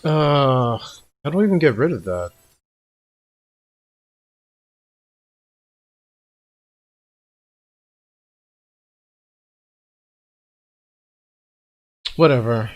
How do I even get rid of that? Whatever.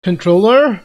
Controller?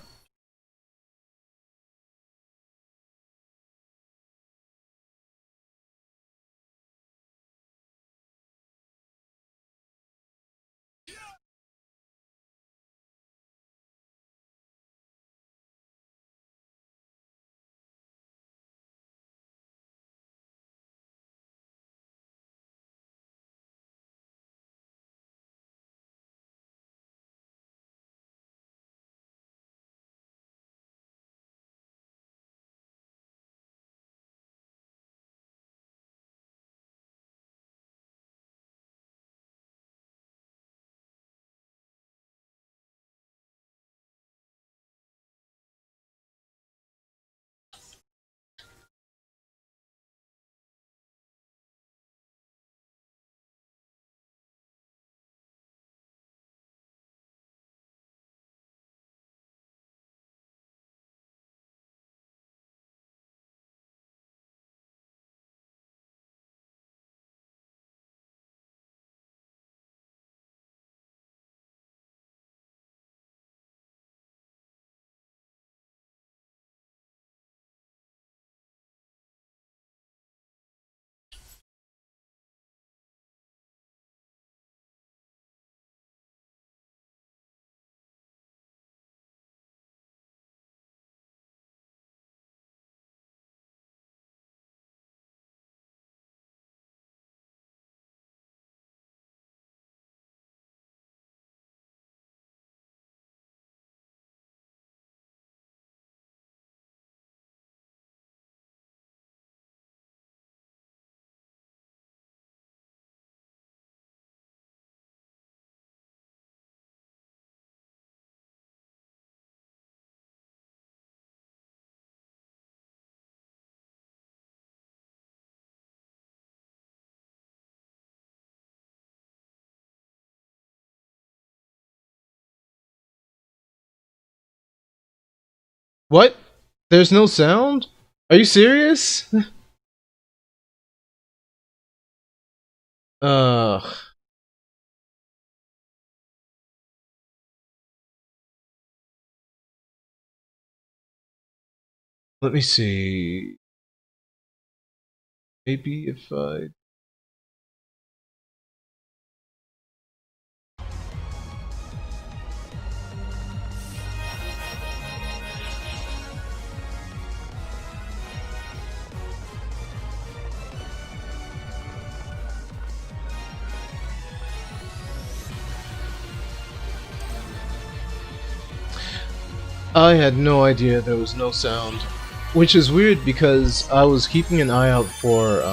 What? There's no sound? Are you serious? Ugh. Let me see. Maybe if I... I had no idea there was no sound. Which is weird because I was keeping an eye out for,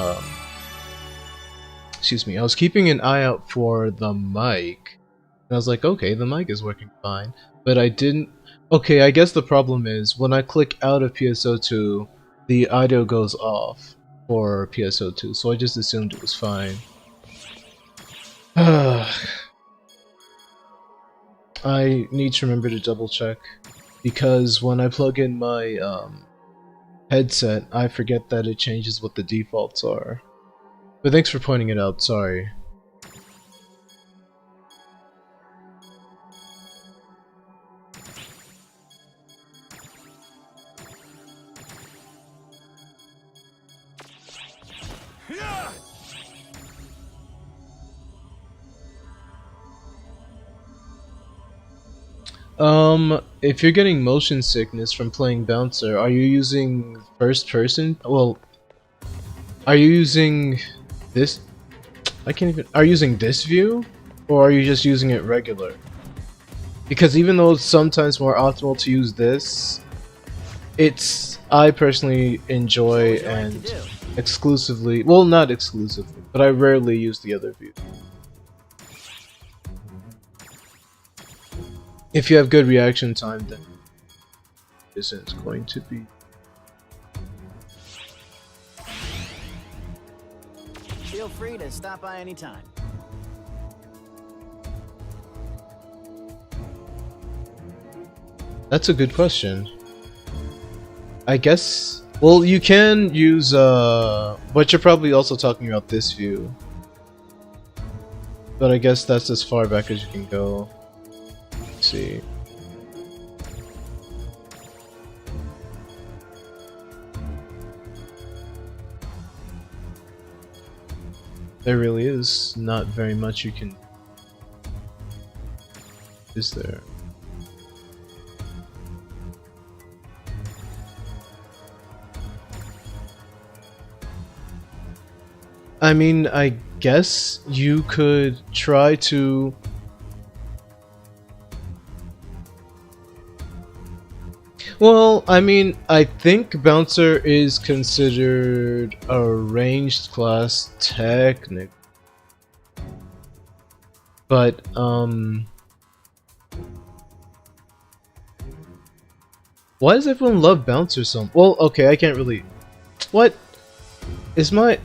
excuse me, I was keeping an eye out for the mic. And I was like, okay, the mic is working fine. But I didn't... Okay, I guess the problem is, when I click out of PSO2, the audio goes off for PSO2, so I just assumed it was fine. I need to remember to double check, because when I plug in my headset, I forget that it changes what the defaults are. But thanks for pointing it out, sorry. If you're getting motion sickness from playing Bouncer, are you using first person? Well, are you using this? I can't even... Are you using this view? Or are you just using it regular? Because even though it's sometimes more optimal to use this, I personally enjoy and exclusively... Well, not exclusively, but I rarely use the other view. If you have good reaction time, then this isn't going to be. Feel free to stop by anytime. That's a good question. I guess. Well, you can use but you're probably also talking about this view. But I guess that's as far back as you can go. See. There really is not very much you can. Is there? I mean, I guess you could try to. Well, I mean, I think Bouncer is considered a ranged class technic. But, why does everyone love Bouncer so much? Well, okay, I can't really. What? Is my.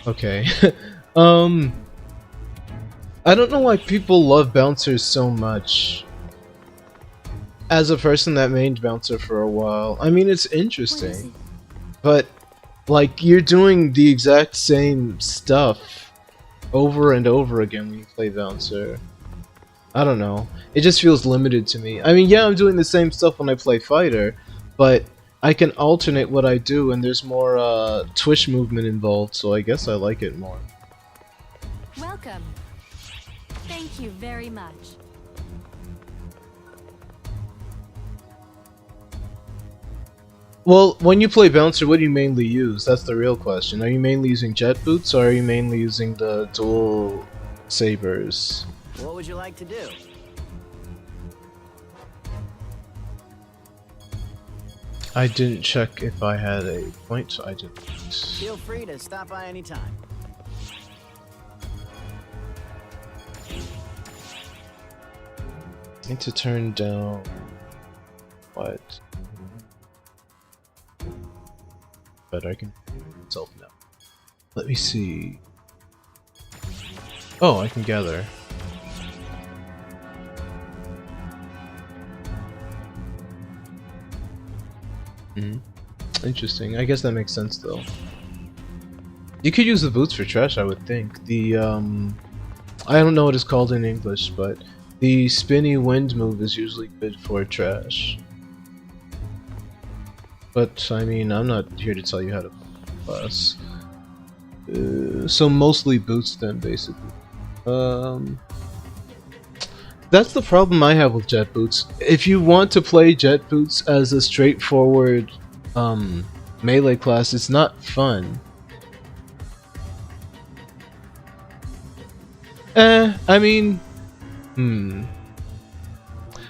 Okay. um. I don't know why people love Bouncers so much. As a person that mained Bouncer for a while, I mean, it's interesting. But, like, you're doing the exact same stuff over and over again when you play Bouncer. I don't know. It just feels limited to me. I mean, yeah, I'm doing the same stuff when I play Fighter, but I can alternate what I do, and there's more twitch movement involved, so I guess I like it more. Welcome. Thank you very much. Well, when you play Bouncer, what do you mainly use? That's the real question. Are you mainly using jet boots, or are you mainly using the dual sabers? What would you like to do? I didn't check if I had a point, so I didn't. Feel free to stop by anytime. I need to turn down what? But I can myself now. Let me see. Oh, I can gather. Interesting. I guess that makes sense though. You could use the boots for trash, I would think. The I don't know what it's called in English, but the spinny wind move is usually good for trash. But I mean, I'm not here to tell you how to play class. So mostly boots then, basically. That's the problem I have with jet boots. If you want to play jet boots as a straightforward melee class, it's not fun. I mean,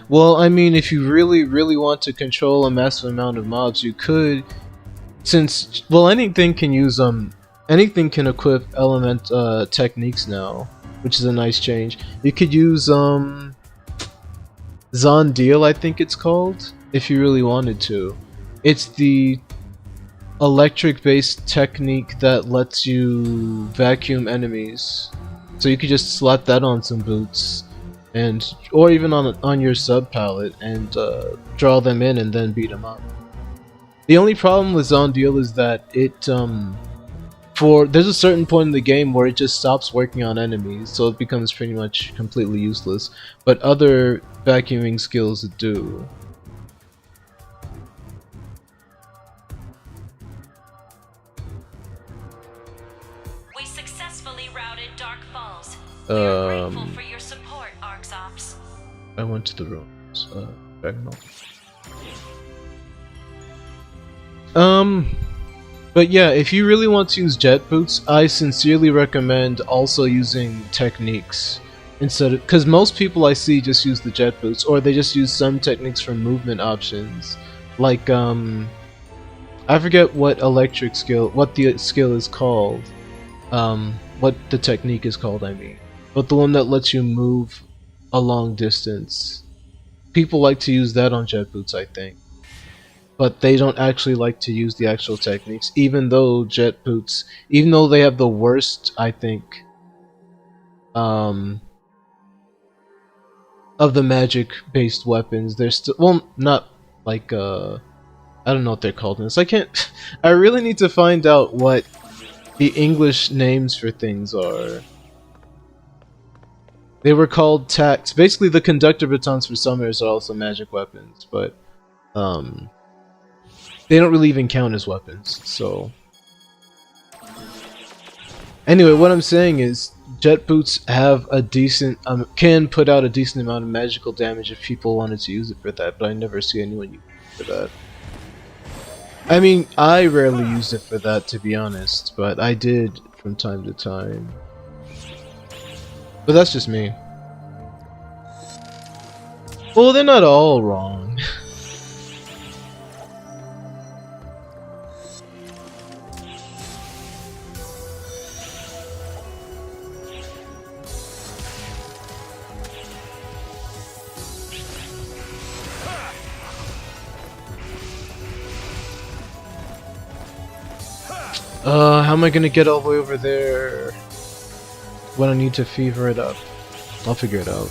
well, I mean, if you really want to control a massive amount of mobs, you could, since, well, anything can use, anything can equip element, techniques now, which is a nice change. You could use, Zondeal, I think it's called, if you really wanted to. It's the electric-based technique that lets you vacuum enemies. So you could just slap that on some boots, and or even on your sub palette, and draw them in and then beat them up. The only problem with Zondeal is that it there's a certain point in the game where it just stops working on enemies, so it becomes pretty much completely useless. But other vacuuming skills do. We successfully routed Dark Falls. We are grateful for your support, ArcSops. I went to the ruins. Dragon. But yeah, if you really want to use jet boots, I sincerely recommend also using techniques instead of, because most people I see just use the jet boots, or they just use some techniques for movement options, like I forget what electric skill, what the skill is called, what the technique is called, I mean, but the one that lets you move a long distance. People like to use that on jet boots, I think. But they don't actually like to use the actual techniques, even though jet boots, even though they have the worst, I think, of the magic-based weapons. They're still, well, not like I don't know what they're called in this. I can't. I really need to find out what the English names for things are. They were called tacks. Basically, the conductor batons for summoners are also magic weapons, but they don't really even count as weapons. So anyway, what I'm saying is, jet boots have a decent can put out a decent amount of magical damage if people wanted to use it for that, but I never see anyone use it for that. I mean, I rarely used it for that, to be honest, but I did from time to time. But that's just me. Well, they're not all wrong. How am I gonna get all the way over there when I need to fever it up? I'll figure it out.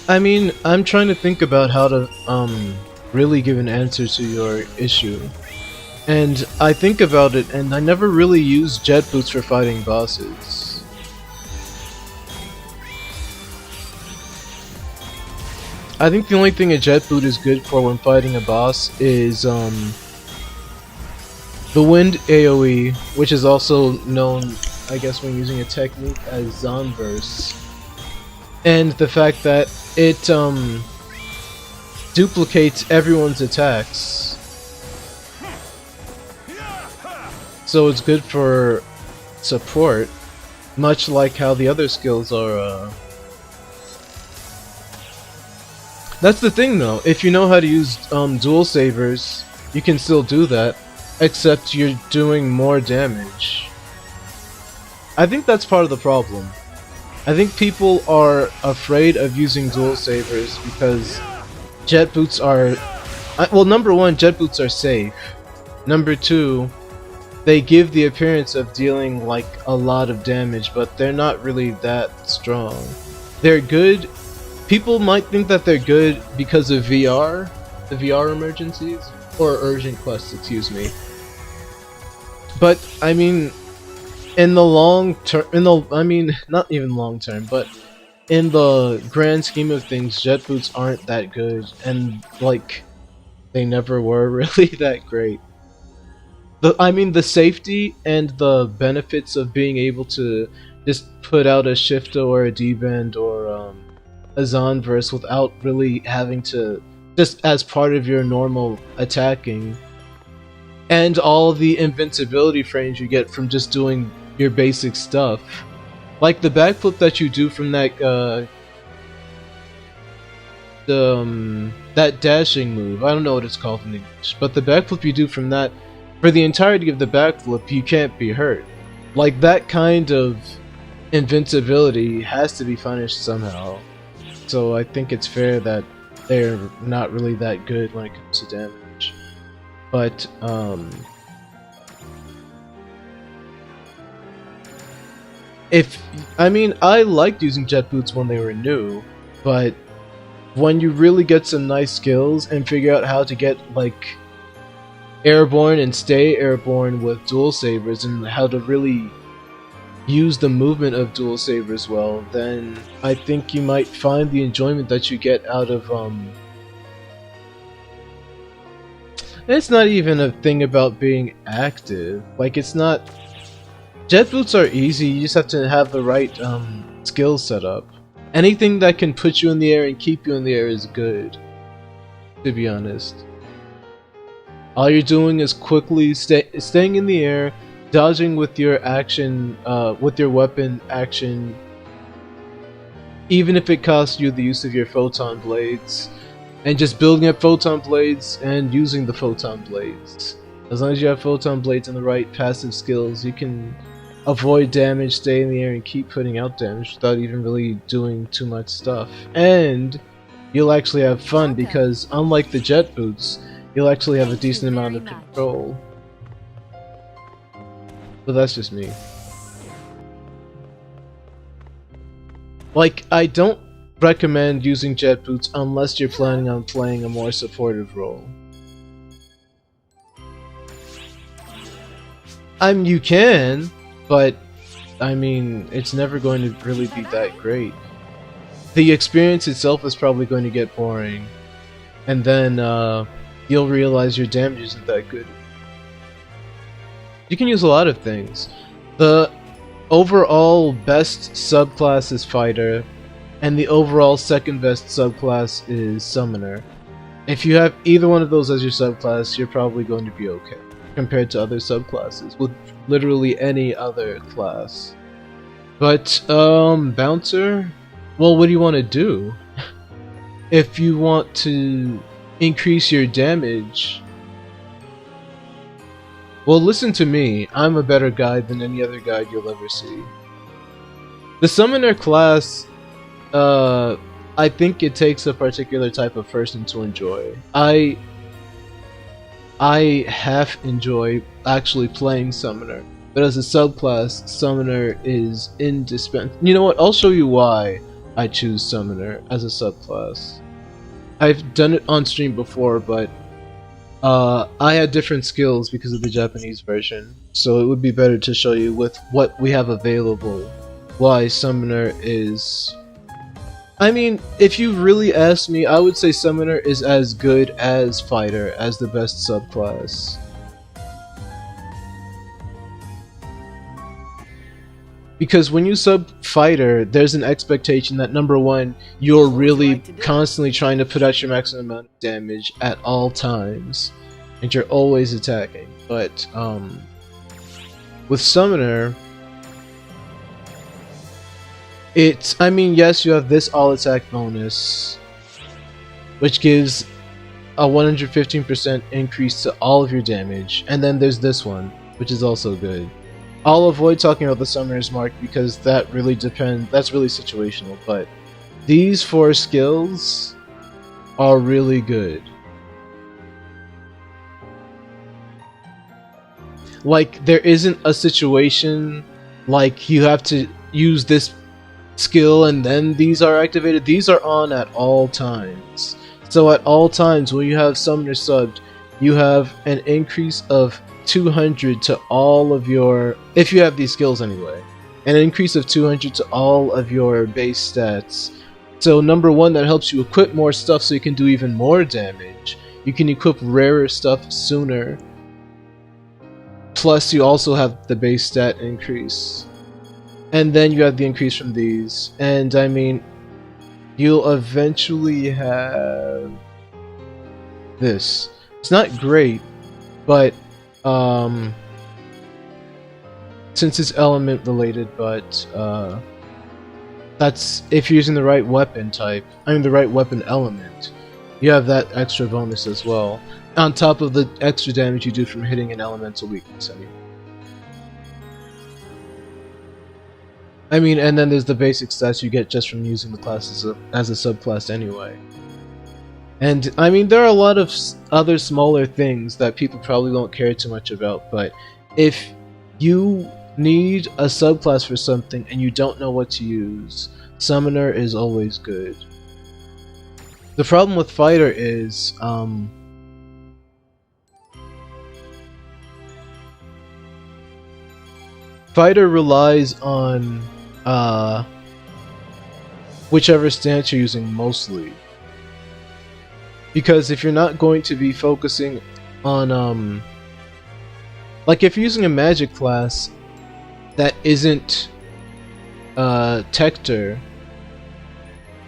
I mean, I'm trying to think about how to really give an answer to your issue. And I think about it, and I never really use jet boots for fighting bosses. I think the only thing a jet boot is good for when fighting a boss is the wind AoE, which is also known, I guess, when using a technique as Zonverse. And the fact that it duplicates everyone's attacks. So it's good for support, much like how the other skills are. That's the thing though, if you know how to use dual savers, you can still do that, except you're doing more damage. I think that's part of the problem. I think people are afraid of using dual savers because jet boots are... well, number one, jet boots are safe. Number two, they give the appearance of dealing like a lot of damage, but they're not really that strong. They're good. People might think that they're good because of VR, the VR emergencies, or urgent quests, excuse me. But I mean, in the long term, not even long term, but in the grand scheme of things, jet boots aren't that good, and like, they never were really that great. The safety and the benefits of being able to just put out a Shifto or a D-Bend or a Zonverse without really having to, just as part of your normal attacking, and all the invincibility frames you get from just doing your basic stuff. Like the backflip that you do from that that dashing move. I don't know what it's called in English, but the backflip you do from that, for the entirety of the backflip, you can't be hurt. Like, that kind of invincibility has to be punished somehow. So I think it's fair that they're not really that good when it comes to damage. But, I liked using jet boots when they were new, but when you really get some nice skills and figure out how to get like airborne and stay airborne with dual sabers and how to really use the movement of dual sabers well, then I think you might find the enjoyment that you get out of it's not even a thing about being active. Like, it's not. Jet boots are easy, you just have to have the right skills set up. Anything that can put you in the air and keep you in the air is good, to be honest. All you're doing is quickly staying in the air, dodging with your action, with your weapon action, even if it costs you the use of your photon blades, and just building up photon blades and using the photon blades. As long as you have photon blades and the right passive skills, you can avoid damage, stay in the air, and keep putting out damage without even really doing too much stuff. And you'll actually have fun because, unlike the jet boots, you'll actually have a decent amount of control. But that's just me. Like, I don't recommend using jet boots unless you're planning on playing a more supportive role. You can, but I mean, it's never going to really be that great. The experience itself is probably going to get boring, and then you'll realize your damage isn't that good. You can use a lot of things. The overall best subclass is Fighter, and the overall second best subclass is Summoner. If you have either one of those as your subclass, you're probably going to be okay compared to other subclasses with literally any other class. But Bouncer, well, what do you want to do? If you want to increase your damage, well, listen to me. I'm a better guide than any other guide you'll ever see. The Summoner class, I think it takes a particular type of person to enjoy. I half enjoy actually playing Summoner, but as a subclass, Summoner is indispensable. You know what? I'll show you why I choose Summoner as a subclass. I've done it on stream before, but I had different skills because of the Japanese version, so it would be better to show you with what we have available why Summoner is... I mean, if you really ask me, I would say Summoner is as good as Fighter as the best subclass. Because when you sub Fighter, there's an expectation that, number one, you're really constantly trying to put out your maximum amount of damage at all times, and you're always attacking. But with Summoner, I mean, yes, you have this all attack bonus, which gives a 115% increase to all of your damage, and then there's this one, which is also good. I'll avoid talking about the Summoner's Mark because that really depends, that's really situational, but these 4 skills are really good. Like, there isn't a situation like you have to use this skill and then these are activated. These are on at all times. So at all times when you have Summoner subbed, you have an increase of 200 to all of your, if you have these skills anyway, an increase of 200 to all of your base stats. So number one, that helps you equip more stuff so you can do even more damage. You can equip rarer stuff sooner. Plus you also have the base stat increase. And then you have the increase from these. And I mean, you'll eventually have this. It's not great, but since it's element related, but that's if you're using the right weapon type, I mean the right weapon element, you have that extra bonus as well, on top of the extra damage you do from hitting an elemental weakness anyway. I mean, and then there's the basic stats you get just from using the class as a subclass anyway. And I mean, there are a lot of other smaller things that people probably won't care too much about, but if you need a subclass for something and you don't know what to use, Summoner is always good. The problem with fighter is fighter relies on whichever stance you're using mostly. Because if you're not going to be focusing on like if you're using a magic class that isn't Tector,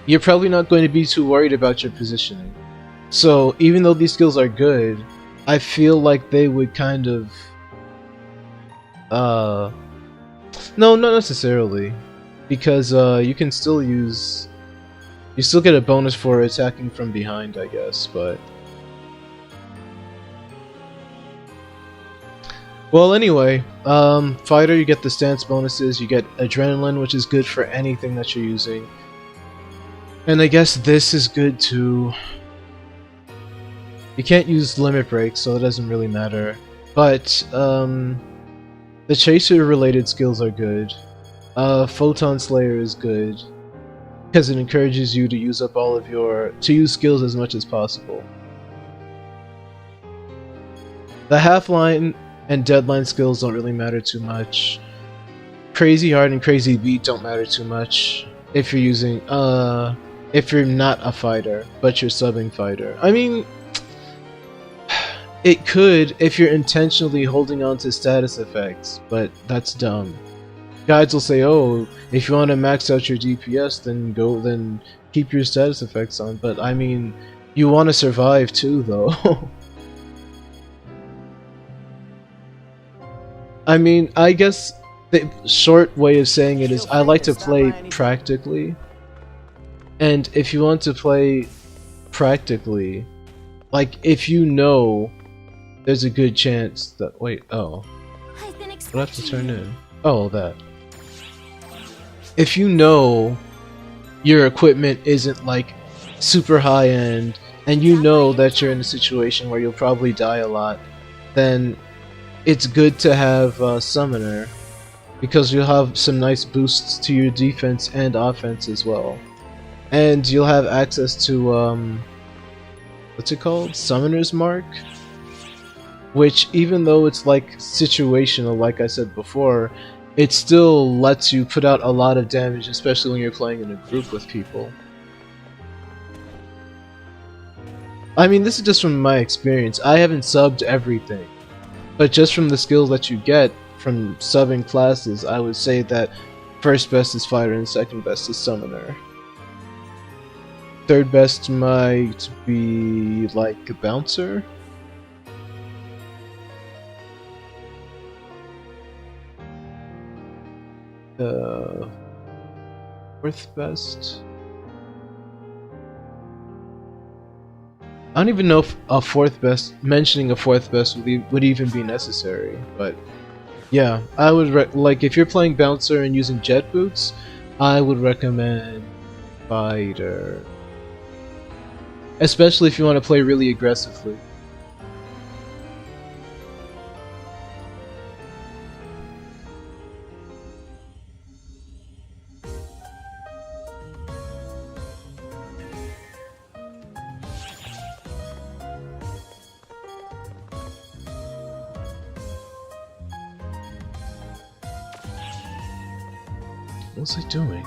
you're probably not going to be too worried about your positioning. So even though these skills are good, I feel like they would kind of no, not necessarily, because you can still use, you still get a bonus for attacking from behind, I guess, but well, anyway, fighter, you get the stance bonuses, you get adrenaline, which is good for anything that you're using. And I guess this is good too. You can't use limit break, so it doesn't really matter. But the chaser related skills are good. Photon Slayer is good because it encourages you to use up all of your use skills as much as possible. The half-line and deadline skills don't really matter too much. Crazy Heart and Crazy Beat don't matter too much if you're using if you're not a fighter, but you're subbing fighter. I mean, it could if you're intentionally holding on to status effects, but that's dumb. Guides will say, oh, if you want to max out your DPS, then keep your status effects on, but I mean, you want to survive too, though. I mean, I guess the short way of saying it is I like to play practically. And if you want to play practically, like if you know there's a good chance that what I have to turn in? Oh, that. If you know your equipment isn't like super high end and you know that you're in a situation where you'll probably die a lot, then it's good to have Summoner because you'll have some nice boosts to your defense and offense as well. And you'll have access to, what's it called? Summoner's Mark? Which, even though it's like situational, like I said before, it still lets you put out a lot of damage, especially when you're playing in a group with people. I mean, this is just from my experience. I haven't subbed everything. But just from the skills that you get from subbing classes, I would say that first best is Fighter and second best is Summoner. Third best might be like a Bouncer. Fourth best. I don't even know if a fourth best, mentioning a fourth best would even be necessary, but yeah, I would like if you're playing Bouncer and using jet boots, I would recommend Fighter. Especially if you want to play really aggressively. What's it doing?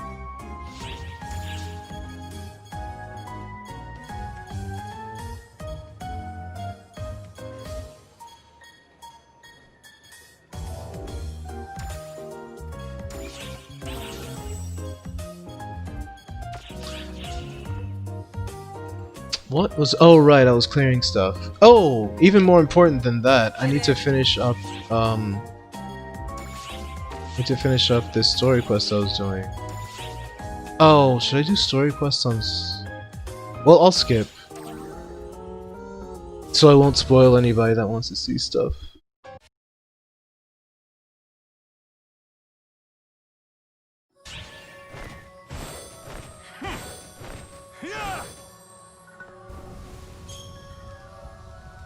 What was? Oh right, I was clearing stuff. Oh, even more important than that, I need to finish up. Need to finish up this story quest I was doing. Oh, should I do story quests on? Well, I'll skip, so I won't spoil anybody that wants to see stuff.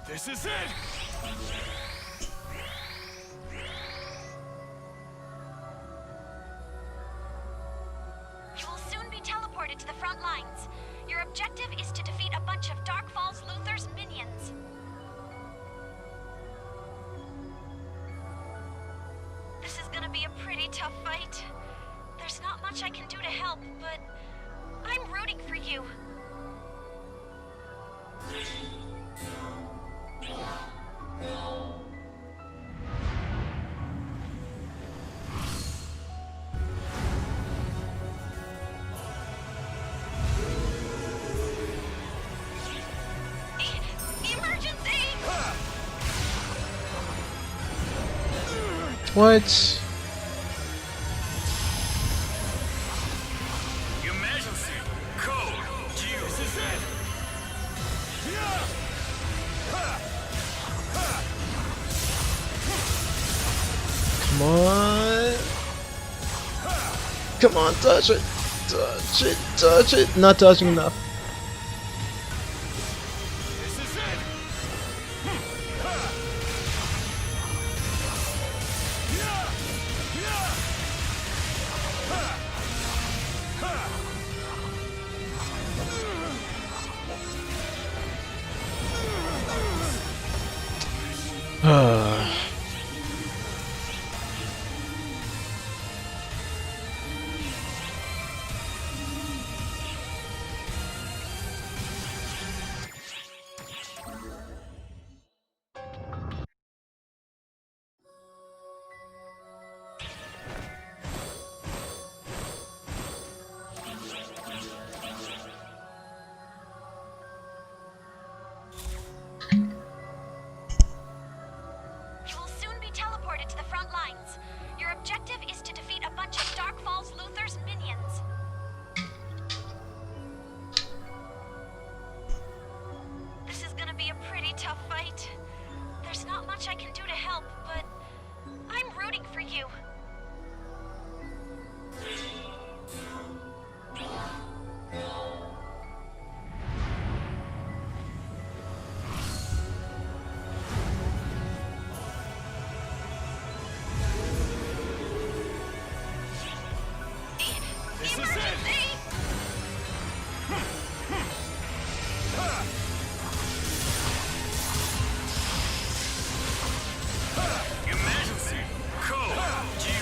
This is it! You will soon be teleported to the front lines. Your objective is to defeat pretty tough fight. There's not much I can do to help, but I'm rooting for you. Emergency! What? Emergency code. This is it. Come on. Come on, touch it. Touch it. Touch it. Not touching enough. This is it. You will soon be teleported to the front lines. Your objective is to defeat a bunch of Dark Falls Luther's minions. This is gonna be a pretty tough fight. There's not much I can do to help, but I'm rooting for you. This is it. Emergency! Emergency code.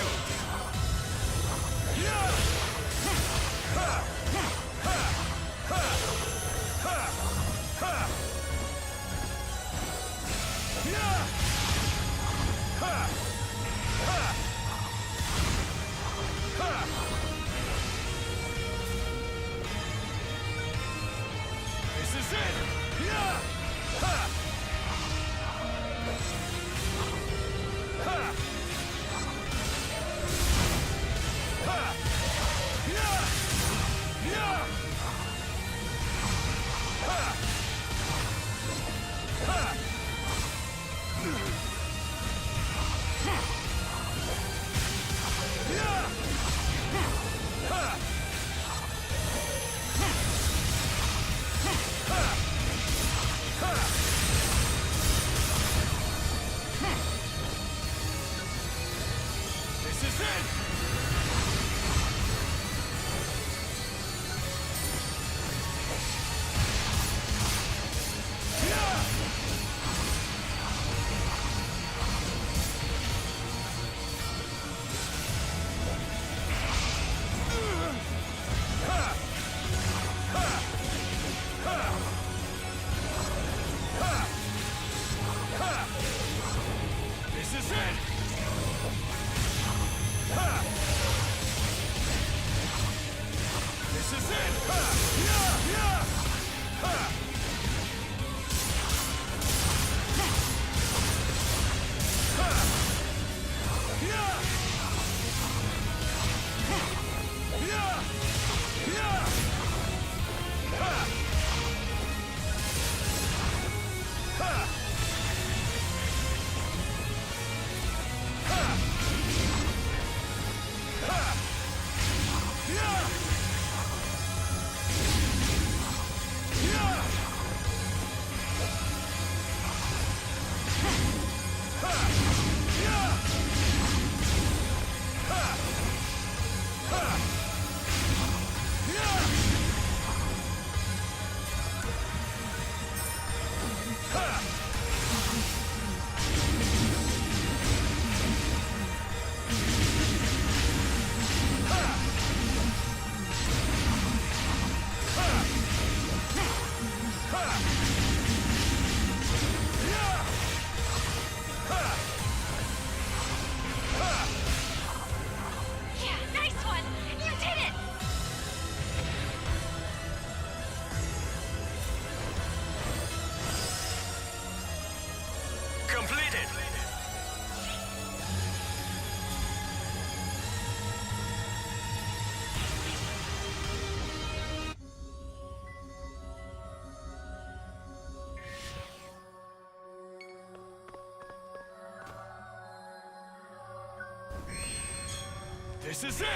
This is it!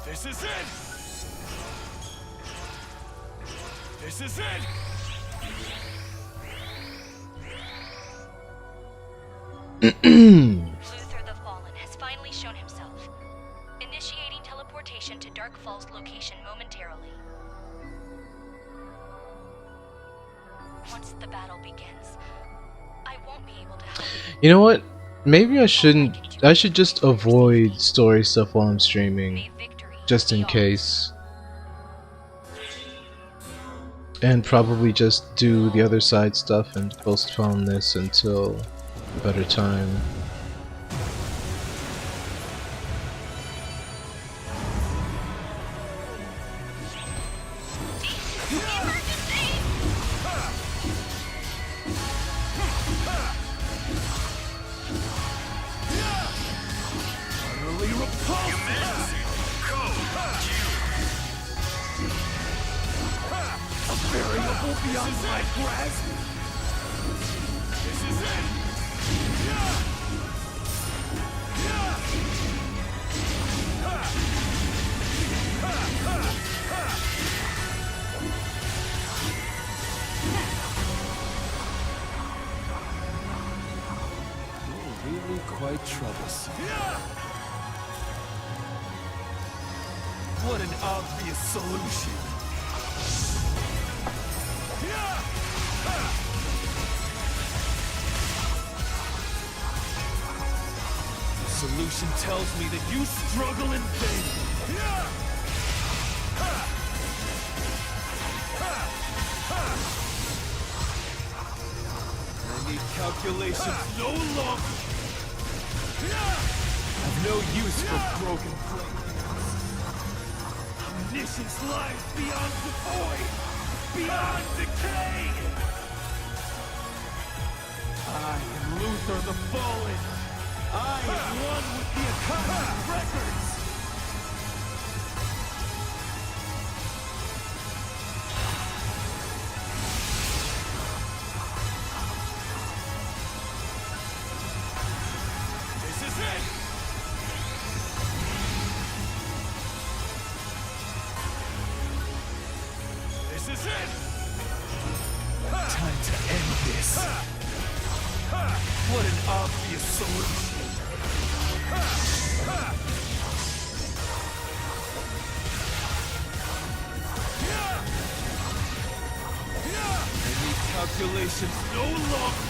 This is it! This is it! Luther the Fallen has finally shown himself. Initiating teleportation to Dark Fall's location momentarily. Once the battle begins, I won't be able to help you. You know what? Maybe I shouldn't. I should just avoid story stuff while I'm streaming, May victory just in be ours. case. And probably just do the other side stuff and postpone this until a better time. Utterly repulsive! A variable beyond my grasp! This is it! You're really quite troublesome. What an obvious solution! The solution tells me that you struggle in vain. I need calculations no longer. I've no use for broken plates. Omniscience lies beyond the void, beyond decay. I am Luther the Fallen. I am one with the Akashic Records. This is it! This is it! Time to end this. What an obvious solution. I need calculations no longer.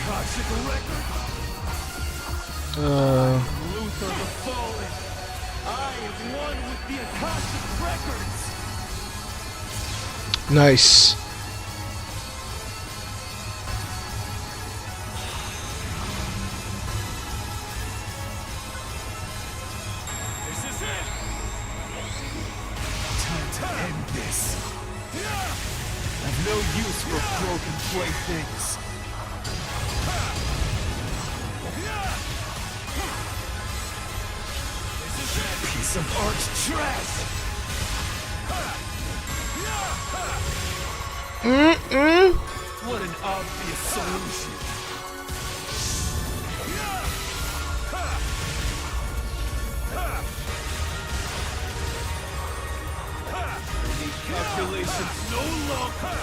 Akashic Record. Luther the Fallen. I am one with the Akashic Records. Nice. This is it. Time to end this. I've no use for broken playthings. Piece of art trash! What an obvious solution! I need calculations no longer!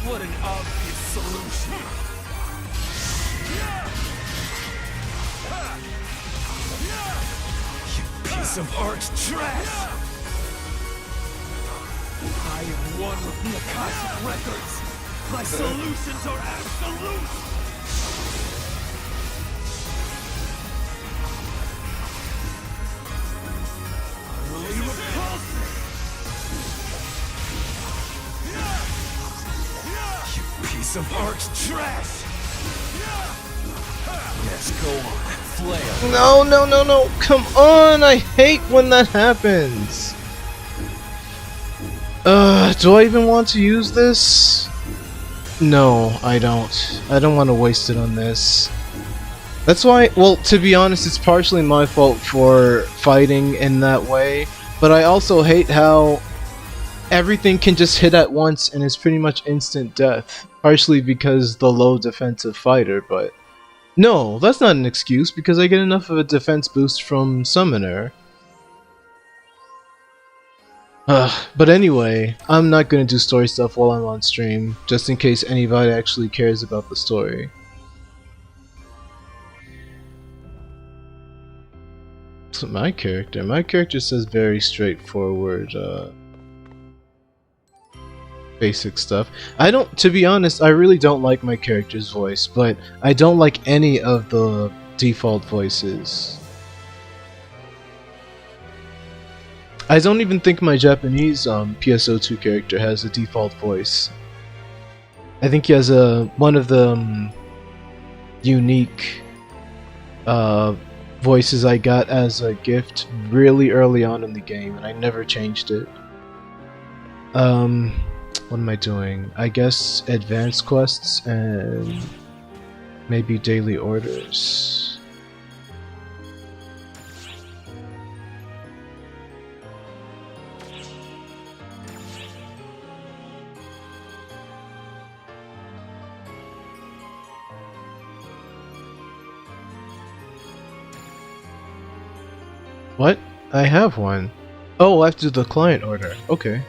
What an obvious solution! You piece of art trash! I am one with the Akashic Records! My solutions are absolute! piece of Ark's trash! Yes, go on. Flail. No, no, no, no! Come on! I hate when that happens! Do I even want to use this? No, I don't. I don't want to waste it on this. That's why, well, to be honest, it's partially my fault for fighting in that way, but I also hate how everything can just hit at once and it's pretty much instant death. Partially because the low defensive fighter, but no, that's not an excuse because I get enough of a defense boost from Summoner. But anyway, I'm not gonna do story stuff while I'm on stream, just in case anybody actually cares about the story. So my character says very straightforward, basic stuff. To be honest, I really don't like my character's voice, but I don't like any of the default voices. I don't even think my Japanese PSO2 character has a default voice. I think he has one of the unique voices I got as a gift really early on in the game, and I never changed it. What am I doing? I guess advanced quests and maybe daily orders. What? I have one. Oh, I have to do the client order. Okay.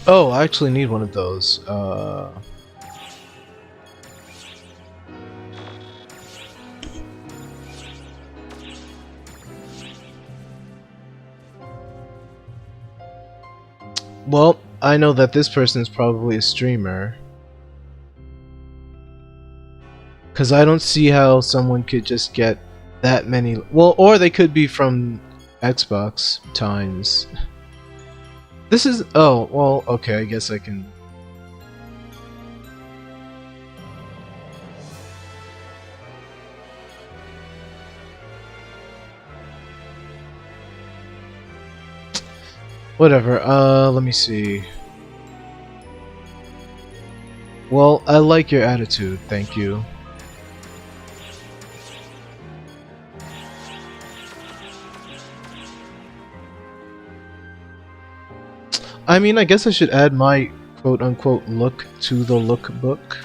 Oh, I actually need one of those. Well, I know that this person is probably a streamer. Because I don't see how someone could just get that many... Well, or they could be from Xbox times. This is... Oh, well, okay, I guess I can... Whatever, let me see. Well, I like your attitude, thank you. I mean, I guess I should add my quote-unquote look to the lookbook.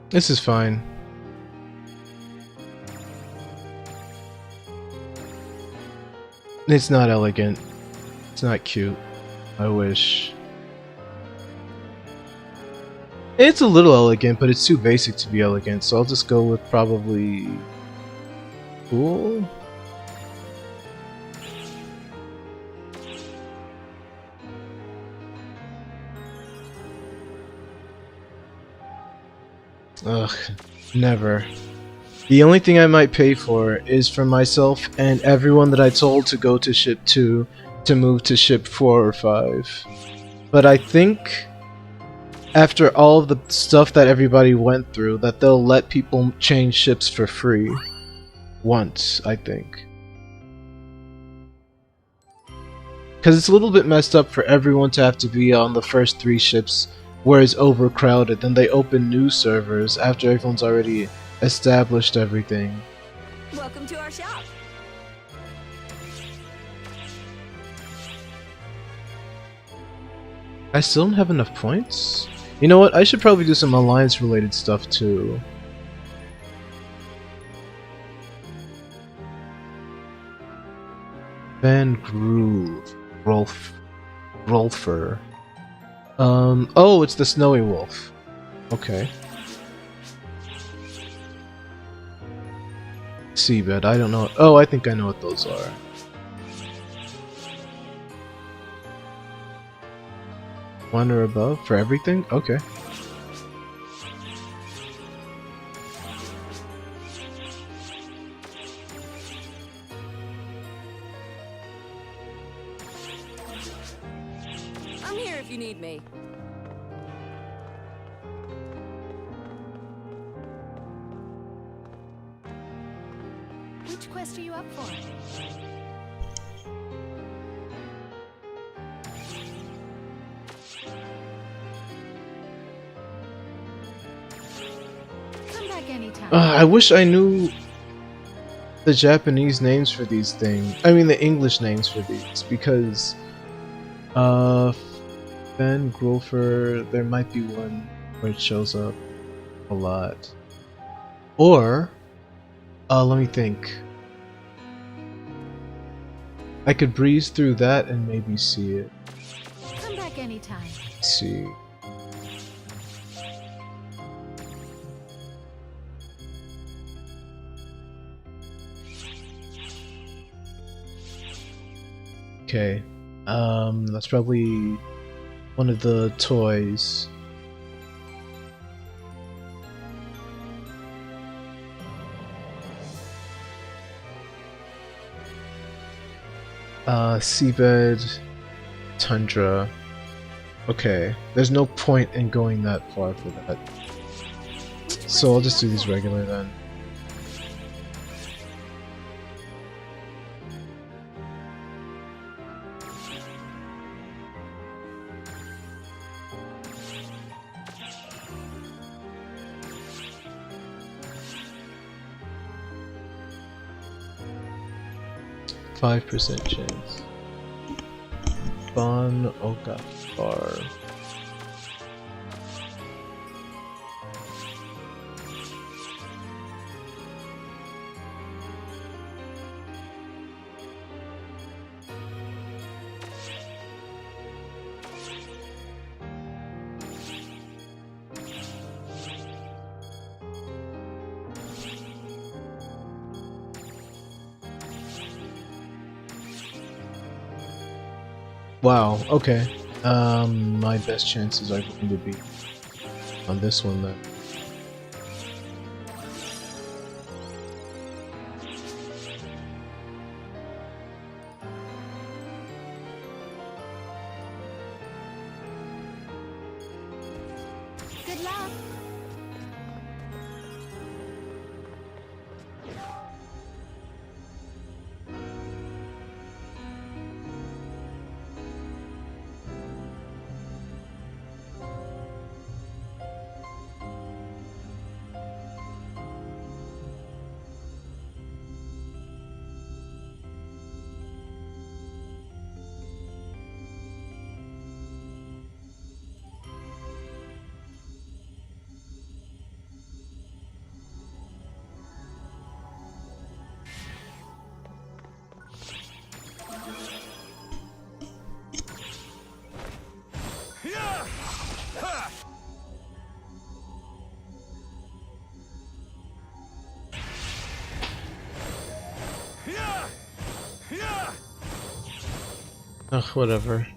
This is fine. It's not elegant. It's not cute. I wish. It's a little elegant, but it's too basic to be elegant, so I'll just go with probably... cool? Ugh, never. The only thing I might pay for is for myself and everyone that I told to go to ship 2 to move to ship 4 or 5. But I think after all of the stuff that everybody went through, that they'll let people change ships for free. Once, I think. Because it's a little bit messed up for everyone to have to be on the first 3 ships where it's overcrowded. Then they open new servers after everyone's already established everything. Welcome to our shop. I still don't have enough points? You know what? I should probably do some alliance related stuff too. Van Groove. Rolfer. Oh, it's the Snowy Wolf. Okay. Seabed, I don't know. Oh, I think I know what those are. One or above for everything? Okay. I'm here if you need me. Which quest are you up for? Come back anytime. I wish I knew the Japanese names for these things. I mean the English names for these, because Van Grolfer, there might be one where it shows up a lot. Or let me think. I could breeze through that and maybe see it. Come back anytime. Let's see. Okay. That's probably one of the toys. Seabed, Tundra. Okay, there's no point in going that far for that. So I'll just do these regular then. %5 chance. Bon Okafar. Wow, okay. My best chances are going to be on this one then. Good luck. Ugh, whatever.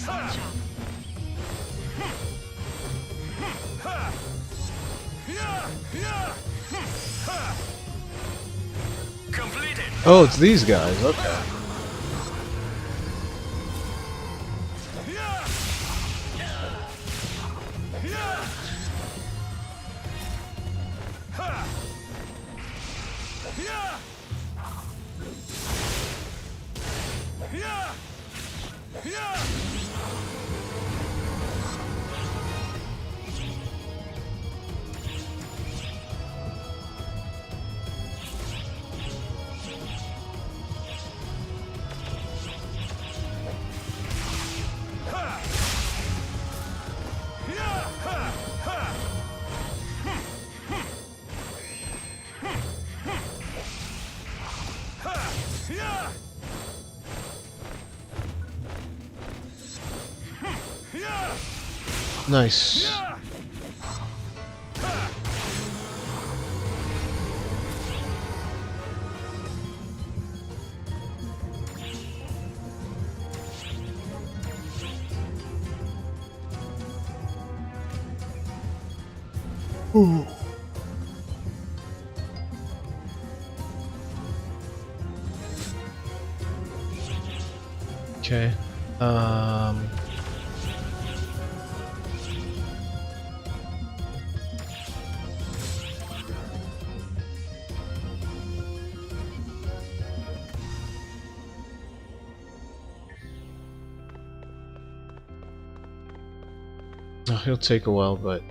Excellent job. Completed. Oh, it's these guys. Okay. Nice. Ooh. Okay. Oh, it'll take a while, but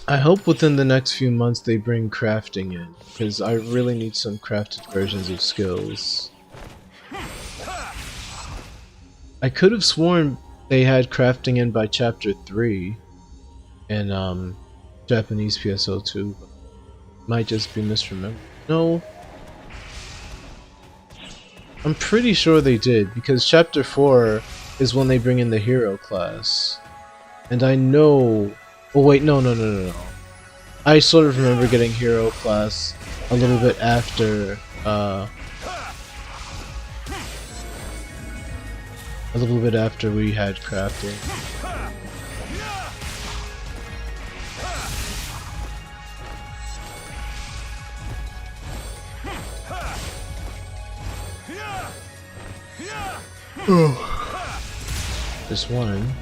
I hope within the next few months they bring crafting in, because I really need some crafted versions of skills. I could have sworn they had crafting in by chapter 3 in Japanese PSO2, but might just be misremembered. No. I'm pretty sure they did, because chapter 4 is when they bring in the hero class. And I know... Oh wait, no. I sort of remember getting hero class a little bit after, we had crafting. This one.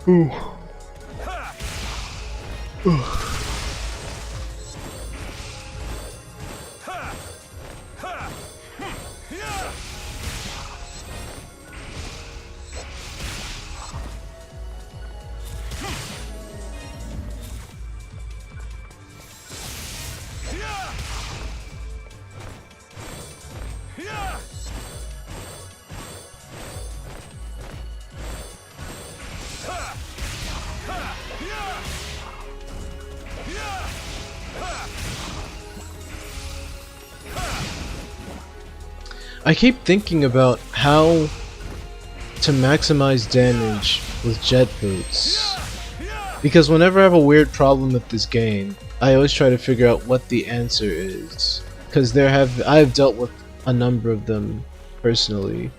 Ooh. Ooh. I keep thinking about how to maximize damage with jet boots, because whenever I have a weird problem with this game, I always try to figure out what the answer is, because I've dealt with a number of them personally.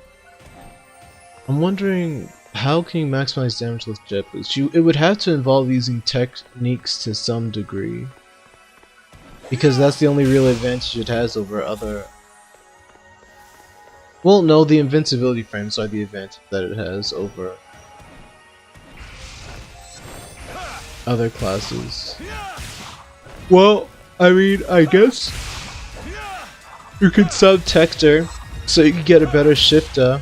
I'm wondering, how can you maximize damage with jet boots? It would have to involve using techniques to some degree, because that's the only real advantage it has over other... Well, no, the invincibility frames are the advantage that it has over other classes. Well, I mean, I guess you could sub Tector so you could get a better Shifta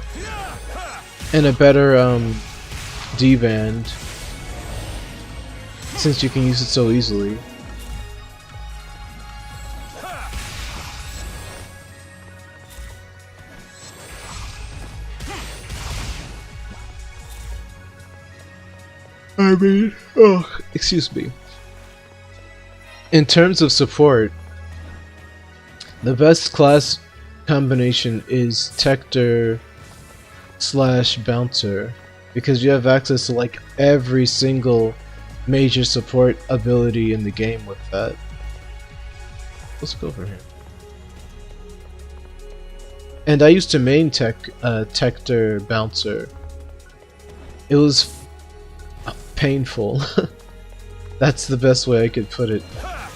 and a better D-band since you can use it so easily. I mean, oh, excuse me. In terms of support, the best class combination is Tector / Bouncer because you have access to like every single major support ability in the game with that. Let's go over here. And I used to main Tector Bouncer. It was painful. That's the best way I could put it.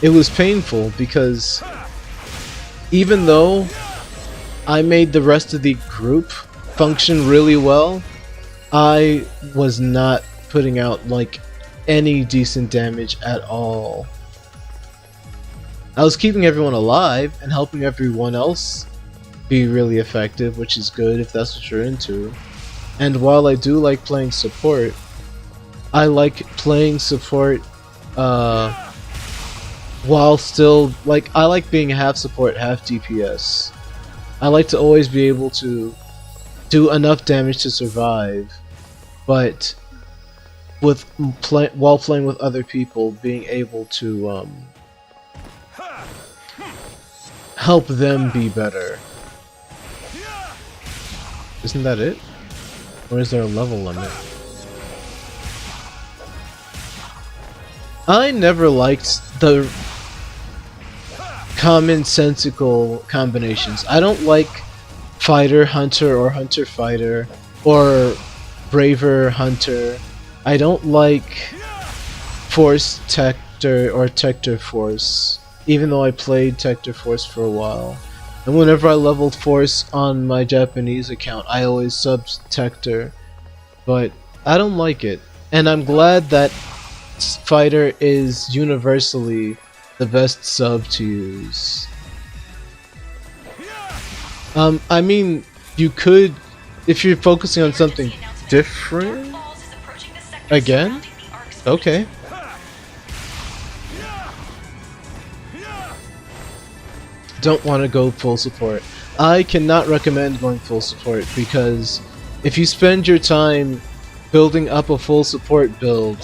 It was painful because even though I made the rest of the group function really well, I was not putting out like any decent damage at all. I was keeping everyone alive and helping everyone else be really effective, which is good if that's what you're into. And while I do like playing support, I like playing support while still, like, I like being half support, half DPS. I like to always be able to do enough damage to survive, but with while playing with other people, being able to help them be better. Isn't that it? Or is there a level limit? I never liked the commonsensical combinations. I don't like fighter hunter or hunter fighter or braver hunter. I don't like force Tector or Tector force, even though I played Tector force for a while. And whenever I leveled force on my Japanese account, I always subbed Tector, but I don't like it. And I'm glad that fighter is universally the best sub to use. I mean, you could, if you're focusing on something different. Again? Okay. Don't want to go full support. I cannot recommend going full support because if you spend your time building up a full support build,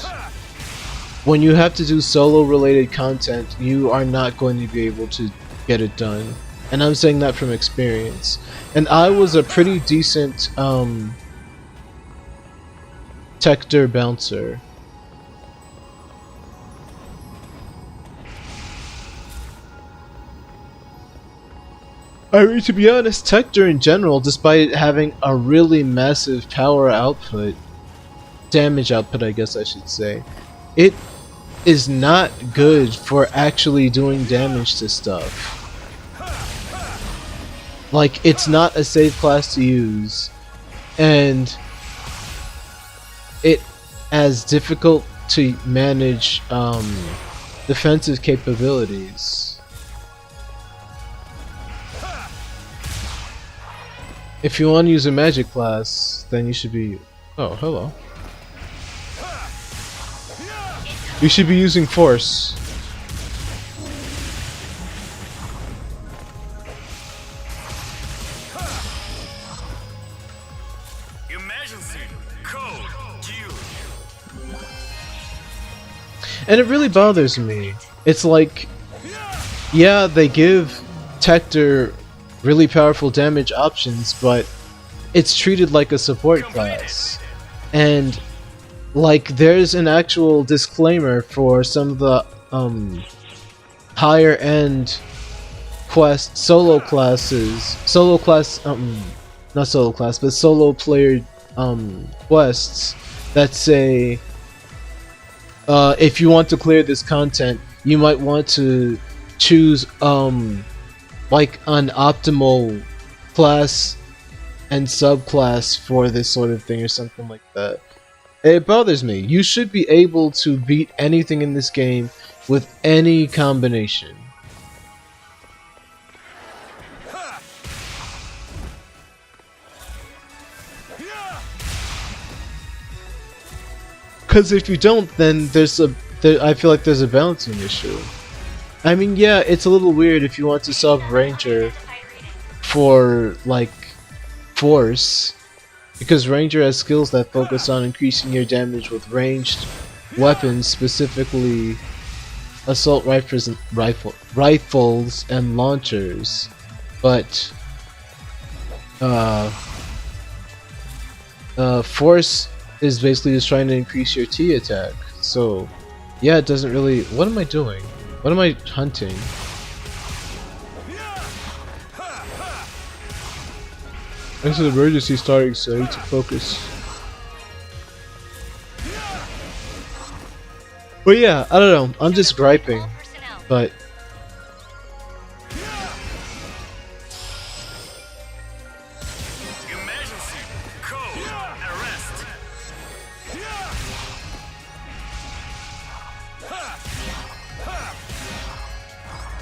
when you have to do solo related content, you are not going to be able to get it done. And I'm saying that from experience. And I was a pretty decent Tector bouncer. I mean, to be honest, Tector in general, despite having a really massive power output, damage output I guess I should say, it is not good for actually doing damage to stuff. Like, it's not a safe class to use, and it has difficult to manage defensive capabilities. If you want to use a magic class, then you should be... Oh, hello. You should be using force. Emergency code due. And it really bothers me. It's like, yeah, they give Tector really powerful damage options, but it's treated like a support class. And like, there's an actual disclaimer for some of the higher end quest solo player quests that say if you want to clear this content, you might want to choose like an optimal class and subclass for this sort of thing or something like that. It bothers me. You should be able to beat anything in this game with any combination. Because if you don't, then I feel like there's a balancing issue. I mean, yeah, it's a little weird if you want to sub Ranger for, like, Force, because Ranger has skills that focus on increasing your damage with ranged weapons, specifically assault rifles and launchers. But Force is basically just trying to increase your T attack. So yeah, it doesn't really. What am I doing? What am I hunting? This is emergency starting, so I need to focus. But yeah, I don't know. I'm just griping, but Emergency. Code. Arrest.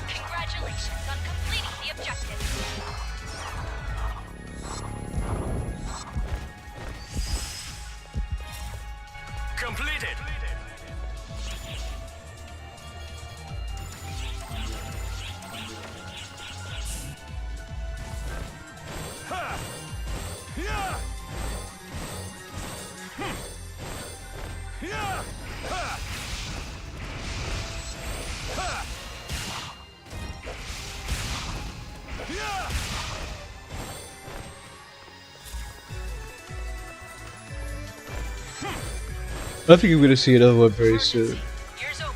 Congratulations on completing the objective. Completed. I think I'm gonna see another one very soon. Ears open.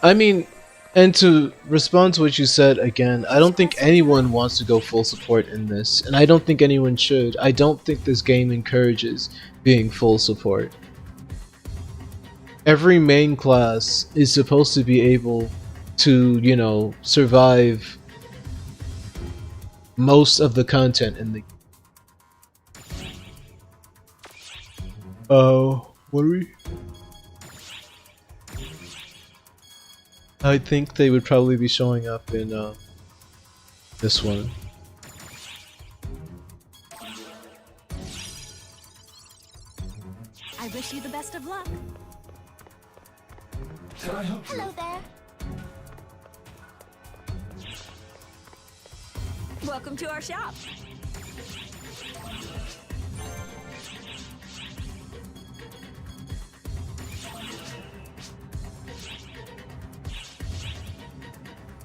I mean, and to respond to what you said again, I don't think anyone wants to go full support in this, and I don't think anyone should. I don't think this game encourages being full support. Every main class is supposed to be able to, you know, survive most of the content in the. Oh, what are we? I think they would probably be showing up in this one. I wish you the best of luck. Can I help you? Hello there. Welcome to our shop.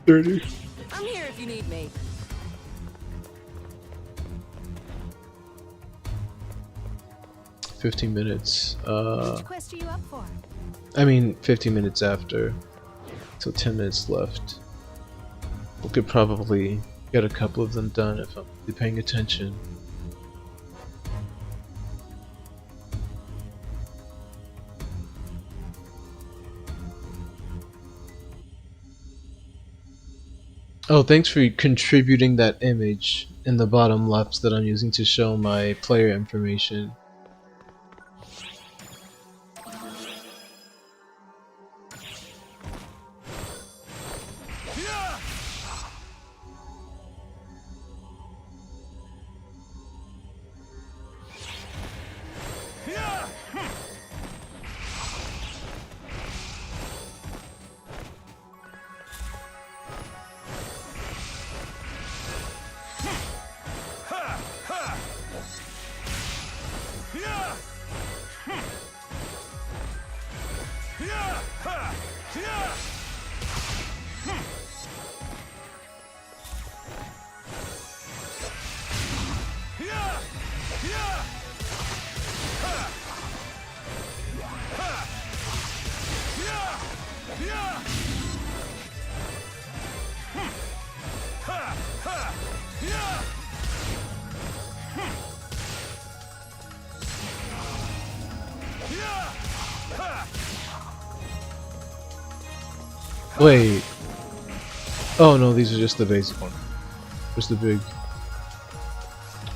I'm here if you need me. – 15 minutes. Which quest are you up for? I mean, 15 minutes after. So 10 minutes left. We could probably get a couple of them done if I'm really paying attention. Oh, thanks for contributing that image in the bottom left that I'm using to show my player information. Wait. Oh no, these are just the basic one. Where's the big?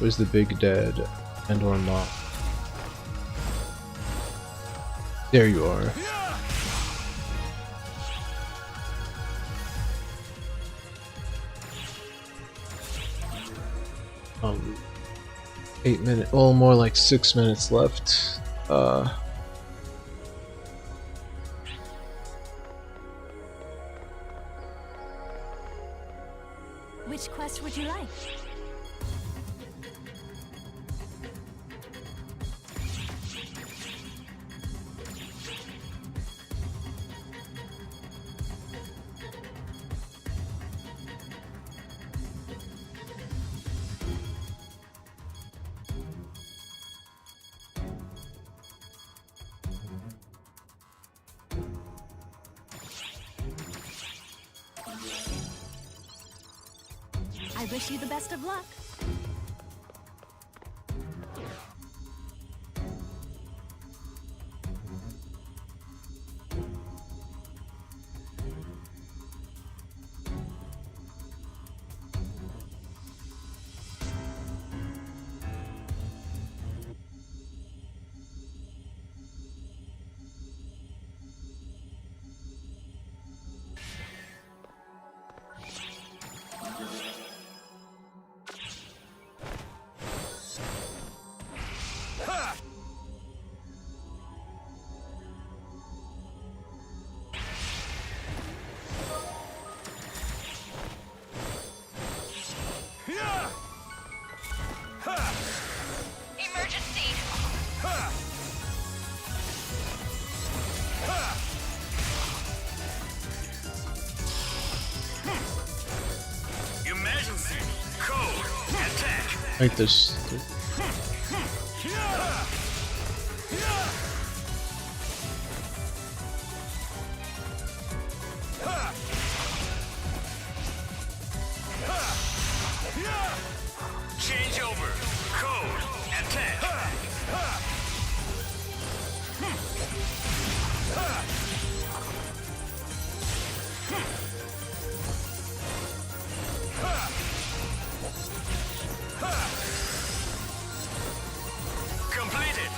Where's the big dad and or not? There you are. Um, 8 minutes. Well, more like 6 minutes left. Which quest would you like? I wish you the best of luck. Emergency! Emergency! Code! Attack! Like this. Change over! Code! Attack! Completed!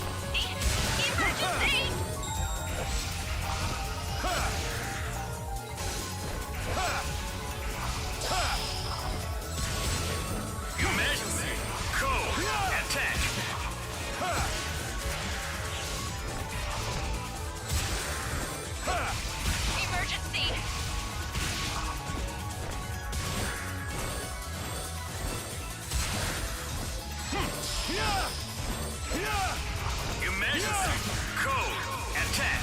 Emergency! Emergency! Code! Attack! Emergency! Emergency! Code! Attack!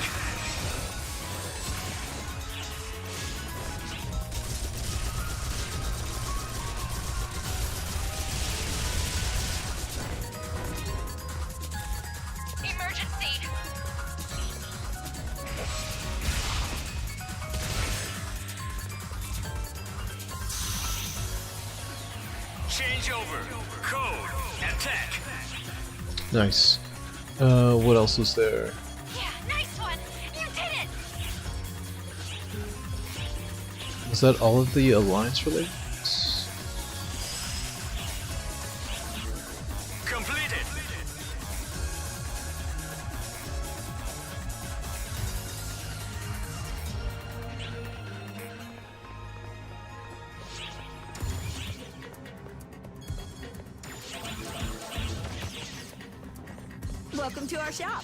Emergency! Change over! Code! Attack! Nice. What else was there? Yeah, nice one! You did it! Was that all of the alliance related? Completed! Welcome to our shop.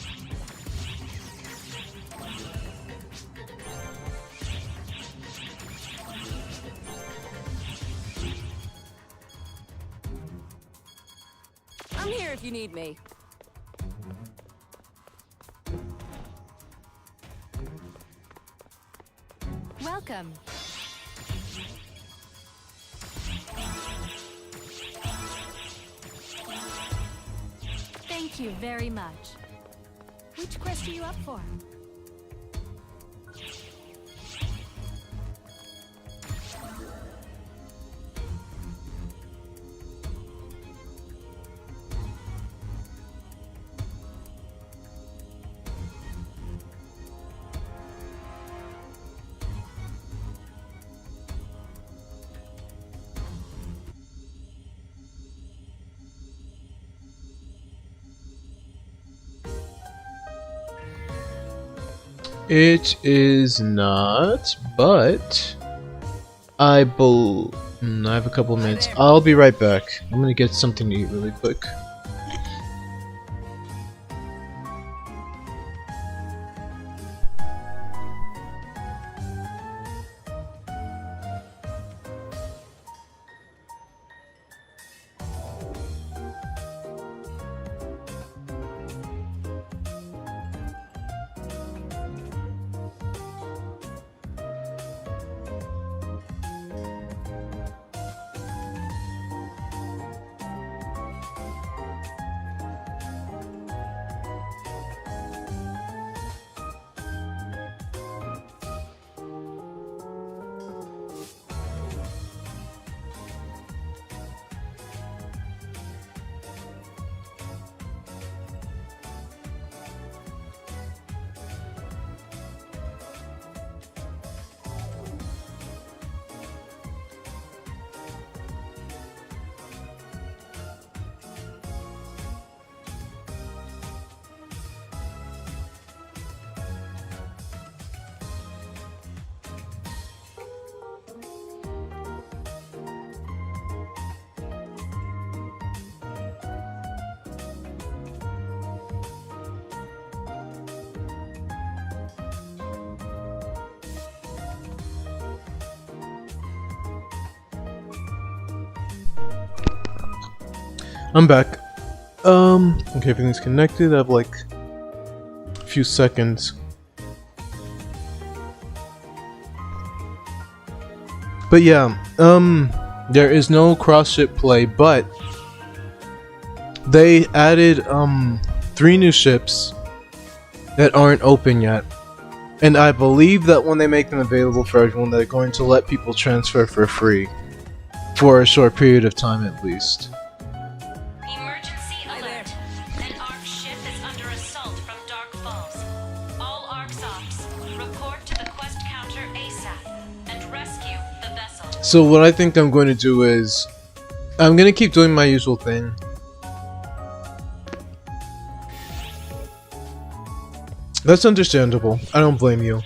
I'm here if you need me. Welcome. Thank you very much. Which quest are you up for? It is not, but I have a couple minutes. I'll be right back. I'm gonna get something to eat really quick. I'm back. Okay, everything's connected. I have like a few seconds. But yeah, there is no cross-ship play, but they added 3 new ships that aren't open yet. And I believe that when they make them available for everyone, they're going to let people transfer for free. For a short period of time at least. Emergency alert. An ARC ship is under assault from Dark Falls. All ARC's ops, report to the quest counter ASAP and rescue the vessel. So what I think I'm going to do is, I'm going to keep doing my usual thing. That's understandable. I don't blame you.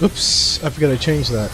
Oops, I forgot I changed that.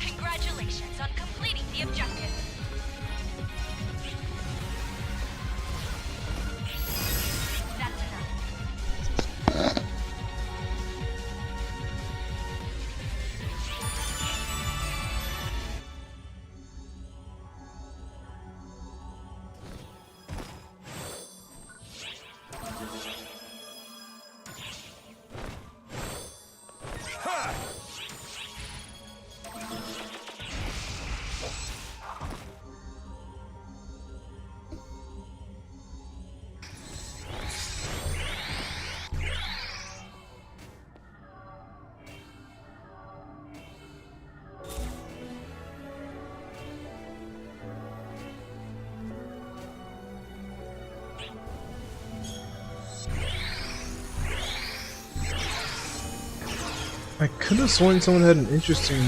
Congratulations on completing the objective. That's enough. I could have sworn someone had an interesting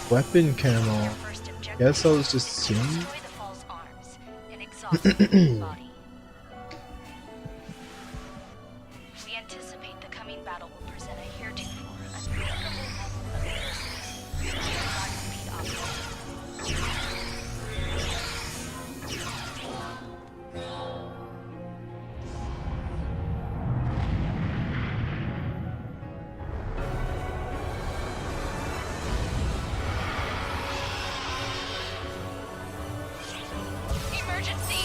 weapon camo. First objective. Guess I was just seeing. Destroy the false arms and exhaust the body. We anticipate the coming battle will present a heretofore unspeakable level of adversity. Godspeed, officer. Emergency!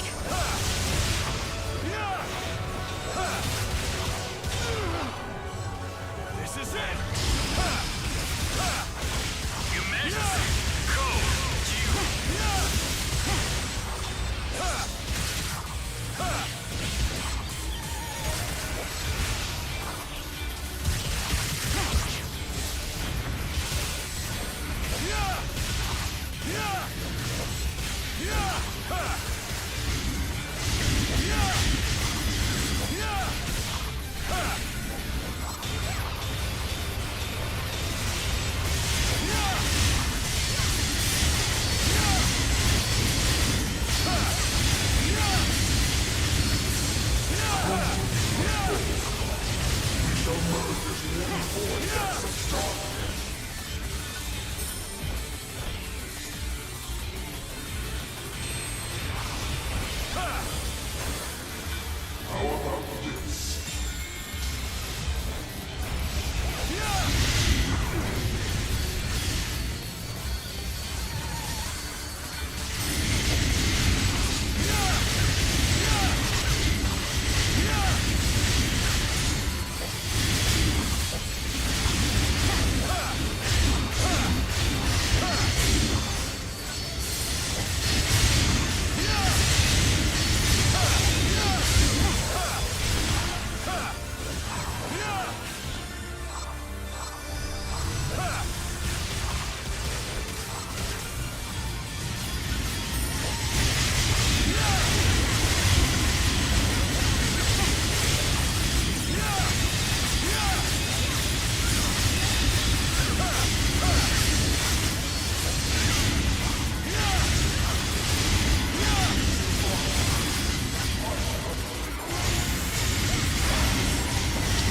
This is it! Your Majesty, code Q.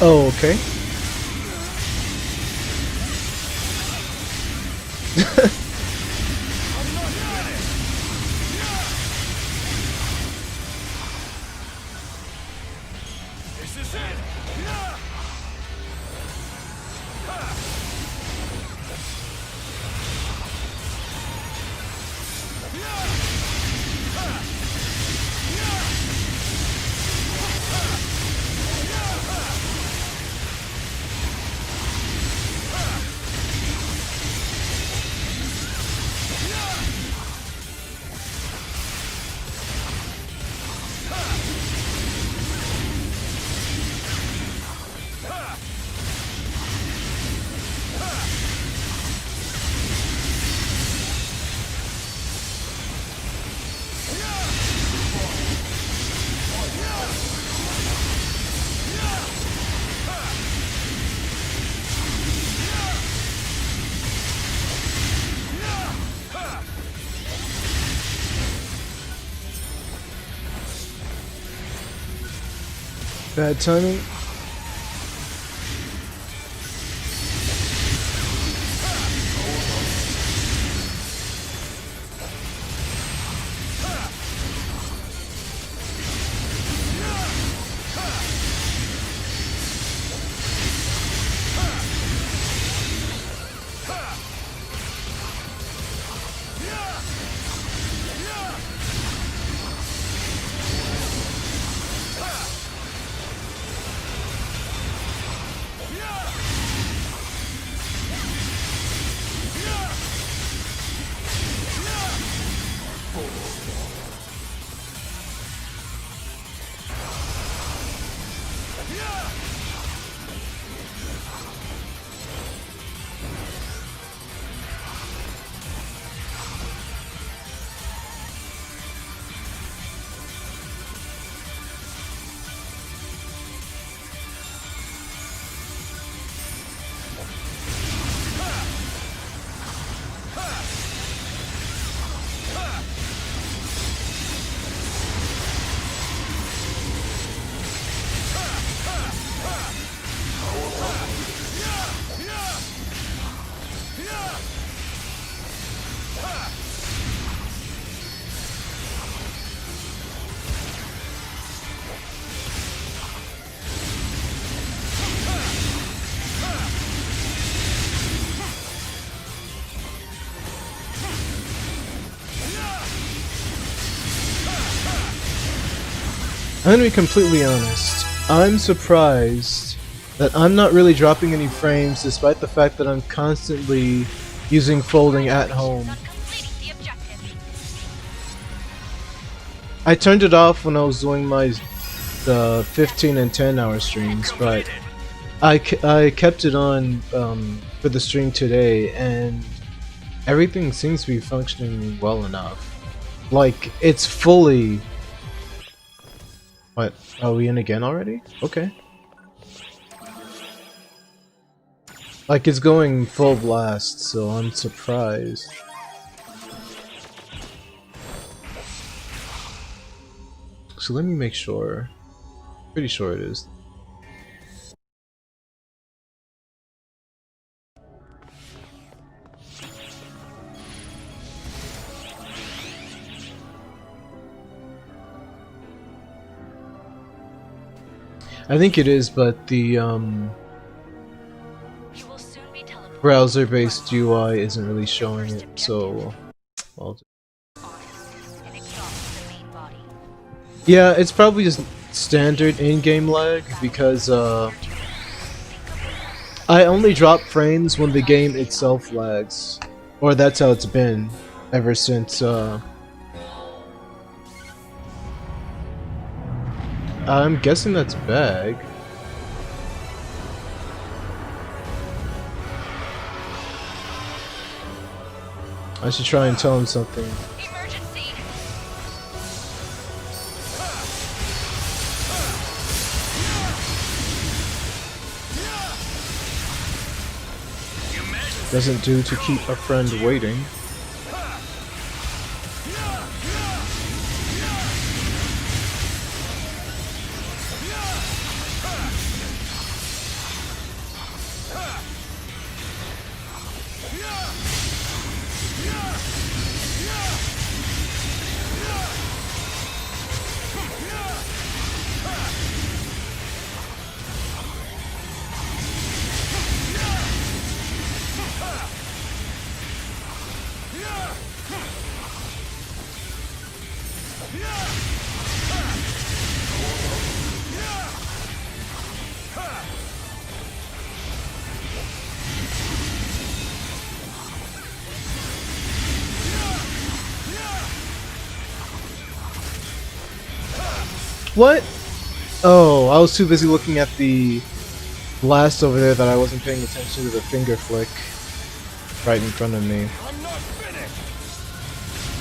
Oh, okay. This is it! Yeah! Bad timing. I'm gonna be completely honest. I'm surprised that I'm not really dropping any frames despite the fact that I'm constantly using folding at home. Not completing the objective. I turned it off when I was doing my 15 and 10 hour streams, but I kept it on for the stream today, and everything seems to be functioning well enough. Like, it's fully... What? Are we in again already? Okay. Like, it's going full blast, so I'm surprised. So let me make sure. Pretty sure it is. I think it is, but the You will soon be teleported browser-based UI isn't really showing it, so I'll and exhaust the main body. yeah, it's probably just standard in-game lag because I only drop frames when the game itself lags, or that's how it's been ever since I'm guessing that's bag. I should try and tell him something. Emergency! Doesn't do to keep a friend waiting. What? Oh, I was too busy looking at the blast over there that I wasn't paying attention to the finger flick right in front of me. I'm not finished.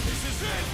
This is it.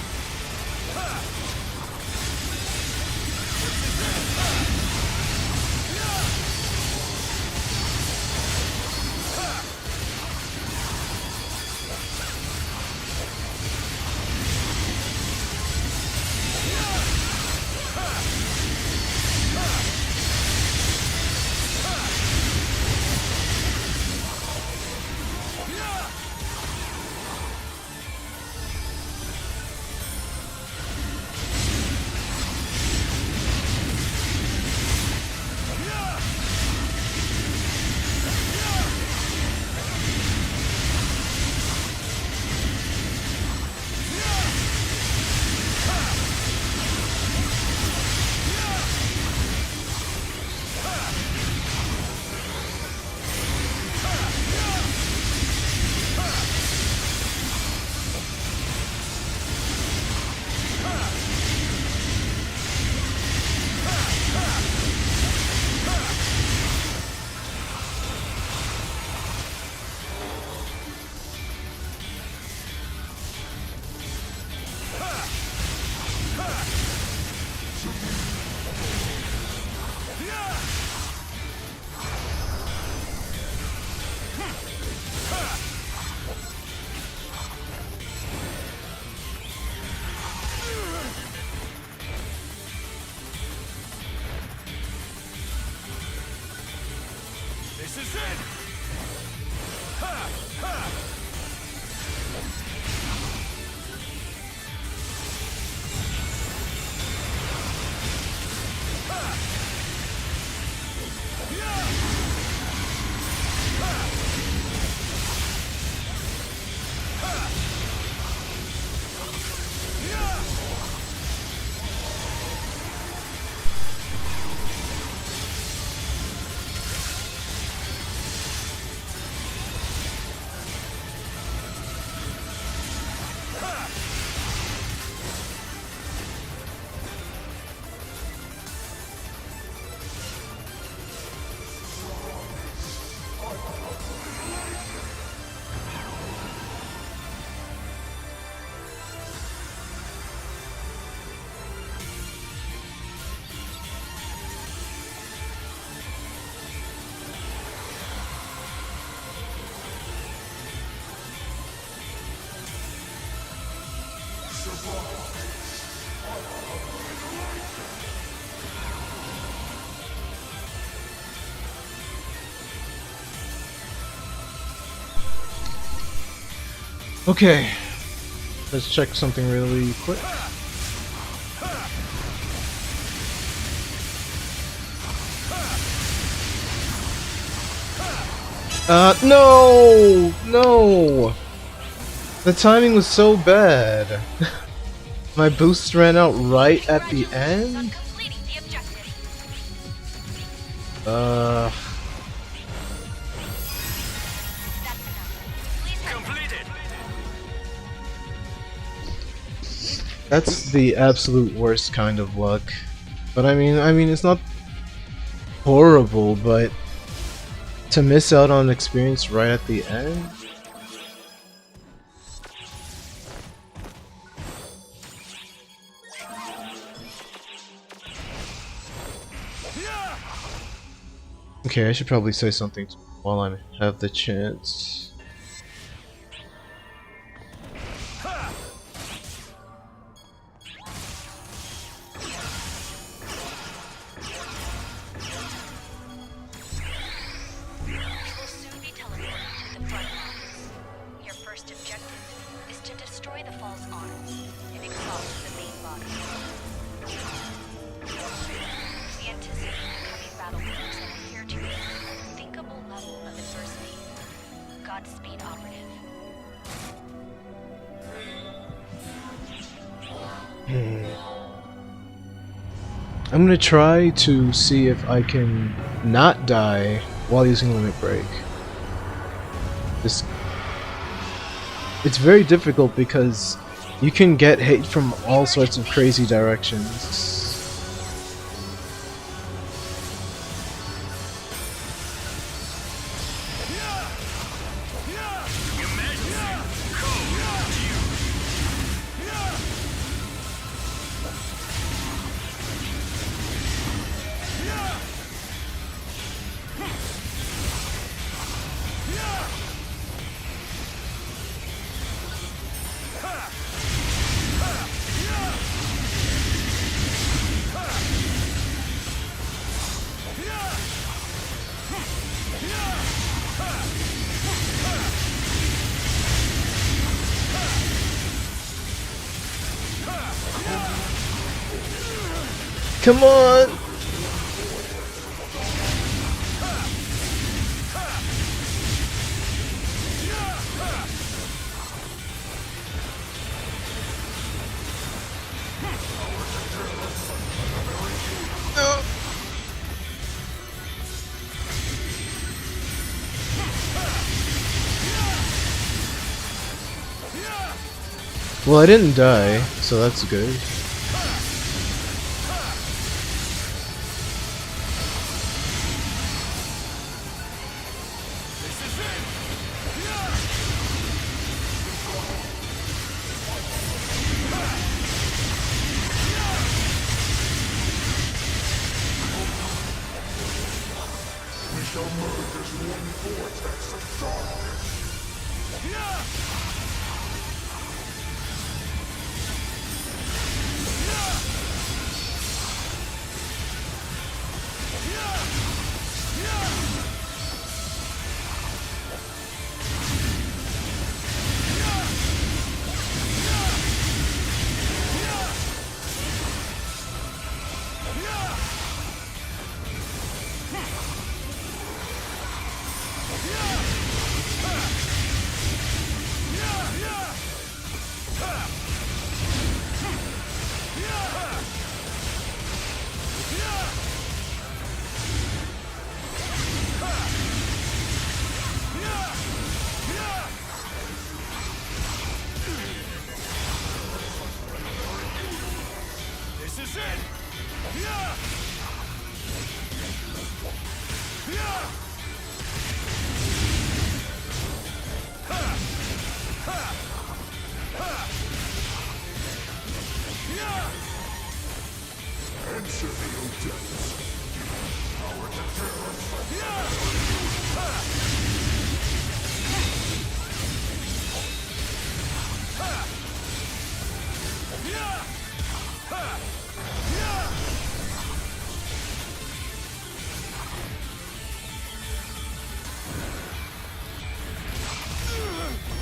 This is it! Ha! Ha! Okay, let's check something really quick. No! No! The timing was so bad. My boost ran out right at the Congratulations on end? completing the objective. That's enough. Please head back. That's the absolute worst kind of luck. But I mean, it's not horrible, but to miss out on experience right at the end? Okay, I should probably say something while I have the chance. You will soon be teleported to the front lines. Your first objective is to destroy the false arms and exhaust the main body. We anticipate the coming battle groups that appear to be an unthinkable level of adversity. Godspeed, Operative. I'm gonna try to see if I can not die while using Limit Break. It's very difficult because you can get hit from all sorts of crazy directions. Come on! Well, I didn't die, so that's good.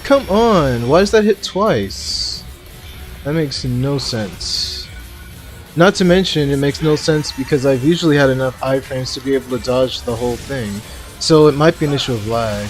Come on! Why does that hit twice? That makes no sense. Not to mention, it makes no sense because I've usually had enough iframes to be able to dodge the whole thing. So it might be an issue of lag.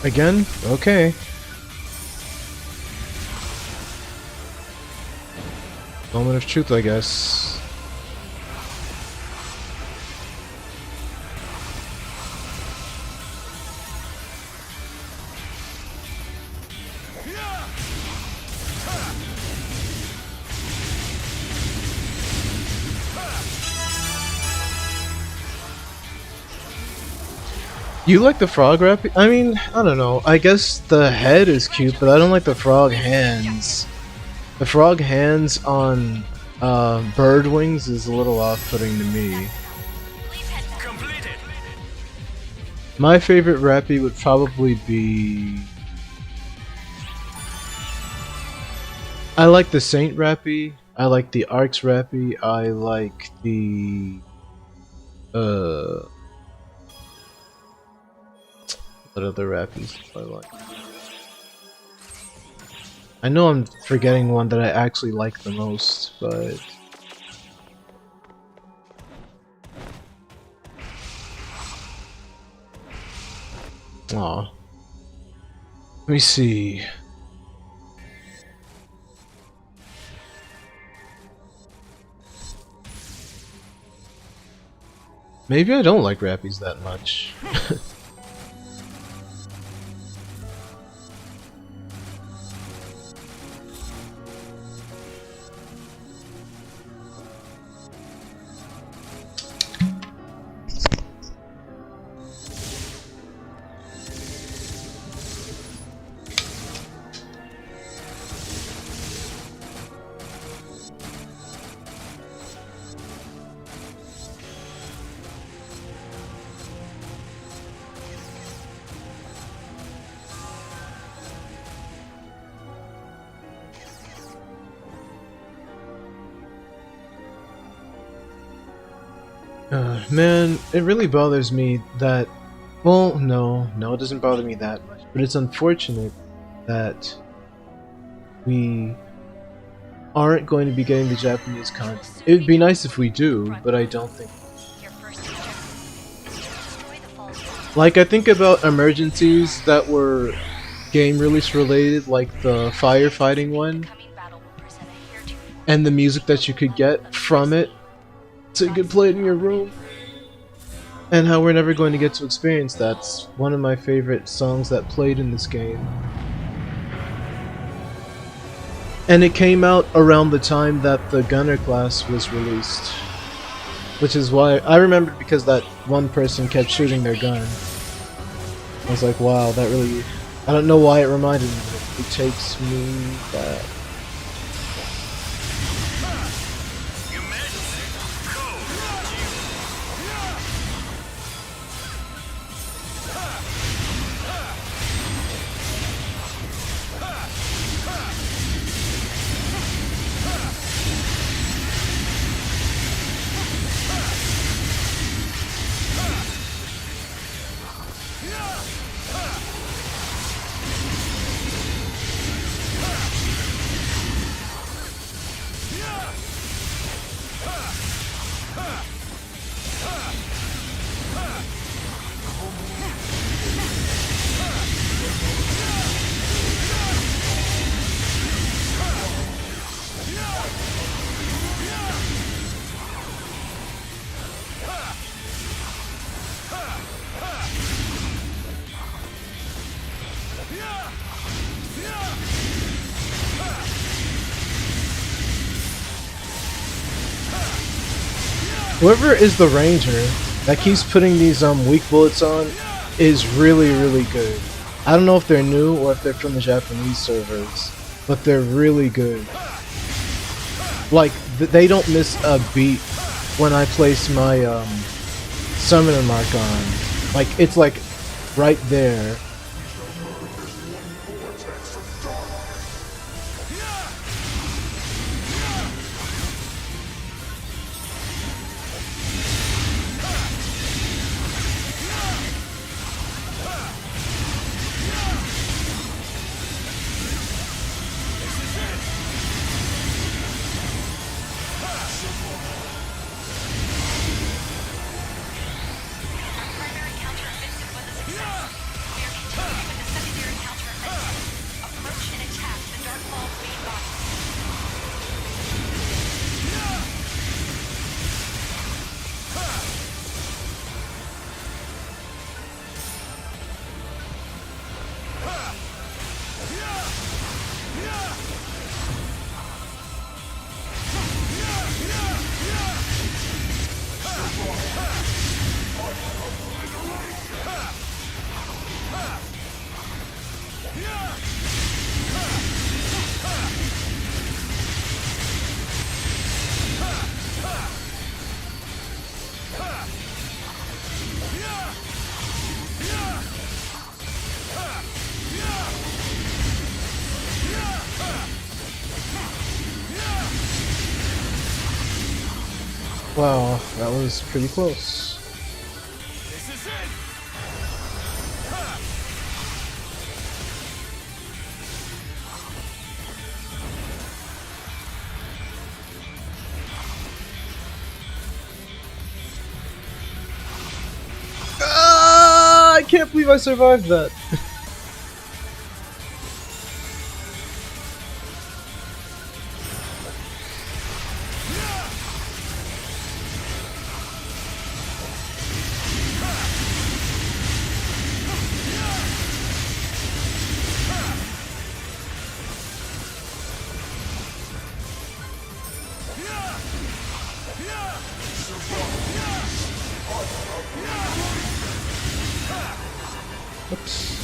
Again? Okay. Moment of truth, I guess. You like the frog rap? I mean, I don't know. I guess the head is cute, but I don't like the frog hands. The frog hands on bird wings is a little off-putting to me. My favorite rappy would probably be... I like the Saint rappy. I like the Arcs rappy. I like the... What other rappies do I like? I know I'm forgetting one that I actually like the most, but... Aw. Let me see. Maybe I don't like rappies that much. Man, it really bothers me that... Well, no, it doesn't bother me that much. But it's unfortunate that we aren't going to be getting the Japanese content. It would be nice if we do, but I don't think... Like, I think about emergencies that were game release related, like the firefighting one, and the music that you could get from it, so you could play it in your room. And how we're never going to get to experience that. It's one of my favorite songs that played in this game. And it came out around the time that the Gunner class was released. Which is why I remembered, because that one person kept shooting their gun. I was like, wow, that really... I don't know why it reminded me, but it takes me back. Whoever is the ranger that keeps putting these weak bullets on is really, really good. I don't know if they're new or if they're from the Japanese servers, but they're really good. Like, they don't miss a beat when I place my summoner mark on. Like, it's like right there. Primary counter-offensive was a success. We are continuing with the secondary counter-offensive. Approach and attack the Dark Ball's main body. Wow, that was pretty close. This is it! Ah, I can't believe I survived that. Oops.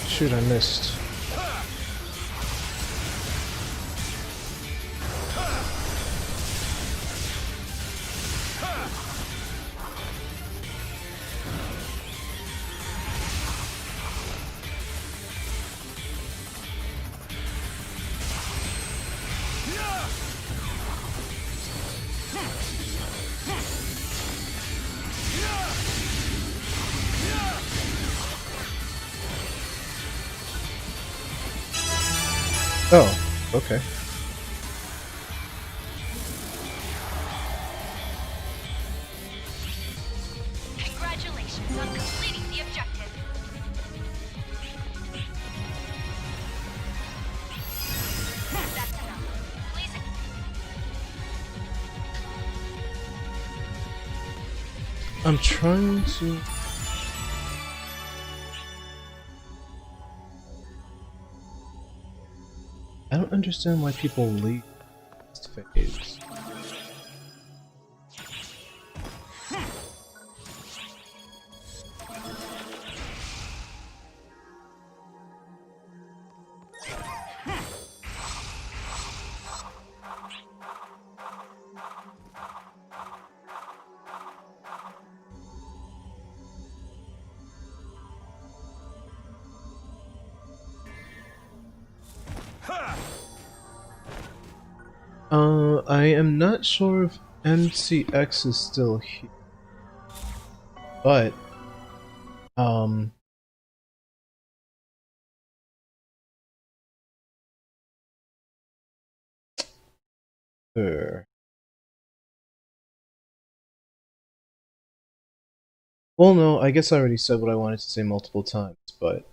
Shoot, I missed. Oh, okay. Congratulations on completing the objective. That's enough. Please. I'm trying to... I don't understand why people leave this phase. I am not sure if MCX is still here, but sure. Well, no, I guess I already said what I wanted to say multiple times, but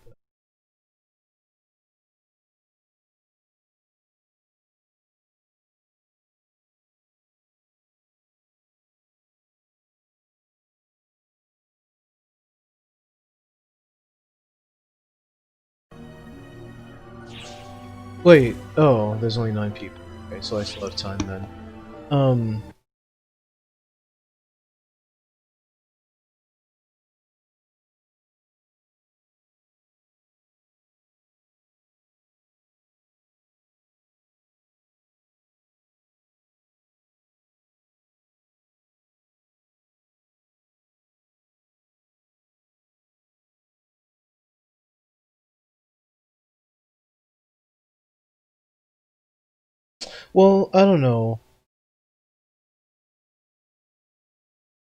wait, oh, there's only 9 people. Okay, so I still have time then. Well, I don't know.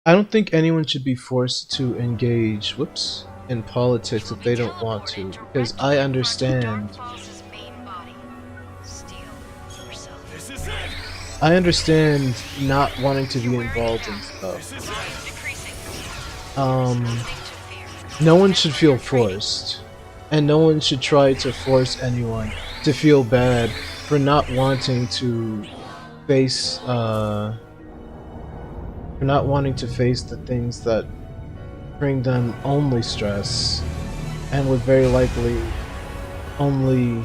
I don't think anyone should be forced to engage, whoops, in politics if they don't want to, because I understand. I understand not wanting to be involved in stuff. No one should feel forced, and no one should try to force anyone to feel bad for not wanting to face, for not wanting to face the things that bring them only stress, and would very likely only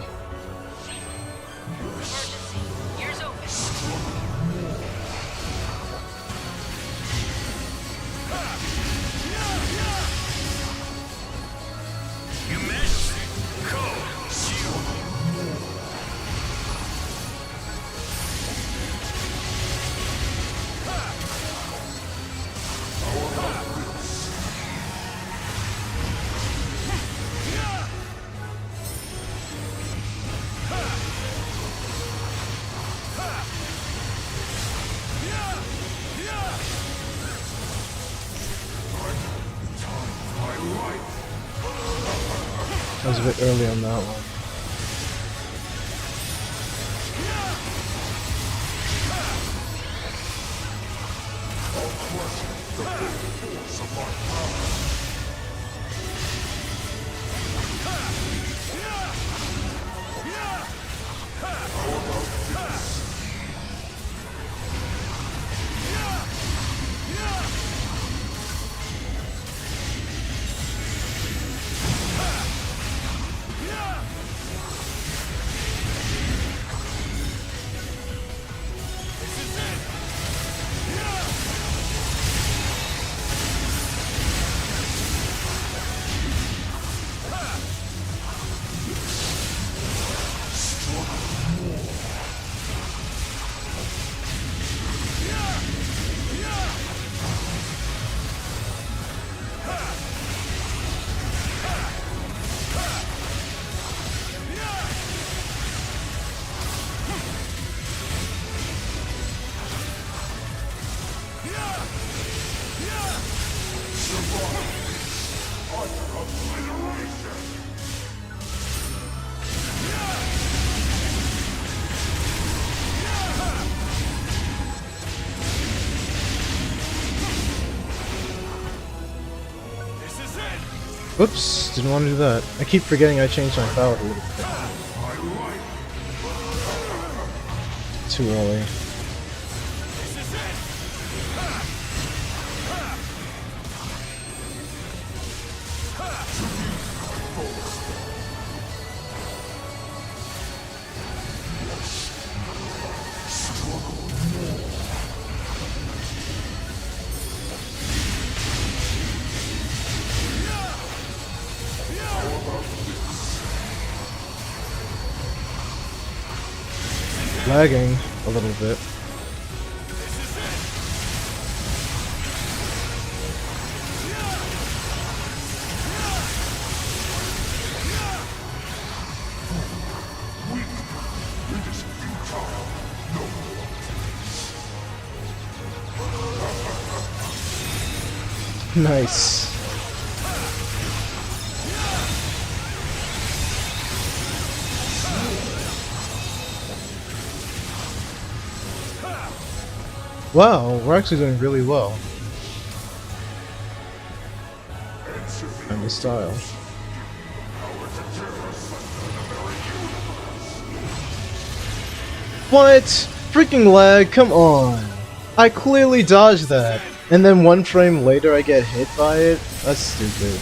I was a bit early on that one. Whoops, didn't want to do that. I keep forgetting I changed my palette a little bit. Too early. Lagging a little bit. Nice. Wow, we're actually doing really well. And the style. What? Freaking lag, come on. I clearly dodged that. And then 1 frame later I get hit by it? That's stupid.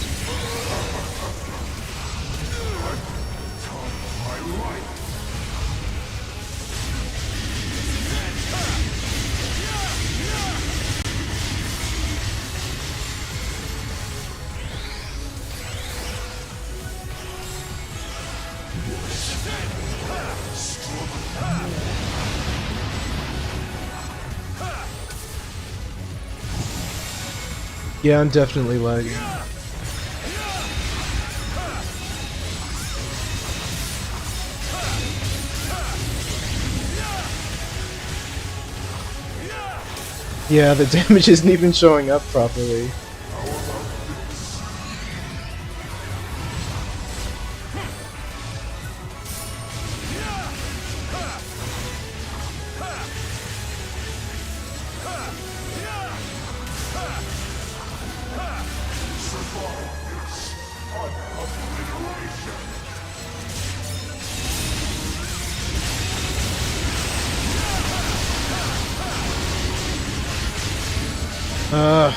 Yeah, I'm definitely lagging. Yeah, the damage isn't even showing up properly. Uh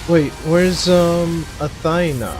Wait, where's Athena?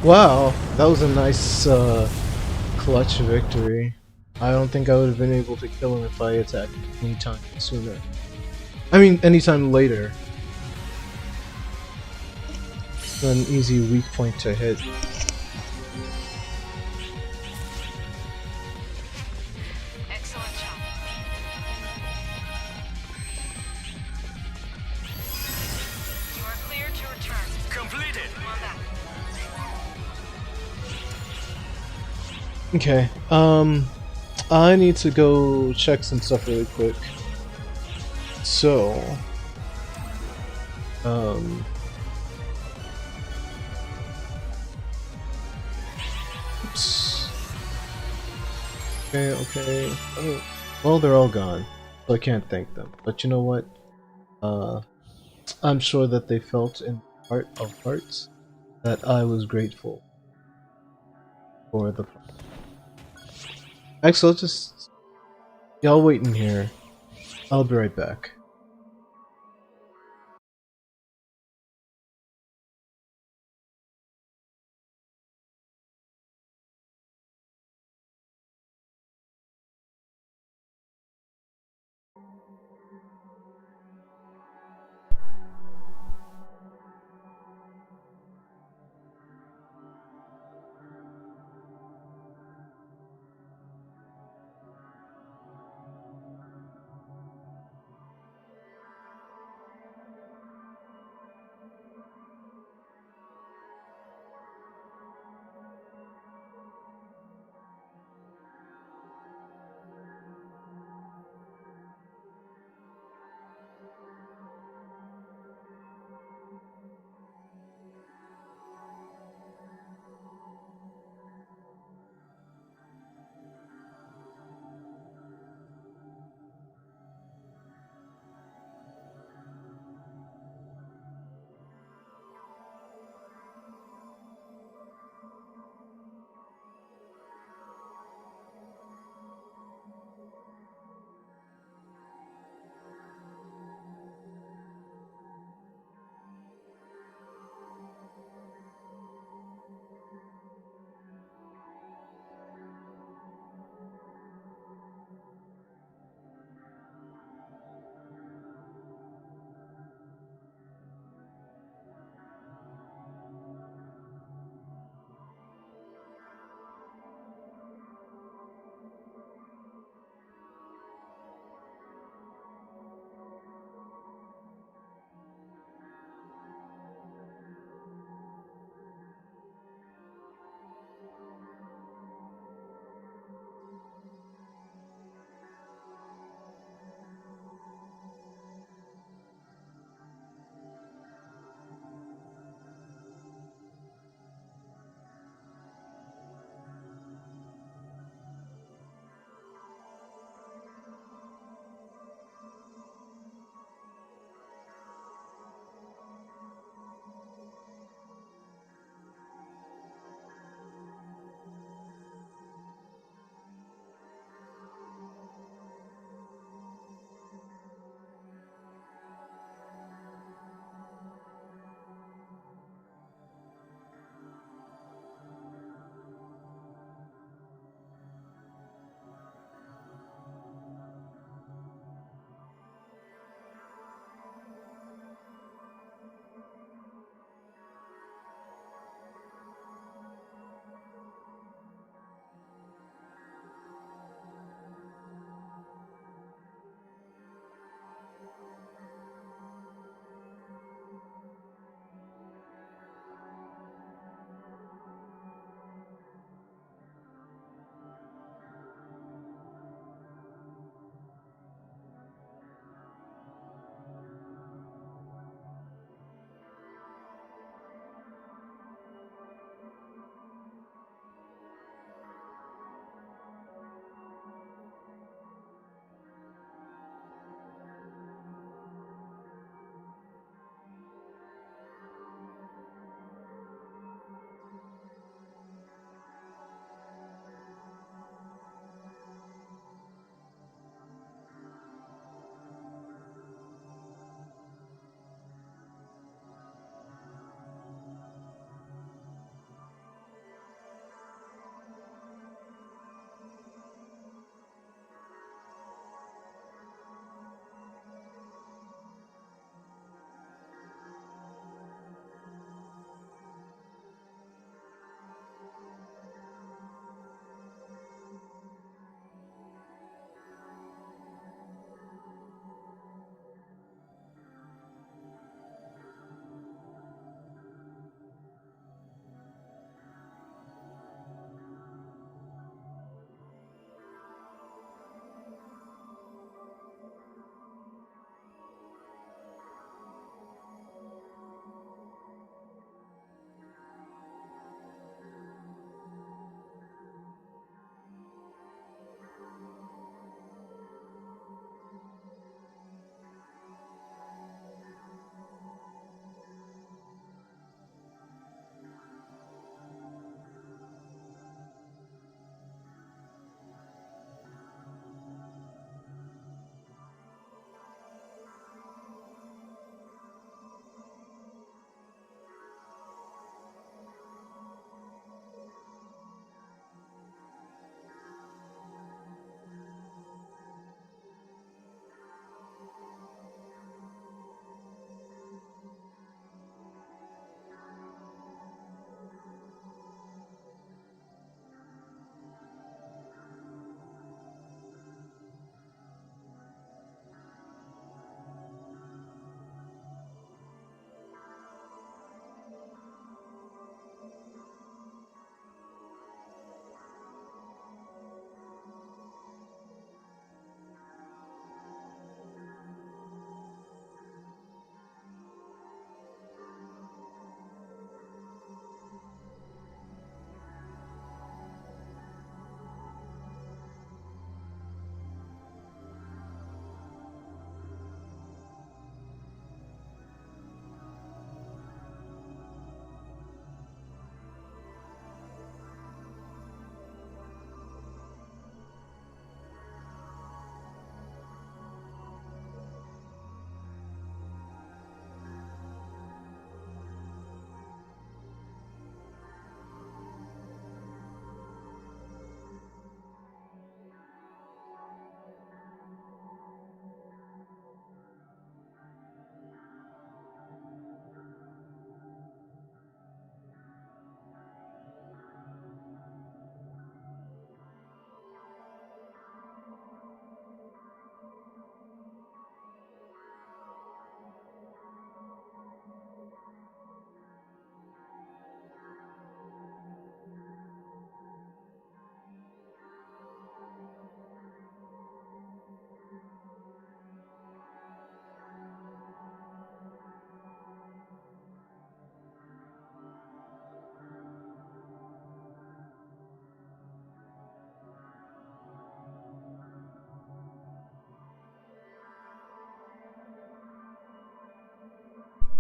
Wow, that was a nice clutch victory. I don't think I would have been able to kill him if I attacked any time sooner. I mean, anytime later. It's an easy weak point to hit. Excellent job. You are clear to return. Completed. Come on back. Okay, I need to go check some stuff really quick. So, oops. Okay. Oh, well, they're all gone, so I can't thank them. But you know what? I'm sure that they felt in the heart of hearts that I was grateful for the. Actually, I'll just y'all wait in here. I'll be right back.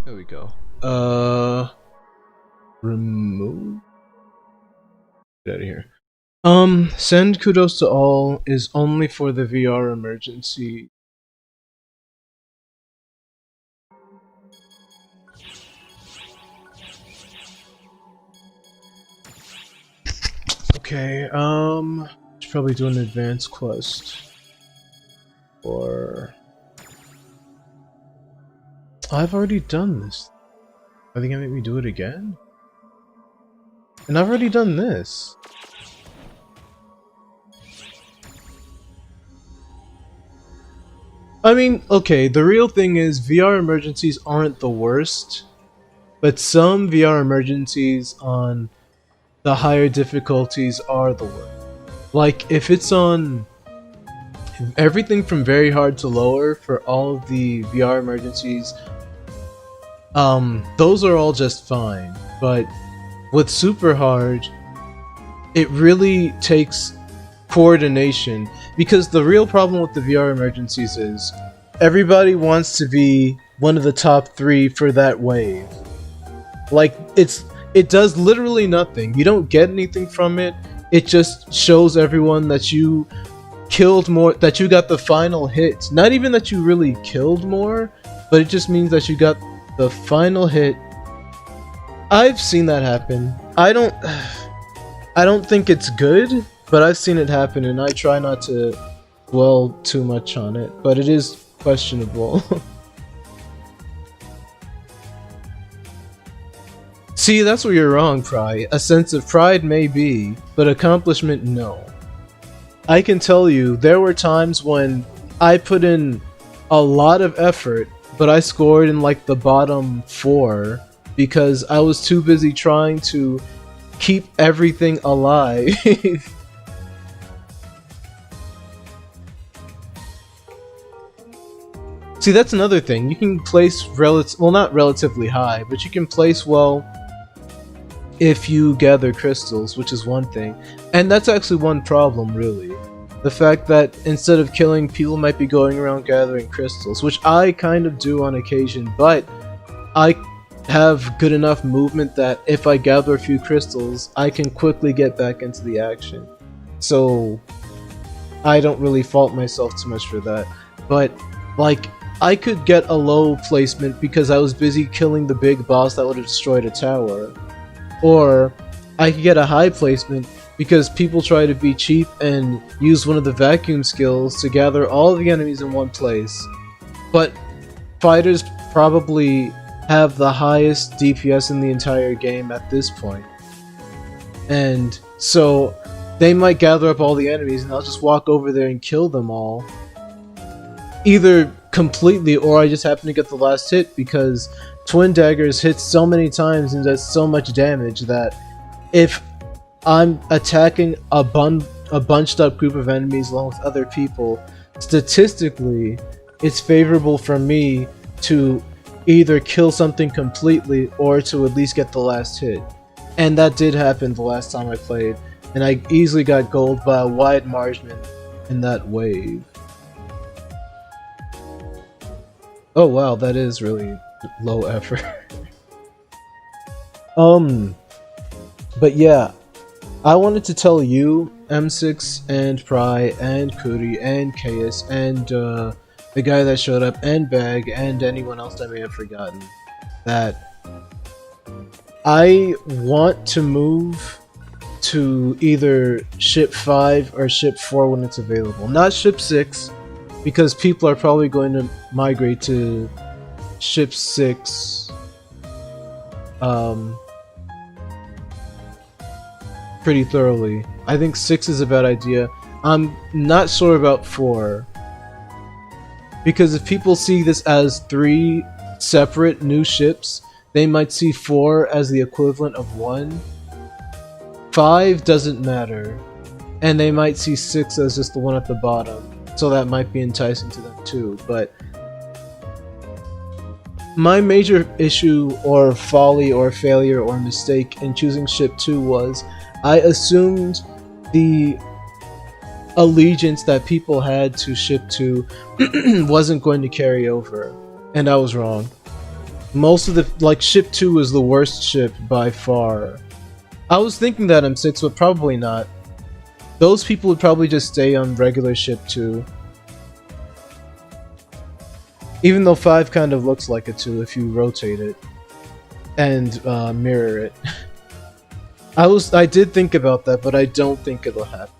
There we go. Remove. Get out of here. Send kudos to all is only for the VR emergency. Okay, should probably do an advanced quest. Or I've already done this. Are they gonna make me do it again? And I've already done this. I mean, okay, the real thing is VR emergencies aren't the worst, but some VR emergencies on the higher difficulties are the worst. Like, if it's on everything from very hard to lower for all of the VR emergencies, those are all just fine. But with super hard, it really takes coordination, because the real problem with the VR emergencies is everybody wants to be one of the top 3 for that wave. Like, it does literally nothing. You don't get anything from it. It just shows everyone that you killed more, that you got the final hit. Not even that you really killed more, but it just means that you got the final hit. I've seen that happen. I don't think it's good, but I've seen it happen, and I try not to dwell too much on it, but it is questionable. See, that's where you're wrong, Pry. A sense of pride may be, but accomplishment, no. I can tell you, there were times when I put in a lot of effort, but I scored in like the bottom 4 because I was too busy trying to keep everything alive. See, that's another thing. You can place well, not relatively high, but you can place well if you gather crystals, which is one thing. And that's actually one problem, really. The fact that instead of killing, people might be going around gathering crystals, which I kind of do on occasion, but I have good enough movement that if I gather a few crystals, I can quickly get back into the action. So I don't really fault myself too much for that. But, like, I could get a low placement because I was busy killing the big boss that would have destroyed a tower. Or I could get a high placement because people try to be cheap and use one of the vacuum skills to gather all the enemies in one place. But fighters probably have the highest DPS in the entire game at this point. And so they might gather up all the enemies and I'll just walk over there and kill them all. Either completely, or I just happen to get the last hit because Twin Daggers hits so many times and does so much damage that if I'm attacking a bunched up group of enemies along with other people, statistically, it's favorable for me to either kill something completely or to at least get the last hit. And that did happen the last time I played, and I easily got gold by a wide margin in that wave. Oh wow, that is really low effort. But yeah, I wanted to tell you, M6 and Pry and Cootie and Chaos and the guy that showed up and Bag and anyone else I may have forgotten, that I want to move to either ship 5 or ship 4 when it's available. Not ship 6, because people are probably going to migrate to ship 6 pretty thoroughly. I think 6 is a bad idea. I'm not sure about 4, because if people see this as 3 separate new ships, they might see 4 as the equivalent of 1. 5 doesn't matter, and they might see 6 as just the one at the bottom, so that might be enticing to them too. But my major issue or folly or failure or mistake in choosing ship 2 was I assumed the allegiance that people had to ship 2 wasn't going to carry over, and I was wrong. Most of the like ship 2 is the worst ship by far. I was thinking that M6, but probably not. Those people would probably just stay on regular ship 2. Even though 5 kind of looks like a 2 if you rotate it and mirror it. I did think about that, but I don't think it'll happen.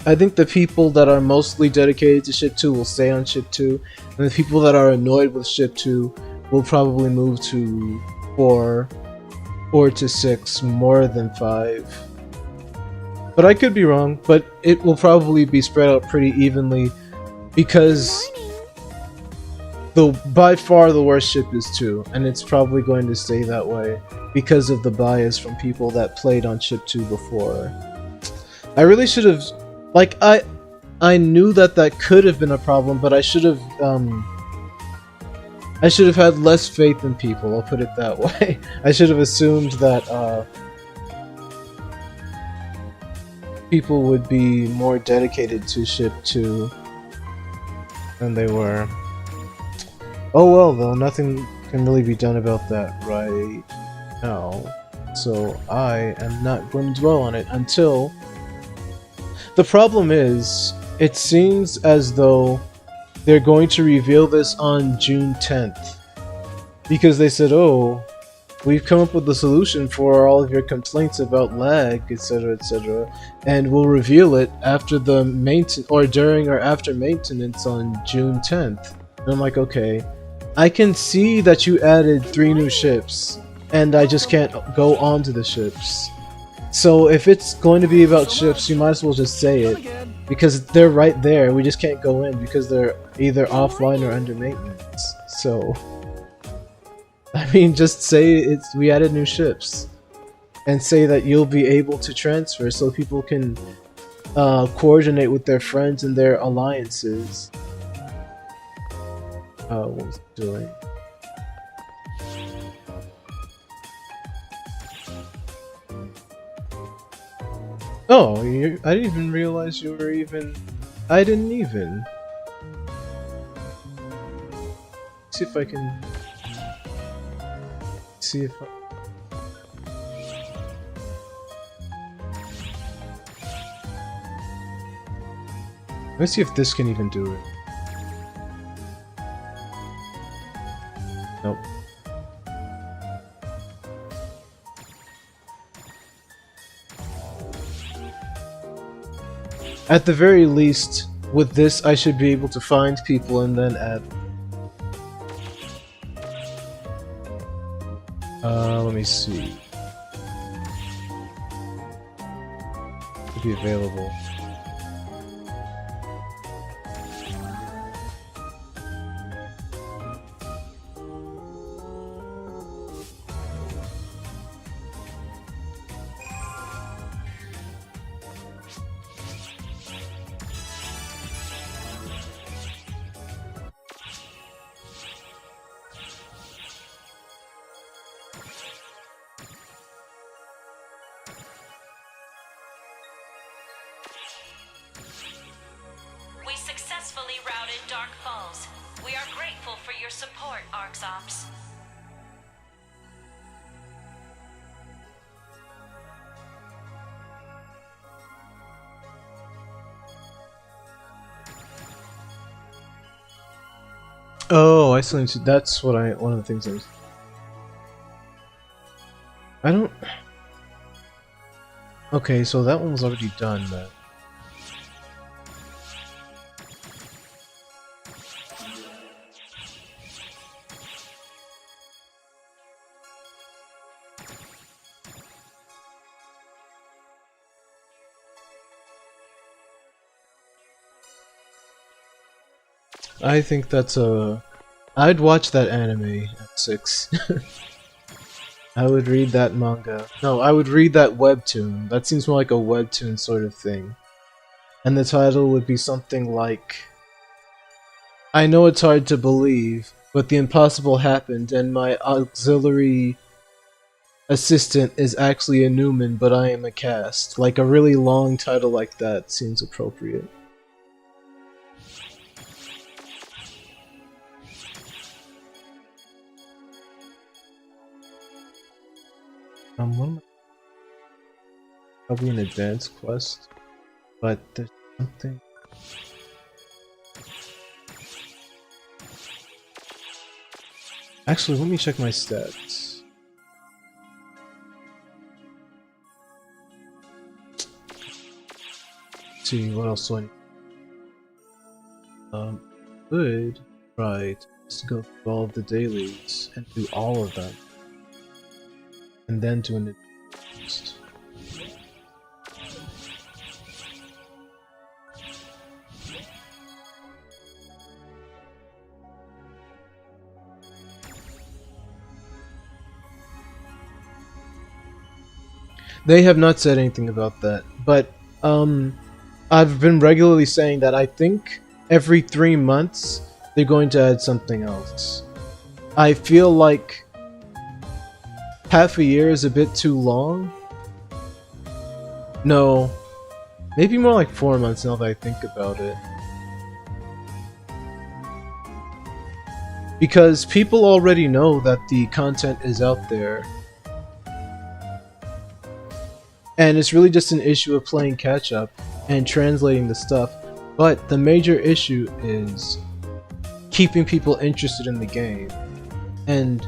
I think the people that are mostly dedicated to ship 2 will stay on ship 2, and the people that are annoyed with ship 2 will probably move to 4 or to 6 more than 5. But I could be wrong, but it will probably be spread out pretty evenly because by far the worst ship is 2, and it's probably going to stay that way because of the bias from people that played on ship 2 before. I really should have, like, I knew that could have been a problem, but I should have had less faith in people, I'll put it that way. I should have assumed that people would be more dedicated to ship 2 than they were. Oh well, though, nothing can really be done about that right now, so I am not going to dwell on it until... The problem is, it seems as though they're going to reveal this on June 10th, because they said, oh, we've come up with a solution for all of your complaints about lag, etc, etc, and we'll reveal it after the maintenance, or during or after maintenance on June 10th. And I'm like, okay, I can see that you added 3 new ships, and I just can't go on to the ships. So if it's going to be about ships, you might as well just say it, because they're right there, we just can't go in because they're either offline or under maintenance. So, I mean, just say we added new ships, and say that you'll be able to transfer so people can coordinate with their friends and their alliances. What was it doing? Oh, I didn't even realize you were even... I didn't even... See if I can... See if I... Let's see if this can even do it. Nope. At the very least, with this I should be able to find people and then add them. Let me see. To be available. We successfully routed Dark Falls. We are grateful for your support, ArcSops. Oh, I still need to... That's what one of the things I don't... Okay, so that one was already done, then. I think that's a... I'd watch that anime at 6. I would read that manga. No, I would read that webtoon. That seems more like a webtoon sort of thing. And the title would be something like... I know it's hard to believe, but the impossible happened and my auxiliary assistant is actually a Newman, but I am a cast. Like a really long title like that seems appropriate. What am I- probably an advanced quest, but there's something. Actually, let me check my stats. See what else do I need? Good. Right. Let's go through all of the dailies and do all of them, and then do an advanced. They have not said anything about that, but I've been regularly saying that I think every 3 months they're going to add something else. I feel like half a year is a bit too long. No, maybe more like 4 months now that I think about it. Because people already know that the content is out there. And it's really just an issue of playing catch up and translating the stuff. But the major issue is keeping people interested in the game. And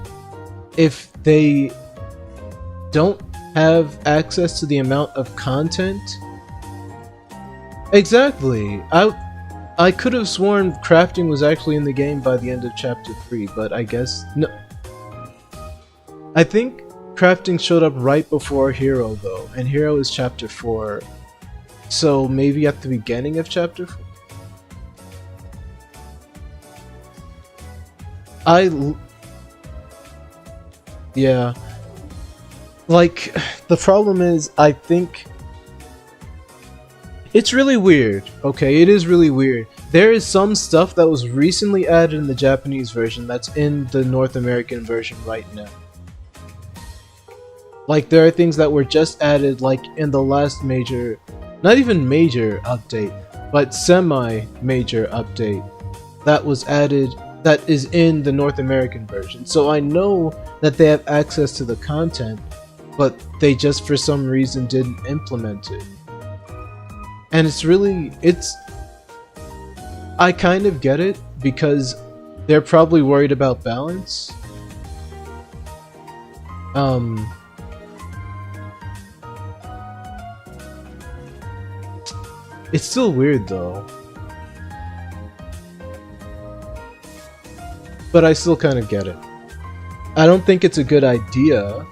if they don't have access to the amount of content... Exactly! I could have sworn crafting was actually in the game by the end of chapter 3, but I guess... no. I think crafting showed up right before Hero though, and Hero is chapter 4. So maybe at the beginning of chapter 4? Yeah. Like, the problem is, I think... It's really weird, okay? It is really weird. There is some stuff that was recently added in the Japanese version that's in the North American version right now. Like, there are things that were just added, like, in the last major... Not even major update, but semi-major update that was added that is in the North American version. So I know that they have access to the content, but they just for some reason didn't implement it. And I kind of get it, because they're probably worried about balance. It's still weird though. But I still kind of get it. I don't think it's a good idea.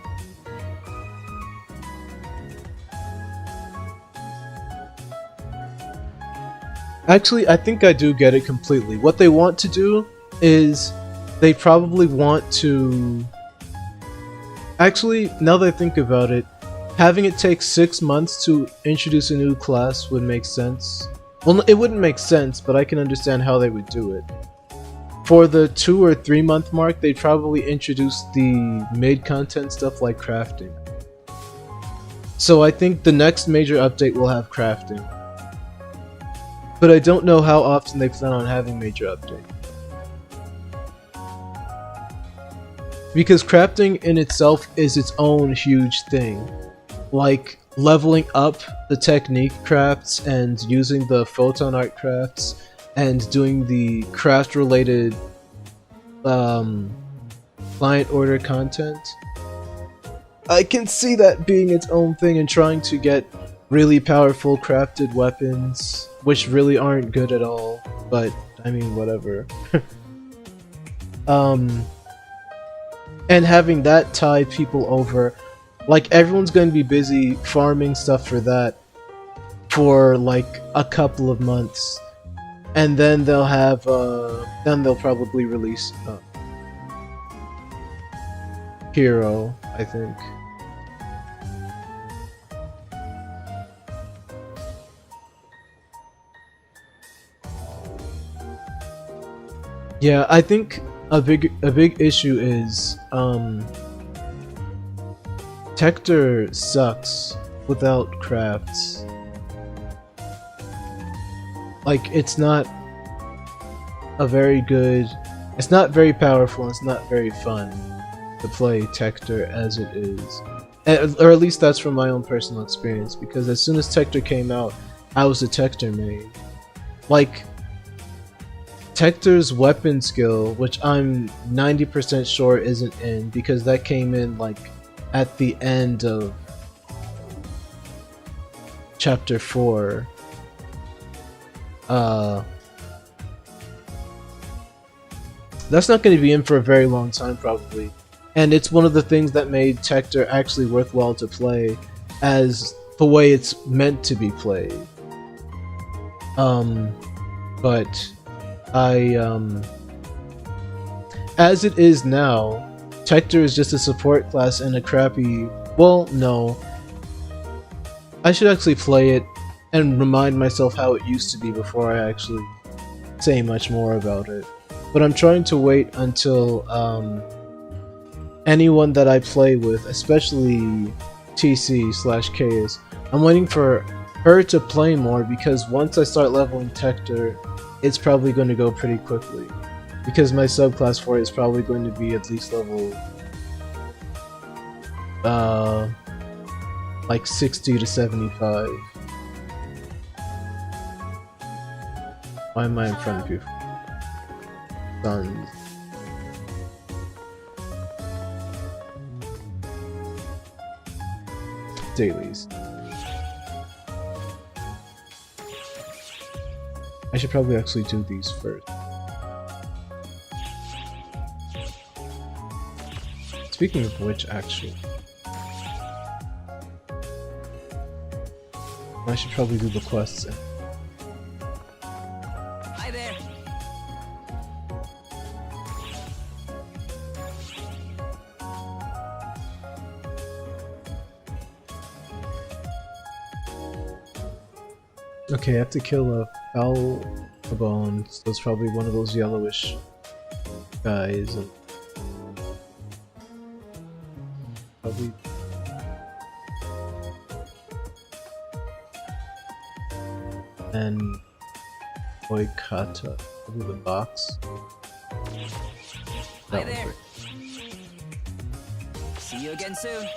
Actually, I think I do get it completely. What they want to do is they probably want to... Actually, now that I think about it, having it take 6 months to introduce a new class would make sense. Well, it wouldn't make sense, but I can understand how they would do it. For the 2 or 3 month mark, they'd probably introduce the mid-content stuff like crafting. So I think the next major update will have crafting. But I don't know how often they plan on having major update. Because crafting in itself is its own huge thing. Like leveling up the technique crafts and using the photon art crafts and doing the craft related client order content. I can see that being its own thing and trying to get really powerful crafted weapons, which really aren't good at all, but I mean whatever. And having that tide people over, like everyone's going to be busy farming stuff for that for like a couple of months, and then they'll have then they'll probably release Hero, I think. Yeah, I think a big issue is Tector sucks without crafts. Like, it's not a very good... It's not very powerful, and it's not very fun to play Tector as it is. Or at least that's from my own personal experience, because as soon as Tector came out, I was a Tector main. Like, Tector's weapon skill, which I'm 90% sure isn't in, because that came in like at the end of chapter 4. That's not going to be in for a very long time probably, and it's one of the things that made Tector actually worthwhile to play as the way it's meant to be played. But as it is now, Tector is just a support class and a crappy... Well, no. I should actually play it and remind myself how it used to be before I actually say much more about it. But I'm trying to wait until anyone that I play with, especially TC/KS, I'm waiting for her to play more, because once I start leveling Tector, it's probably going to go pretty quickly. Because my subclass for it is probably going to be at least level like 60 to 75. Why am I in front of you? Sons. Dailies. I should probably actually do these first. Speaking of which, actually, I should probably do the quests. Hi there. Okay, I have to kill a Falcobone, so it's probably one of those yellowish guys. And probably and Boykata, probably the box. Hi That there. one. See you again soon.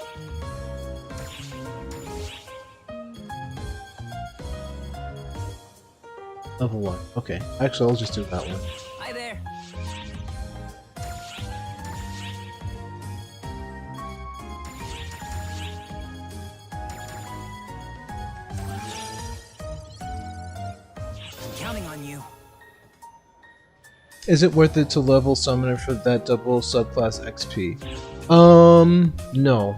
Level 1. Okay, actually I'll just do that one. Hi there. Counting on you. Is it worth it to level Summoner for that double subclass XP? No.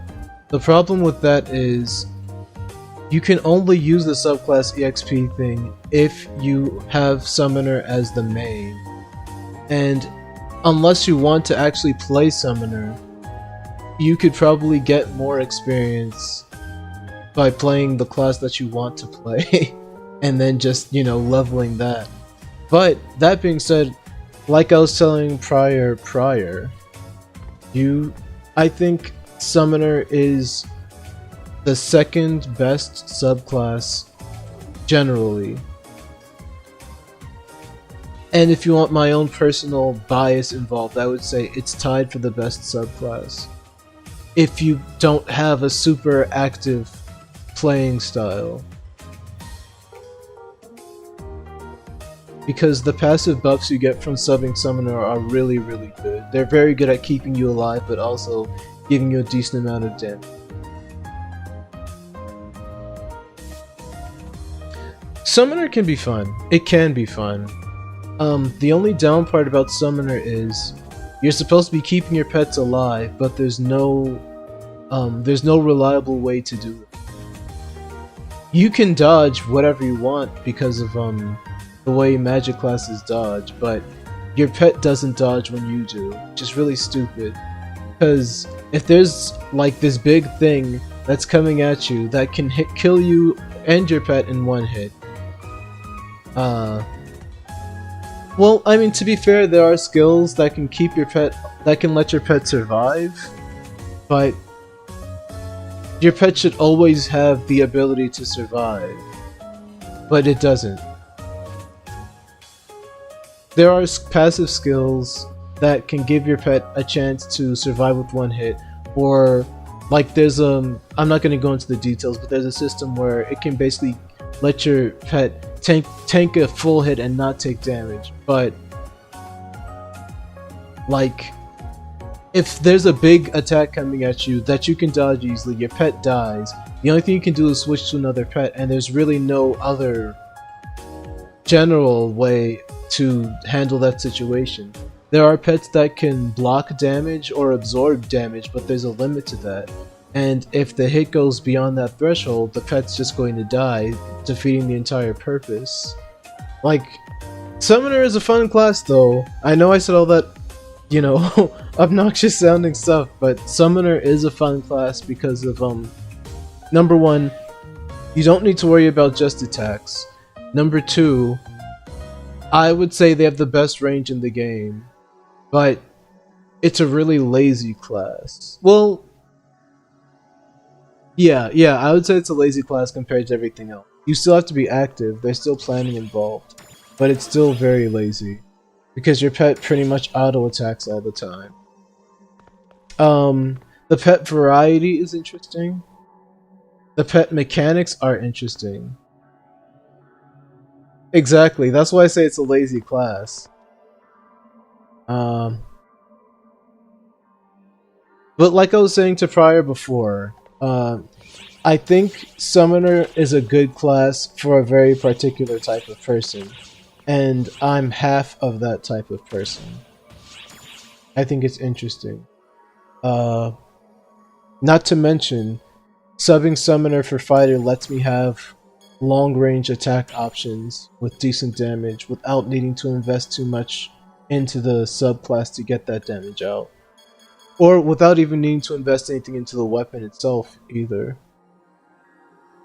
The problem with that is you can only use the subclass EXP thing if you have Summoner as the main. And unless you want to actually play Summoner, you could probably get more experience by playing the class that you want to play and then just, you know, leveling that. But that being said, like I was telling prior, I think Summoner is the second best subclass generally. And if you want my own personal bias involved, I would say it's tied for the best subclass. If you don't have a super active playing style. Because the passive buffs you get from subbing Summoner are really, really good. They're very good at keeping you alive, but also giving you a decent amount of damage. Summoner can be fun. It can be fun. The only down part about Summoner is you're supposed to be keeping your pets alive, but there's no reliable way to do it. You can dodge whatever you want because of the way magic classes dodge, but your pet doesn't dodge when you do, which is really stupid. Because if there's like this big thing that's coming at you that can kill you and your pet in one hit, well, I mean, to be fair, there are skills that can keep your pet, that can let your pet survive, but your pet should always have the ability to survive, but it doesn't. There are passive skills that can give your pet a chance to survive with one hit, or Like there's I'm not gonna go into the details, but there's a system where it can basically let your pet tank a full hit and not take damage. But like if there's a big attack coming at you that you can dodge easily, your pet dies. The only thing you can do is switch to another pet, and there's really no other general way to handle that situation. There are pets that can block damage or absorb damage, but there's a limit to that. And if the hit goes beyond that threshold, the pet's just going to die, defeating the entire purpose. Like, Summoner is a fun class though. I know I said all that, you know, obnoxious sounding stuff, but Summoner is a fun class because of, number one, you don't need to worry about just attacks. Number two, I would say they have the best range in the game, but it's a really lazy class. Well, yeah, I would say it's a lazy class compared to everything else. You still have to be active, there's still planning involved, but it's still very lazy, because your pet pretty much auto-attacks all the time. The pet variety is interesting. The pet mechanics are interesting. Exactly, that's why I say it's a lazy class. But like I was saying to Prior before, I think Summoner is a good class for a very particular type of person. And I'm half of that type of person. I think it's interesting. Not to mention, subbing Summoner for Fighter lets me have long-range attack options with decent damage without needing to invest too much into the subclass to get that damage out. Or without even needing to invest anything into the weapon itself either.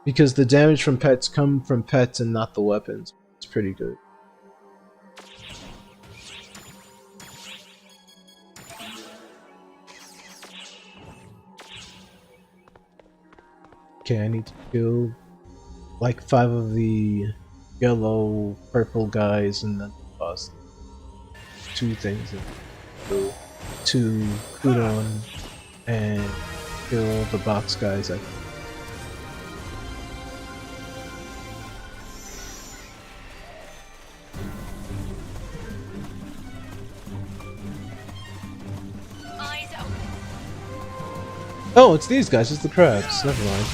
Because the damage from pets come from pets and not the weapons. It's pretty good. Okay, I need to kill like 5 of the yellow, purple guys and then boss 2 things. And 2 Kudon and kill the box guys. Eyes open. Oh, it's these guys, it's the crabs. Never mind.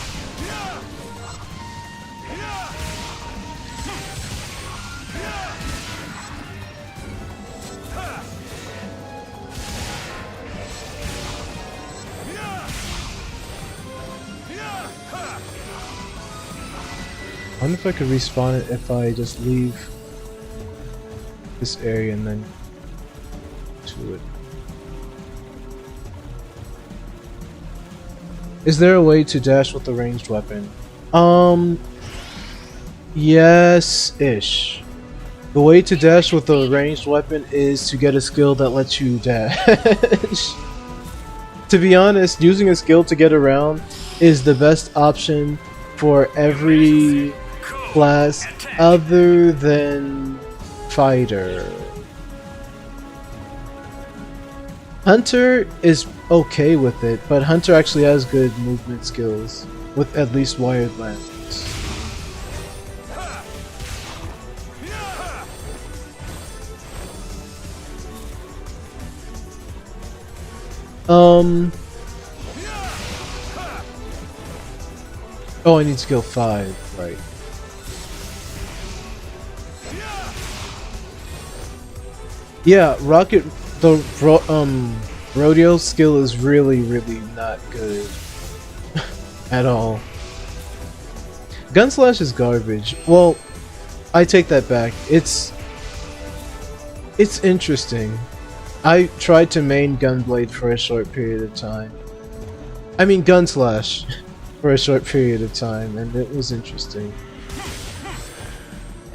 I wonder if I could respawn it if I just leave this area and then to it. Is there a way to dash with a ranged weapon? Yes-ish. The way to dash with a ranged weapon is to get a skill that lets you dash. To be honest, using a skill to get around is the best option for every class other than Fighter. Hunter is okay with it, but Hunter actually has good movement skills, with at least wired lands. Oh, I need skill 5, right. Yeah, Rodeo skill is really not good. At all. Gunslash is garbage. Well, I take that back. It's interesting. I tried to main Gunblade for a short period of time. I mean Gunslash for a short period of time, and it was interesting.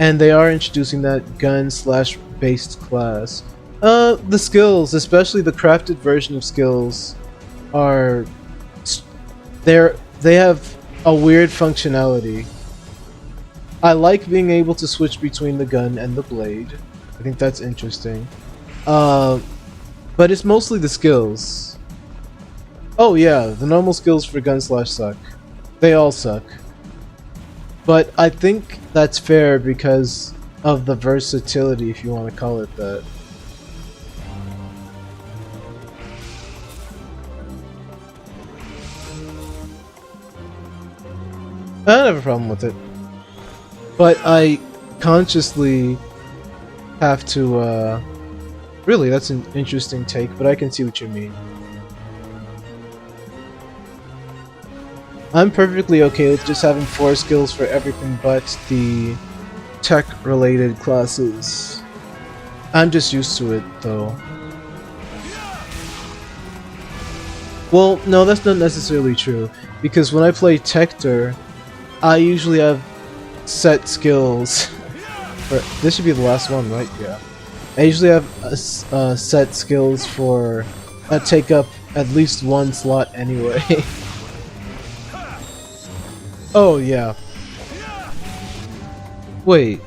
And they are introducing that gun/slash based class. The skills, especially the crafted version of skills, are they have a weird functionality. I like being able to switch between the gun and the blade. I think that's interesting. But it's mostly the skills. Oh yeah, the normal skills for Gunslash suck. They all suck. But I think that's fair because of the versatility, if you want to call it that. I don't have a problem with it. But I consciously have to, really, that's an interesting take, but I can see what you mean. I'm perfectly okay with just having 4 skills for everything but the tech-related classes. I'm just used to it, though. Well, no, that's not necessarily true, because when I play Tector, I usually have set skills. This should be the last one, right? Yeah. I usually have set skills for that take up at least 1 slot anyway. Oh yeah. Wait.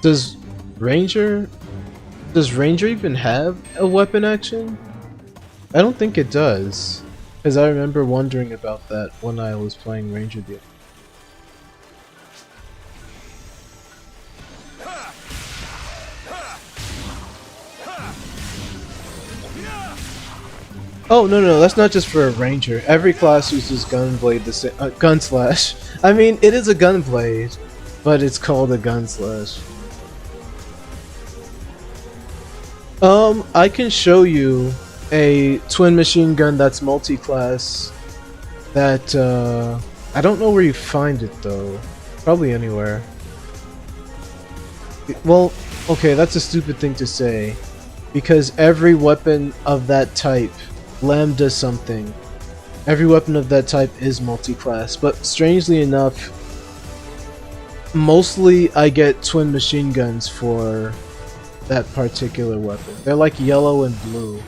Does Ranger even have a weapon action? I don't think it does. Because I remember wondering about that when I was playing Ranger the Oh no, that's not just for a ranger. Every class uses gunblade the same. Gunslash. I mean, it is a gunblade, but it's called a gunslash. I can show you a twin machine gun that's multi-class. That I don't know where you find it though. Probably anywhere. Well, okay, that's a stupid thing to say, because every weapon of that type. Lambda something. Every weapon of that type is multi-class, but strangely enough, mostly I get twin machine guns for that particular weapon. They're like yellow and blue.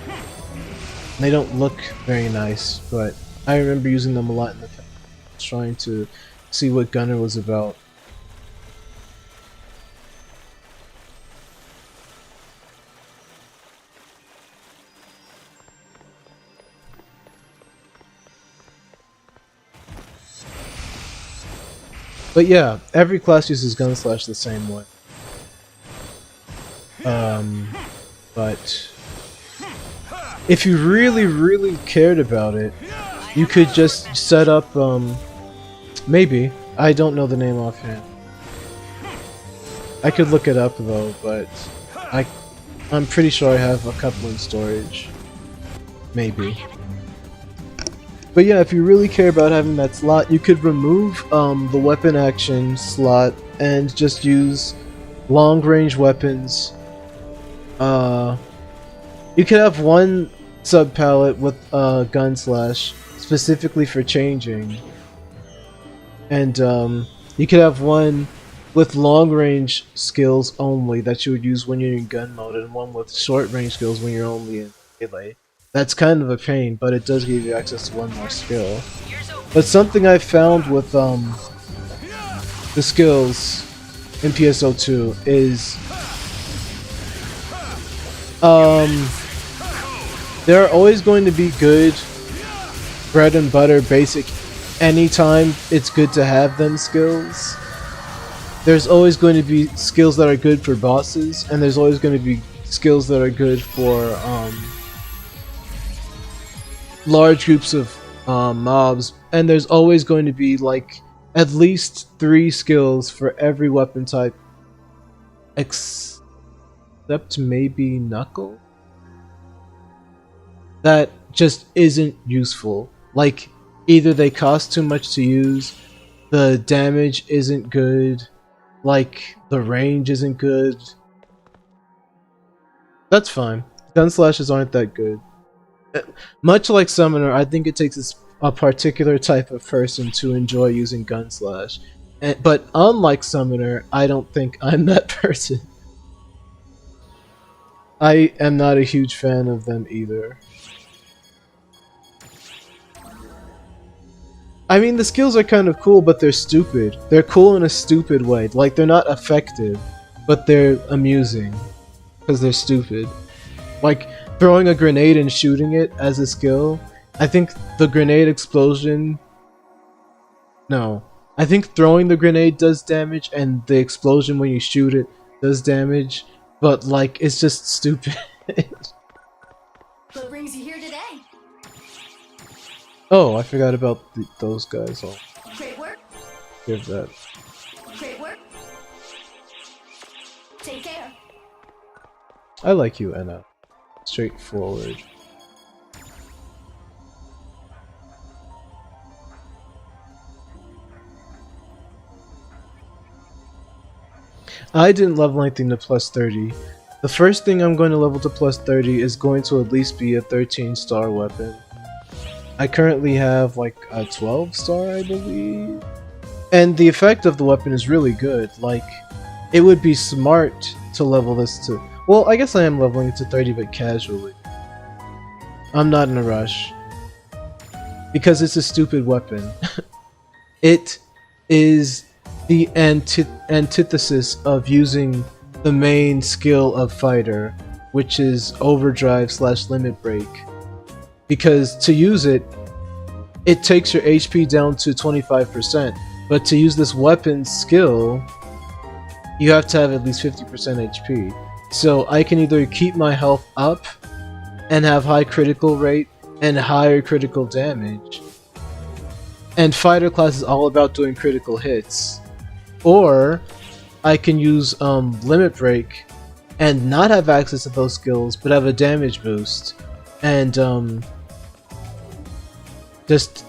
They don't look very nice, but I remember using them a lot in the past, trying to see what Gunner was about. But yeah, every class uses Gunslash the same way. But if you really cared about it, you could just set up, maybe. I don't know the name offhand. I could look it up though, but I'm pretty sure I have a couple in storage. Maybe. But yeah, if you really care about having that slot, you could remove the weapon action slot and just use long-range weapons. You could have one sub-palette with Gunslash specifically for changing. And you could have one with long-range skills only that you would use when you're in gun mode, and one with short-range skills when you're only in melee. That's kind of a pain, but it does give you access to one more skill. But something I found with the skills in PSO2 is there are always going to be good bread and butter basic anytime it's good to have them skills. There's always going to be skills that are good for bosses, and there's always going to be skills that are good for large groups of mobs, and there's always going to be like at least 3 skills for every weapon type except maybe Knuckle that just isn't useful. Like, either they cost too much to use, the damage isn't good, like the range isn't good. That's fine. Gunslashes aren't that good. Much like Summoner, I think it takes a particular type of person to enjoy using Gunslash. But unlike Summoner, I don't think I'm that person. I am not a huge fan of them either. I mean, the skills are kind of cool, but they're stupid. They're cool in a stupid way. Like, they're not effective, but they're amusing. Because they're stupid. Like, throwing a grenade and shooting it as a skill. I think the grenade explosion. No, I think throwing the grenade does damage, and the explosion when you shoot it does damage. But like, it's just stupid. What brings you here today? Oh, I forgot about those guys. I'll Great work. give that. Great work. Take care. I like you, Anna. Straightforward. I didn't level anything to plus 30. The first thing I'm going to level to plus 30 is going to at least be a 13-star weapon. I currently have like a 12-star, I believe. And the effect of the weapon is really good. Like, it would be smart to level this to... Well, I guess I am leveling it to 30, but casually. I'm not in a rush. Because it's a stupid weapon. It is the antithesis of using the main skill of fighter, which is overdrive / limit break. Because to use it, it takes your HP down to 25%, but to use this weapon skill, you have to have at least 50% HP. So I can either keep my health up and have high critical rate and higher critical damage, and fighter class is all about doing critical hits, or I can use limit break and not have access to those skills but have a damage boost and just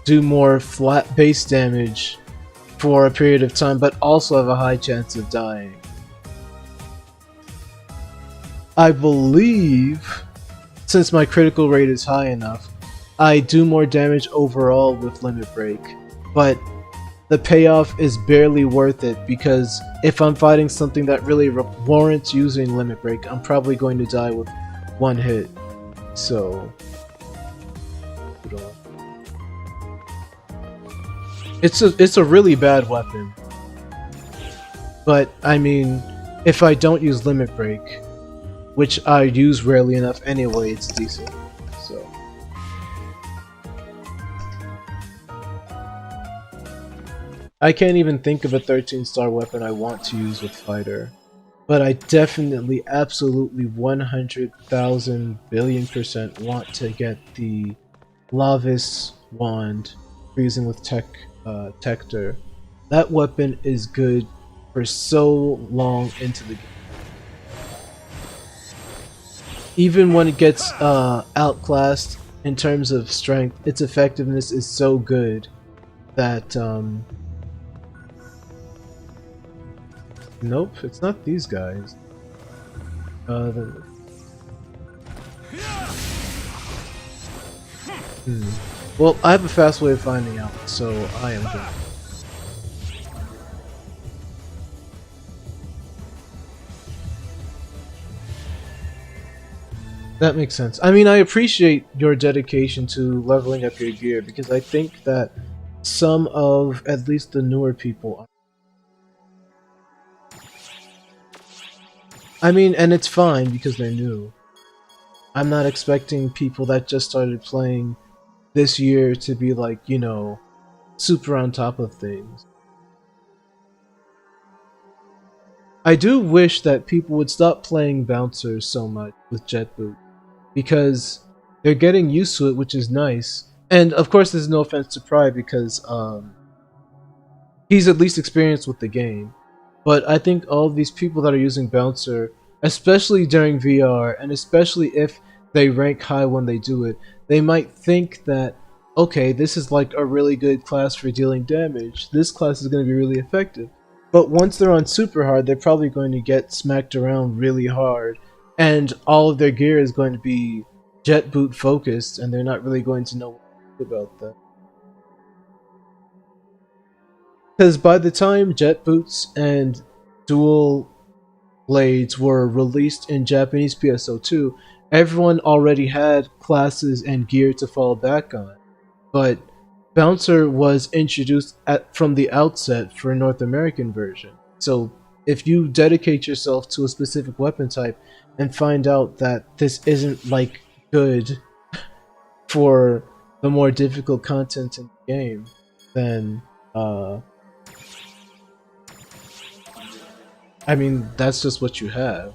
do more flat base damage for a period of time, but also have a high chance of dying. I believe, since my critical rate is high enough, I do more damage overall with limit break, but the payoff is barely worth it because if I'm fighting something that really warrants using limit break, I'm probably going to die with one hit. So it's a really bad weapon. But I mean, if I don't use limit break, which I use rarely enough anyway, it's decent. So I can't even think of a 13-star weapon I want to use with fighter, but I definitely, absolutely 100,000 billion% want to get the Lavis wand freezing with Tector. That weapon is good for so long into the game. Even when it gets outclassed in terms of strength, its effectiveness is so good that nope, it's not these guys. Well, I have a fast way of finding out, so I am good. That makes sense. I mean, I appreciate your dedication to leveling up your gear because I think that some of, at least the newer people, I mean, and it's fine because they're new. I'm not expecting people that just started playing this year to be like, you know, super on top of things. I do wish that people would stop playing bouncers so much with Jet Boot because they're getting used to it, which is nice. And of course, there's no offense to Pride because he's at least experienced with the game. But I think all of these people that are using Bouncer, especially during VR, and especially if they rank high when they do it, they might think that, okay, this is like a really good class for dealing damage. This class is going to be really effective. But once they're on super hard, they're probably going to get smacked around really hard, and all of their gear is going to be Jet Boot focused, and they're not really going to know what to do about that. Because by the time Jet Boots and Dual Blades were released in Japanese PSO2, everyone already had classes and gear to fall back on. But Bouncer was introduced from the outset for a North American version. So if you dedicate yourself to a specific weapon type, and find out that this isn't like good for the more difficult content in the game, then I mean, that's just what you have.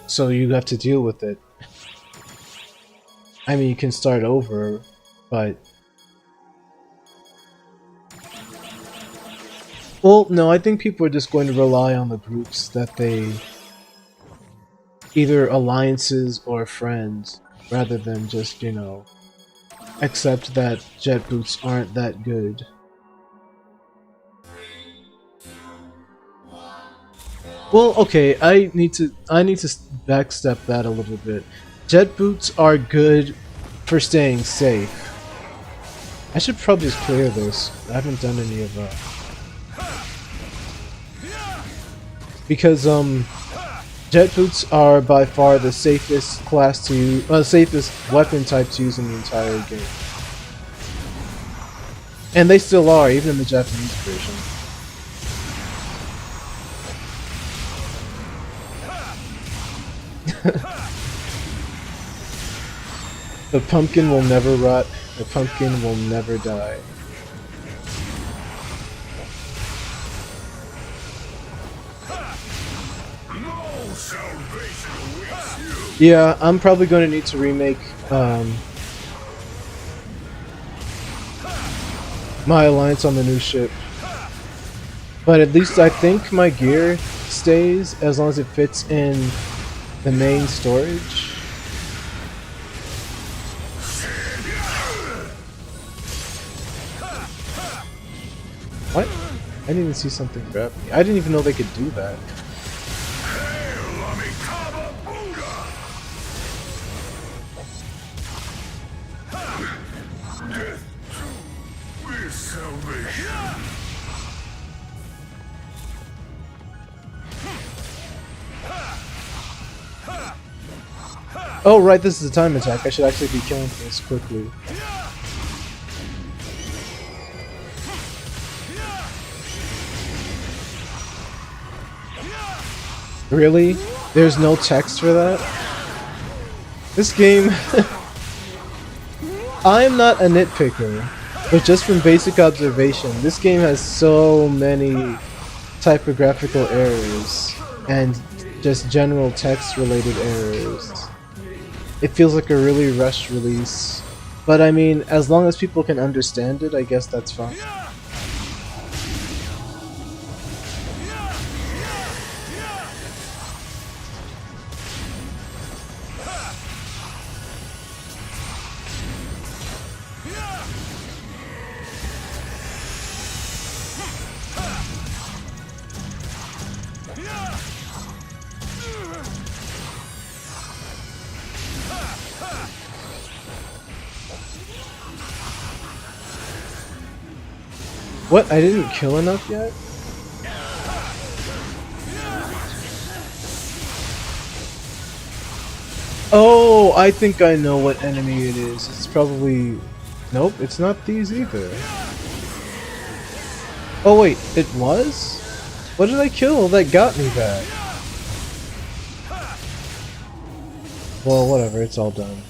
So you have to deal with it. I mean, you can start over, but... Well, no, I think people are just going to rely on the groups that they... either alliances or friends, rather than just, you know, accept that jet boots aren't that good. Well, okay, I need to backstep that a little bit. Jet boots are good for staying safe. I should probably just clear this. I haven't done any of that. Because jet boots are by far the safest class to use, safest weapon type to use in the entire game. And they still are, even in the Japanese version. The pumpkin will never rot. The pumpkin will never die. Yeah, I'm probably going to need to remake my alliance on the new ship. But at least I think my gear stays as long as it fits in the main storage. What? I didn't even see something grab me. I didn't even know they could do that. Oh right, this is a time attack. I should actually be killing things quickly. Really? There's no text for that? This game... I'm not a nitpicker, but just from basic observation, this game has so many typographical errors and just general text-related errors. It feels like a really rushed release. But I mean, as long as people can understand it, I guess that's fine. What? I didn't kill enough yet? Oh, I think I know what enemy it is. It's probably... Nope, it's not these either. Oh wait, it was? What did I kill that got me back? Well, whatever, it's all done.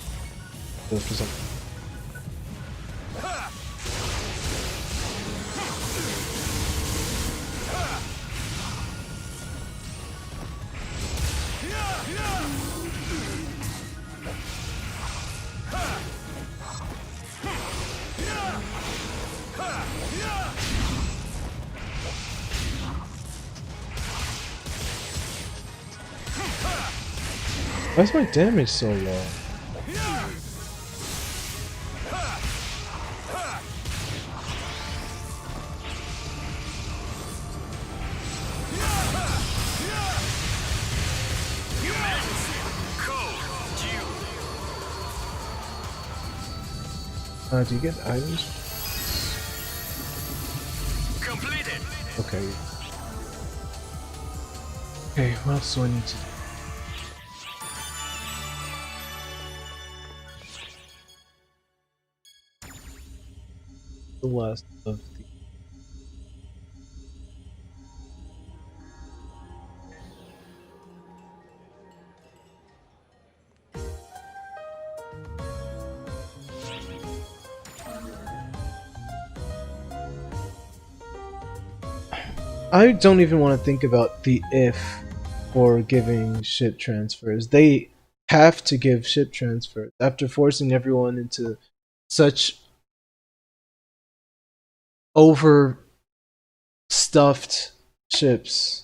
Why is my damage so low? Do you get items? Completed. Okay. Okay, what else do I need to do? The last of the... I don't even want to think about the if for giving ship transfers. They have to give ship transfers after forcing everyone into such overstuffed ships.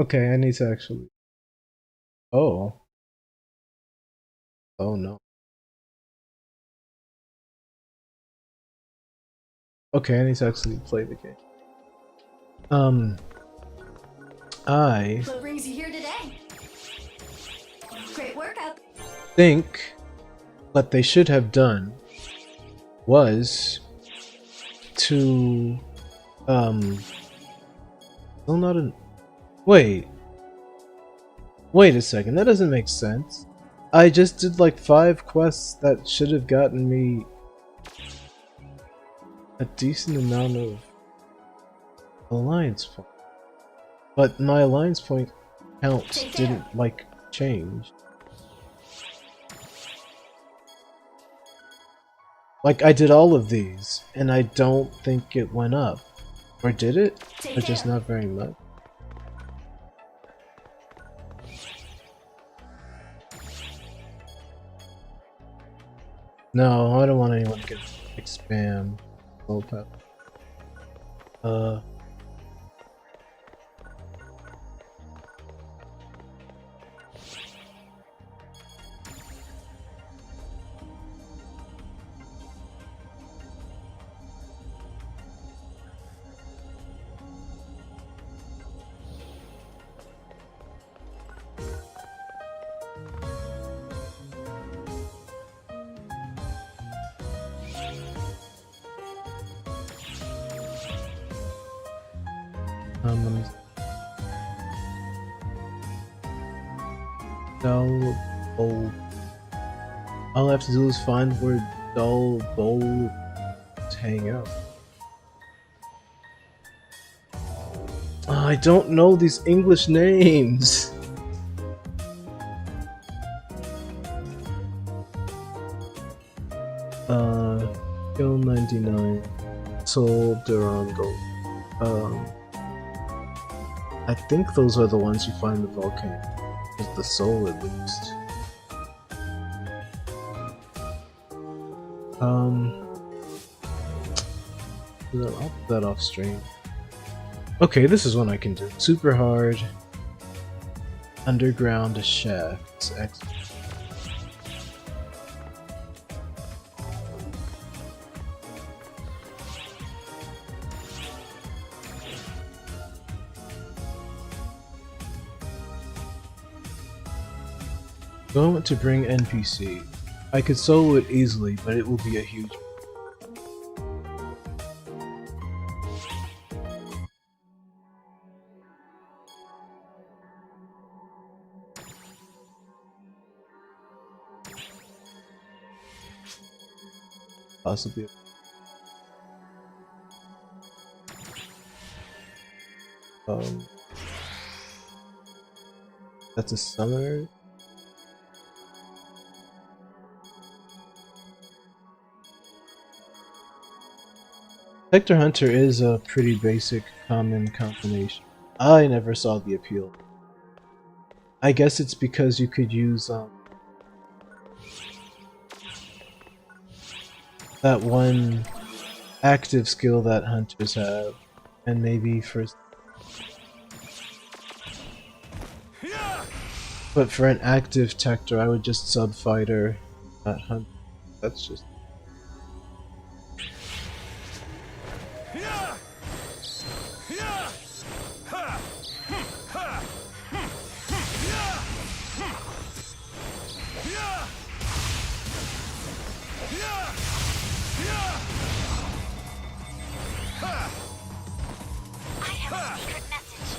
Okay, I need to actually. Oh. Oh no. Okay, I need to actually play the game. I What brings you here today? Great workout. think what they should have done was to still not an wait a second, that doesn't make sense. I just did like 5 quests that should have gotten me a decent amount of alliance points, but my alliance point count didn't like change. Like, I did all of these and I don't think it went up. Or did it? Or just not very much? No, I don't want anyone to get like spam. Let me dull bowl. All I have to do is find where dull bowl hang out. I don't know these English names. Kill 99. Sol Durando. I think those are the ones you find in the volcano. With the soul, at least. I'll put that off stream. Okay, this is one I can do. Super hard. Underground shafts. Excellent. Going to bring NPC. I could solo it easily, but it will be a huge. Possibly. That's a summoner. Hector Hunter is a pretty basic common combination. I never saw the appeal. I guess it's because you could use that one active skill that hunters have, and maybe for. But for an active Tector, I would just sub fighter, not hunt. That's just. I have a secret message.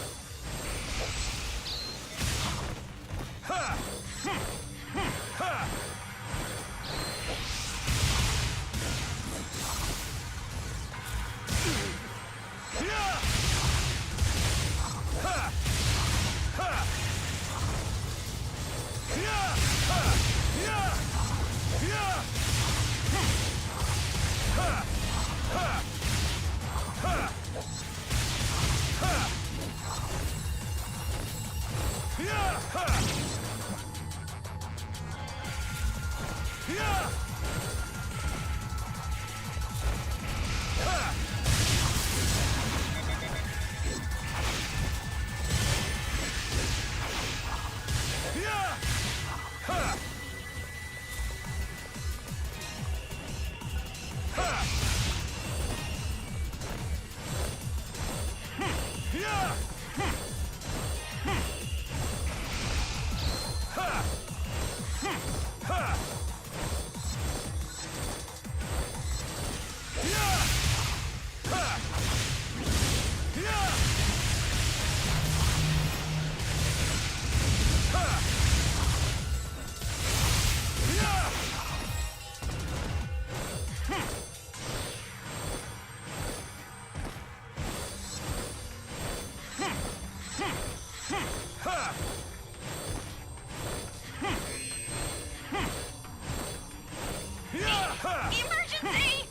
Emergency!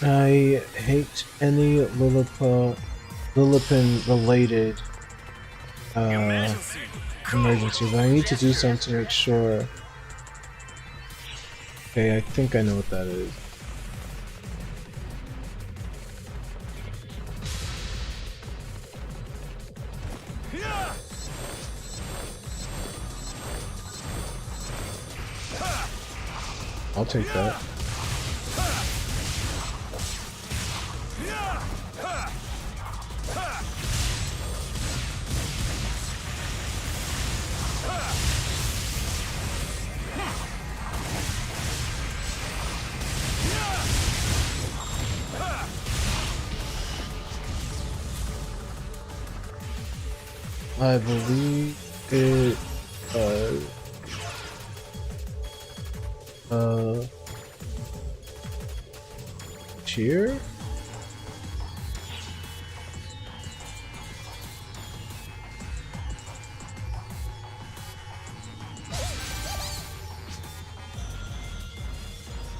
I hate any Lillipin related emergency, but I need to do something to make sure. Okay, I think I know what that is. I'll take that. I believe it cheer?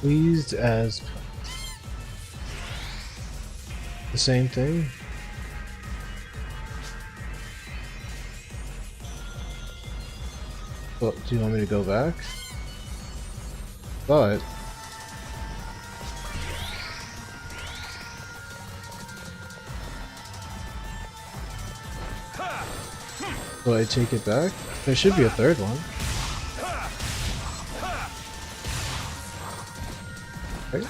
Pleased as the same thing? Well, do you want me to go back? But do I take it back? There should be a third one. Right?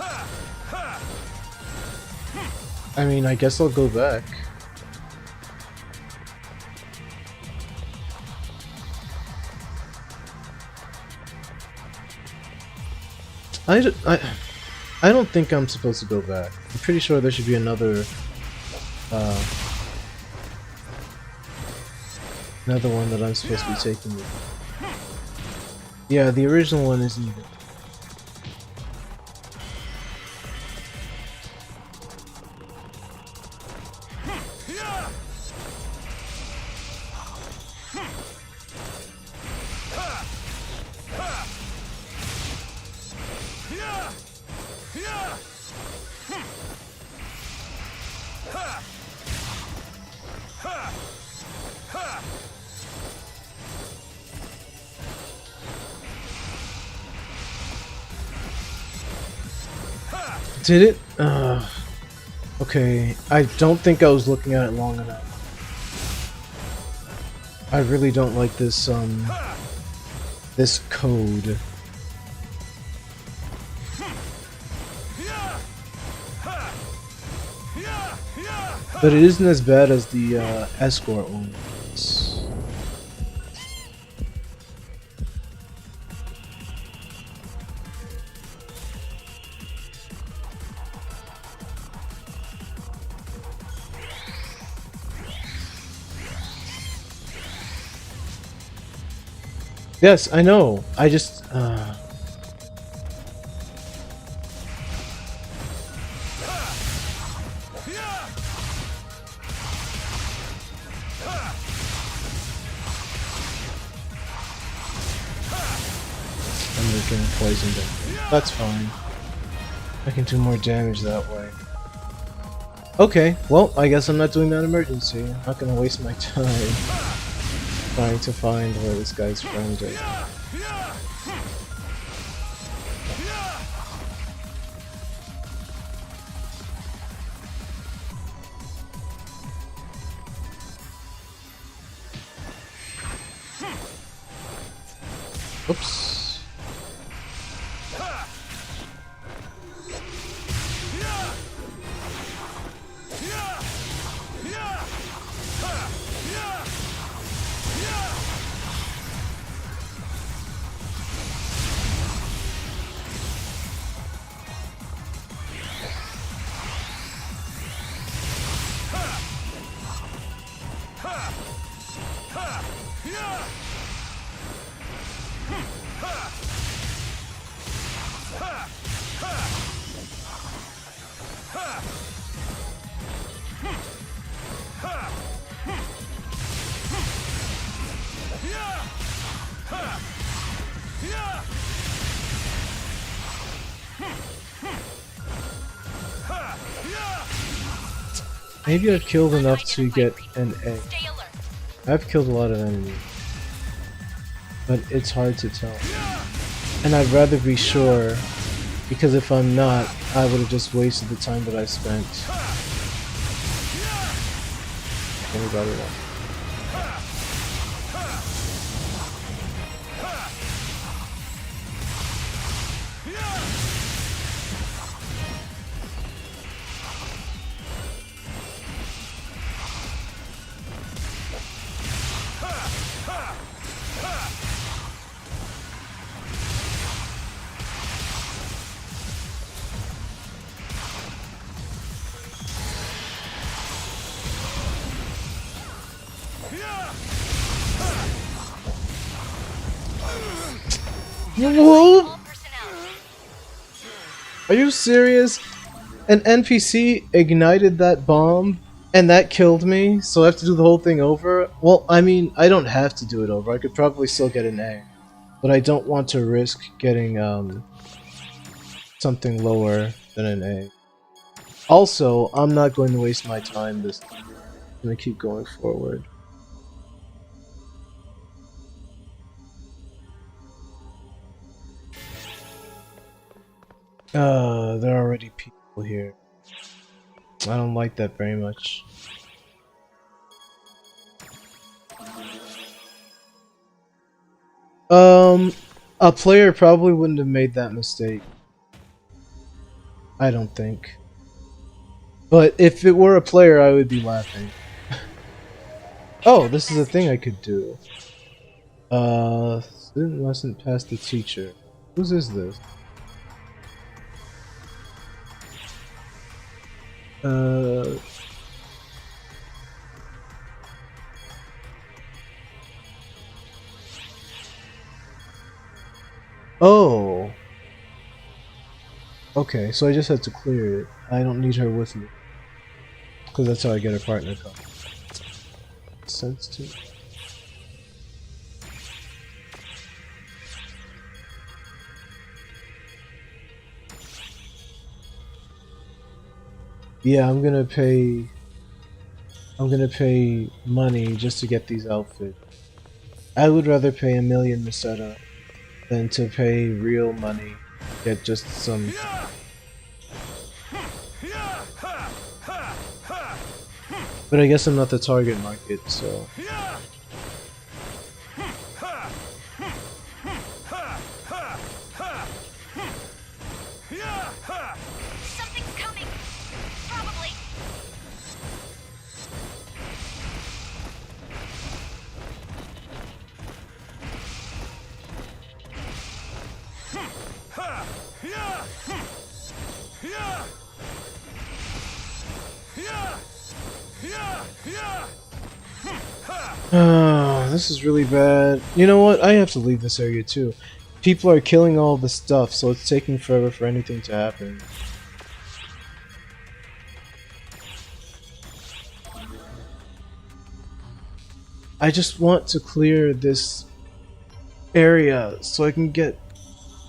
I mean, I guess I'll go back. I don't think I'm supposed to go back. I'm pretty sure there should be another one that I'm supposed to be taking. Yeah, the original one isn't even. Did it? Okay. I don't think I was looking at it long enough. I really don't like this, this code. But it isn't as bad as the, escort one was. Yes, I know. I just. I'm getting poisoned. That's fine. I can do more damage that way. Okay, well, I guess I'm not doing that emergency. I'm not gonna waste my time trying to find where this guy's friend is. Oops. Maybe I've killed enough to get an A. Stay alert. I've killed a lot of enemies, but it's hard to tell. And I'd rather be sure, because if I'm not, I would have just wasted the time that I spent. Anybody else? Whoa! All personnel. Are you serious? An NPC ignited that bomb and that killed me, so I have to do the whole thing over? Well, I mean, I don't have to do it over. I could probably still get an A. But I don't want to risk getting something lower than an A. Also, I'm not going to waste my time this time. I'm going to keep going forward. There are already people here. I don't like that very much. A player probably wouldn't have made that mistake. I don't think. But if it were a player, I would be laughing. Oh, this is a thing I could do. Student mustn't pass the teacher. Whose is this? Oh. Okay, so I just had to clear it. I don't need her with me. Because that's how I get a partner card. Sense to. Yeah, I'm gonna pay money just to get these outfits. I would rather pay 1,000,000 Meseta than to pay real money to get just some. But I guess I'm not the target market, so. Something's coming. Probably. This is really bad. You know what? I have to leave this area too. People are killing all the stuff, so it's taking forever for anything to happen. I just want to clear this area so I can get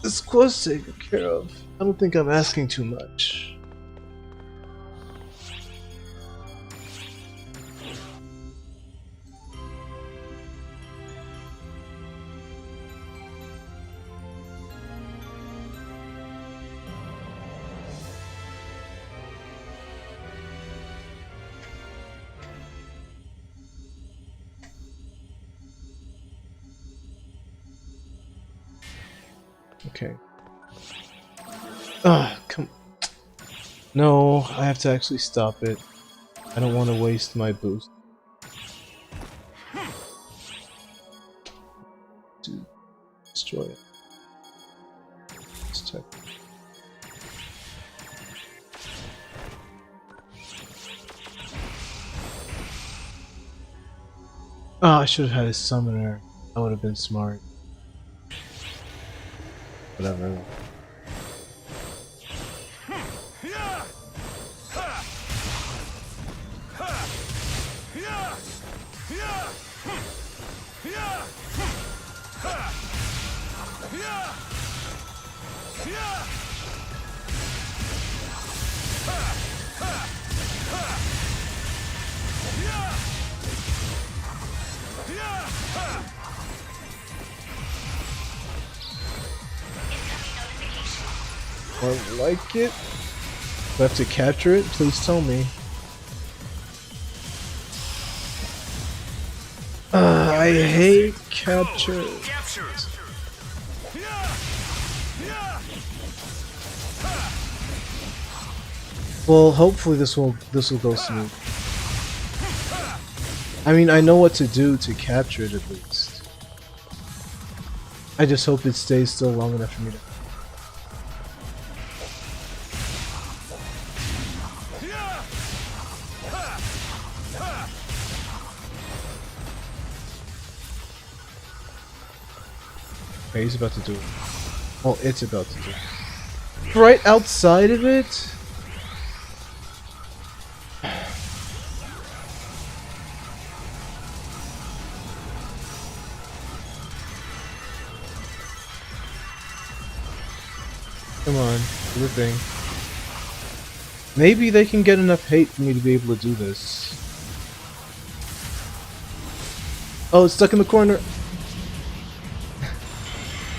this quest taken care of. I don't think I'm asking too much. Okay. Come. No, I have to actually stop it. I don't want to waste my boost. To destroy it. Let's check. I should have had a summoner. That would have been smart. Whatever. I like it. Do I have to capture it? Please tell me. I hate capture. Well, hopefully this will go smooth. I mean, I know what to do to capture it at least. I just hope it stays still long enough for me to. Okay, he's about to do it. Well, it's about to do it. Right outside of it? Come on, do the thing. Maybe they can get enough hate for me to be able to do this. Oh, it's stuck in the corner!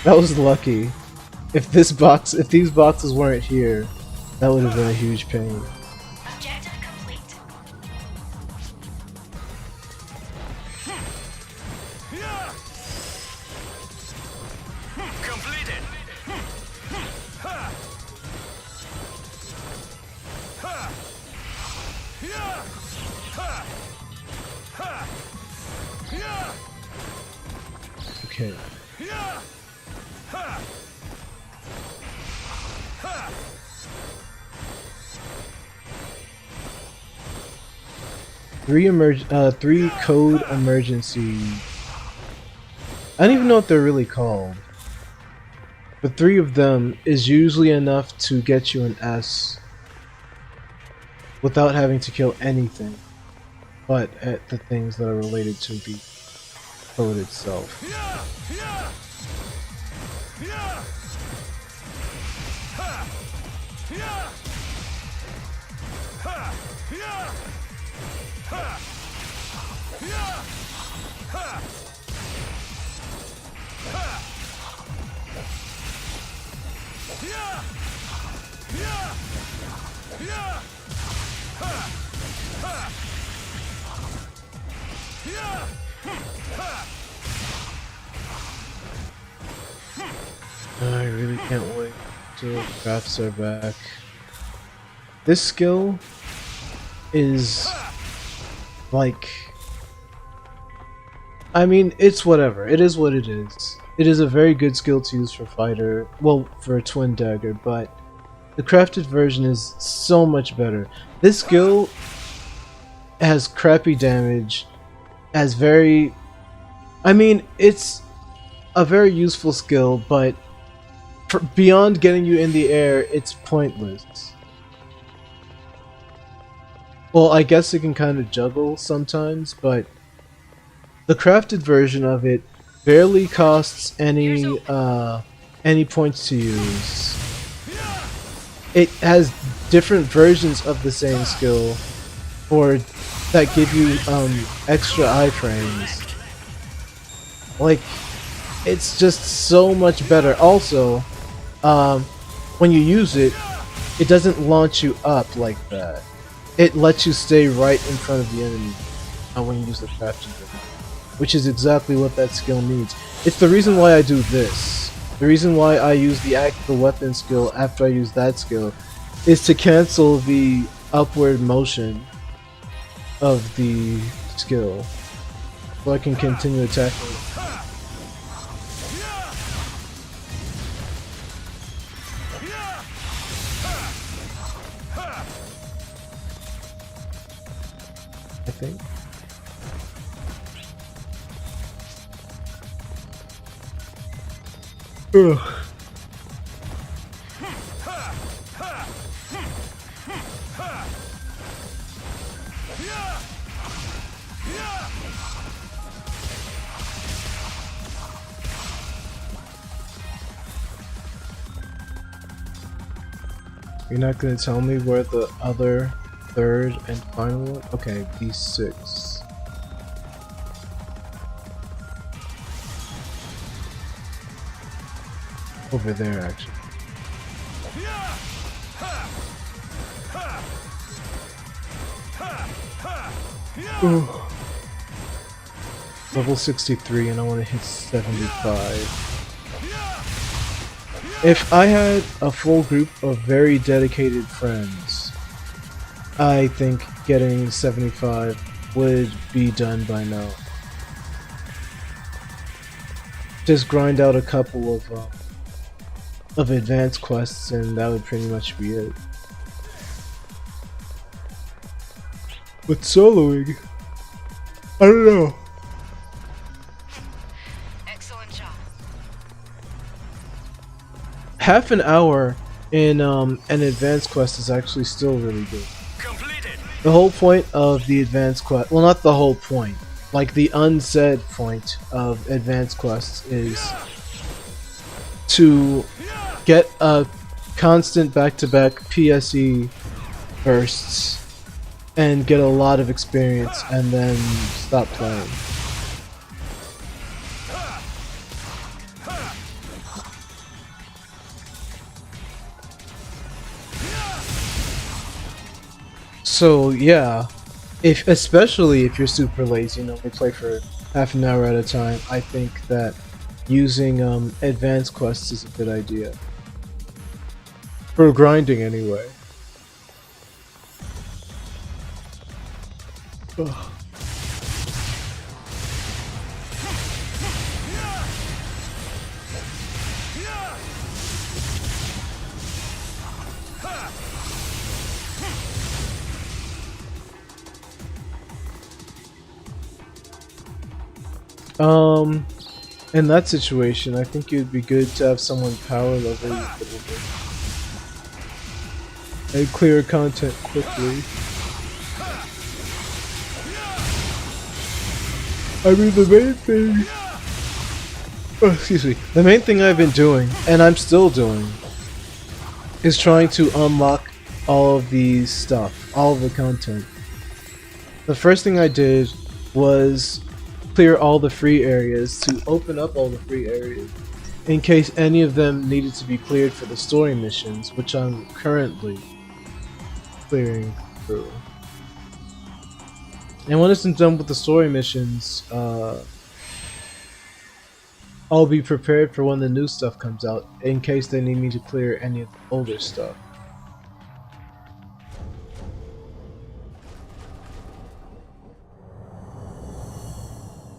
That was lucky. If these boxes weren't here, that would have been a huge pain. Objective complete. Completed. Okay. 3 code emergency. I don't even know what they're really called. But 3 of them is usually enough to get you an S without having to kill anything but at the things that are related to the code itself. I really can't wait till crafts are back. This skill is like, I mean, it's whatever. It is what it is. It is a very good skill to use for fighter, well, for a twin dagger, but the crafted version is so much better. This skill has crappy damage, has very I mean, it's a very useful skill, but beyond getting you in the air, it's pointless. Well, I guess it can kind of juggle sometimes, but the crafted version of it barely costs any points to use. It has different versions of the same skill, or that give you extra iframes. Like, it's just so much better. Also, when you use it, it doesn't launch you up like that. It lets you stay right in front of the enemy when you use the crafting version, which is exactly what that skill needs. It's the reason why I do this. The reason why I use the weapon skill after I use that skill is to cancel the upward motion of the skill, so I can continue attacking. I think. Ugh. You're not gonna tell me where the other third and final one? Okay, B6. Over there, actually. Ooh. Level 63 and I want to hit 75. If I had a full group of very dedicated friends, I think getting 75 would be done by now. Just grind out a couple of advanced quests and that would pretty much be it. But soloing, I don't know. Excellent job. Half an hour in an advanced quest is actually still really good. Completed. The whole point of the advanced quest, well, not the whole point, like the unsaid point of advanced quests is to get a constant back-to-back PSE bursts and get a lot of experience and then stop playing. So yeah, especially if you're super lazy, we play for half an hour at a time, I think that using advanced quests is a good idea. For grinding anyway. Ugh. In that situation, I think it would be good to have someone power level you a little bit. And clear content quickly. I mean, the main thing... Oh, excuse me. The main thing I've been doing, and I'm still doing, is trying to unlock all of these stuff, all of the content. The first thing I did was clear all the free areas to open up all the free areas in case any of them needed to be cleared for the story missions, which I'm currently clearing through. And when it's done with the story missions, I'll be prepared for when the new stuff comes out in case they need me to clear any of the older stuff.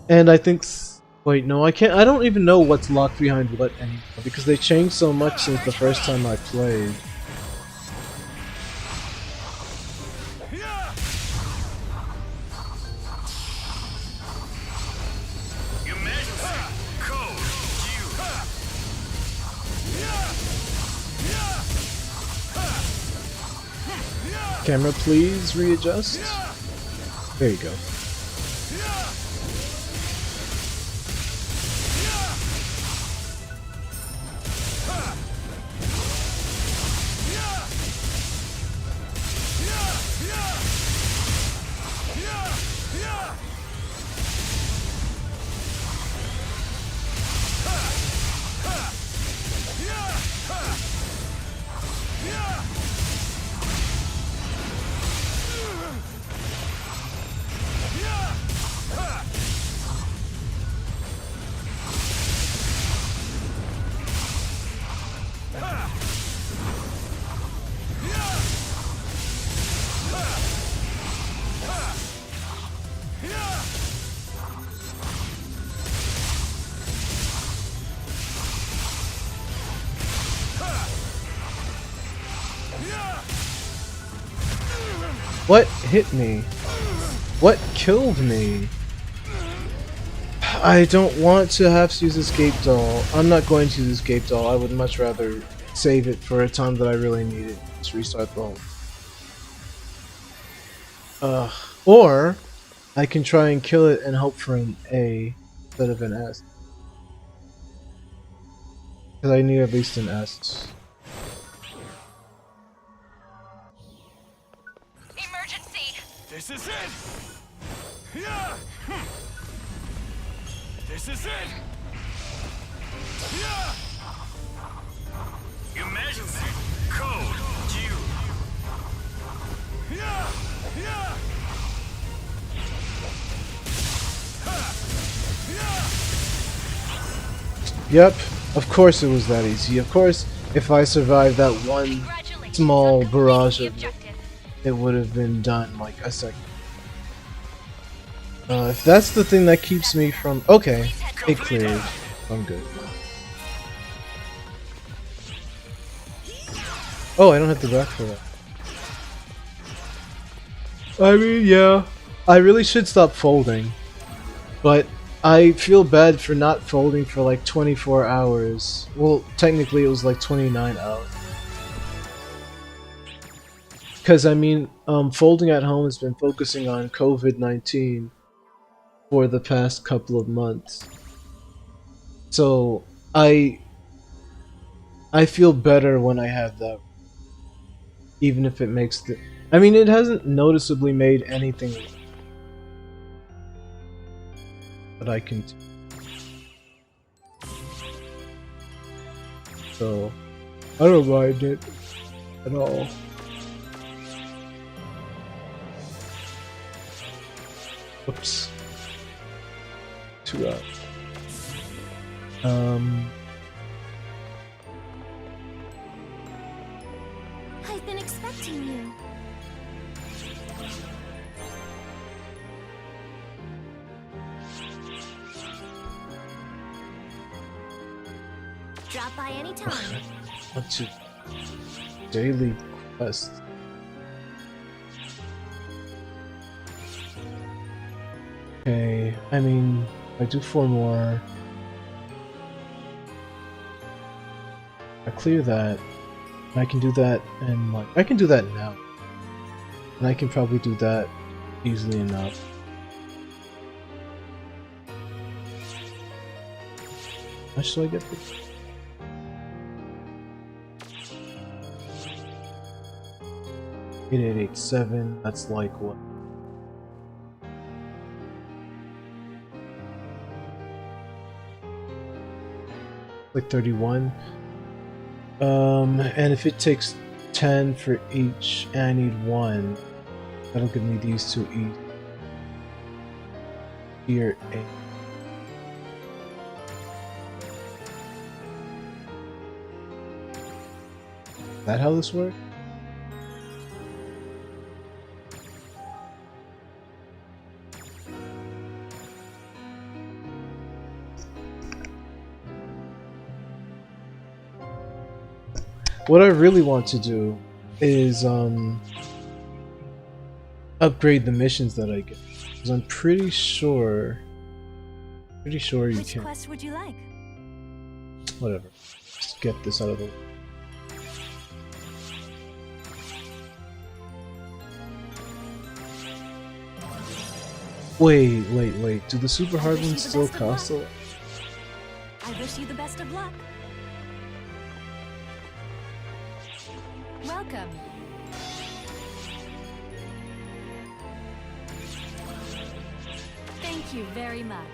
And I think, wait, no, I can't. I don't even know what's locked behind what anymore because they changed so much since the first time I played. You Camera, please readjust. There you go. What hit me? What killed me? I don't want to have to use Escape Doll. I'm not going to use Escape Doll. I would much rather save it for a time that I really need it. Just restart the whole. Or I can try and kill it and hope for an A instead of an S. Because I need at least an S. Emergency! This is it! Yeah! This is it! Yeah! Emergency! Code Q! Yeah! Yeah! Yep, of course it was that easy. Of course, if I survived that one small barrage of it, it would have been done like a second. If that's the thing that keeps me from... Okay, it cleared. I'm good. Oh, I don't have to back for that. I mean, yeah. I really should stop folding. But I feel bad for not folding for like 24 hours. Well, technically it was like 29 hours. Because, I mean, folding at home has been focusing on COVID-19 for the past couple of months. So, I feel better when I have that. Even if it makes the... I mean, it hasn't noticeably made anything that I can... So, I don't mind it at all. Oops. 2 out. I've been expecting you. Drop by anytime. What's your daily quest? Okay, I mean, I do 4 more. I clear that. And I can do that, and like I can do that now. And I can probably do that easily enough. How much do I get this? $8887. That's like what? Like 31. And if it takes 10 for each, and I need 1, that'll give me these 2 each. Here, 8. Is that how this works? What I really want to do is upgrade the missions that I get, because I'm pretty sure you Which can. quest would you like? Whatever. Just get this out of the way. Wait. Do the super hard ones still cost a lot? I wish you the best of luck. Welcome. Thank you very much.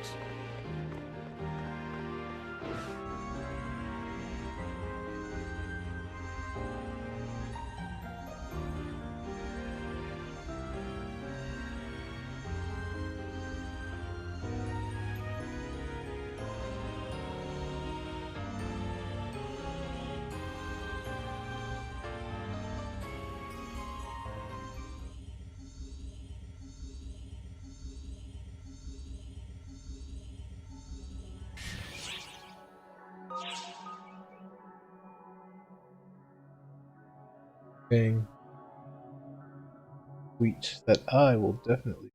Thing. Sweet. That I will definitely.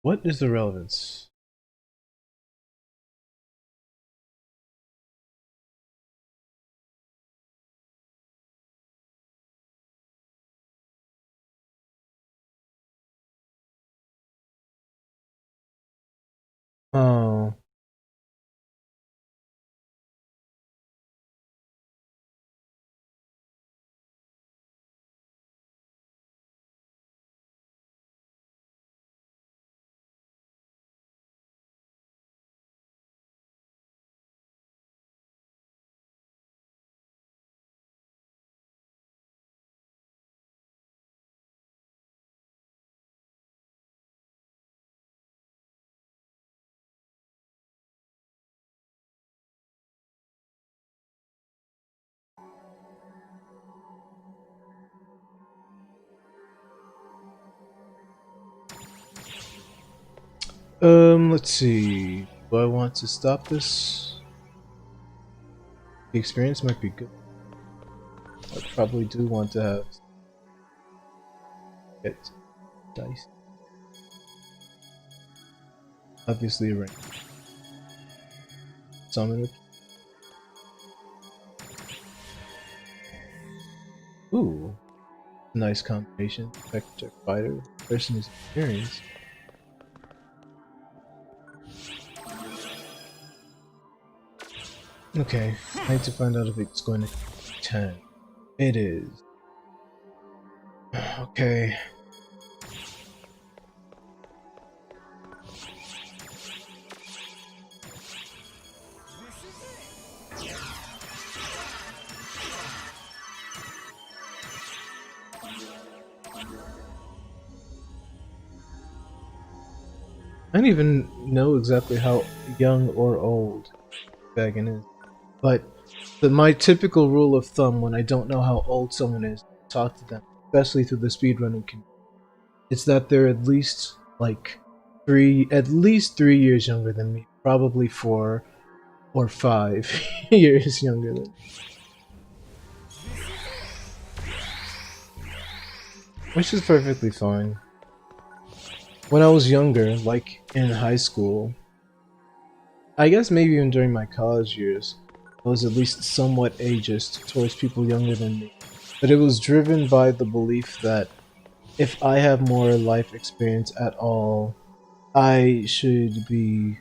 What is the relevance? Oh. Let's see. Do I want to stop this? The experience might be good. I probably do want to have get dice. Obviously a ring. Summon it. Ooh. Nice combination. Vector fighter. Person is experienced. Okay. I need to find out if it's going to 10. It is. Okay. I don't even know exactly how young or old Dragon is, but my typical rule of thumb when I don't know how old someone is, talk to them, especially through the speedrunning community, it's that they're at least like at least 3 years younger than me, probably 4 or 5 years younger than me. Which is perfectly fine. When I was younger, like in high school, I guess maybe even during my college years, I was at least somewhat ageist towards people younger than me. But it was driven by the belief that if I have more life experience at all, I should be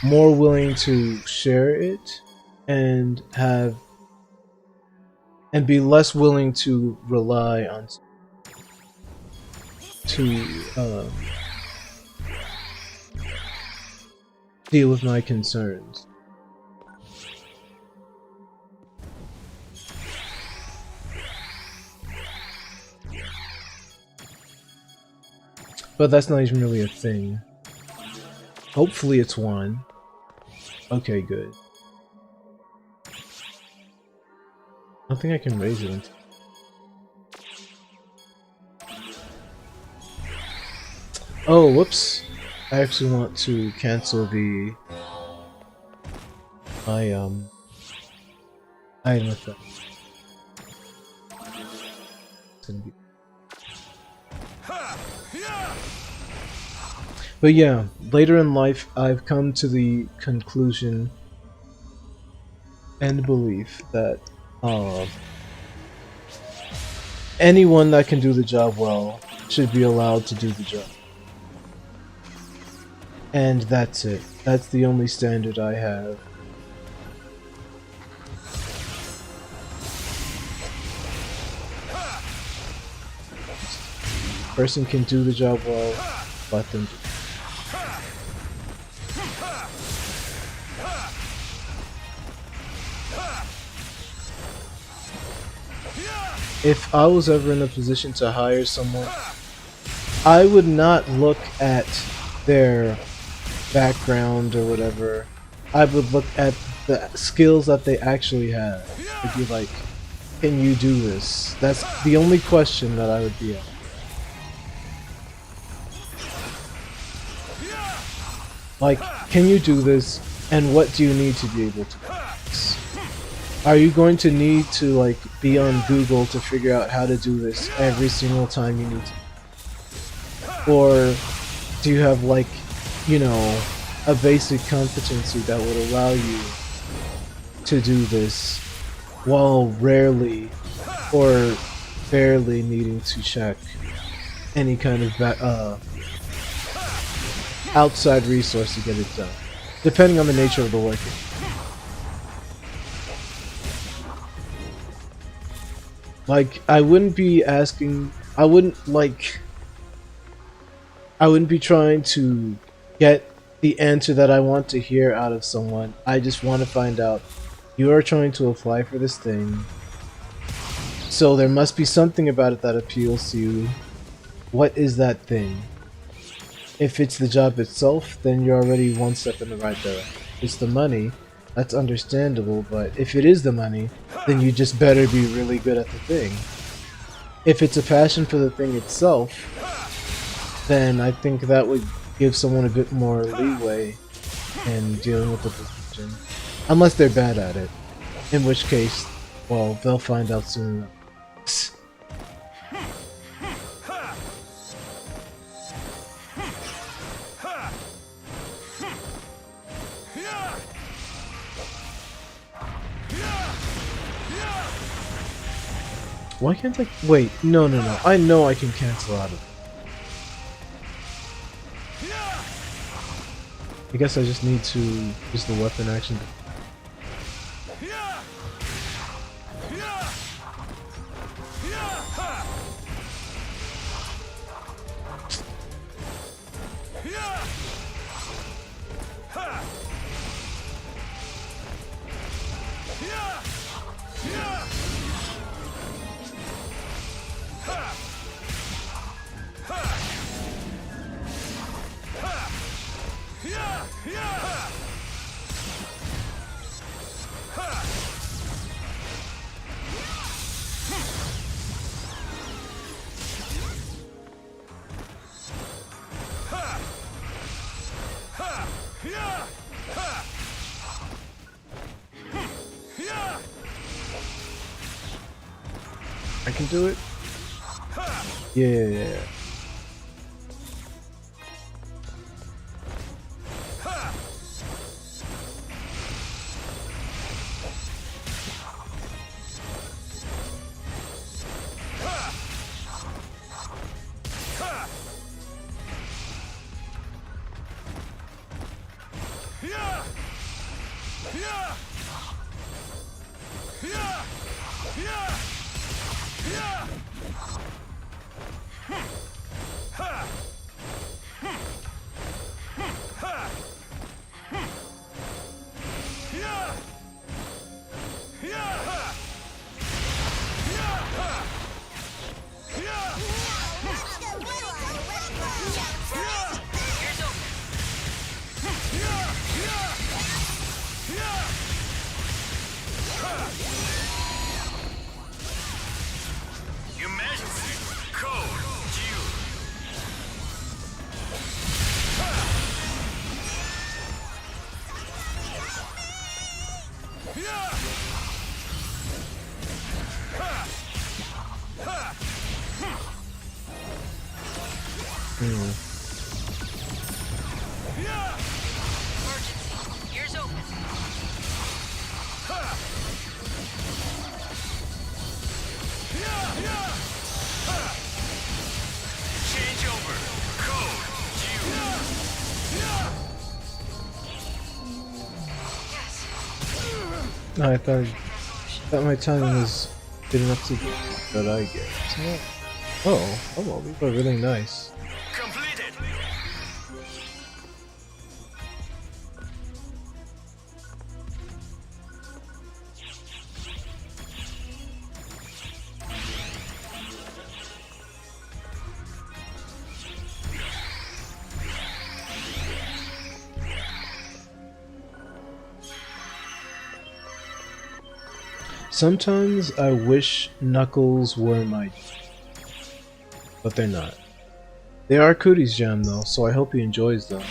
more willing to share it and be less willing to rely on to deal with my concerns. But that's not even really a thing. Hopefully it's one. Okay, good. I don't think I can raise it. Oh, whoops. I actually want to cancel my item effect. It's gonna be... But yeah, later in life, I've come to the conclusion and belief that anyone that can do the job well should be allowed to do the job. And that's it. That's the only standard I have. Person can do the job well, let them do it. If I was ever in a position to hire someone, I would not look at their background or whatever. I would look at the skills that they actually have. It'd be like, can you do this? That's the only question that I would be asking. Like, can you do this, and what do you need to be able to do this? Are you going to need to, like, be on Google to figure out how to do this every single time you need to? Or do you have, like, you know, a basic competency that would allow you to do this while rarely or barely needing to check any kind of outside resource to get it done, depending on the nature of the work. Like, I wouldn't be trying to get the answer that I want to hear out of someone. I just want to find out, you are trying to apply for this thing, so there must be something about it that appeals to you. What is that thing? If it's the job itself, then you're already one step in the right direction. If it's the money, that's understandable, but if it is the money, then you just better be really good at the thing. If it's a passion for the thing itself, then I think that would give someone a bit more leeway in dealing with the position. Unless they're bad at it. In which case, well, they'll find out soon enough. Why can't I? Wait, no. I know I can cancel out of it. I guess I just need to use the weapon action. I can do it? Yeah. Emergency. Ears open. Change over. Code. No, I thought my timing was good enough to get that I get. Oh, well, these are really nice. Completed. Sometimes I wish Knuckles were my, but they're not. They are Cootie's Jam though, so I hope he enjoys them.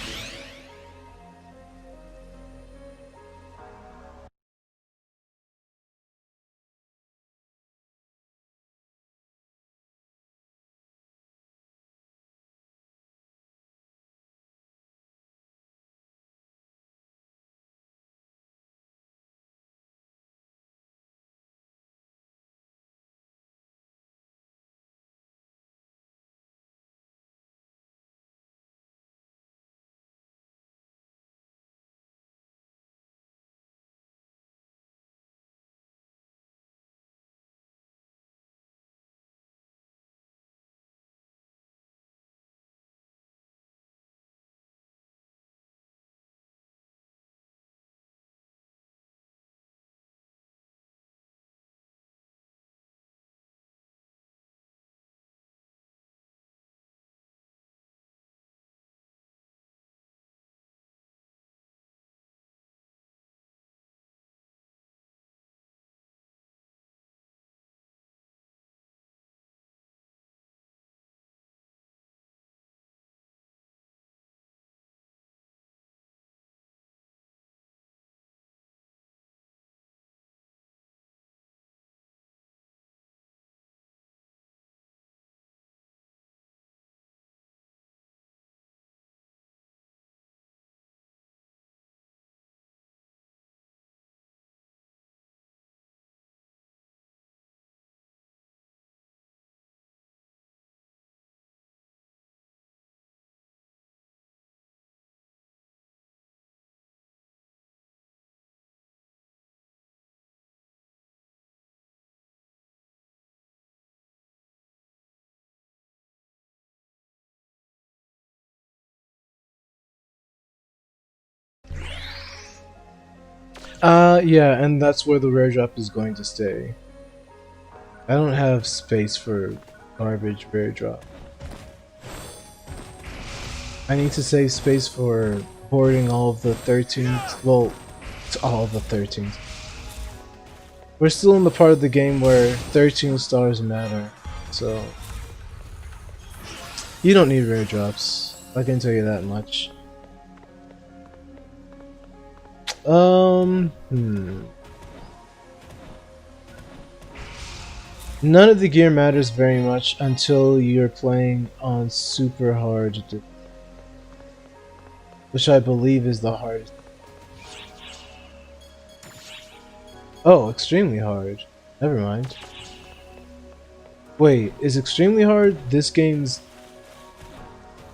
Yeah, and that's where the rare drop is going to stay. I don't have space for garbage rare drop. I need to save space for boarding all of the 13th. Well, it's all of the 13th. We're still in the part of the game where 13 stars matter, so you don't need rare drops. I can tell you that much. None of the gear matters very much until you're playing on super hard, which I believe is the hardest. Oh, extremely hard. Never mind. Wait, is extremely hard this game's...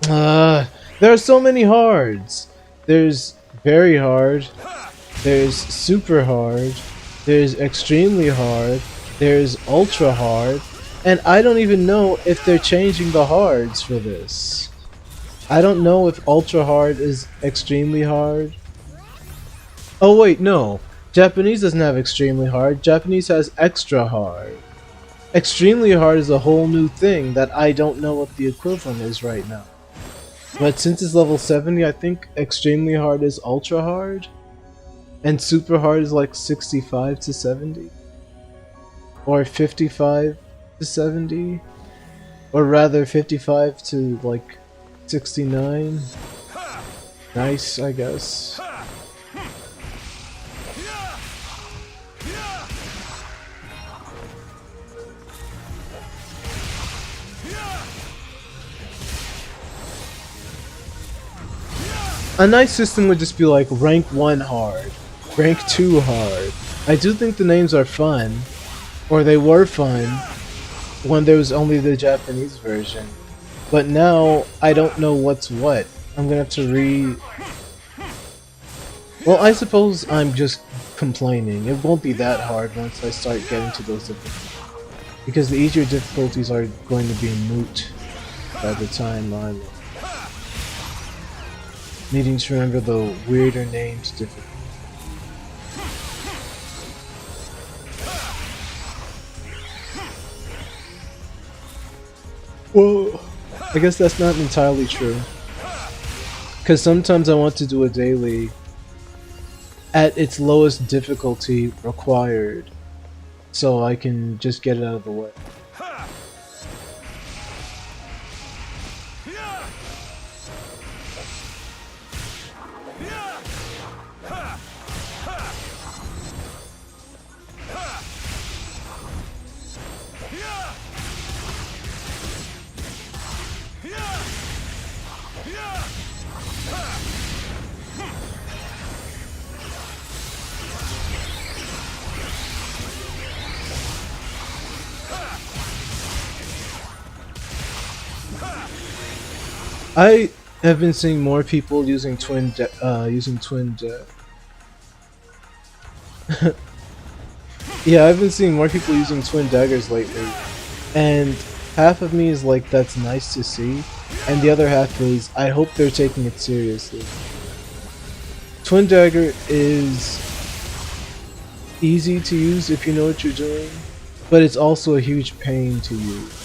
there are so many hards! There's very hard, there's super hard, there's extremely hard, there's ultra hard, and I don't even know if they're changing the hards for this. I don't know if ultra hard is extremely hard. Oh wait, no. Japanese doesn't have extremely hard, Japanese has extra hard. Extremely hard is a whole new thing that I don't know what the equivalent is right now. But since it's level 70, I think extremely hard is ultra hard. And super hard is like 65 to 70. Or 55 to 70. Or rather 55 to like 69. Nice, I guess. A nice system would just be like rank 1 hard, rank 2 hard. I do think the names are fun, or they were fun when there was only the Japanese version. But now I don't know what's what. I'm gonna have to Well, I suppose I'm just complaining. It won't be that hard once I start getting to those difficulties. Because the easier difficulties are going to be moot by the time I'm needing to remember the weirder names difficult. Whoa, I guess that's not entirely true. Because sometimes I want to do a daily at its lowest difficulty required, so I can just get it out of the way. I have been seeing more people using twin yeah, I've been seeing more people using twin daggers lately, and half of me is like, that's nice to see, and the other half is, I hope they're taking it seriously. Twin dagger is easy to use if you know what you're doing, but it's also a huge pain to use.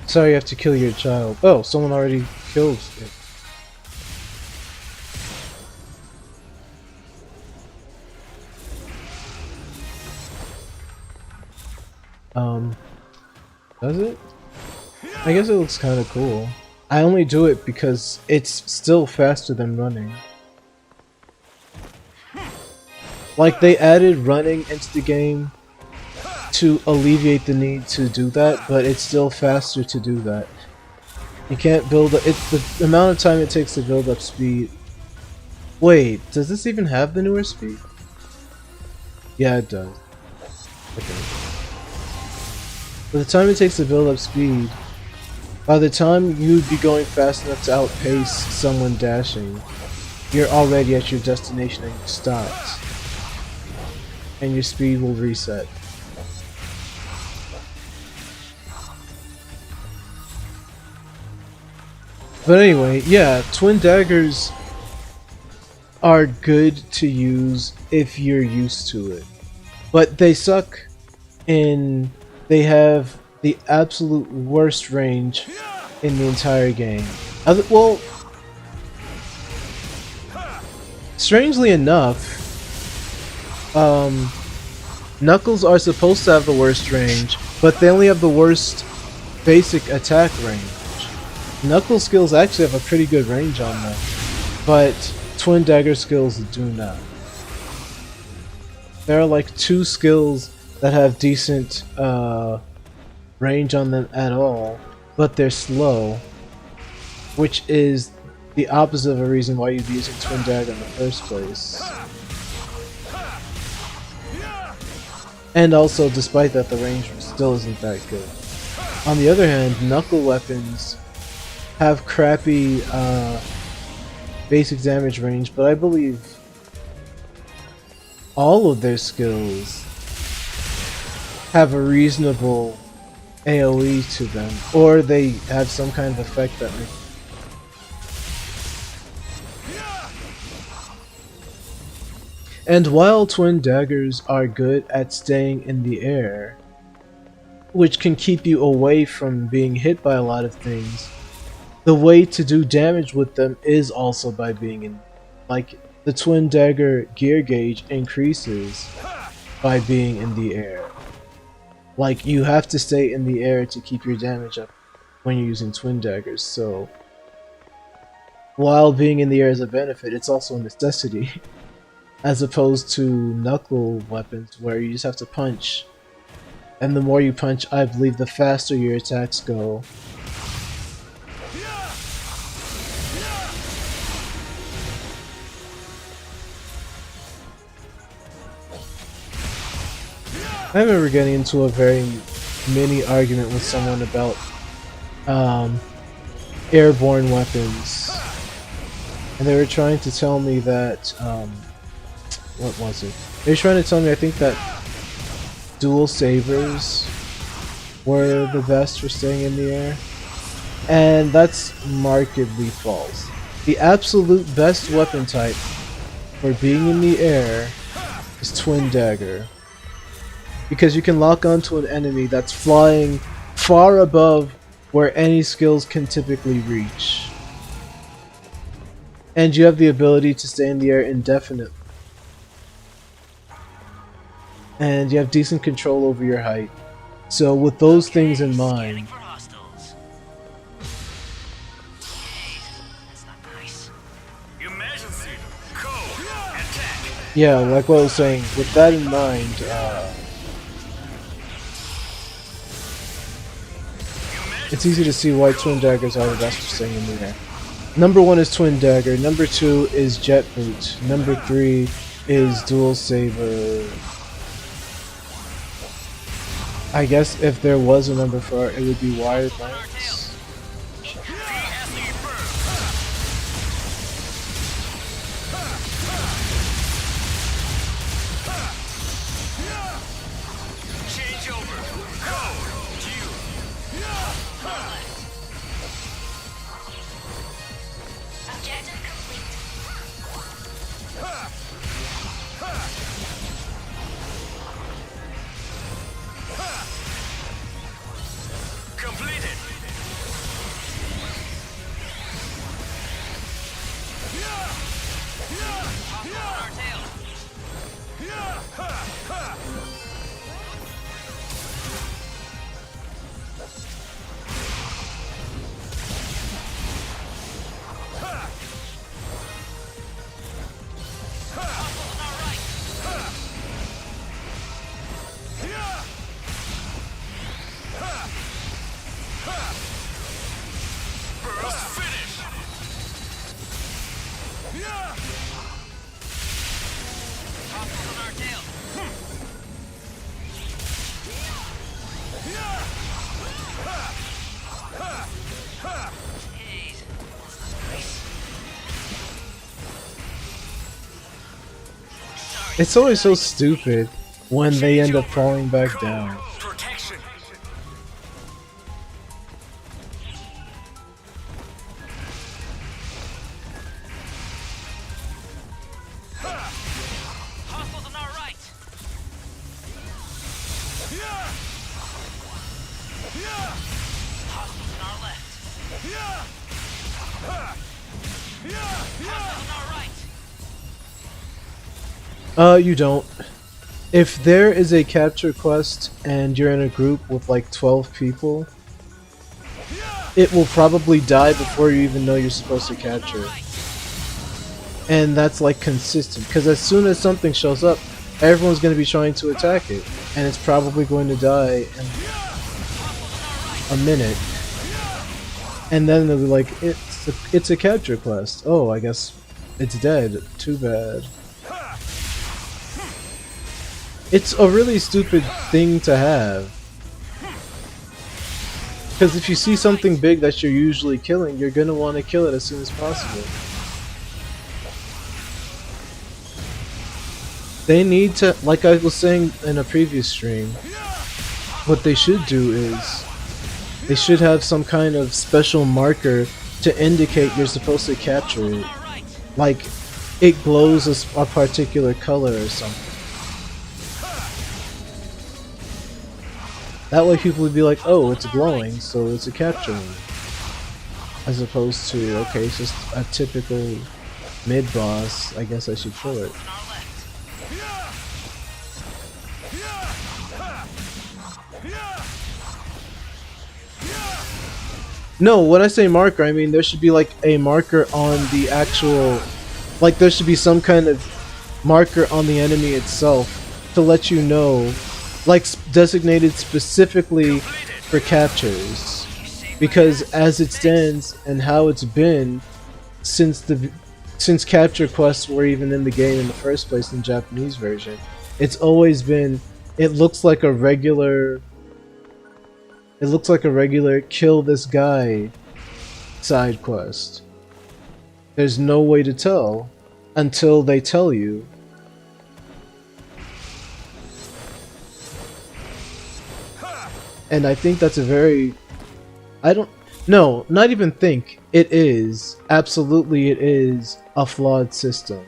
Sorry, you have to kill your child. Oh, someone already killed it. Does it? I guess it looks kind of cool. I only do it because it's still faster than running. Like, they added running into the game to alleviate the need to do that, but it's still faster to do that. You can't build it's the amount of time it takes to build up speed. Wait, does this even have the newer speed? Yeah, it does. Okay. By the time it takes to build up speed, by the time you'd be going fast enough to outpace someone dashing, you're already at your destination and you stopped. And your speed will reset. But anyway, yeah, twin daggers are good to use if you're used to it. But they suck in they have the absolute worst range in the entire game. Well, strangely enough, Knuckles are supposed to have the worst range, but they only have the worst basic attack range. Knuckles skills actually have a pretty good range on them, but twin dagger skills do not. There are like 2 skills that have decent range on them at all, but they're slow, which is the opposite of a reason why you'd be using twin dagger in the first place. And also, despite that, the range still isn't that good. On the other hand, knuckle weapons have crappy basic damage range, but I believe all of their skills have a reasonable AoE to them, or they have some kind of effect that makes. And while twin daggers are good at staying in the air, which can keep you away from being hit by a lot of things, the way to do damage with them is also by being in, like, the twin dagger gear gauge increases by being in the air, Like, you have to stay in the air to keep your damage up when you're using twin daggers, so while being in the air is a benefit, it's also a necessity, as opposed to knuckle weapons where you just have to punch. And the more you punch, I believe the faster your attacks go. I remember getting into a very mini argument with someone about airborne weapons, and they were trying to tell me that what was it? They were trying to tell me, I think, that dual sabers were the best for staying in the air, and that's markedly false. The absolute best weapon type for being in the air is twin dagger, because you can lock onto an enemy that's flying far above where any skills can typically reach. And you have the ability to stay in the air indefinitely. And you have decent control over your height. So with those things in mind, yeah, like what I was saying, with that in mind, it's easy to see why twin daggers are the best for staying in the air. Number 1 is twin dagger, number 2 is jet boot, number 3 is dual saber. I guess if there was a number 4, it would be wired lance. Objective complete. Completed. First finish. Hostiles on our tail. Jeez. It's always so stupid when they end up falling back down. Protection. Hostiles on our right. Hostiles on our left. Hostiles on our right. You don't. If there is a capture quest and you're in a group with like 12 people, it will probably die before you even know you're supposed to capture it. And that's like consistent, because as soon as something shows up, everyone's going to be trying to attack it, and it's probably going to die in a minute. And then they'll be like, it's a capture quest. Oh, I guess it's dead. Too bad. It's a really stupid thing to have. Because if you see something big that you're usually killing, you're going to want to kill it as soon as possible. They need to, like I was saying in a previous stream, what they should do is they should have some kind of special marker to indicate you're supposed to capture it. Like, it glows a particular color or something. That way people would be like, oh, it's glowing, so it's a capture one. As opposed to, okay, it's just a typical mid-boss, I guess I should kill it. No, when I say marker, I mean there should be like a marker on the actual, like there should be some kind of marker on the enemy itself to let you know, like designated specifically for captures. Because as it stands and how it's been since capture quests were even in the game in the first place in the Japanese version, it's always been, it looks like a regular kill this guy side quest. There's no way to tell until they tell you. And I think that's a very, no, not even think, it is, absolutely it is a flawed system.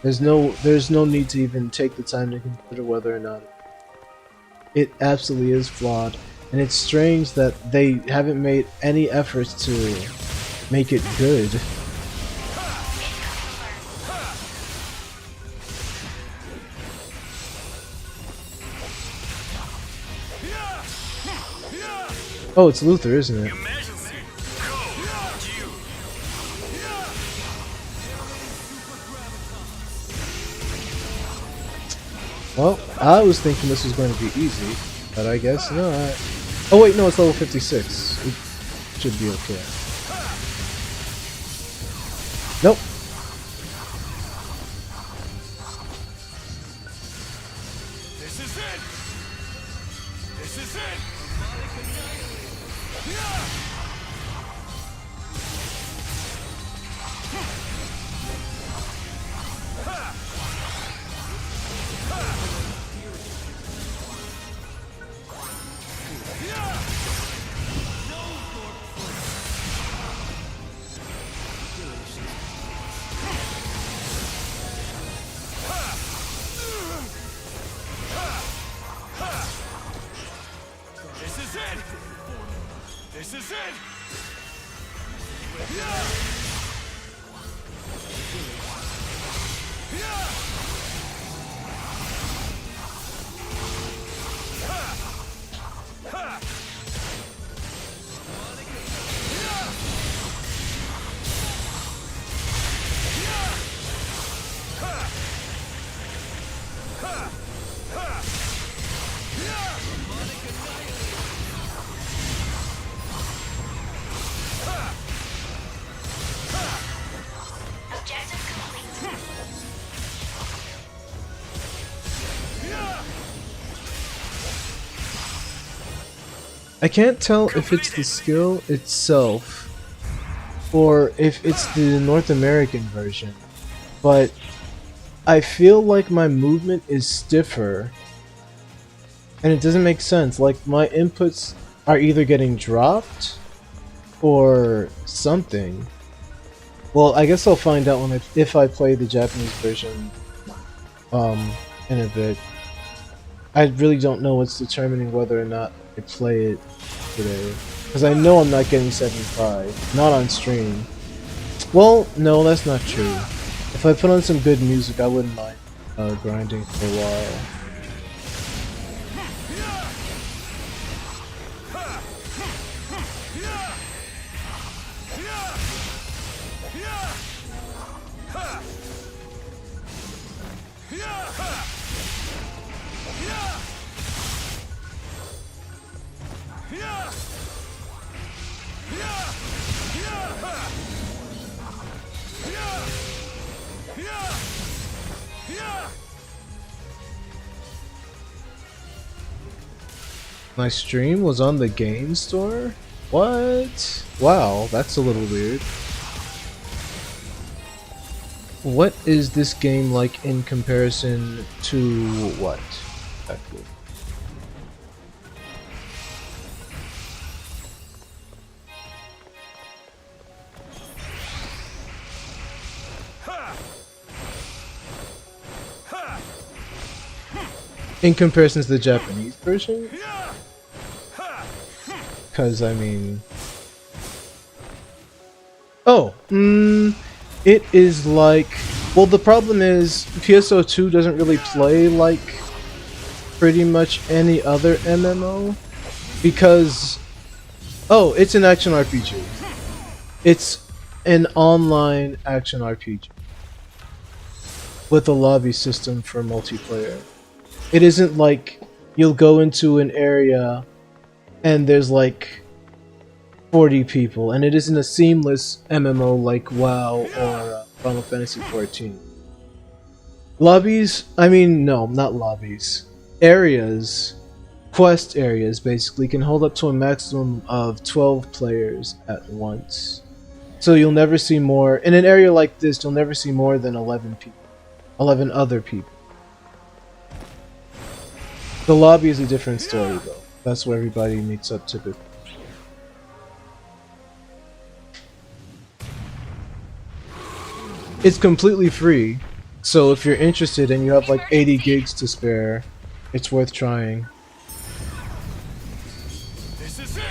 There's no need to even take the time to consider whether or not it absolutely is flawed. And it's strange that they haven't made any efforts to make it good. Oh, it's Luther, isn't it? Well, I was thinking this was going to be easy, but I guess not. Oh wait, no, it's level 56. It should be okay. Nope. This is it. This is it. This is it! I can't tell if it's the skill itself or if it's the North American version, but I feel like my movement is stiffer and it doesn't make sense. Like my inputs are either getting dropped or something. Well, I guess I'll find out when if I play the Japanese version in a bit. I really don't know what's determining whether or not I play it today, because I know I'm not getting 75, not on stream. Well, no, that's not true. If I put on some good music, I wouldn't mind grinding for a while. My stream was on the game store? What? Wow, that's a little weird. What is this game like in comparison to what? Exactly. In comparison to the Japanese version? Because, I mean... Oh! It is like... Well, the problem is, PSO2 doesn't really play like pretty much any other MMO. Because... Oh, it's an action RPG. It's an online action RPG with a lobby system for multiplayer. It isn't like you'll go into an area and there's like 40 people, and it isn't a seamless MMO like WoW or Final Fantasy XIV. Lobbies, I mean, no, not lobbies. Areas, quest areas basically, can hold up to a maximum of 12 players at once. So you'll never see more, in an area like this, you'll never see more than 11 people. 11 other people. The lobby is a different story though. That's where everybody meets up typically. It's completely free, so if you're interested and you have like 80 gigs to spare, it's worth trying. This is it!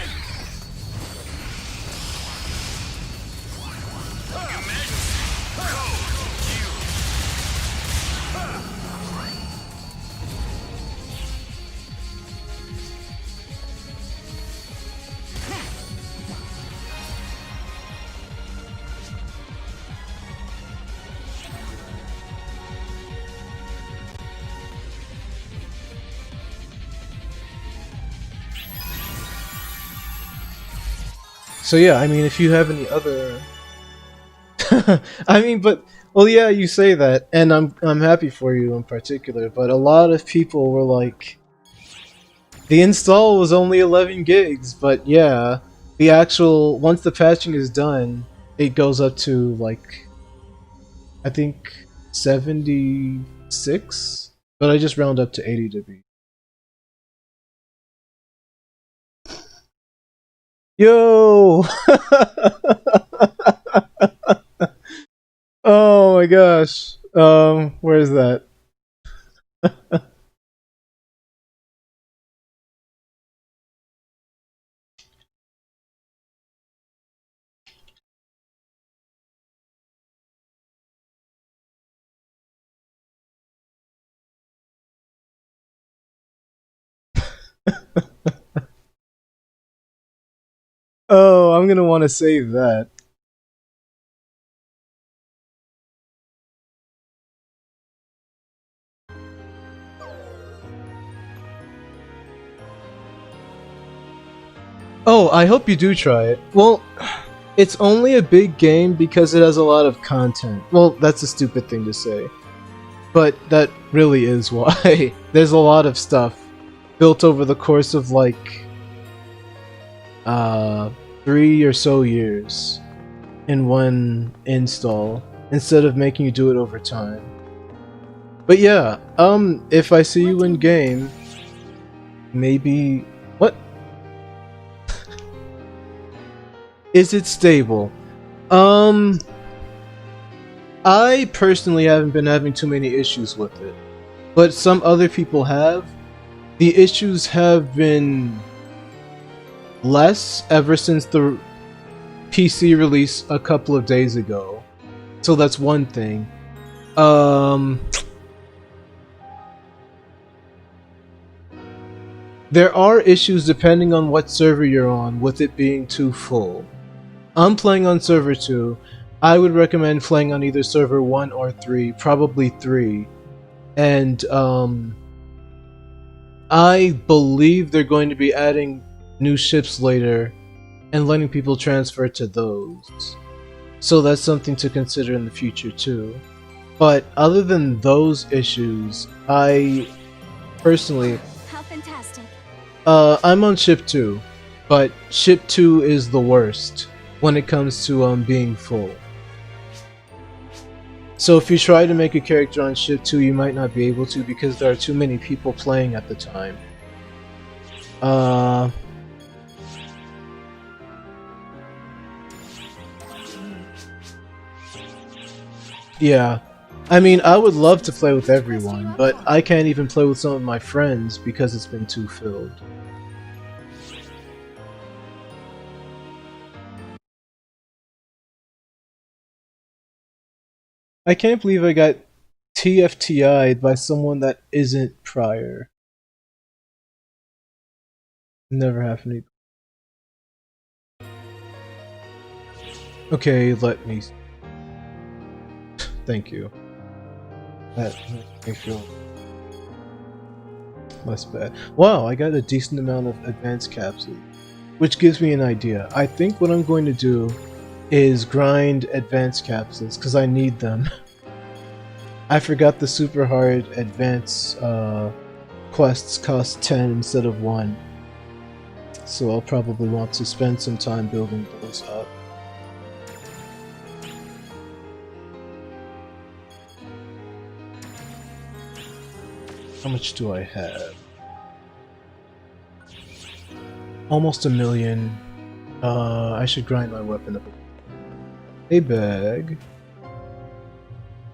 So yeah, I mean, if you have any other, I mean, but well, yeah, you say that, and I'm happy for you in particular. But a lot of people were like, the install was only 11 gigs, but yeah, the actual once the patching is done, it goes up to like I think 76, but I just round up to 80 to be. Yo! Oh my gosh. Where's that? Oh, I'm gonna want to save that. Oh, I hope you do try it. Well, it's only a big game because it has a lot of content. Well, that's a stupid thing to say. But that really is why. There's a lot of stuff built over the course of like 3 or so years in one install instead of making you do it over time. But yeah, if I see you in game, maybe what? Is it stable? I personally haven't been having too many issues with it, but some other people have. The issues have been less ever since the PC release a couple of days ago. So that's one thing. There are issues depending on what server you're on with it being too full. I'm playing on server 2. I would recommend playing on either server 1 or 3, probably 3. And I believe they're going to be adding new ships later and letting people transfer to those. So that's something to consider in the future too. But other than those issues, I personally How fantastic. I'm on ship 2, but ship 2 is the worst when it comes to being full. So if you try to make a character on ship 2, you might not be able to because there are too many people playing at the time. Yeah. I mean, I would love to play with everyone, but I can't even play with some of my friends because it's been too filled. I can't believe I got TFTI'd by someone that isn't prior. Never happened. Okay, let me. Thank you. That makes me feel less bad. Wow, I got a decent amount of advanced capsules, which gives me an idea. I think what I'm going to do is grind advanced capsules because I need them. I forgot the super hard advanced quests cost 10 instead of 1, so I'll probably want to spend some time building those up. How much do I have? Almost 1 million. I should grind my weapon up. A bag.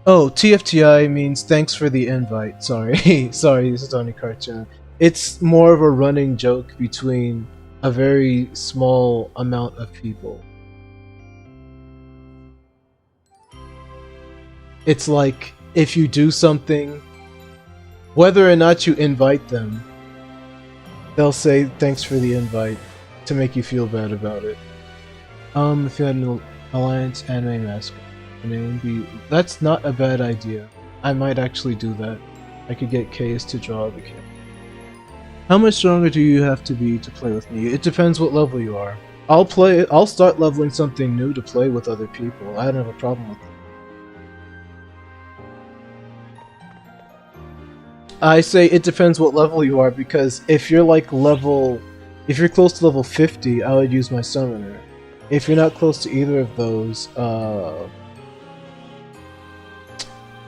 Oh, TFTI means thanks for the invite. Sorry. Sorry, this is Donnie Cartoon. It's more of a running joke between a very small amount of people. It's like, if you do something, whether or not you invite them, they'll say thanks for the invite to make you feel bad about it. If you had an Alliance anime mascot, that's not a bad idea. I might actually do that. I could get Case to draw the kid. How much stronger do you have to be to play with me? It depends what level you are. I'll start leveling something new to play with other people. I don't have a problem with that. I say it depends what level you are, because if you're like if you're close to level 50, I would use my summoner. If you're not close to either of those,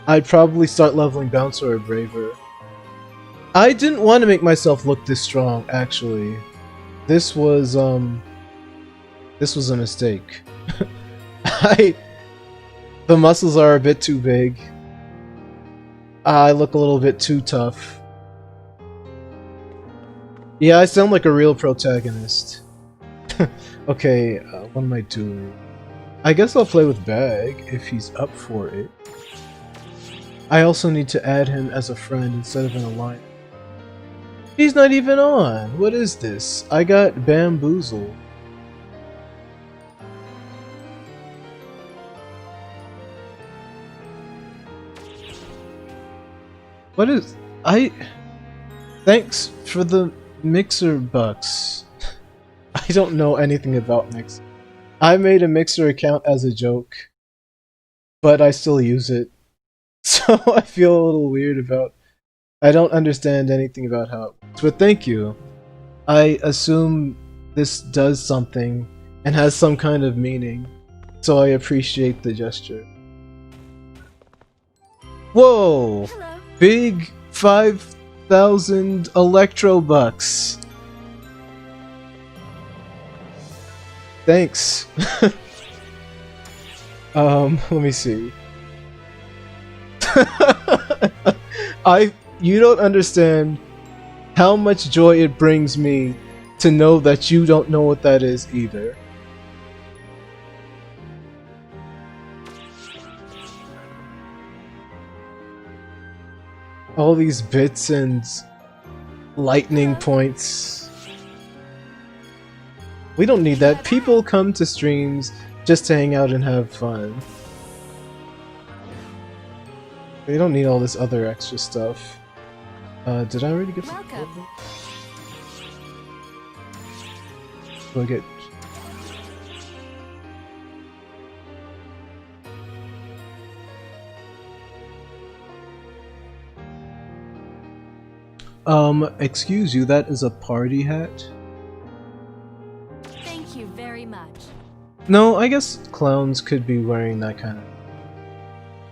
I'd probably start leveling Bouncer or Braver. I didn't want to make myself look this strong, actually. This was a mistake. The muscles are a bit too big. I look a little bit too tough. Yeah, I sound like a real protagonist. Okay, what am I doing? I guess I'll play with Bag if he's up for it. I also need to add him as a friend instead of an alliance. He's not even on! What is this? I got bamboozled. What is... Thanks for the Mixer bucks. I don't know anything about Mixer. I made a Mixer account as a joke, but I still use it. So I feel a little weird about... I don't understand anything about how it works, but thank you. I assume this does something and has some kind of meaning, so I appreciate the gesture. Whoa! Hello. Big 5,000 Electro bucks. Thanks. Let me see. You don't understand how much joy it brings me to know that you don't know what that is either. All these bits and lightning points. We don't need that. People come to streams just to hang out and have fun. They don't need all this other extra stuff. Did I already get the Welcome. Do I get... excuse you, that is a party hat? Thank you very much. No, I guess clowns could be wearing that kind of...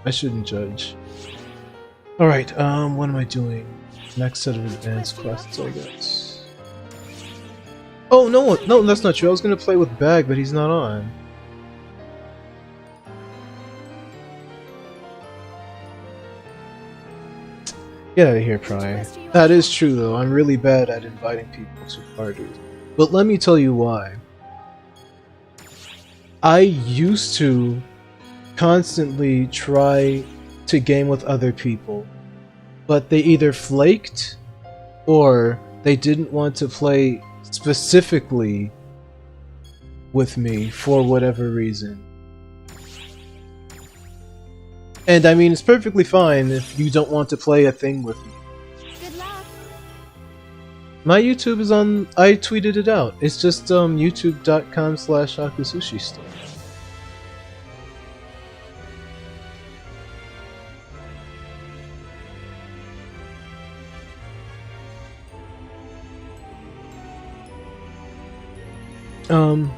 I shouldn't judge. Alright, what am I doing? Next set of advanced quests, I guess. Oh, no, that's not true. I was gonna play with Bag, but he's not on. Get out of here, Pry. That is true, though. I'm really bad at inviting people to parties. But let me tell you why. I used to constantly try to game with other people, but they either flaked or they didn't want to play specifically with me for whatever reason. And I mean, it's perfectly fine if you don't want to play a thing with me. Good luck. My YouTube is on. I tweeted it out. It's just youtube.com/Akusushi store.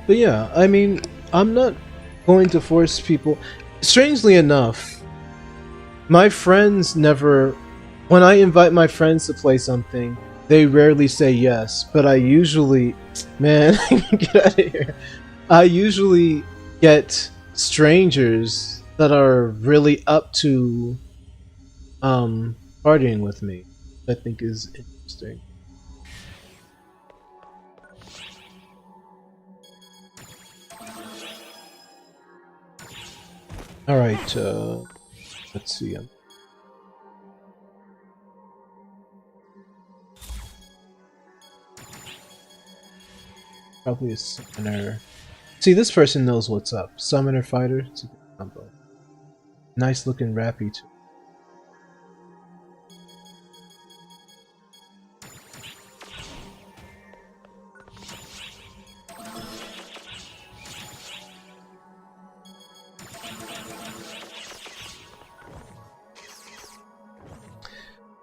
But yeah, I mean, I'm not going to force people. Strangely enough, my friends never. When I invite my friends to play something, they rarely say yes. But I usually, man, get out of here. I usually get strangers that are really up to partying with me. I think is interesting. Alright, let's see. Probably a summoner. See, this person knows what's up. Summoner fighter, it's a good combo. Nice looking rappy too.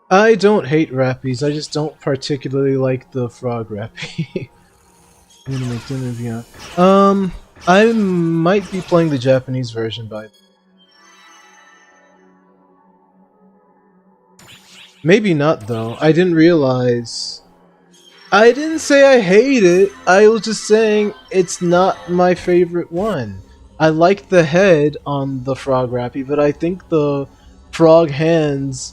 I don't hate rappies, I just don't particularly like the frog rappy. I'm gonna make dinner via. I might be playing the Japanese version by. Maybe not though. I didn't realize. I didn't say I hate it. I was just saying it's not my favorite one. I like the head on the frog rappy, but I think the frog hands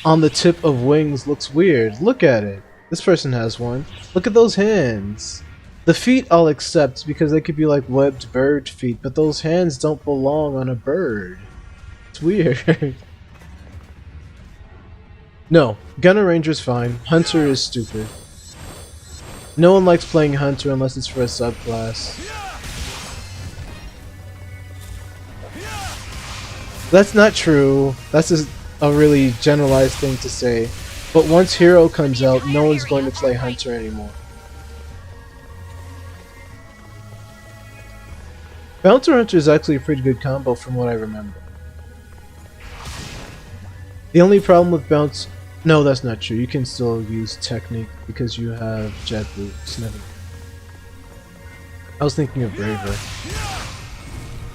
on the tip of wings looks weird. Look at it. This person has one. Look at those hands. The feet I'll accept because they could be like webbed bird feet, but those hands don't belong on a bird. It's weird. No, Gunner Ranger's fine. Hunter is stupid. No one likes playing Hunter unless it's for a subclass. That's not true. That's just a really generalized thing to say. But once Hero comes out, no one's going to play Hunter anymore. Bouncer Hunter is actually a pretty good combo from what I remember. The only problem with Bounce... No, that's not true. You can still use Technique because you have Jet Boots. Never. I was thinking of Braver.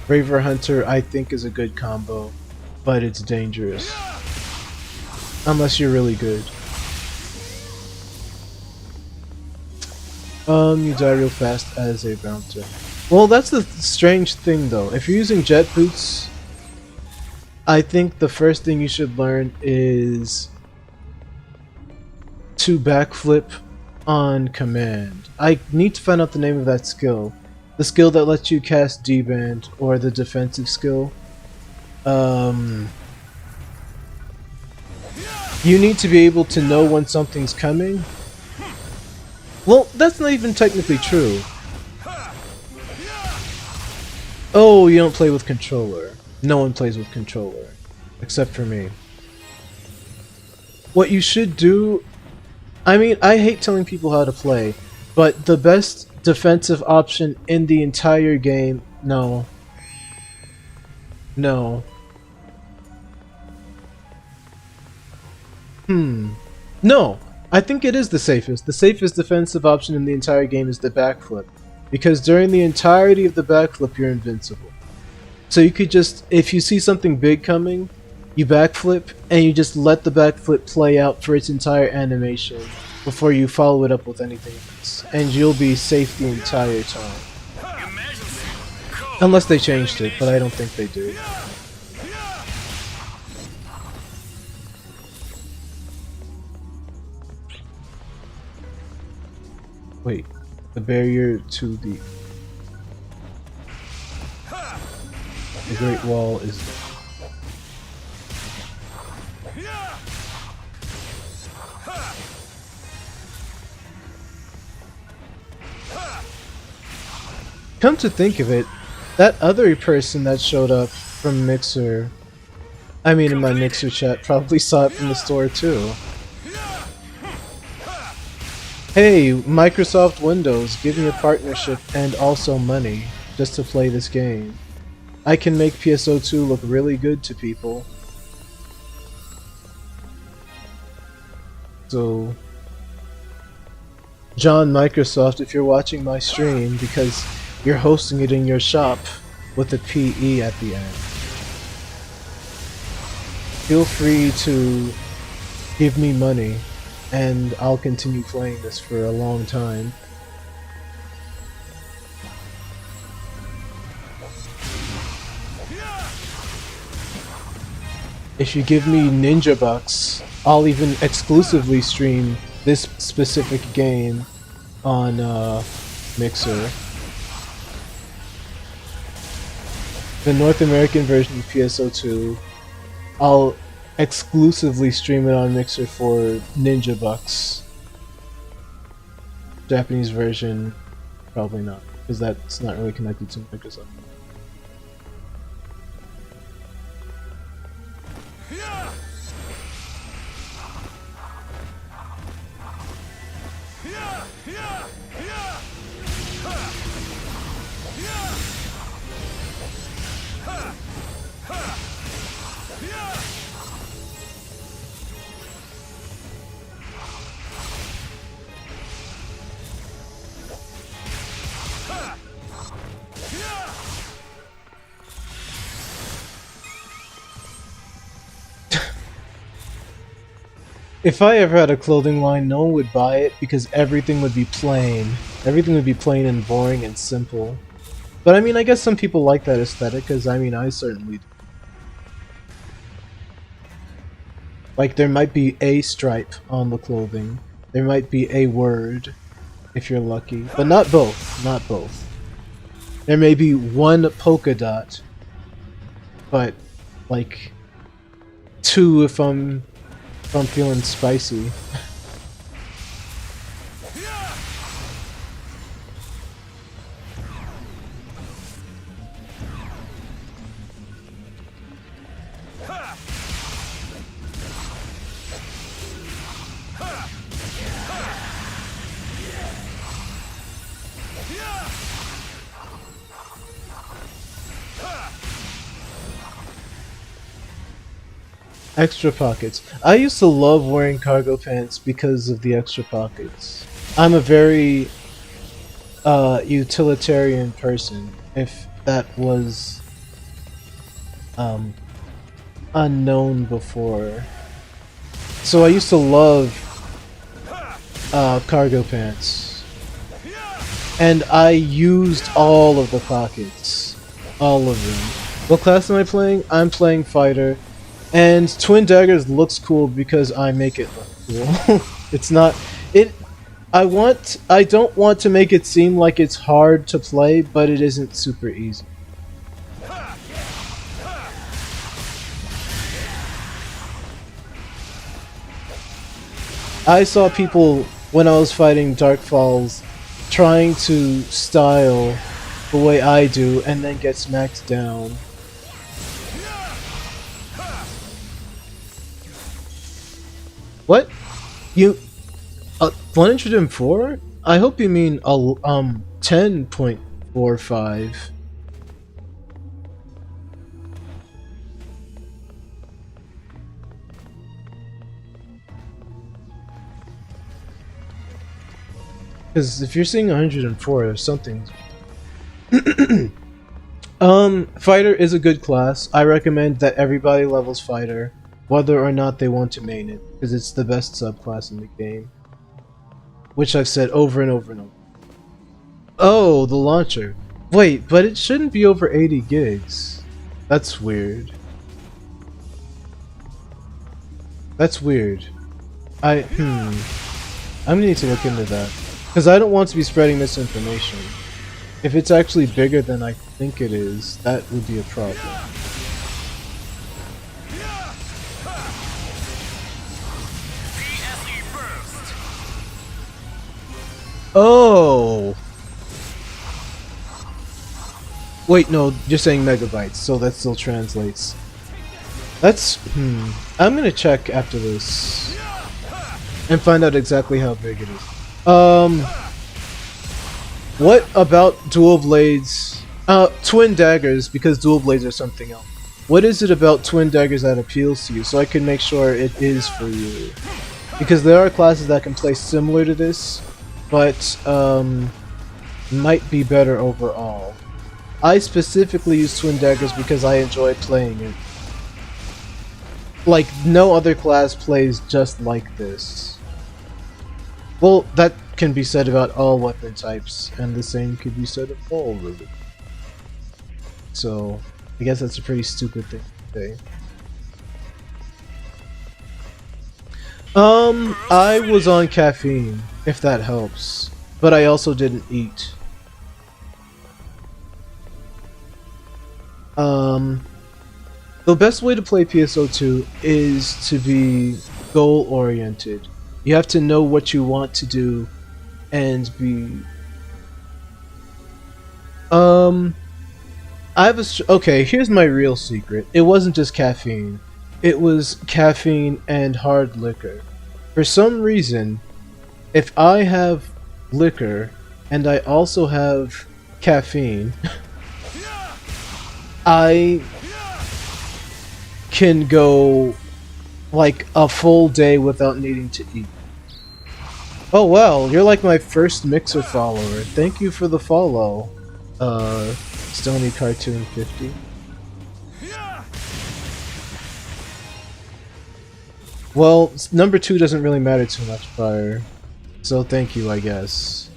Braver Hunter I think is a good combo, but it's dangerous. Unless you're really good. You die real fast as a bouncer. Well, that's the strange thing though. If you're using Jet Boots, I think the first thing you should learn is to backflip on command. I need to find out the name of that skill. The skill that lets you cast D-Band, or the defensive skill. You need to be able to know when something's coming. Well, that's not even technically true. Oh, you don't play with controller. No one plays with controller. Except for me. What you should do... I mean, I hate telling people how to play, but the best defensive option in the entire game... No. No. No! I think it is the safest. The safest defensive option in the entire game is the backflip. Because during the entirety of the backflip, you're invincible. So you could just, if you see something big coming, you backflip, and you just let the backflip play out for its entire animation before you follow it up with anything else. And you'll be safe the entire time. Unless they changed it, but I don't think they do. Wait, the barrier to the Great Wall is there. Come to think of it, that other person that showed up from Mixer I mean, in my Mixer chat, probably saw it from the store too. Hey, Microsoft Windows, give me a partnership and also money just to play this game. I can make PSO2 look really good to people. So, John Microsoft, if you're watching my stream, because you're hosting it in your shop with a PE at the end, feel free to give me money and I'll continue playing this for a long time. If you give me Ninja Bucks, I'll even exclusively stream this specific game on Mixer. The North American version of PSO2, I'll exclusively stream it on Mixer for Ninja Bucks. Japanese version, probably not, because that's not really connected to Microsoft. If I ever had a clothing line, no one would buy it because everything would be plain. Everything would be plain and boring and simple. But I mean, I guess some people like that aesthetic, because I mean, I certainly do. Like, there might be a stripe on the clothing. There might be a word, if you're lucky. But not both. Not both. There may be one polka dot, but, like, two if I'm feeling spicy. Extra pockets. I used to love wearing cargo pants because of the extra pockets. I'm a very utilitarian person, if that was unknown before. So I used to love cargo pants. And I used all of the pockets. All of them. What class am I playing? I'm playing Fighter. And Twin Daggers looks cool because I make it look cool. It's not... I don't want to make it seem like it's hard to play, but it isn't super easy. I saw people, when I was fighting Dark Falls, trying to style the way I do, and then get smacked down. What? You... 104? I hope you mean 10.45. Because if you're seeing 104, there's something. Fighter is a good class. I recommend that everybody levels Fighter, whether or not they want to main it, because it's the best subclass in the game. Which I've said over and over and over. Oh, the launcher. Wait, but it shouldn't be over 80 gigs. That's weird. That's weird. I'm gonna need to look into that. Because I don't want to be spreading misinformation. If it's actually bigger than I think it is, that would be a problem. Oh! Wait, no, you're saying megabytes, so that still translates. That's I'm gonna check after this and find out exactly how big it is. What about dual blades? Twin daggers, because dual blades are something else. What is it about twin daggers that appeals to you, so I can make sure it is for you? Because there are classes that can play similar to this, but might be better overall. I specifically use twin daggers because I enjoy playing it. Like, no other class plays just like this. Well, that can be said about all weapon types, and the same could be said of all of them. So, I guess that's a pretty stupid thing to say. I was on caffeine, if that helps. But I also didn't eat. The best way to play PSO2 is to be goal-oriented. You have to know what you want to do and be... Okay, here's my real secret. It wasn't just caffeine. It was caffeine and hard liquor. For some reason, if I have liquor and I also have caffeine, I can go like a full day without needing to eat. Oh wow, you're like my first Mixer follower. Thank you for the follow, Stony Cartoon 50. Well, number 2 doesn't really matter too much, Fire. So thank you, I guess.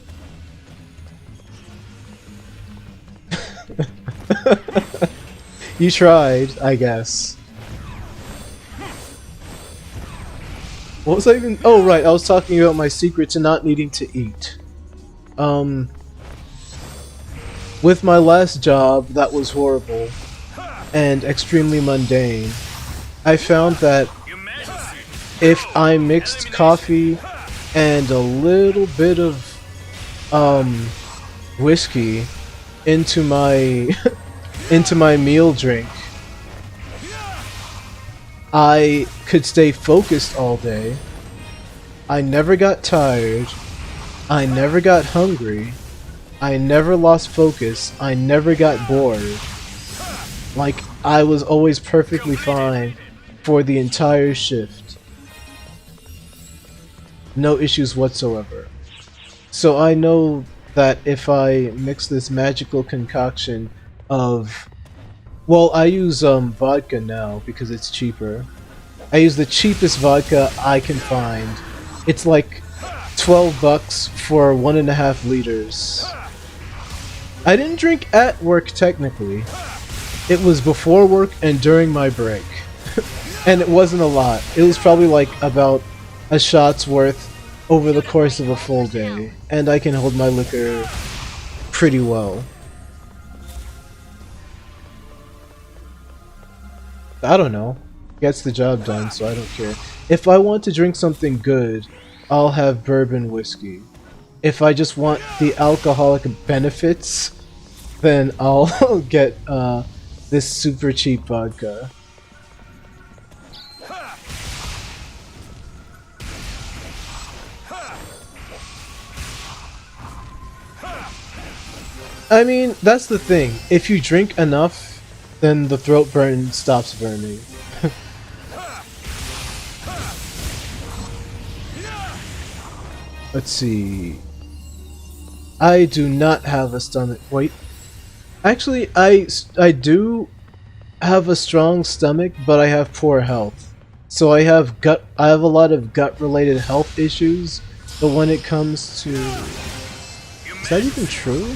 You tried, I guess. What was I even... Oh, right, I was talking about my secret to not needing to eat. With my last job, that was horrible and extremely mundane. I found that if I mixed coffee and a little bit of whiskey into my into my meal drink, I could stay focused all day. I never got tired. I never got hungry. I never lost focus. I never got bored. Like, I was always perfectly fine for the entire shift. No issues whatsoever. So I know that if I mix this magical concoction of... Well, I use vodka now because it's cheaper. I use the cheapest vodka I can find. It's like 12 bucks for 1.5 liters. I didn't drink at work technically. It was before work and during my break. And it wasn't a lot. It was probably like about a shot's worth over the course of a full day. And I can hold my liquor pretty well. I don't know. Gets the job done, so I don't care. If I want to drink something good, I'll have bourbon whiskey. If I just want the alcoholic benefits, then I'll get this super cheap vodka. I mean, that's the thing. If you drink enough, then the throat burn stops burning. Let's see. I do not have a stomach. Wait. Actually, I do have a strong stomach, but I have poor health. So I have a lot of gut-related health issues. But when it comes to... Is that even true?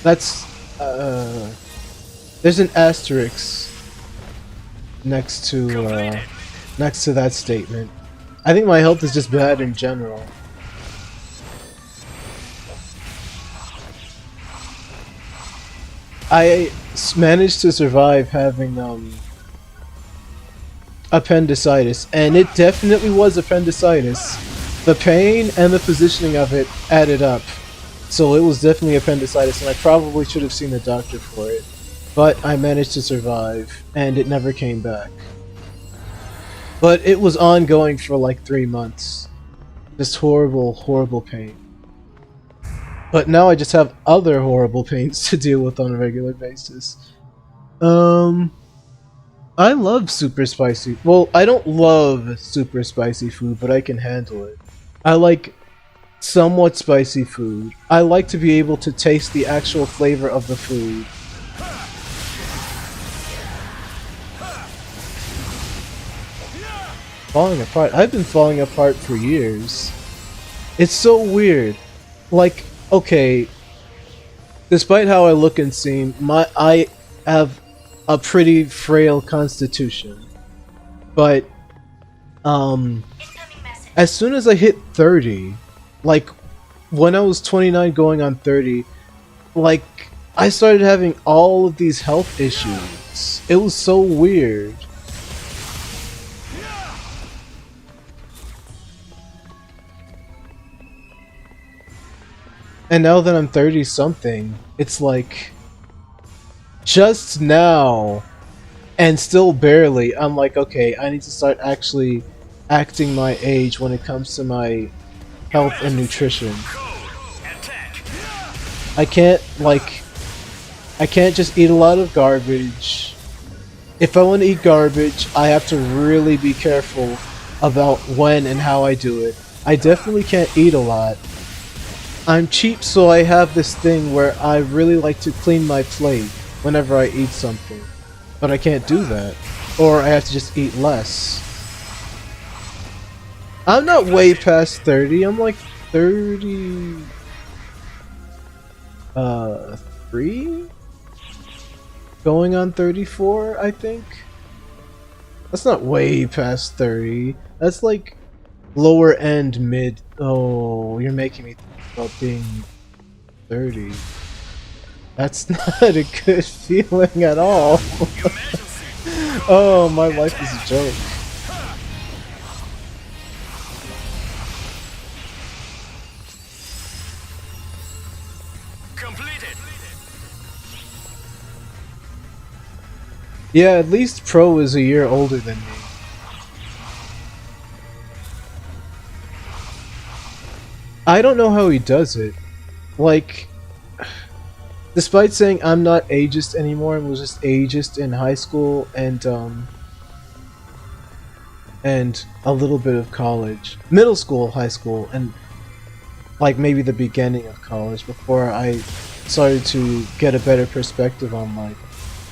That's... there's an asterisk next to that statement. I think my health is just bad in general. I managed to survive having appendicitis, and it definitely was appendicitis. The pain and the positioning of it added up. So it was definitely appendicitis, and I probably should have seen the doctor for it. but I managed to survive, and it never came back. But it was ongoing for like 3 months. Just horrible, horrible pain. But now I just have other horrible pains to deal with on a regular basis. I love super spicy. Well, I don't love super spicy food, but I can handle it. I like somewhat spicy food. I like to be able to taste the actual flavor of the food. Falling apart. I've been falling apart for years. It's so weird. Like, okay, despite how I look and seem, I have a pretty frail constitution. But as soon as I hit 30, like when I was 29 going on 30, like I started having all of these health issues. It was so weird. And now that I'm 30 something, it's like just now and still barely I'm like, okay, I need to start actually acting my age when it comes to my health and nutrition. I can't just eat a lot of garbage. If I want to eat garbage, I have to really be careful about when and how I do it. I definitely can't eat a lot. I'm cheap, so I have this thing where I really like to clean my plate whenever I eat something. But I can't do that. Or I have to just eat less. I'm not way past 30, I'm like 30... 3? Going on 34, I think? That's not way past 30. That's like lower end mid. Oh, you're making me think about being 30. That's not a good feeling at all. Oh, my life is a joke. Completed. Yeah, at least Pro is a year older than me. I don't know how he does it. Like, despite saying I'm not ageist anymore and was just ageist in high school and a little bit of college. Middle school, high school, and like maybe the beginning of college before I started to get a better perspective on life.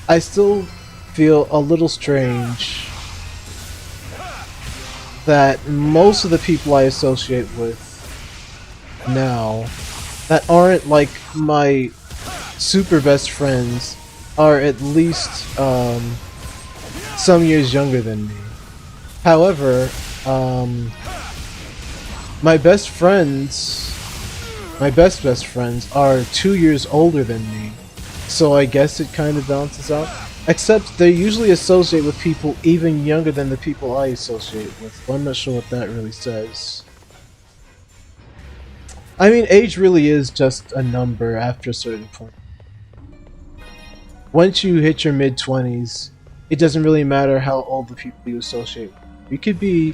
I still feel a little strange that most of the people I associate with now that aren't like my super best friends are at least some years younger than me. However, my best friends are 2 years older than me, so I guess it kind of balances out. Except they usually associate with people even younger than the people I associate with. I'm not sure what that really says. I mean, age really is just a number after a certain point. Once you hit your mid-20s, it doesn't really matter how old the people you associate with. You could be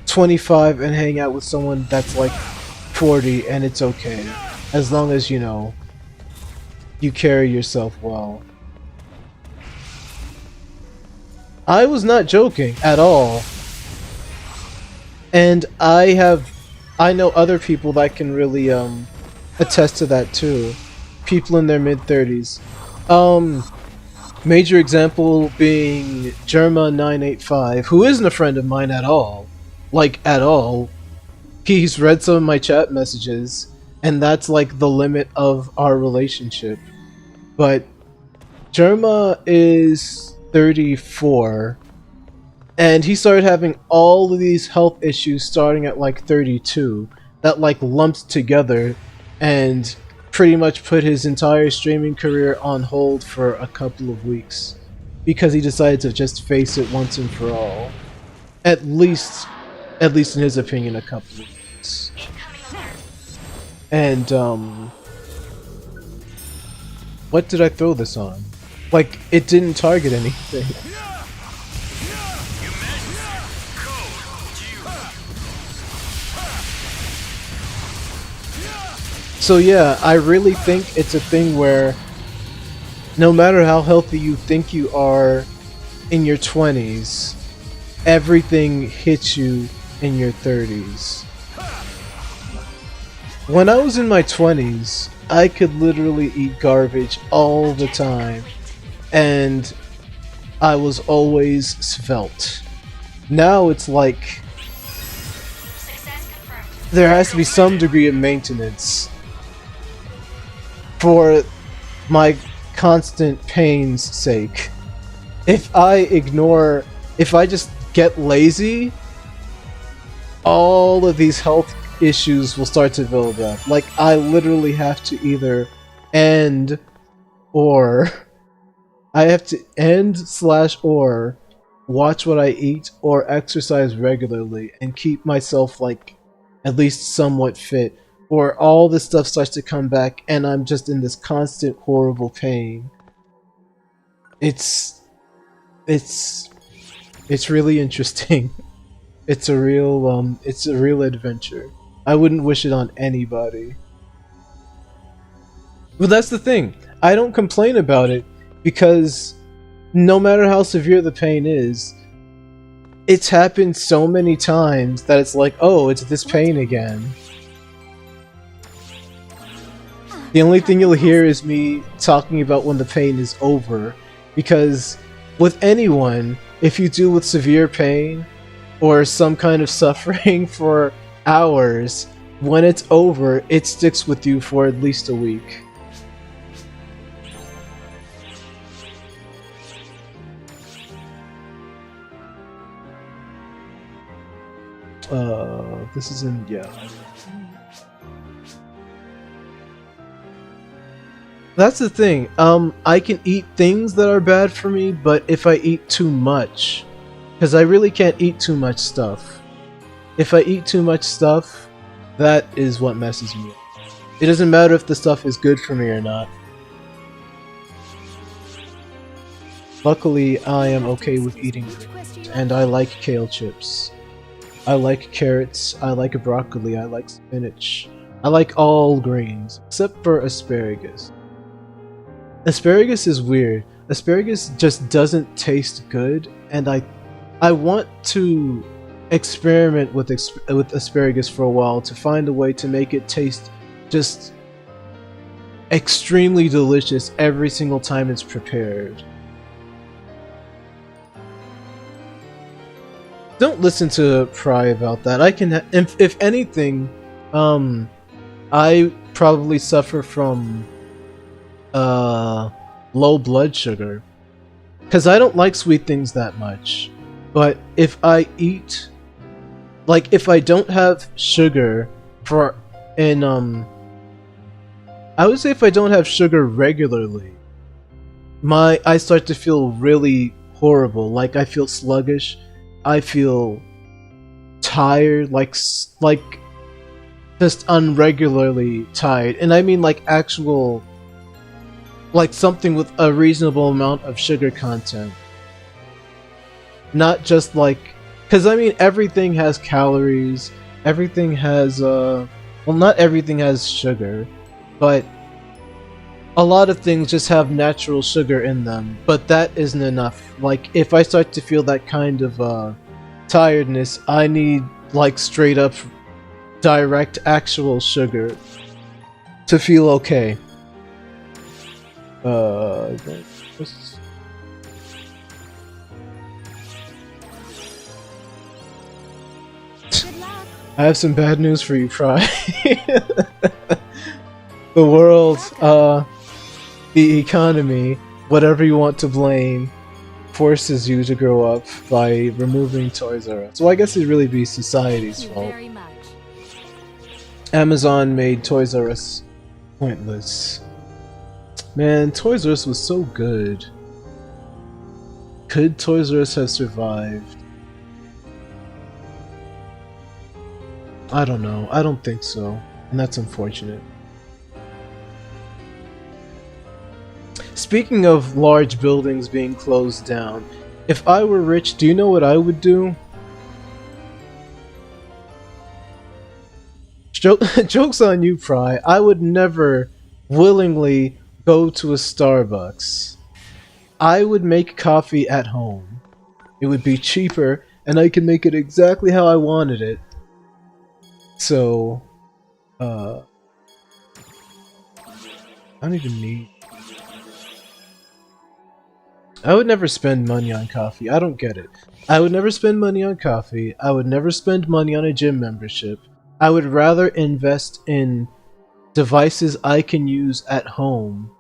25 and hang out with someone that's like 40 and it's okay. As long as, you know, you carry yourself well. I was not joking at all. And I know other people that can really attest to that too. People in their mid-30s. Major example being Germa985, who isn't a friend of mine at all. Like, at all. He's read some of my chat messages, and that's like the limit of our relationship. But Germa is 34, and he started having all of these health issues starting at like 32 that like lumped together and pretty much put his entire streaming career on hold for a couple of weeks because he decided to just face it once and for all. At least in his opinion, a couple of weeks. And what did I throw this on? Like, it didn't target anything. So yeah, I really think it's a thing where no matter how healthy you think you are in your 20s, everything hits you in your 30s. When I was in my 20s, I could literally eat garbage all the time, and I was always svelte. Now it's like Success confirmed. there has to be some degree of maintenance for my constant pain's sake. If I just get lazy, all of these health issues will start to build up. Like, I literally have to either end or I have to end/or watch what I eat or exercise regularly and keep myself like at least somewhat fit, or all this stuff starts to come back and I'm just in this constant horrible pain. It's really interesting. It's a real adventure. I wouldn't wish it on anybody. But that's the thing. I don't complain about it because no matter how severe the pain is, it's happened so many times that it's like, oh, it's this pain again. The only thing you'll hear is me talking about when the pain is over, because with anyone, if you deal with severe pain or some kind of suffering for hours, when it's over, it sticks with you for at least a week. This is in, yeah. That's the thing. I can eat things that are bad for me, but if I eat too much, because I really can't eat too much stuff. If I eat too much stuff, that is what messes me up. It doesn't matter if the stuff is good for me or not. Luckily, I am okay with eating greens, and I like kale chips. I like carrots, I like broccoli, I like spinach. I like all greens, except for asparagus. Asparagus is weird. Asparagus just doesn't taste good, and I want to experiment with asparagus for a while to find a way to make it taste just extremely delicious every single time it's prepared. Don't listen to Pry about that. I can, if anything, I probably suffer from low blood sugar, because I don't like sweet things that much. But if I eat, like, if I don't have sugar I would say if I don't have sugar regularly, I start to feel really horrible. Like, I feel sluggish. I feel tired, like just unregularly tired. And I mean like actual, like something with a reasonable amount of sugar content. Not just like, because I mean everything has calories, everything has, well, not everything has sugar, but a lot of things just have natural sugar in them, but that isn't enough. Like, if I start to feel that kind of tiredness, I need like straight up direct actual sugar to feel okay. I have some bad news for you, Fry. The world, the economy, whatever you want to blame, forces you to grow up by removing Toys R Us. Well, I guess it'd really be society's Thank you fault. very much. Amazon made Toys R Us pointless. Man, Toys R Us was so good. Could Toys R Us have survived? I don't know. I don't think so. And that's unfortunate. speaking of large buildings being closed down, if I were rich, do you know what I would do? Joke's on you, Pry. I would never willingly go to a Starbucks. I would make coffee at home. It would be cheaper, and I can make it exactly how I wanted it. So, I don't even need... I would never spend money on coffee. I don't get it. I would never spend money on coffee. I would never spend money on a gym membership. I would rather invest in devices I can use at home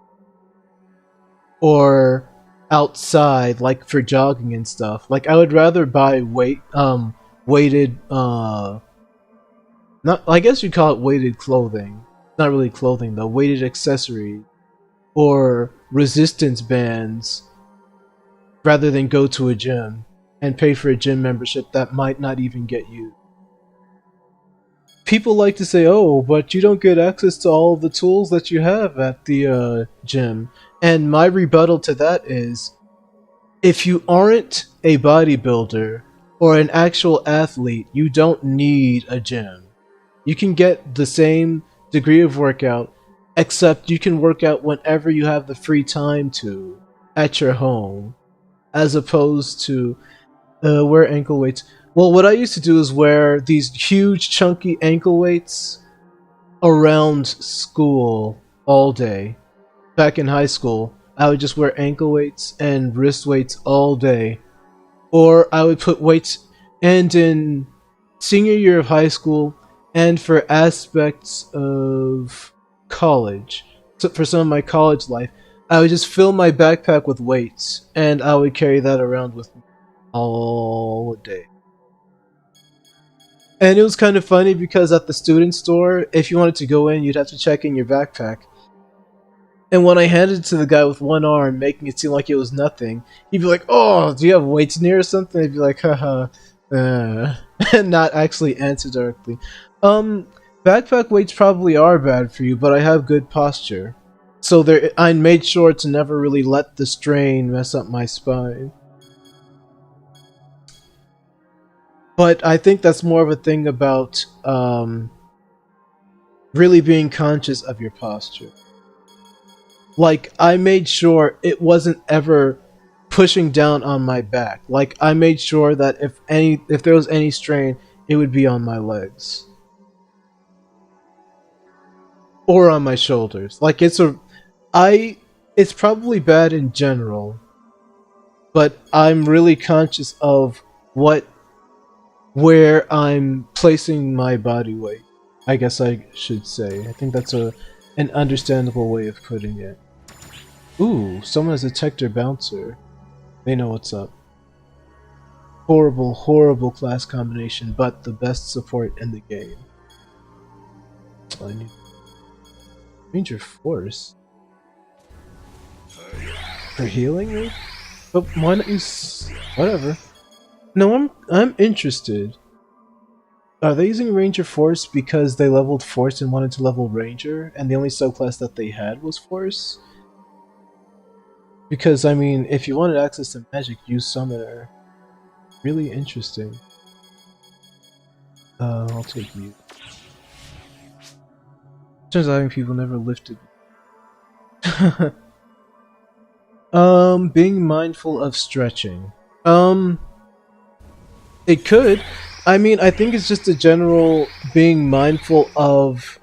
or outside, like for jogging and stuff. Like I would rather buy weighted not, I guess you'd call it weighted clothing. Not really clothing though, weighted accessories or resistance bands rather than go to a gym and pay for a gym membership that might not even get you. People like to say, oh, but you don't get access to all of the tools that you have at the gym. And my rebuttal to that is, if you aren't a bodybuilder or an actual athlete, you don't need a gym. You can get the same degree of workout, except you can work out whenever you have the free time to, at your home, as opposed to wear ankle weights. Well, what I used to do is wear these huge chunky ankle weights around school all day. Back in high school, I would just wear ankle weights and wrist weights all day. Or I would put weights, and in senior year of high school, and for aspects of college, so for some of my college life, I would just fill my backpack with weights, and I would carry that around with me all day. And it was kind of funny because at the student store, if you wanted to go in, you'd have to check in your backpack. And when I handed it to the guy with one arm, making it seem like it was nothing, he'd be like, oh, do you have weights near or something? I'd be like, haha, and not actually answer directly. Backpack weights probably are bad for you, but I have good posture. So I made sure to never really let the strain mess up my spine. But I think that's more of a thing about really being conscious of your posture. Like, I made sure it wasn't ever pushing down on my back. Like, I made sure that if there was any strain, it would be on my legs. Or on my shoulders. Like, it's probably bad in general, but I'm really conscious of where I'm placing my body weight. I guess I should say. I think that's an understandable way of putting it. Ooh, someone has a Tector Bouncer. They know what's up. Horrible, horrible class combination, but the best support in the game. I need Ranger Force. For healing me? But why not use... whatever. No, I'm interested. Are they using Ranger Force because they leveled Force and wanted to level Ranger, and the only subclass that they had was Force? Because, I mean, if you wanted access to magic, use Summoner. Really interesting. I'll take you. Turns out having people never lifted. Being mindful of stretching. It could. I mean, I think it's just a general being mindful of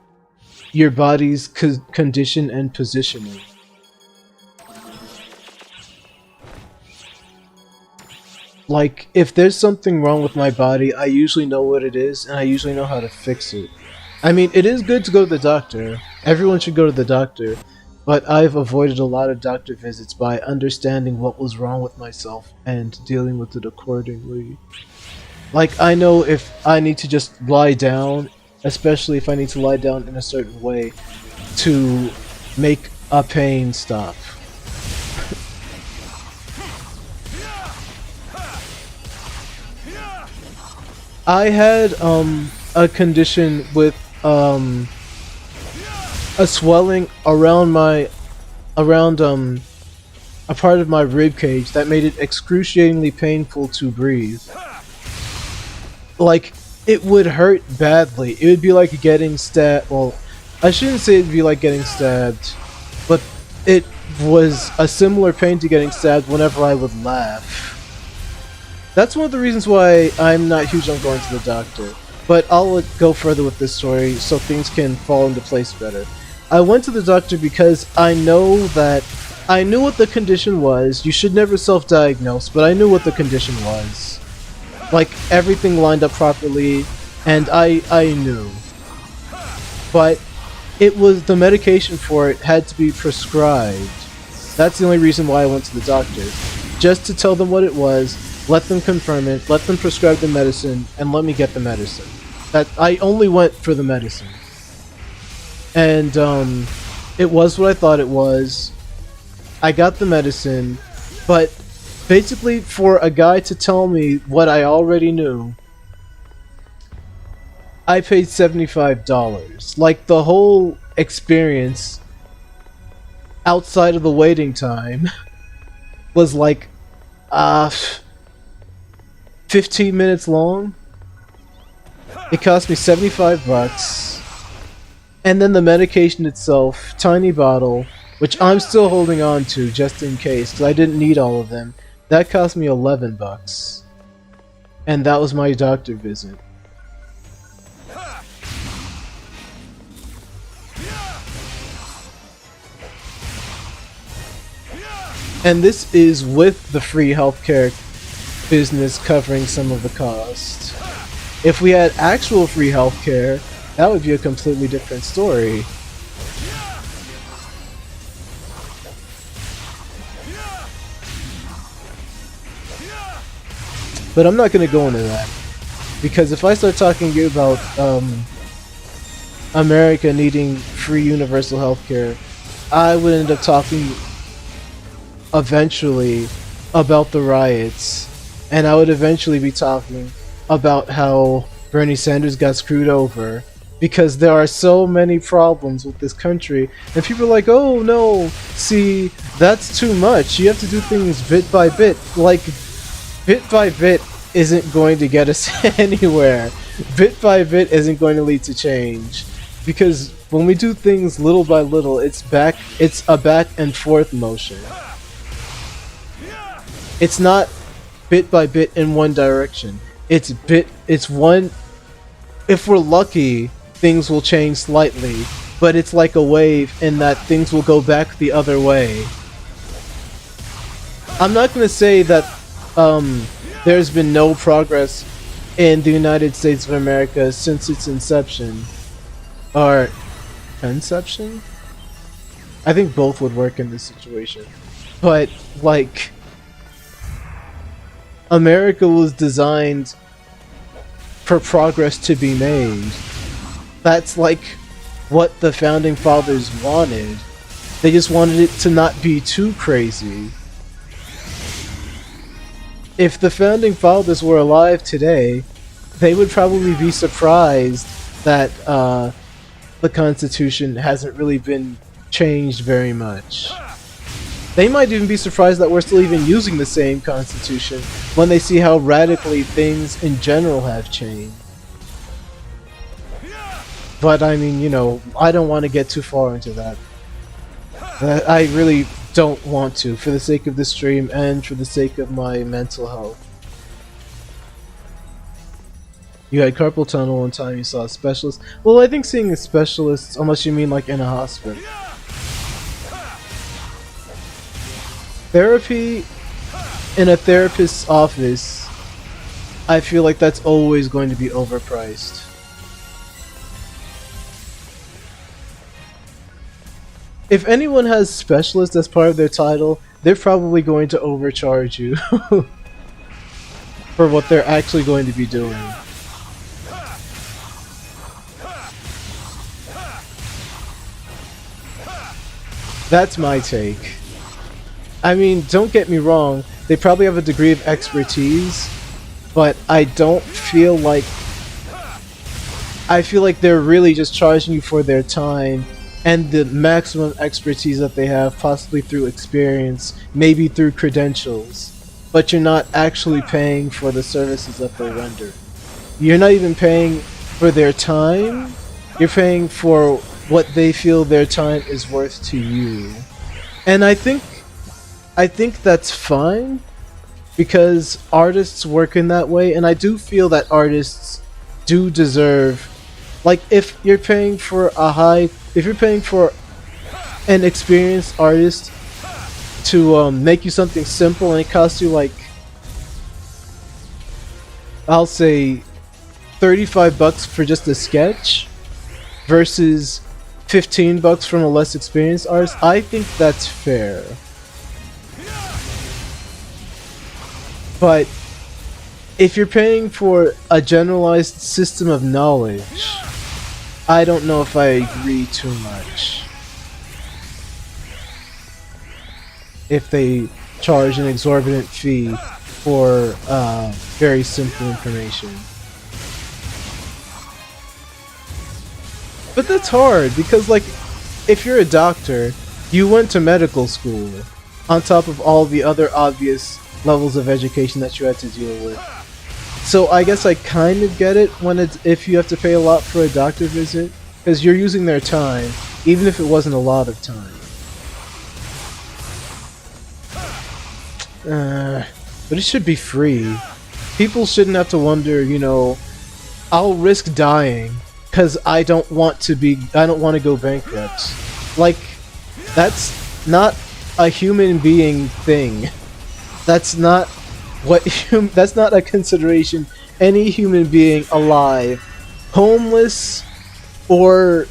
your body's condition and positioning. Like, if there's something wrong with my body, I usually know what it is, and I usually know how to fix it. I mean, it is good to go to the doctor. Everyone should go to the doctor. But I've avoided a lot of doctor visits by understanding what was wrong with myself and dealing with it accordingly. Like, I know if I need to just lie down, especially if I need to lie down in a certain way to make a pain stop. I had a condition with a swelling around a part of my rib cage that made it excruciatingly painful to breathe. Like, it would hurt badly. It would be like getting stabbed. Well, I shouldn't say it'd be like getting stabbed, but it was a similar pain to getting stabbed whenever I would laugh. That's one of the reasons why I'm not huge on going to the doctor. But I'll go further with this story so things can fall into place better. I went to the doctor because I knew what the condition was. You should never self-diagnose, but I knew what the condition was. Like, everything lined up properly, and I knew. But it was the medication for it had to be prescribed. That's the only reason why I went to the doctor. Just to tell them what it was, let them confirm it, let them prescribe the medicine, and let me get the medicine. That I only went for the medicine. And it was what I thought it was. I got the medicine, but basically for a guy to tell me what I already knew, I paid $75. Like, the whole experience outside of the waiting time was like 15 minutes long. It cost me $75. And then the medication itself, tiny bottle, which I'm still holding on to just in case, because I didn't need all of them. That cost me $11. And that was my doctor visit. And this is with the free healthcare business covering some of the cost. If we had actual free healthcare, that would be a completely different story. But I'm not going to go into that, because if I start talking about America needing free universal healthcare, I would end up talking eventually about the riots, and I would eventually be talking about how Bernie Sanders got screwed over, because there are so many problems with this country, and people are like, oh no, see, that's too much, you have to do things bit by bit. Like, bit by bit isn't going to get us anywhere. Bit by bit isn't going to lead to change, because when we do things little by little, it's a back and forth motion. It's not bit by bit in one direction. It's one, if we're lucky, things will change slightly, but it's like a wave in that things will go back the other way. I'm not going to say that there's been no progress in the United States of America since its inception. Or conception? I think both would work in this situation. But, like, America was designed for progress to be made. That's like what the founding fathers wanted. They just wanted it to not be too crazy. If the founding fathers were alive today, they would probably be surprised that the Constitution hasn't really been changed very much. They might even be surprised that we're still even using the same Constitution when they see how radically things in general have changed. But I mean, you know, I don't want to get too far into that. I really don't want to, for the sake of the stream and for the sake of my mental health. You had carpal tunnel one time, you saw a specialist. Well, I think seeing a specialist, unless you mean like in a hospital. Therapy in a therapist's office, I feel like that's always going to be overpriced. If anyone has specialist as part of their title, they're probably going to overcharge you for what they're actually going to be doing. That's my take. I mean, don't get me wrong, they probably have a degree of expertise, but I don't feel like... I feel like they're really just charging you for their time and the maximum expertise that they have, possibly through experience, maybe through credentials, but you're not actually paying for the services that they render. You're not even paying for their time, you're paying for what they feel their time is worth to you. And I think that's fine, because artists work in that way, and I do feel that artists do deserve, like, if you're paying for an experienced artist to make you something simple and it costs you, like, I'll say $35 for just a sketch versus $15 from a less experienced artist, I think that's fair. But if you're paying for a generalized system of knowledge, I don't know if I agree too much. If they charge an exorbitant fee for very simple information. But that's hard, because, like, if you're a doctor, you went to medical school, on top of all the other obvious levels of education that you had to deal with. So I guess I kind of get it if you have to pay a lot for a doctor visit, because you're using their time, even if it wasn't a lot of time. But it should be free. People shouldn't have to wonder, you know, I'll risk dying because I don't want to go bankrupt. Like, that's not a human being thing. That's not that's not a consideration any human being alive, homeless or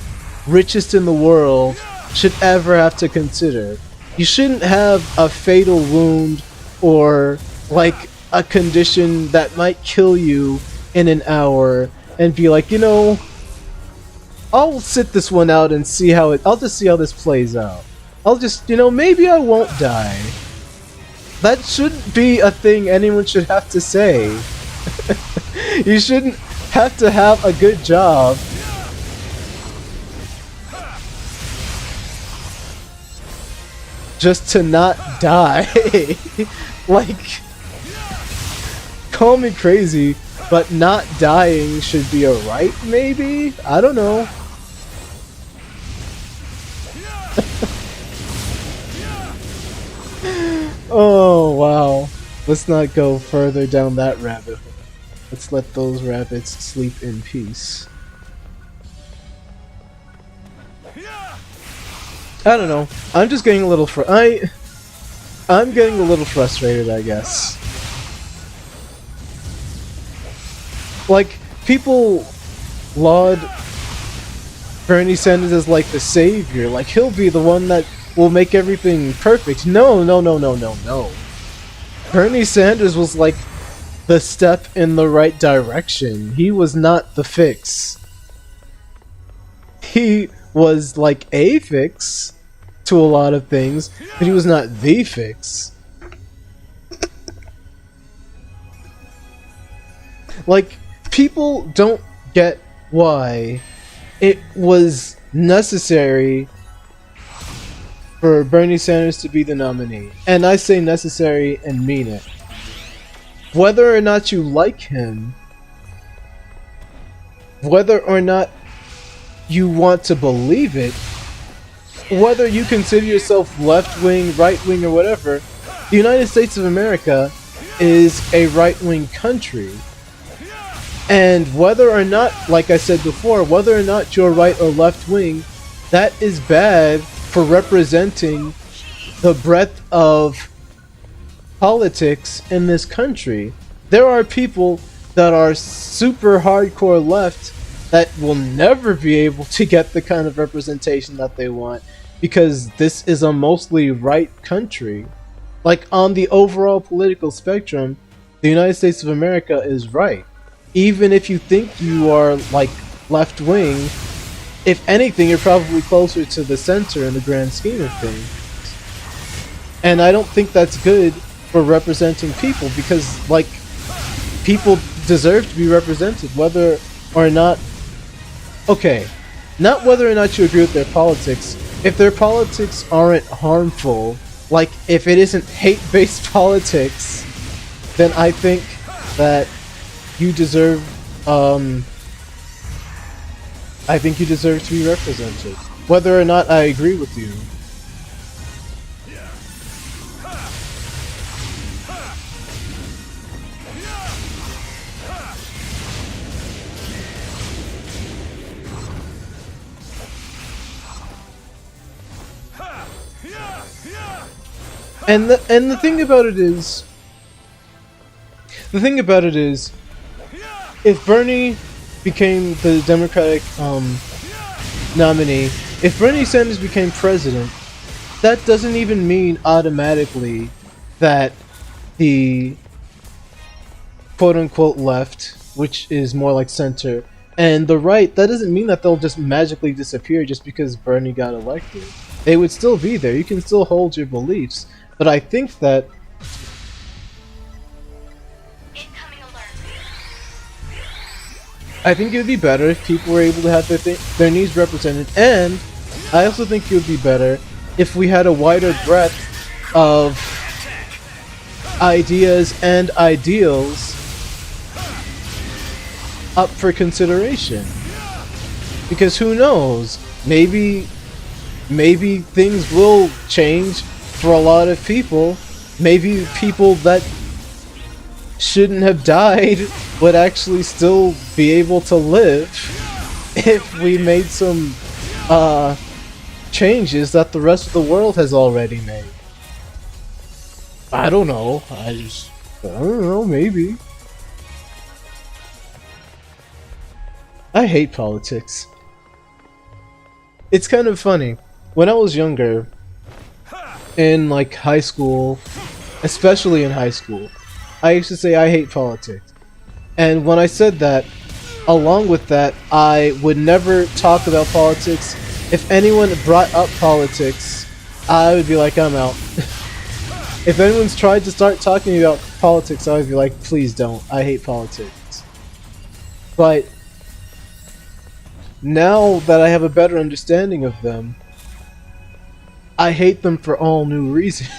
richest in the world, should ever have to consider. You shouldn't have a fatal wound or, like, a condition that might kill you in an hour and be like, you know, I'll sit this one out and I'll just see how this plays out. I'll just, you know, maybe I won't die. That shouldn't be a thing anyone should have to say. You shouldn't have to have a good job just to not die. Like, call me crazy, but not dying should be a right, maybe? I don't know. Oh, wow. Let's not go further down that rabbit hole. Let's let those rabbits sleep in peace. I don't know. I'm just getting a little I'm getting a little frustrated, I guess. Like, people laud Bernie Sanders as, like, the savior. Like, he'll be the one that will make everything perfect. No. Bernie Sanders was, like, the step in the right direction. He was not the fix. He was, like, a fix to a lot of things, but he was not the fix. Like, people don't get why it was necessary for Bernie Sanders to be the nominee. And I say necessary and mean it. Whether or not you like him, whether or not you want to believe it, whether you consider yourself left-wing, right-wing, or whatever, the United States of America is a right-wing country. And whether or not, like I said before, whether or not you're right or left-wing, that is bad for representing the breadth of politics in this country. There are people that are super hardcore left that will never be able to get the kind of representation that they want, because this is a mostly right country. Like, on the overall political spectrum, the United States of America is right. Even if you think you are, like, left-wing, if anything, you're probably closer to the center in the grand scheme of things. And I don't think that's good for representing people, because, like, people deserve to be represented, whether or not... Okay, not whether or not you agree with their politics. If their politics aren't harmful, like if it isn't hate-based politics, then I think that you deserve, I think you deserve to be represented, whether or not I agree with you. And the thing about it is, if Bernie became the Democratic nominee, if Bernie Sanders became president, that doesn't even mean automatically that the quote-unquote left, which is more like center, and the right, that doesn't mean that they'll just magically disappear just because Bernie got elected. They would still be there. You can still hold your beliefs. But I think that it would be better if people were able to have their needs represented, and I also think it would be better if we had a wider breadth of ideas and ideals up for consideration. Because who knows? Maybe things will change for a lot of people. Maybe people that shouldn't have died would actually still be able to live if we made some changes that the rest of the world has already made. I don't know. I don't know, maybe. I hate politics. It's kind of funny. When I was younger, in like high school, especially in high school, I used to say I hate politics. And when I said that, along with that, I would never talk about politics. If anyone brought up politics, I would be like, I'm out. If anyone's tried to start talking about politics, I would be like, please don't. I hate politics. But now that I have a better understanding of them, I hate them for all new reasons.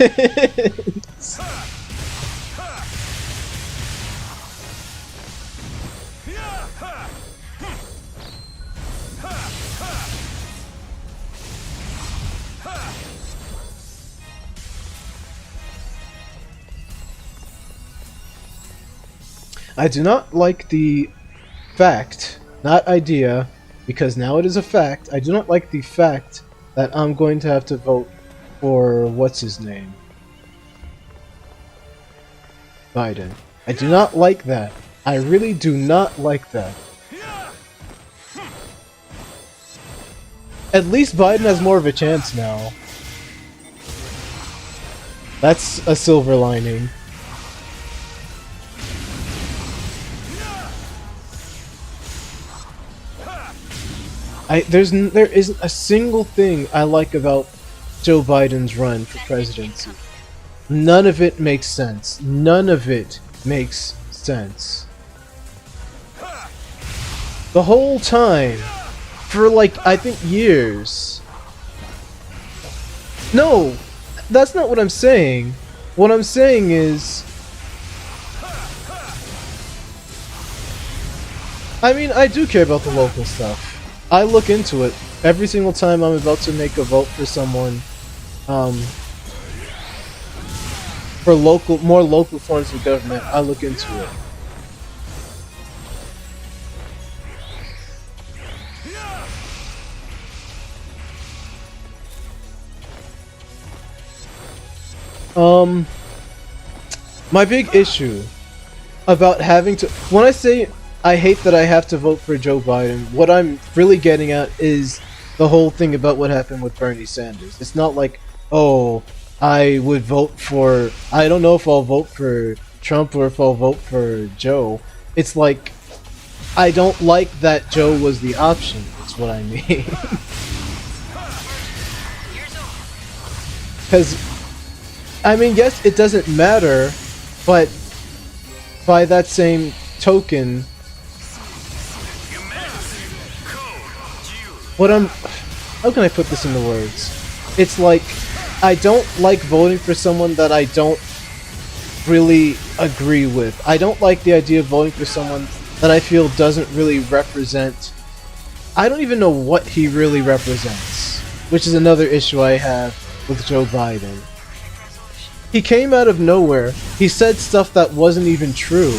I do not like the fact, not idea, because now it is a fact, I do not like the fact that I'm going to have to vote for what's his name? Biden. I do not like that. I really do not like that. At least Biden has more of a chance now. That's a silver lining. There isn't a single thing I like about Joe Biden's run for presidency. None of it makes sense. None of it makes sense. The whole time, for like, I think years. No, that's not what I'm saying. What I'm saying is, I mean, I do care about the local stuff. I look into it every single time I'm about to make a vote for someone, for more local forms of government. I look into it. My big issue about having to, when I say I hate that I have to vote for Joe Biden, what I'm really getting at is the whole thing about what happened with Bernie Sanders. It's not like, oh, I would vote for, I don't know if I'll vote for Trump or if I'll vote for Joe. It's like, I don't like that Joe was the option, is what I mean. Because, I mean, yes, it doesn't matter, but by that same token, what I'm... How can I put this into words? It's like, I don't like voting for someone that I don't really agree with. I don't like the idea of voting for someone that I feel doesn't really represent... I don't even know what he really represents, which is another issue I have with Joe Biden. He came out of nowhere, he said stuff that wasn't even true.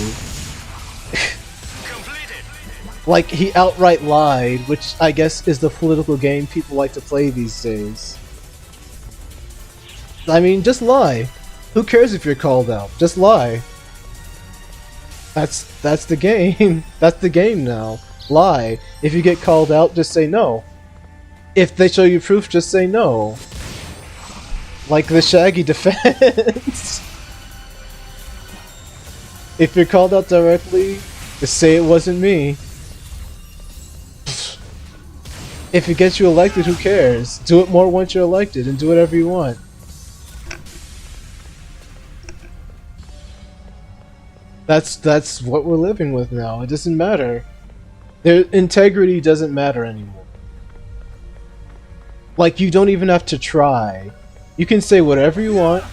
Like, he outright lied, which I guess is the political game people like to play these days. I mean, just lie. Who cares if you're called out? Just lie. That's the game. That's the game now. Lie. If you get called out, just say no. If they show you proof, just say no. Like the Shaggy defense. If you're called out directly, just say it wasn't me. If it gets you elected, who cares? Do it more once you're elected and do whatever you want. That's what we're living with now. It doesn't matter. Their integrity doesn't matter anymore. Like, you don't even have to try. You can say whatever you want,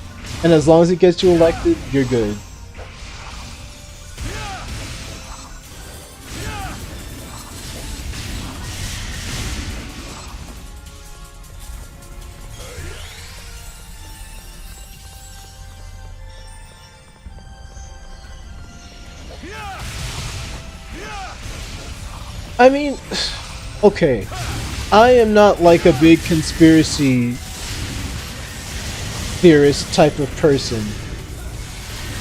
and as long as it gets you elected, you're good. I mean, okay, I am not like a big conspiracy theorist type of person,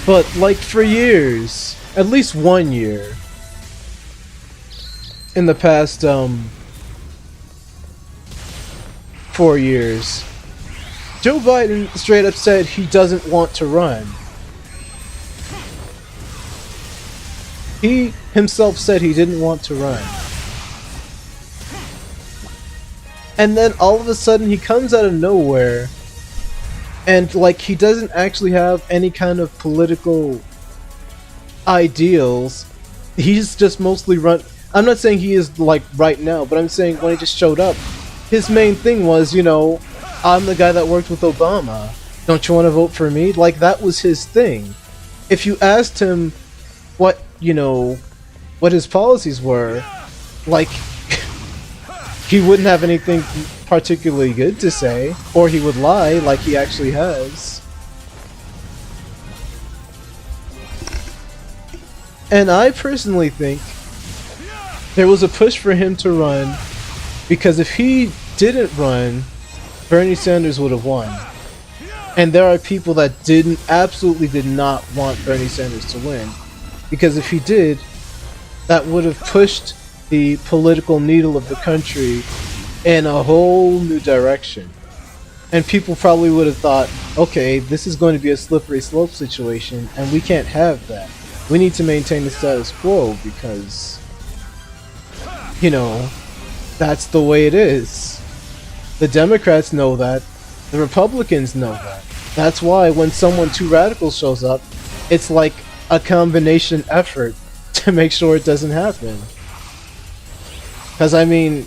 but like for years, at least 1 year, in the past 4 years, Joe Biden straight up said he doesn't want to run. He himself said he didn't want to run. And then all of a sudden he comes out of nowhere and like he doesn't actually have any kind of political ideals. He's just mostly run. I'm not saying he is like right now, but I'm saying when he just showed up, his main thing was, you know, I'm the guy that worked with Obama. Don't you want to vote for me? Like, that was his thing. If you asked him what, you know, what his policies were, like, he wouldn't have anything particularly good to say, or he would lie like he actually has. And I personally think there was a push for him to run, because if he didn't run, Bernie Sanders would have won. And there are people that absolutely did not want Bernie Sanders to win, because if he did, that would have pushed the political needle of the country in a whole new direction. And people probably would have thought, okay, this is going to be a slippery slope situation, and we can't have that. We need to maintain the status quo because, you know, that's the way it is. The Democrats know that. The Republicans know that. That's why when someone too radical shows up, it's like a combination effort to make sure it doesn't happen. Because, I mean,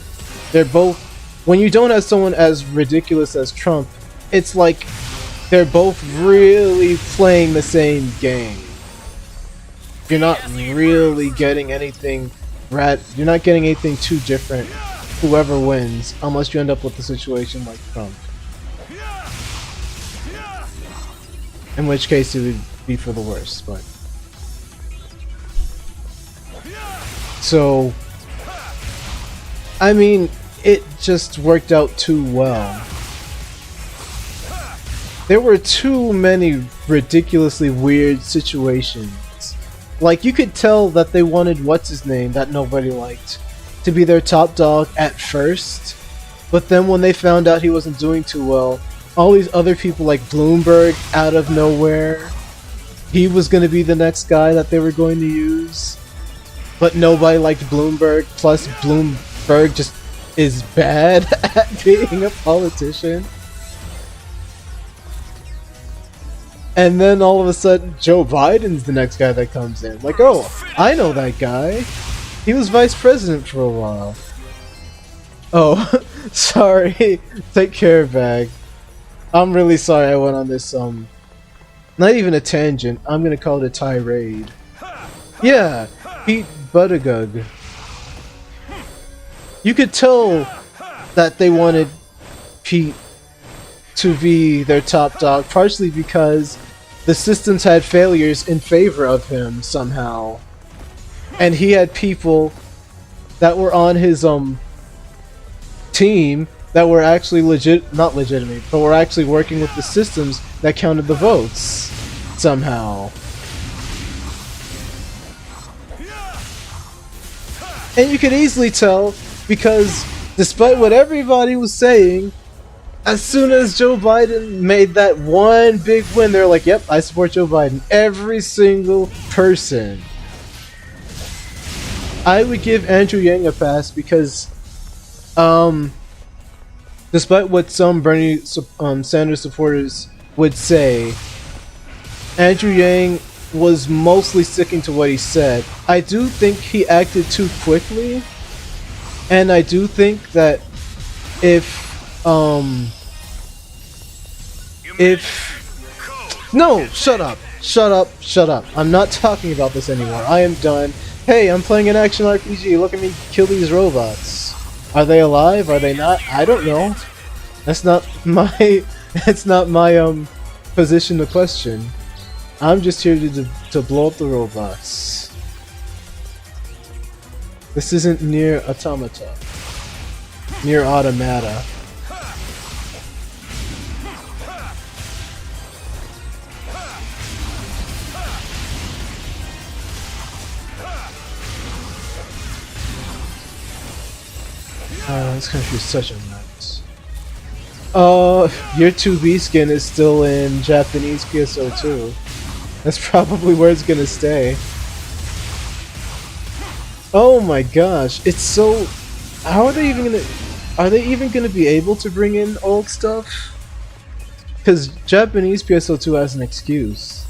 they're both... When you don't have someone as ridiculous as Trump, it's like they're both really playing the same game. You're not really getting anything... You're not getting anything too different, whoever wins, unless you end up with a situation like Trump. In which case it would be for the worse, but... So... I mean, it just worked out too well. There were too many ridiculously weird situations. Like, you could tell that they wanted what's-his-name, that nobody liked, to be their top dog at first, but then when they found out he wasn't doing too well, all these other people like Bloomberg, out of nowhere, he was going to be the next guy that they were going to use, but nobody liked Bloomberg, plus Bloomberg just is bad at being a politician. And then all of a sudden, Joe Biden's the next guy that comes in. Like, oh, I know that guy. He was vice president for a while. Oh, sorry. Take care, Bag. I'm really sorry I went on this, not even a tangent. I'm gonna call it a tirade. Yeah, Pete Buttigieg. You could tell that they wanted Pete to be their top dog, partially because the systems had failures in favor of him somehow. And he had people that were on his team that were actually not legitimate, but were actually working with the systems that counted the votes somehow. And you could easily tell because despite what everybody was saying, as soon as Joe Biden made that one big win, they're like, yep, I support Joe Biden. Every single person. I would give Andrew Yang a pass because, despite what some Bernie Sanders supporters would say, Andrew Yang was mostly sticking to what he said. I do think he acted too quickly, and I do think that if no, shut up. I'm not talking about this anymore. I am done. Hey, I'm playing an action RPG. Look at me kill these robots. Are they alive? Are they not? I don't know. That's not my position to question. I'm just here to blow up the robots. This isn't near Automata. Near Automata. This country is such a mess. Your 2B skin is still in Japanese PSO2. That's probably where it's gonna stay. Oh my gosh, it's so... How are they even gonna... Are they even gonna be able to bring in old stuff? Because Japanese PSO2 has an excuse.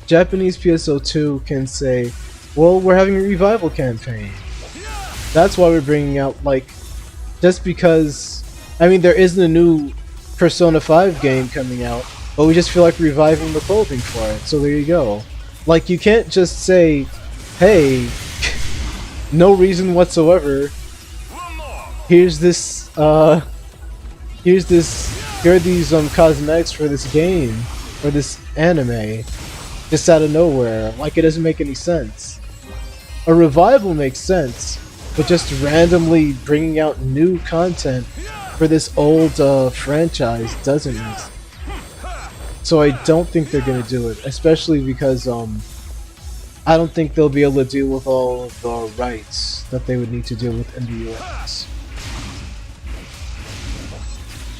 Japanese PSO2 can say, well, we're having a revival campaign. That's why we're bringing out, like, just because, I mean, there isn't a new Persona 5 game coming out, but we just feel like reviving the clothing for it, so there you go. Like, you can't just say, hey, no reason whatsoever, here are these, cosmetics for this game, or this anime, just out of nowhere. Like, it doesn't make any sense. A revival makes sense, but just randomly bringing out new content for this old franchise doesn't make sense. So I don't think they're gonna do it, especially because I don't think they'll be able to deal with all of the rights that they would need to deal with in the US.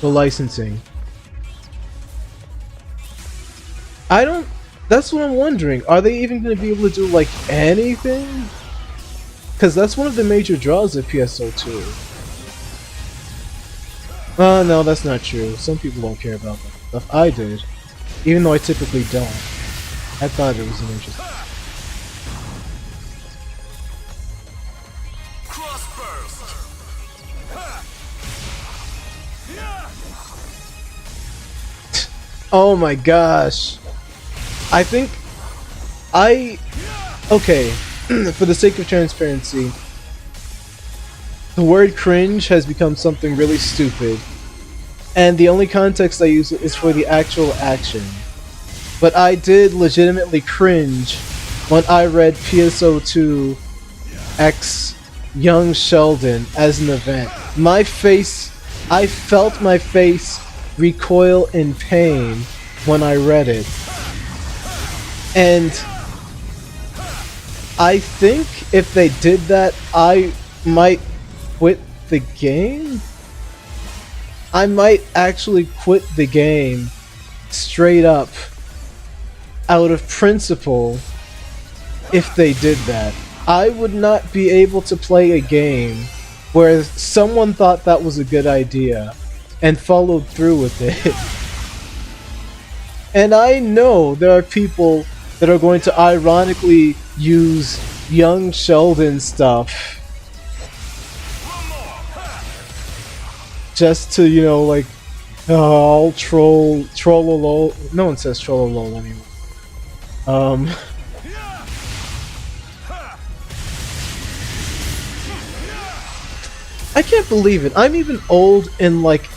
The licensing. That's what I'm wondering. Are they even gonna be able to do like anything? Because that's one of the major draws of PSO2. No, that's not true. Some people don't care about that stuff. I did. Even though I typically don't. I thought it was an interesting... Oh my gosh. Okay. For the sake of transparency, the word cringe has become something really stupid, and the only context I use it is for the actual action. But I did legitimately cringe when I read PSO2 X Young Sheldon as an event. I felt my face recoil in pain when I read it. And I think if they did that, I might quit the game? I might actually quit the game straight up out of principle if they did that. I would not be able to play a game where someone thought that was a good idea and followed through with it. And I know there are people that are going to ironically use young Sheldon stuff just to, you know, like, oh, I'll troll no one says troll anymore. I can't believe it. I'm even old in, like,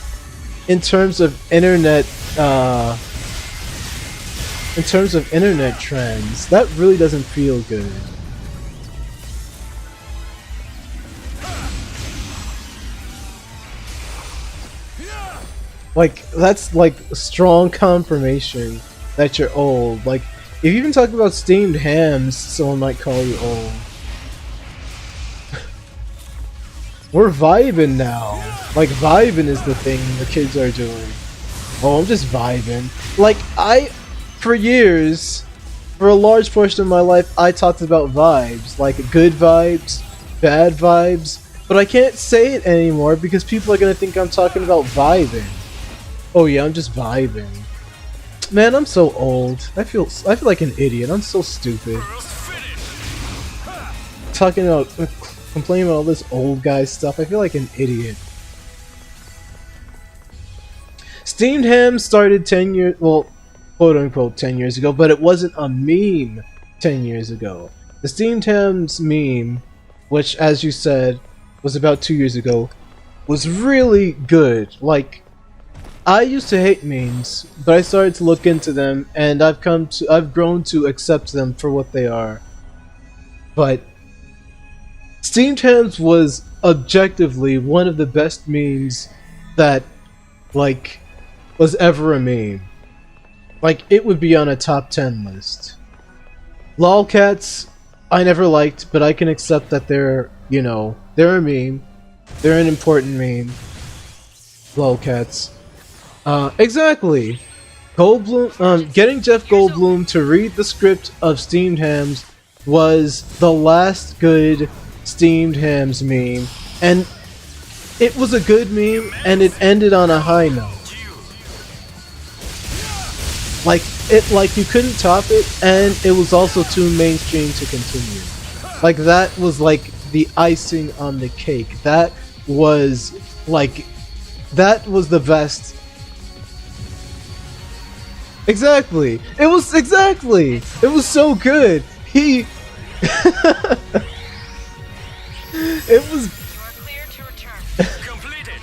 in terms of internet trends. That really doesn't feel good. Like, that's like strong confirmation that you're old. Like, if you even talk about steamed hams, someone might call you old. We're vibing now. Like, vibing is the thing the kids are doing. Oh, I'm just vibing. Like, for years, for a large portion of my life, I talked about vibes. Like, good vibes, bad vibes. But I can't say it anymore because people are gonna think I'm talking about vibing. Oh yeah, I'm just vibing. Man, I'm so old. I feel like an idiot. I'm so stupid. Talking about, complaining about all this old guy stuff. I feel like an idiot. Steamed ham started 10 years, well, quote unquote 10 years ago, but it wasn't a meme 10 years ago. The steamed hams meme, which, as you said, was about 2 years ago, was really good. Like, I used to hate memes, but I started to look into them, and I've grown to accept them for what they are. But steamed hams was objectively one of the best memes that, like, was ever a meme. Like, it would be on a top 10 list. Lolcats, I never liked, but I can accept that they're, you know, they're a meme. They're an important meme. Lolcats. Exactly. Goldblum, getting Jeff Goldblum to read the script of Steamed Hams was the last good Steamed Hams meme, and it was a good meme, and it ended on a high note. Like you couldn't top it, and it was also too mainstream to continue. Like, that was like the icing on the cake. That was the best. Exactly. It was so good. It was. You are clear to return. Completed.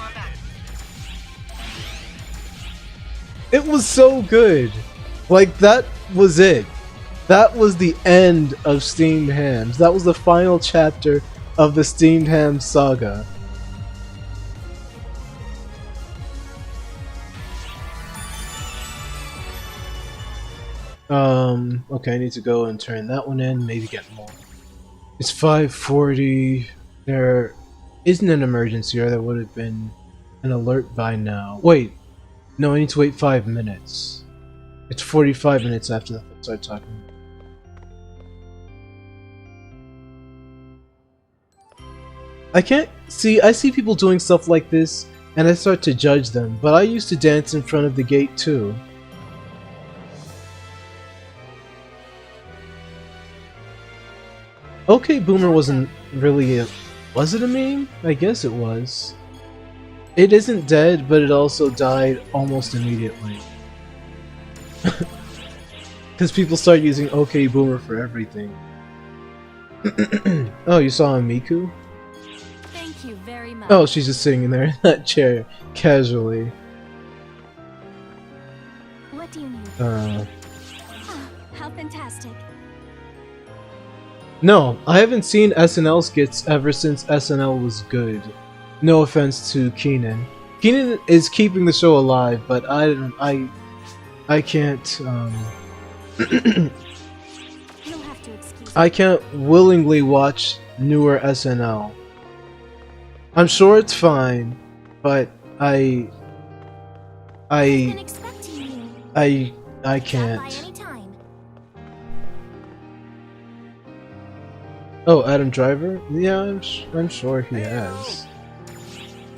It was so good. Like, that was it. That was the end of Steamed Hams. That was the final chapter of the Steamed Hams saga. Okay, I need to go and turn that one in, maybe get more. It's 5:40. There isn't an emergency, or there would have been an alert by now. Wait, no, I need to wait 5 minutes. It's 45 minutes after I start talking. I can't see, I see people doing stuff like this, and I start to judge them, but I used to dance in front of the gate too. Okay, Boomer wasn't really a... Was it a meme? I guess it was. It isn't dead, but it also died almost immediately. Because people start using OK Boomer for everything. Oh, you saw a Miku? Thank you very much. Oh, she's just sitting in there in that chair, casually. What do you need? Uh... Oh, how fantastic. No, I haven't seen SNL skits ever since SNL was good. No offense to Keenan. Keenan is keeping the show alive, but I can't, You'll have to excuse me. I can't willingly watch newer SNL. I'm sure it's fine, but I've been expecting you. I Stop by can't. any time. Oh, Adam Driver? Yeah, I'm sure he has.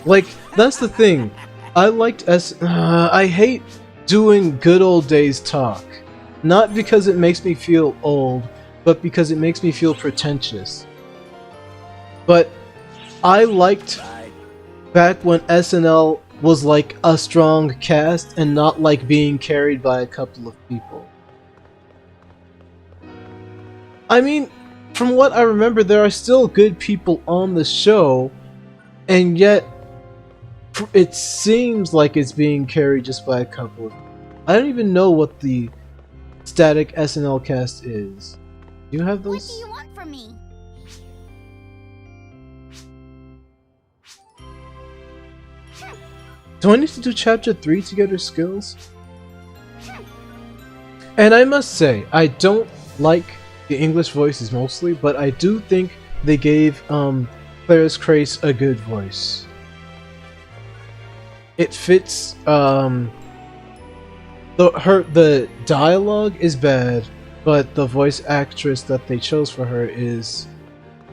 Like, that's the thing. I liked I hate doing good old days talk. Not because it makes me feel old, but because it makes me feel pretentious. But I liked back when SNL was like a strong cast and not like being carried by a couple of people. I mean, from what I remember, there are still good people on the show, and yet it seems like it's being carried just by a couple of people. I don't even know what the static SNL cast is. Do you have What those? do you want from me? Do I need to do chapter 3 to get her skills? And I must say, I don't like the English voices mostly, but I do think they gave Claris Crace a good voice. It fits, the dialogue is bad, but the voice actress that they chose for her is,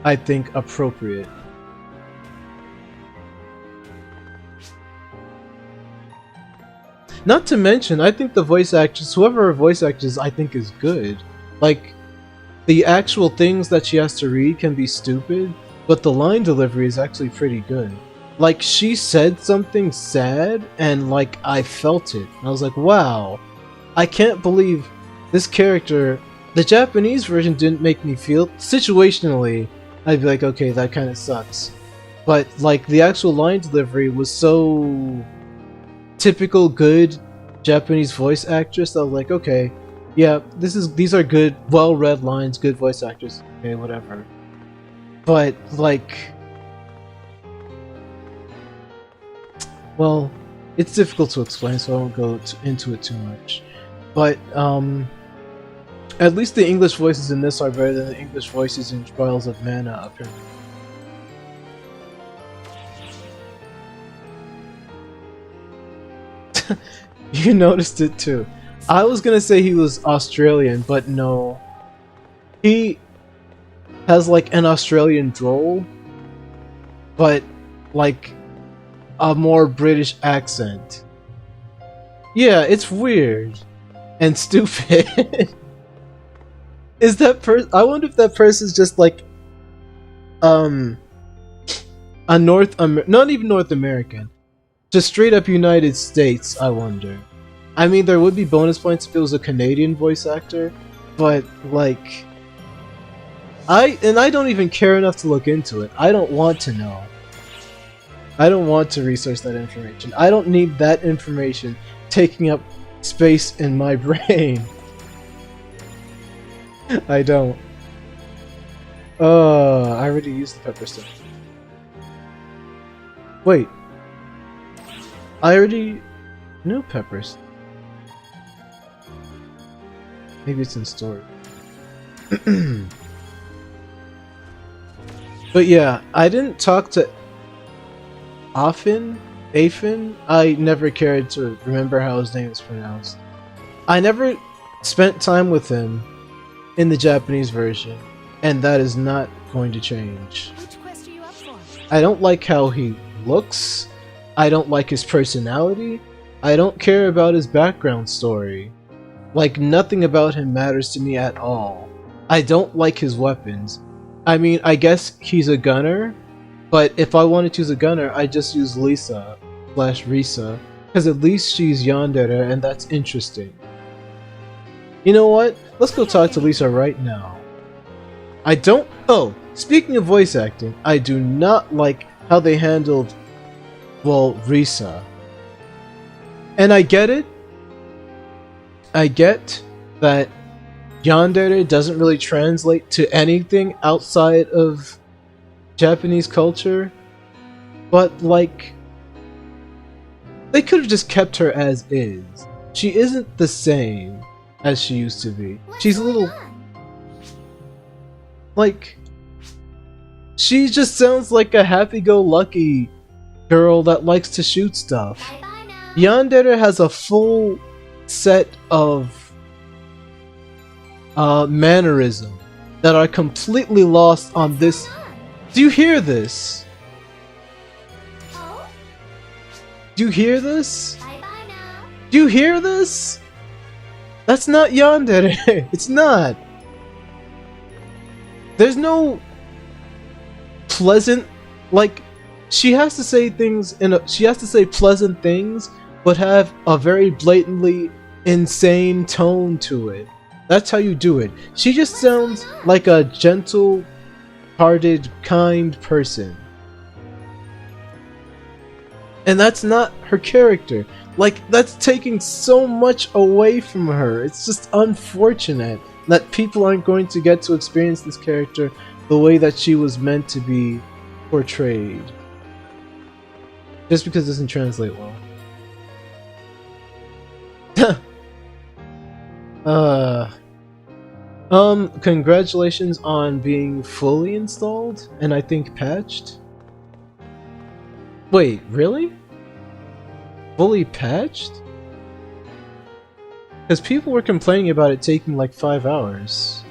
I think, appropriate. Not to mention, I think the voice actress, whoever her voice actress, I think is good. Like, the actual things that she has to read can be stupid, but the line delivery is actually pretty good. Like, she said something sad, and like, I felt it. And I was like, wow, I can't believe this character. The Japanese version didn't make me feel, situationally, I'd be like, okay, that kind of sucks. But like, the actual line delivery was so typical good Japanese voice actress. I was like, okay, yeah, these are good, well-read lines, good voice actors. Okay, whatever. But like, well, it's difficult to explain, so I won't go into it too much. But at least the English voices in this are better than the English voices in Trials of Mana, apparently. You noticed it too. I was gonna say he was Australian, but no. He has like an Australian drawl, but like a more British accent. Yeah, it's weird and stupid. Is that I wonder if that person's just like a not even North American. Just straight up United States, I wonder. I mean, there would be bonus points if it was a Canadian voice actor, but like, I don't even care enough to look into it. I don't want to know. I don't want to research that information. I don't need that information taking up space in my brain. I don't. I already used the pepper stuff. Wait. I already knew peppers. Maybe it's in storage. But yeah, I didn't talk to Afin. I never cared to remember how his name is pronounced. I never spent time with him in the Japanese version, and that is not going to change. Which quest are you up for? I don't like how he looks. I don't like his personality. I don't care about his background story. Like, nothing about him matters to me at all. I don't like his weapons. I mean, I guess he's a gunner, but if I wanted to use a gunner, I'd just use Lisa / Risa, because at least she's yandere, and that's interesting. You know what? Let's go talk to Lisa right now. Oh, speaking of voice acting, I do not like how they handled, well, Risa. And I get it. I get that yandere doesn't really translate to anything outside of Japanese culture, but like, they could have just kept her as is. She isn't the same as she used to be. She's a little, like, she just sounds like a happy-go-lucky girl that likes to shoot stuff. Bye-bye now. Yandere has a full set of mannerism that are completely lost on this. Do you hear this? Oh, Do you hear this? bye-bye now. Do you hear this? That's not yandere. It's not. There's no pleasant, like, she has to say things she has to say pleasant things, but have a very blatantly insane tone to it. That's how you do it. She just sounds like a gentle-hearted, kind person. And that's not her character. Like, that's taking so much away from her. It's just unfortunate that people aren't going to get to experience this character the way that she was meant to be portrayed. Just because it doesn't translate well. Congratulations on being fully installed and I think patched. Wait, really? Fully patched? Because people were complaining about it taking like 5 hours.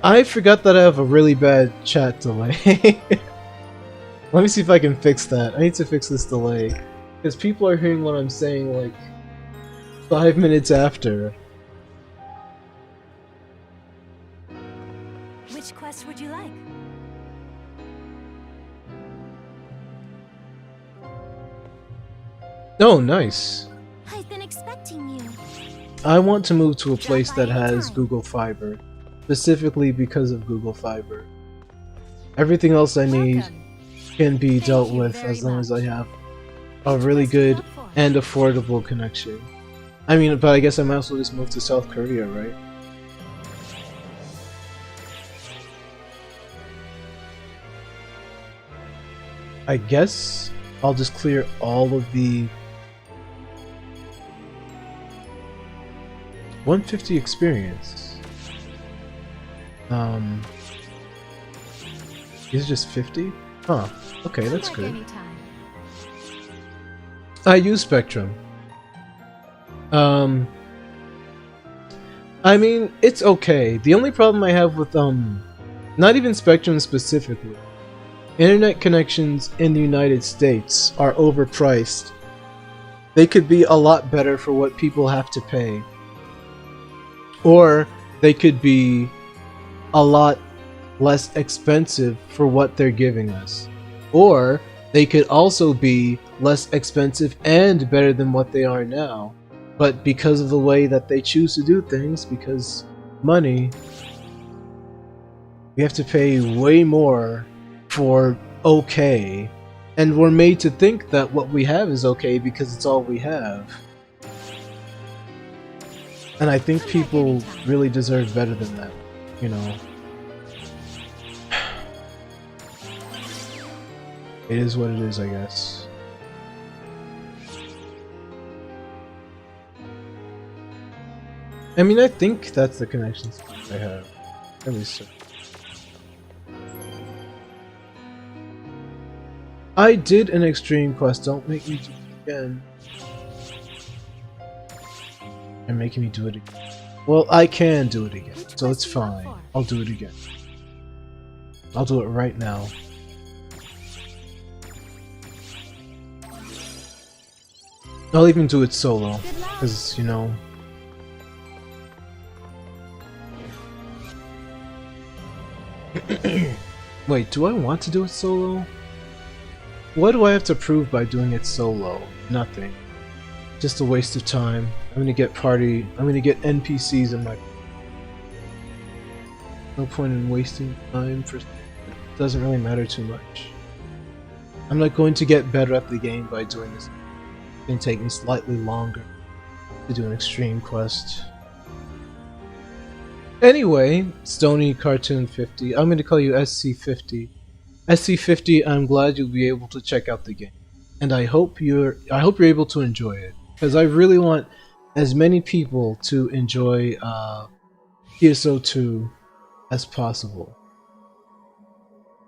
I forgot that I have a really bad chat delay. Let me see if I can fix that. I need to fix this delay. Because people are hearing what I'm saying like 5 minutes after. Which quest would you like? Oh, nice. I've been expecting you. I want to move to a place that has Google Fiber. Specifically because of Google Fiber. Everything else I need can be dealt with as long as I have a really good and affordable connection. I mean, but I guess I might as well just move to South Korea, right? I guess I'll just clear all of the 150 experience. Is it just 50? Huh. Okay, that's good. I use Spectrum. I mean, it's okay. The only problem I have with, not even Spectrum specifically, internet connections in the United States are overpriced. They could be a lot better for what people have to pay. Or they could be a lot less expensive for what they're giving us. Or they could also be less expensive and better than what they are now. But because of the way that they choose to do things, because money, we have to pay way more for okay. And we're made to think that what we have is okay because it's all we have. And I think people really deserve better than that, you know. It is what it is, I guess. I mean, I think that's the connections I have. At least so. I did an extreme quest, don't make me do it again. You're making me do it again. Well, I can do it again, so it's fine. I'll do it again. I'll do it right now. I'll even do it solo, because, you know... Wait, do I want to do it solo? What do I have to prove by doing it solo? Nothing. Just a waste of time. I'm gonna get NPCs in my... No point in wasting time for... It doesn't really matter too much. I'm not going to get better at the game by doing this. It's gonna take me slightly longer to do an extreme quest. Anyway, Stony Cartoon 50. I'm gonna call you SC50. SC50, I'm glad you'll be able to check out the game. And I hope you're able to enjoy it. Because I really want as many people to enjoy PSO2 as possible.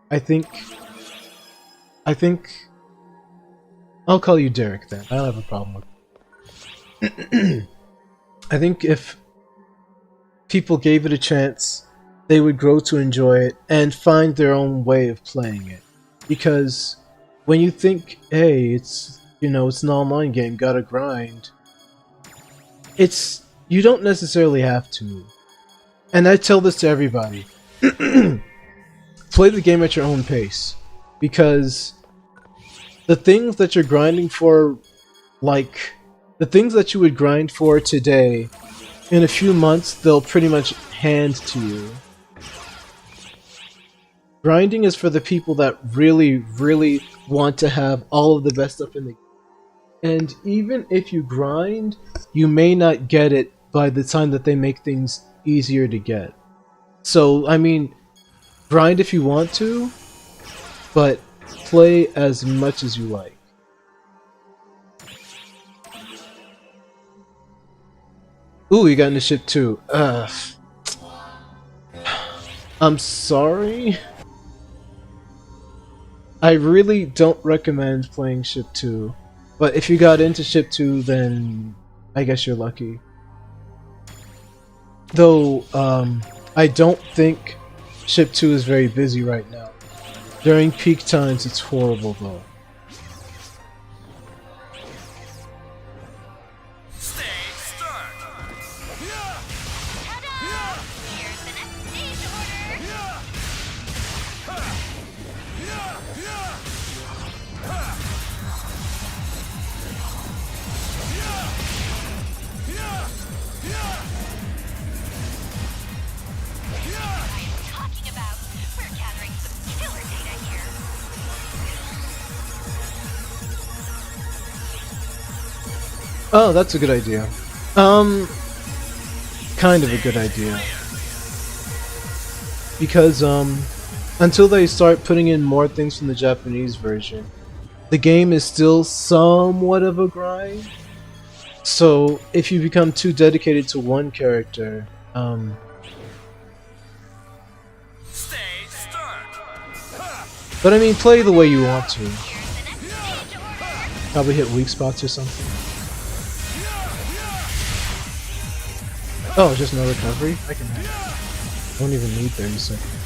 I think I'll call you Derek then. I don't have a problem with it. I think if people gave it a chance, they would grow to enjoy it and find their own way of playing it. Because when you think, hey, it's an online game, gotta grind, you don't necessarily have to. and I tell this to everybody, play the game at your own pace, because the things that you're grinding for, like the things that you would grind for today, in a few months they'll pretty much hand to you. Grinding is for the people that really want to have all of the best stuff in the game. And even if you grind, you may not get it by the time that they make things easier to get. So, I mean, grind if you want to, but play as much as you like. Ooh, you got into ship 2. I'm sorry. I really don't recommend playing ship 2. But if you got into ship 2, then I guess you're lucky. Though, I don't think ship 2 is very busy right now. During peak times, it's horrible though. Here's the next stage order. Talking about, we're gathering some killer data here. Oh, that's a good idea. Kind of a good idea. Because, until they start putting in more things from the Japanese version, the game is still somewhat of a grind. So, if you become too dedicated to one character, but I mean, play the way you want to. Probably hit weak spots or something. Oh, just no recovery? I can handle it. Don't even need 30 seconds.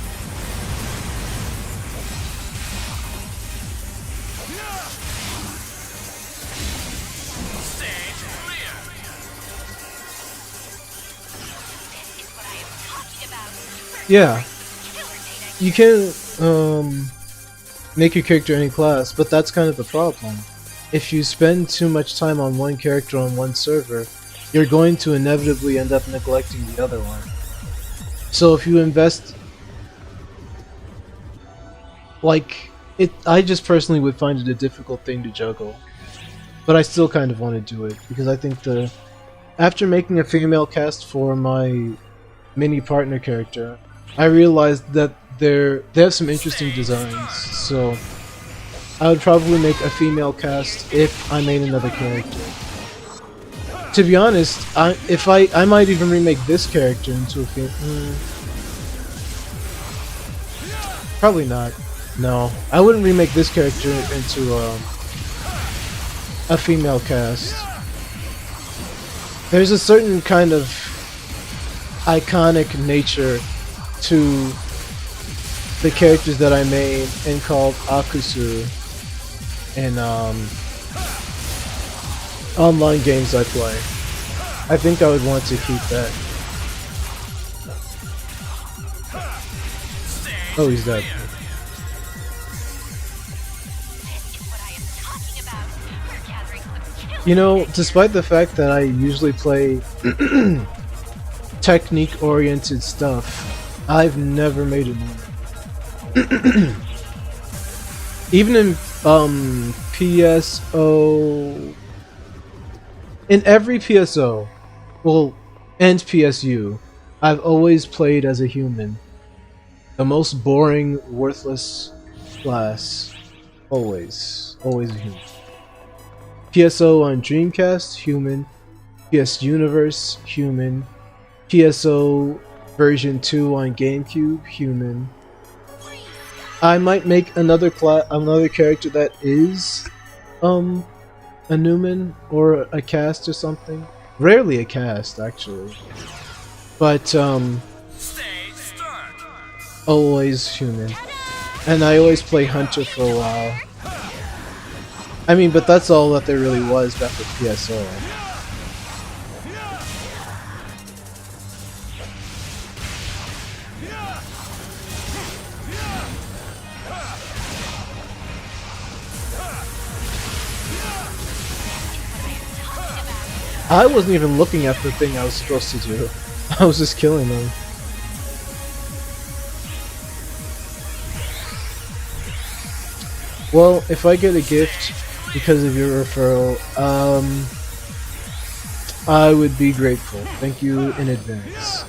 Yeah. You can make your character any class, but that's kind of the problem. If you spend too much time on one character on one server, you're going to inevitably end up neglecting the other one. So if you invest, like, I just personally would find it a difficult thing to juggle. But I still kind of want to do it, because I think after making a female cast for my mini partner character, I realized that they have some interesting designs, so I would probably make a female cast if I made another character. To be honest, I might even remake this character into a female. Probably not. No, I wouldn't remake this character into a female cast. There's a certain kind of iconic nature to the characters that I made and called Akusu in online games I play. I think I would want to keep that. Oh, he's dead. You know, despite the fact that I usually play technique-oriented stuff, I've never made a move. Even in PSO, in every PSO, well, and PSU, I've always played as a human. The most boring, worthless class. Always a human. PSO on Dreamcast, human. PS Universe, human. PSO version 2 on GameCube, human. I might make another character that is a Newman or a cast or something. Rarely a cast, actually. But always human. And I always play Hunter for a while. I mean, but that's all that there really was back with PSO. I wasn't even looking at the thing I was supposed to do. I was just killing them. Well, if I get a gift because of your referral, I would be grateful. Thank you in advance.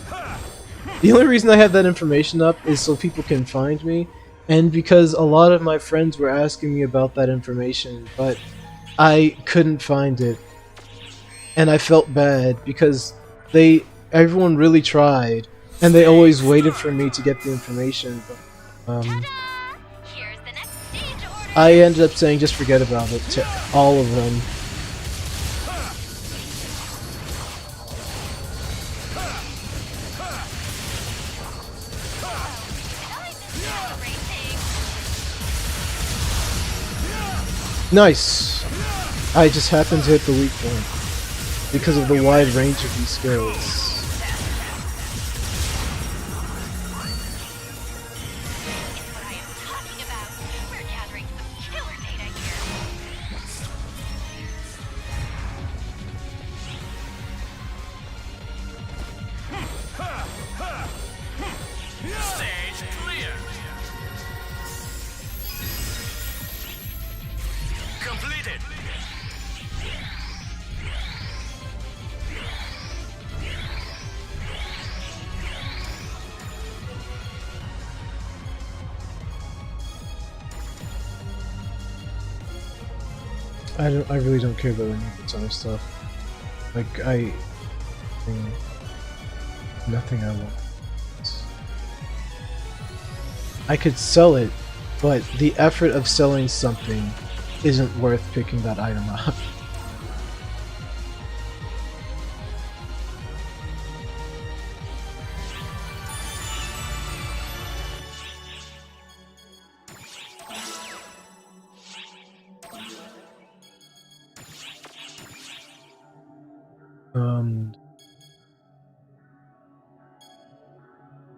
The only reason I have that information up is so people can find me, and because a lot of my friends were asking me about that information, but I couldn't find it. And I felt bad because everyone really tried, and they always waited for me to get the information, but, Here's the next stage order. I ended up saying just forget about it to all of them. Nice! I just happened to hit the weak point because of the wide range of these skills. What I am talking about. We're gathering some killer data here. Stage clear. Completed. I really don't care about any of this other stuff. Like, nothing I want. I could sell it, but the effort of selling something isn't worth picking that item up.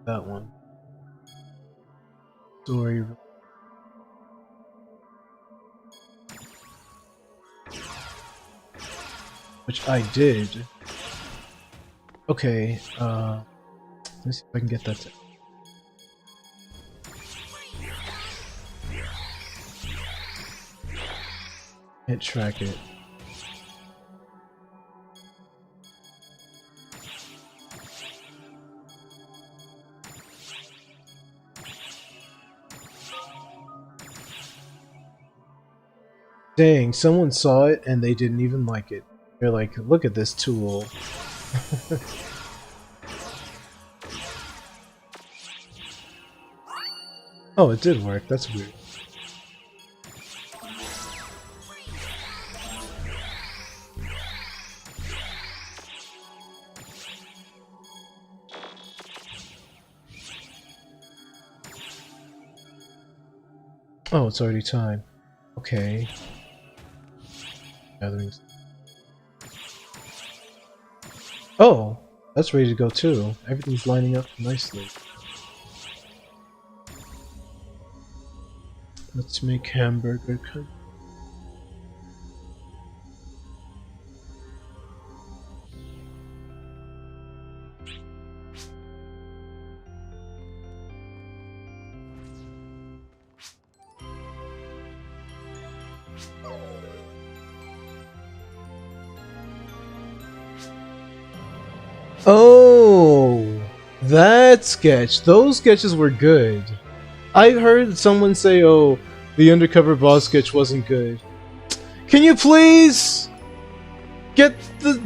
That one. Story. Which I did. Okay, let's see if I can get that to... Can't track it. Dang, someone saw it and they didn't even like it. They're like, look at this tool. Oh, it did work. That's weird. Oh, it's already time. Okay. Gatherings. Oh, that's ready to go too. Everything's lining up nicely. Let's make hamburger. Oh, that sketch. Those sketches were good. I heard someone say, oh, the undercover boss sketch wasn't good. Can you please get the...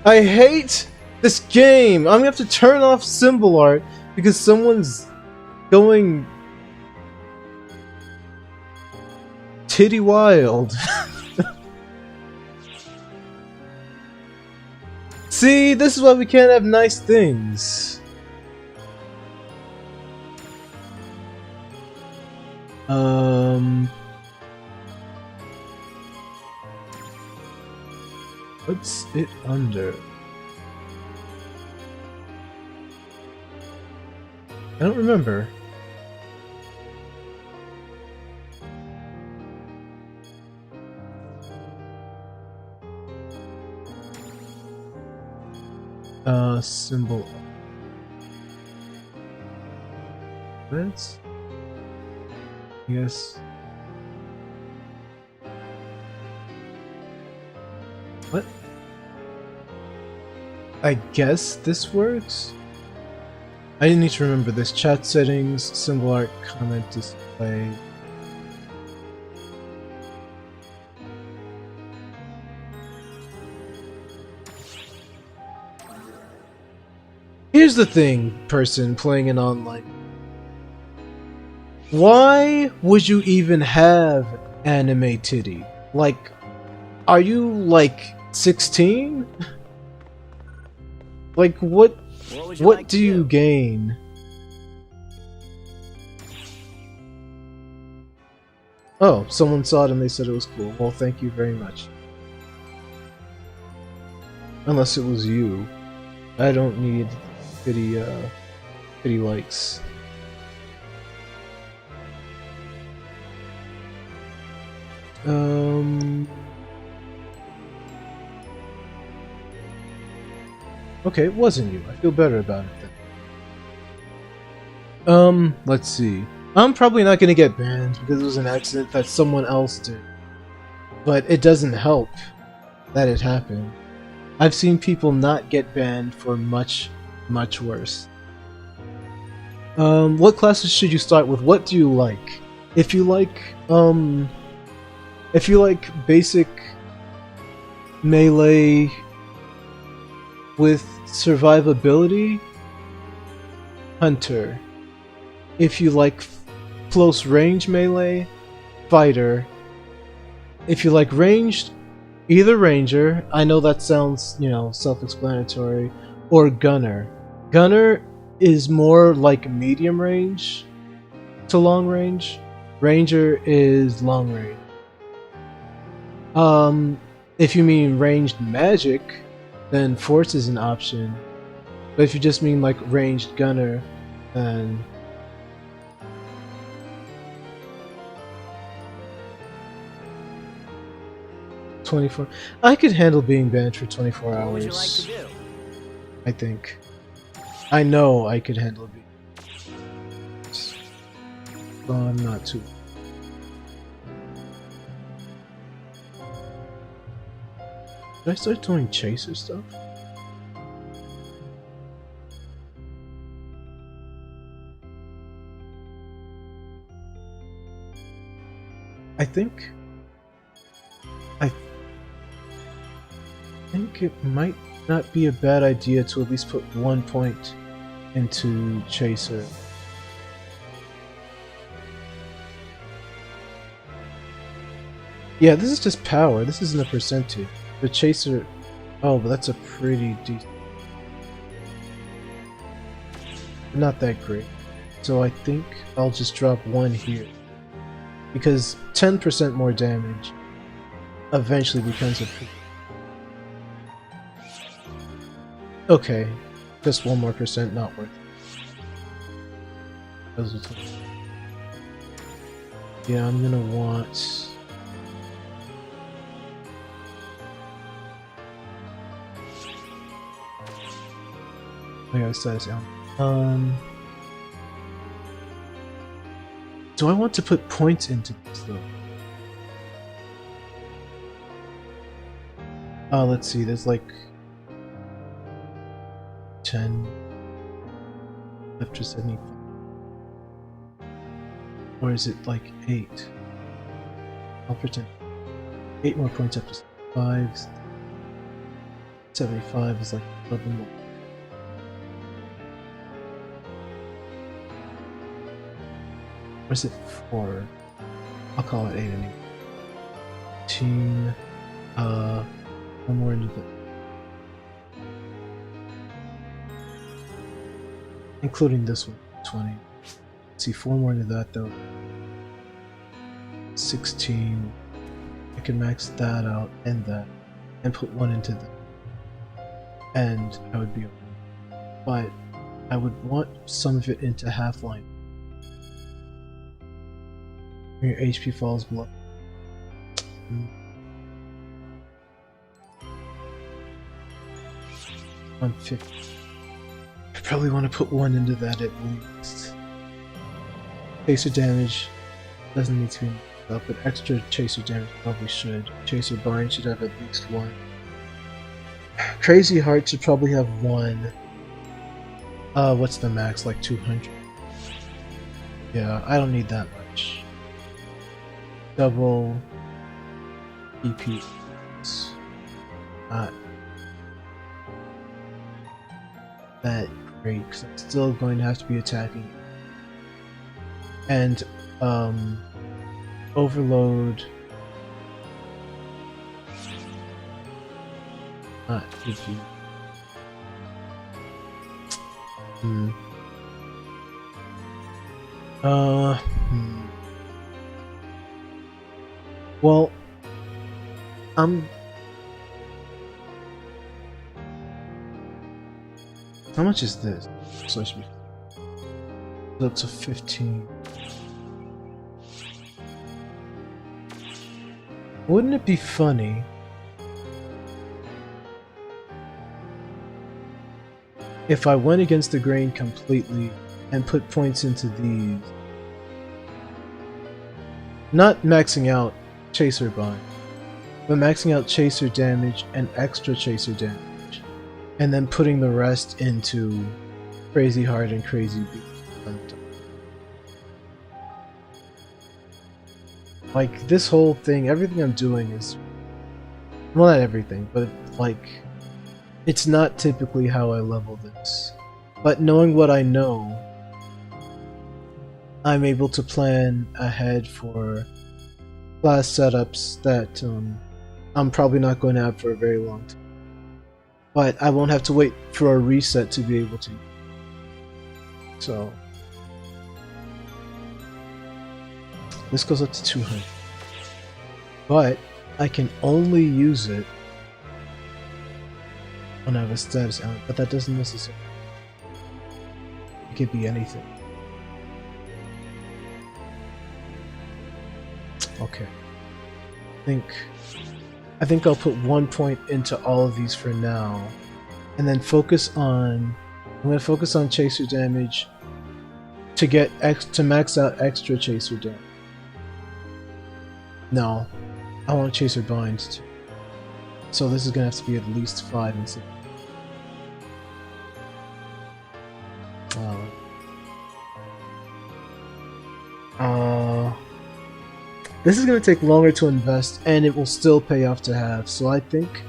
I hate this game. I'm gonna have to turn off symbol art because someone's going titty wild. See, this is why we can't have nice things. What's it under? I don't remember. Symbol. That's. Yes. What? I guess this works? I need to remember this. Chat settings, symbol art, comment display. Here's the thing, person playing an online. Why would you even have anime titty? Like, are you like 16? Like, what would you what like do to you do? gain? Oh, someone saw it and they said it was cool. Well, thank you very much. Unless it was you. I don't need pity likes. Okay, it wasn't you. I feel better about it then. Let's see. I'm probably not gonna get banned because it was an accident that someone else did. But it doesn't help that it happened. I've seen people not get banned for much, much worse. What classes should you start with? What do you like? If you like basic melee with survivability, hunter. If you like close range melee, fighter. If you like ranged, either ranger, I know that sounds, self-explanatory, or gunner. Gunner is more like medium range to long range. Ranger is long range. If you mean ranged magic, then force is an option. But if you just mean like ranged gunner, then 24. I could handle being banned for 24 hours. What would you like to do? I think. I know I could handle being. So I'm not too. Should I start doing chaser stuff? I think it might not be a bad idea to at least put 1 point into chaser. Yeah, this is just power. This isn't a percentage. The chaser... Oh, but that's a pretty decent... Not that great. So I think I'll just drop 1 here. Because 10% more damage eventually becomes a... Okay. Just 1 more percent, not worth it. Yeah, I'm gonna want... I gotta size down. Do I want to put points into this though? Let's see, there's like 10 after 75. Or is it like 8? I'll pretend. 8 more points after 75. 75 is like 11 more. Or is it 4? I'll call it 8 anyway. 18. 1 more into the... Including this one, 20. Let's see, 4 more into that though. 16. I can max that out and that. And put 1 into that. And I would be okay. But I would want some of it into half-line. When your HP falls below. 150. I probably want to put one into that at least. Chaser damage doesn't need to be up, but extra chaser damage probably should. Chaser bind should have at least one. Crazy Heart should probably have one. What's the max? Like 200. Yeah, I don't need that much. Double EP. Not that great, because I'm still going to have to be attacking. And, Overload. Not EP. Well, how much is this? So I should be up to 15. Wouldn't it be funny if I went against the grain completely and put points into these? Not maxing out Chaser Bind, but maxing out Chaser damage and extra Chaser damage, and then putting the rest into Crazy Heart and Crazy Beat. Like, this whole thing, everything I'm doing is... well, not everything, but like... it's not typically how I level this. But knowing what I know, I'm able to plan ahead for class setups that I'm probably not going to have for a very long time. But I won't have to wait for a reset to be able to. So this goes up to 200. But I can only use it when I have a status element, but that doesn't necessarily. It could be anything. Okay. I think I'll put 1 point into all of these for now, and then focus on. I'm gonna focus on chaser damage to get to max out extra chaser damage. No, I want chaser bind too. So this is gonna have to be at least 5 and 6. This is going to take longer to invest, and it will still pay off to have, so I think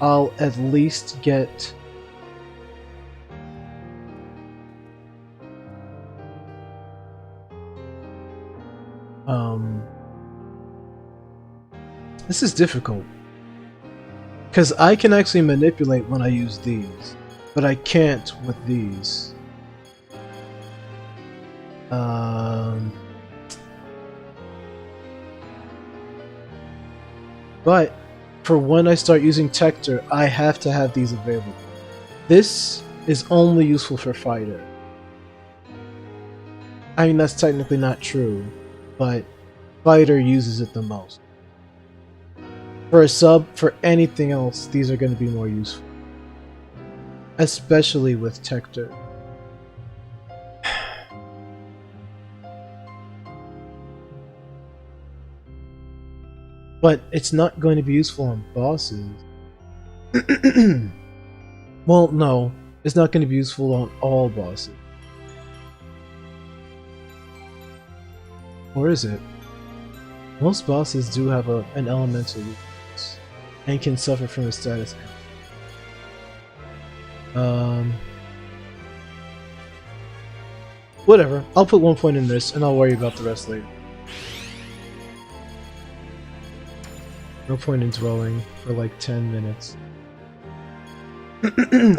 I'll at least get... This is difficult. Because I can actually manipulate when I use these, but I can't with these. But for when I start using Tector, I have to have these available. This is only useful for fighter. I mean, that's technically not true, but fighter uses it the most. For a sub, for anything else, these are going to be more useful. Especially with Tector. But it's not going to be useful on bosses. Well, no. It's not going to be useful on all bosses. Or is it? Most bosses do have an elemental weakness, and can suffer from a status. Whatever. I'll put 1 point in this, and I'll worry about the rest later. No point in dwelling for like 10 minutes.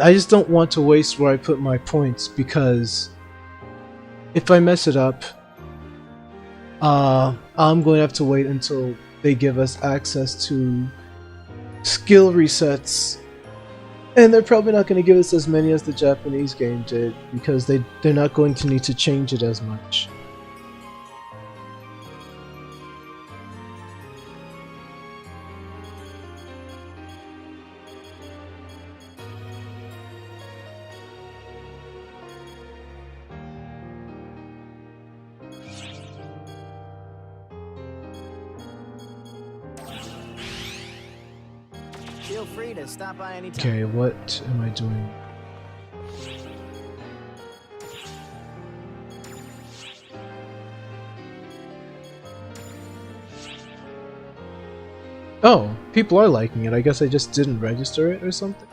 I just don't want to waste where I put my points, because if I mess it up, I'm going to have to wait until they give us access to skill resets, and they're probably not going to give us as many as the Japanese game did, because they're not going to need to change it as much. Feel free to stop by anytime. Okay, what am I doing? Oh, people are liking it. I guess I just didn't register it or something.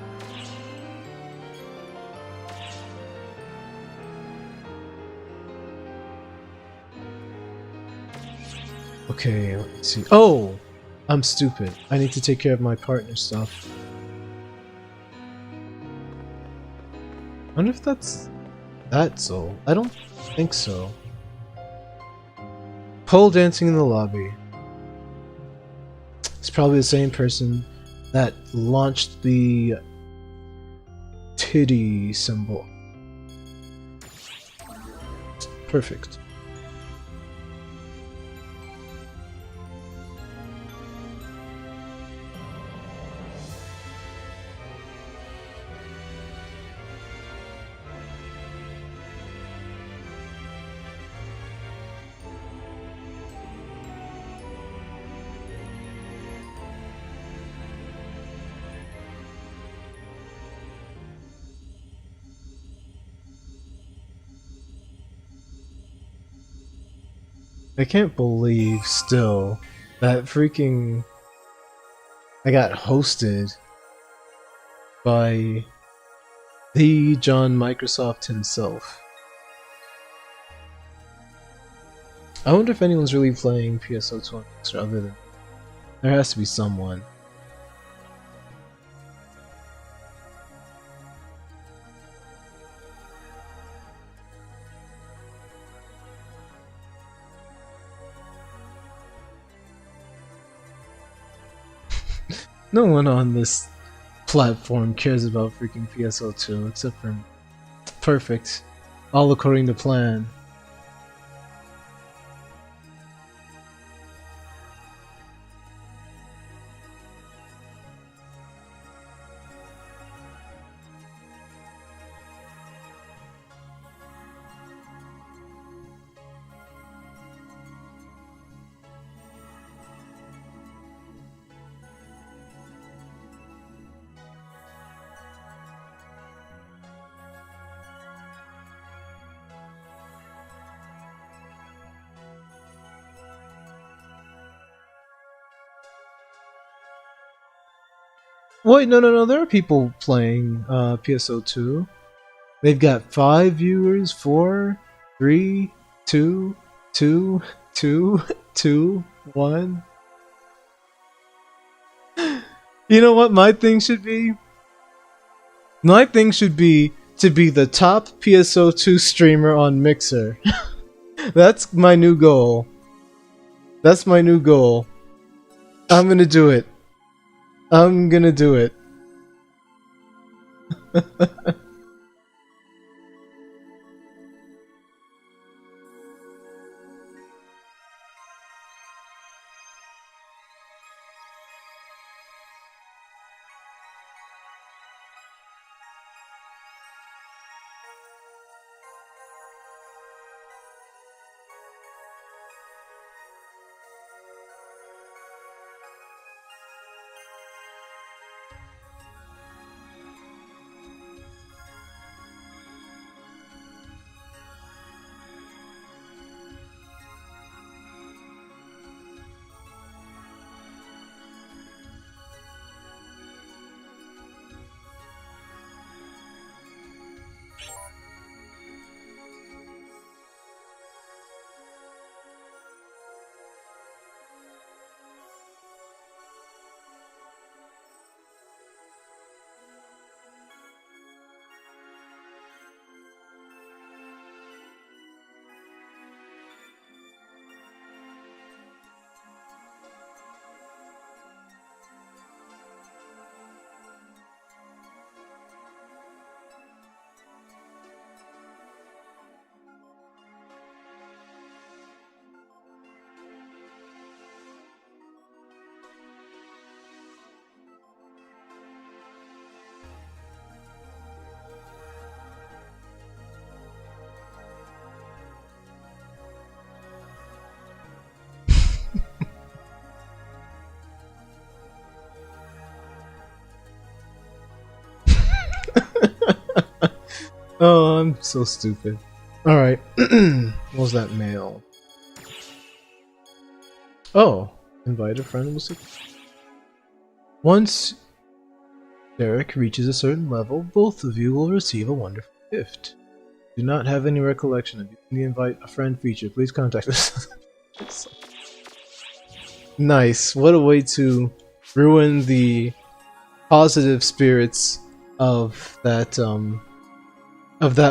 Okay, let's see. Oh! I'm stupid. I need to take care of my partner stuff. I wonder if that's all. I don't think so. Pole dancing in the lobby. It's probably the same person that launched the titty symbol. Perfect. I can't believe still that freaking I got hosted by the John Microsoft himself. I wonder if anyone's really playing PSO2NA other than there has to be someone. No one on this platform cares about freaking PSO2 except for me. Perfect. All according to plan. Wait, no, there are people playing PSO2. They've got 5 viewers, 4, 3, 2, 2, 2, 2, 1. You know what my thing should be? My thing should be to be the top PSO2 streamer on Mixer. That's my new goal. That's my new goal. I'm gonna do it. I'm gonna do it. Oh, I'm so stupid. Alright. What was that mail? Oh, invite a friend. Once Derek reaches a certain level, both of you will receive a wonderful gift. Do not have any recollection of using the invite a friend feature. Please contact us. Nice. What a way to ruin the positive spirits of that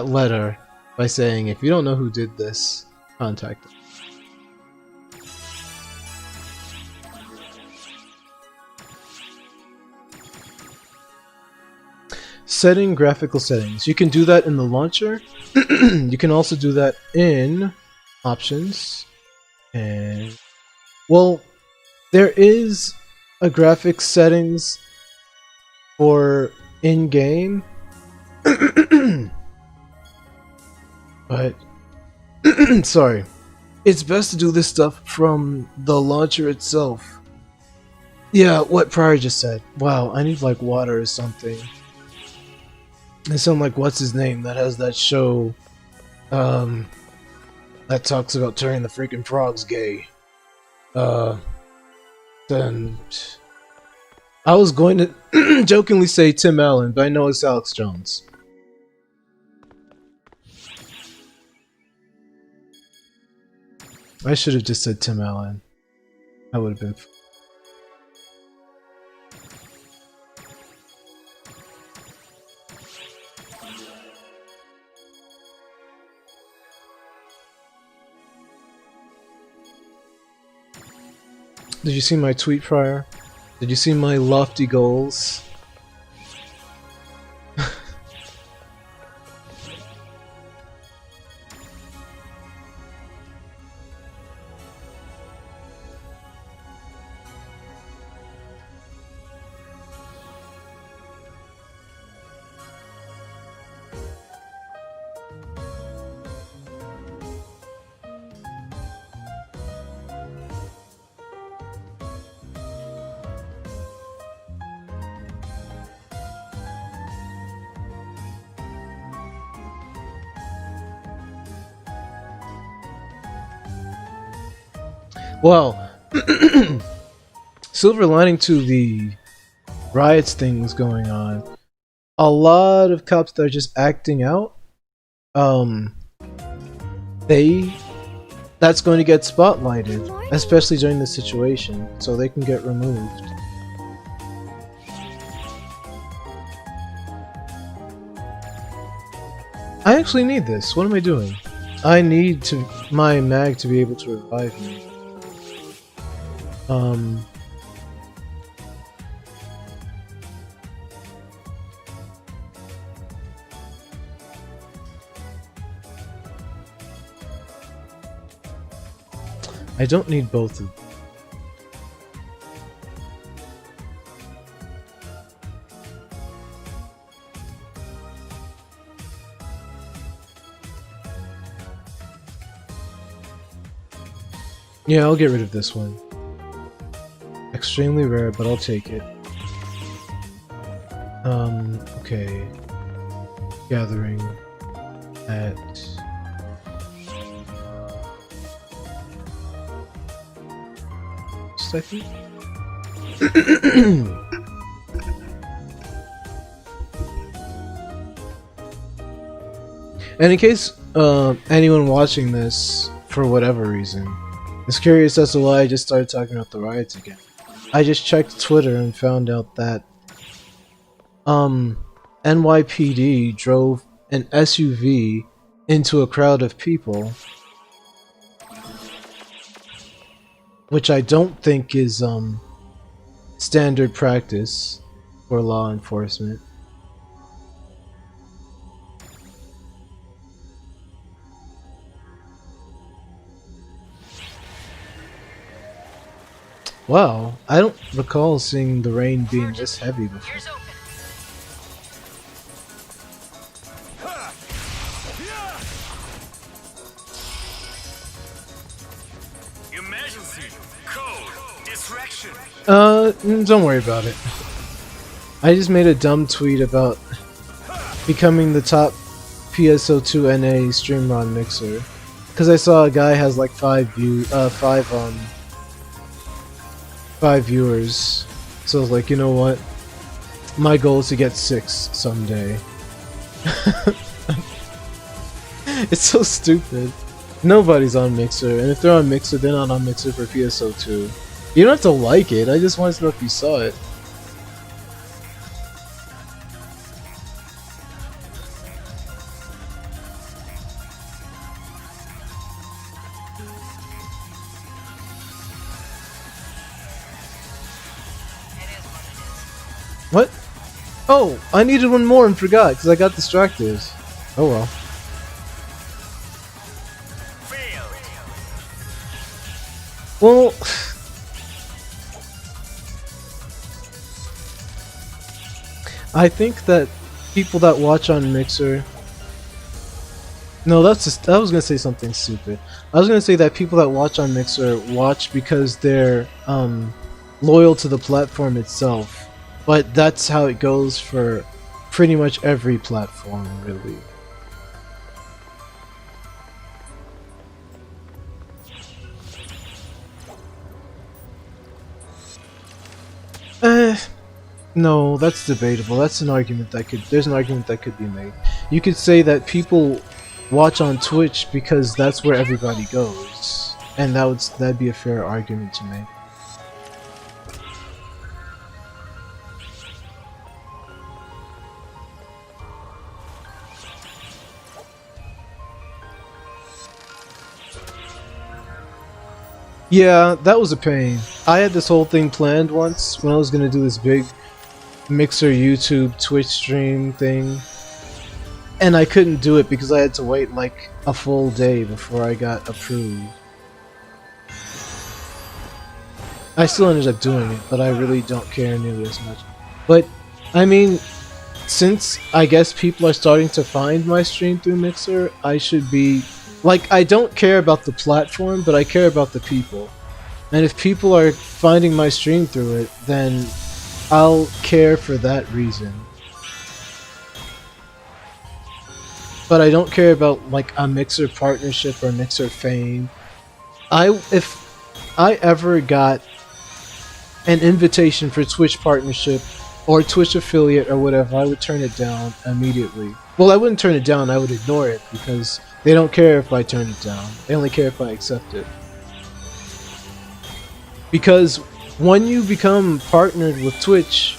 letter by saying, if you don't know who did this, contact us. Setting graphical settings. You can do that in the launcher. You can also do that in options. And well, there is a graphics settings for in-game, but sorry, it's best to do this stuff from the launcher itself. Yeah, what Pryor just said. Wow, I need like water or something. I sound like what's his name that has that show that talks about turning the freaking frogs gay. Then I was going to jokingly say Tim Allen, but I know it's Alex Jones. I should have just said Tim Allen. That would have been. Did you see my tweet prior? Did you see my lofty goals? Well, silver lining to the riots things going on, a lot of cops that are just acting out, that's going to get spotlighted, especially during this situation, so they can get removed. I actually need this. What am I doing? I need my mag to be able to revive me. I don't need both of them. Yeah, I'll get rid of this one. Extremely rare, but I'll take it. Okay. Gathering at I think. And in case anyone watching this, for whatever reason, is curious as to why I just started talking about the riots again, I just checked Twitter and found out that NYPD drove an SUV into a crowd of people, which I don't think is standard practice for law enforcement. Wow, I don't recall seeing the rain being this heavy before. Emergency code distraction. Don't worry about it. I just made a dumb tweet about becoming the top PSO2NA streamer on Mixer, because I saw a guy has like five viewers. So I was like, you know what? My goal is to get 6 someday. It's so stupid. Nobody's on Mixer, and if they're on Mixer, they're not on Mixer for PSO2. You don't have to like it, I just wanted to know if you saw it. What? Oh, I needed one more and forgot because I got distracted. Oh well. Well, I think that people that watch on Mixer. No, that's just. I was gonna say something stupid. I was gonna say that people that watch on Mixer watch because they're loyal to the platform itself. But that's how it goes for pretty much every platform, really. No, that's debatable. That's an argument that could. There's an argument that could be made. You could say that people watch on Twitch because that's where everybody goes, and that'd be a fair argument to make. Yeah, that was a pain. I had this whole thing planned once when I was gonna do this big Mixer, YouTube, Twitch stream thing, and I couldn't do it because I had to wait like a full day before I got approved. I still ended up doing it, but I really don't care nearly as much. But, I mean, since I guess people are starting to find my stream through Mixer, I should be... Like, I don't care about the platform, but I care about the people. And if people are finding my stream through it, then I'll care for that reason. But I don't care about, like, a Mixer partnership or Mixer fame. If I ever got an invitation for Twitch partnership or Twitch affiliate or whatever, I would turn it down immediately. Well, I wouldn't turn it down, I would ignore it, because they don't care if I turn it down. They only care if I accept it. Because when you become partnered with Twitch,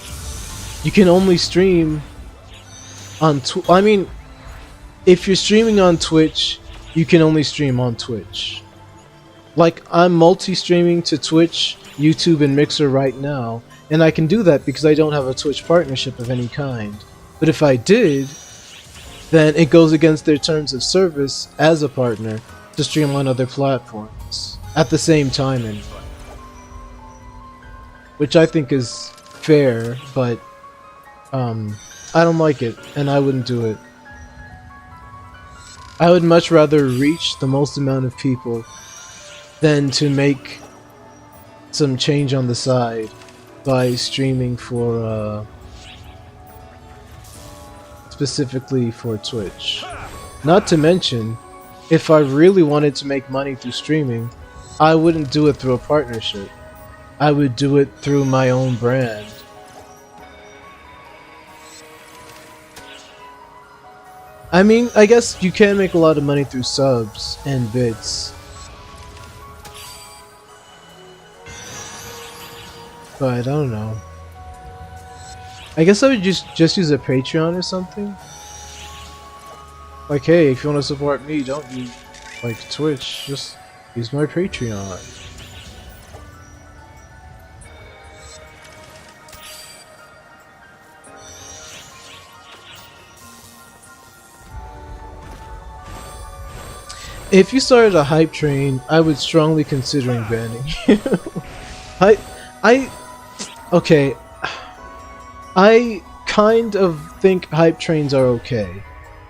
you can only stream on I mean, if you're streaming on Twitch, you can only stream on Twitch. Like, I'm multi-streaming to Twitch, YouTube, and Mixer right now, and I can do that because I don't have a Twitch partnership of any kind. But if I did, then it goes against their terms of service as a partner to stream on other platforms at the same time, anyway. Which I think is fair, but I don't like it, and I wouldn't do it. I would much rather reach the most amount of people than to make some change on the side by streaming for specifically for Twitch. Not to mention, if I really wanted to make money through streaming, I wouldn't do it through a partnership. I would do it through my own brand. I mean, I guess you can make a lot of money through subs and bits. But I don't know. I guess I would just use a Patreon or something. Like, hey, if you want to support me, don't use like Twitch, just use my Patreon. If you started a hype train, I would strongly considering banning you. Okay. I kind of think hype trains are okay.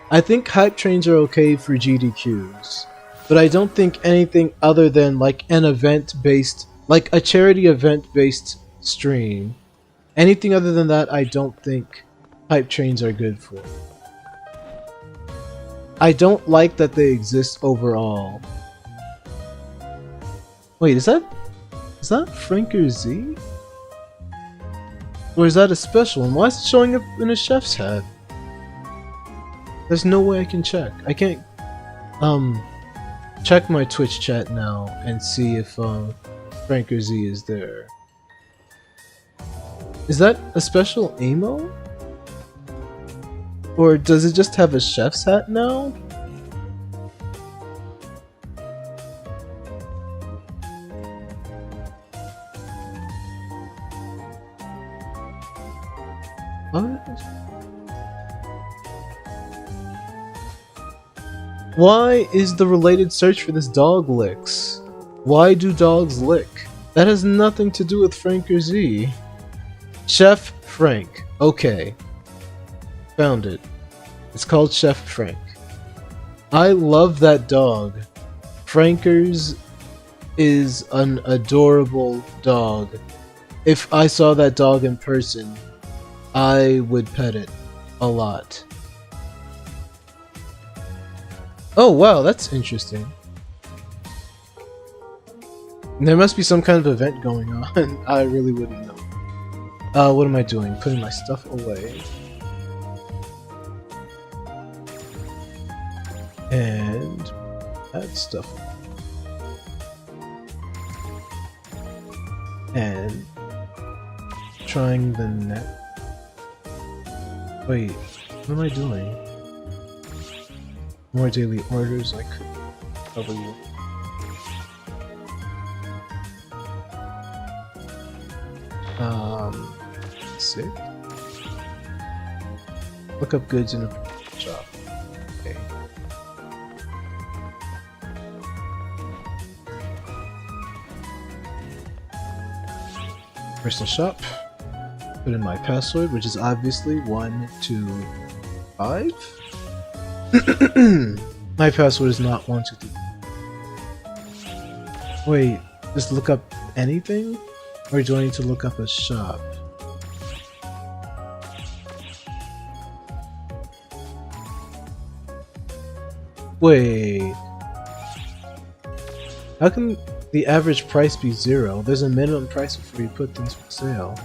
I think hype trains are okay for GDQs, but I don't think anything other than like an event-based, like a charity event-based stream. Anything other than that, I don't think hype trains are good for. I don't like that they exist overall. Wait, is that Franker Z? Or is that a special one? Why is it showing up in a chef's hat? There's no way I can check. I can't check my Twitch chat now and see if Franker Z is there. Is that a special emo? Or does it just have a chef's hat now? Why is the related search for this dog licks? Why do dogs lick? That has nothing to do with Franker Z. Chef Frank. Okay. Found it. It's called Chef Frank. I love that dog. Franker's is an adorable dog. If I saw that dog in person, I would pet it a lot. Oh wow, that's interesting. There must be some kind of event going on. I really wouldn't know. What am I doing? Putting my stuff away. And that stuff. And trying the net. Wait, what am I doing? More daily orders, I could probably. Sick. Look up goods in a shop. Okay. Personal shop. Put in my password, which is obviously 125. My password is not 123. Wait, just look up anything? Or do I need to look up a shop? Wait. How can the average price be 0? There's a minimum price before you put things for sale.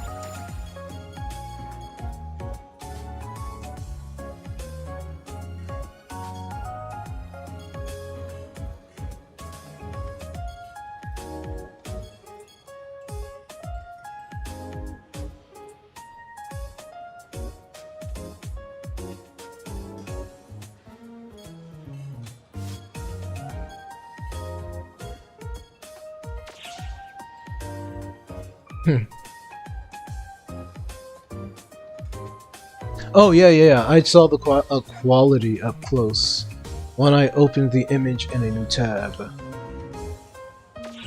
Oh yeah. I saw the quality up close when I opened the image in a new tab.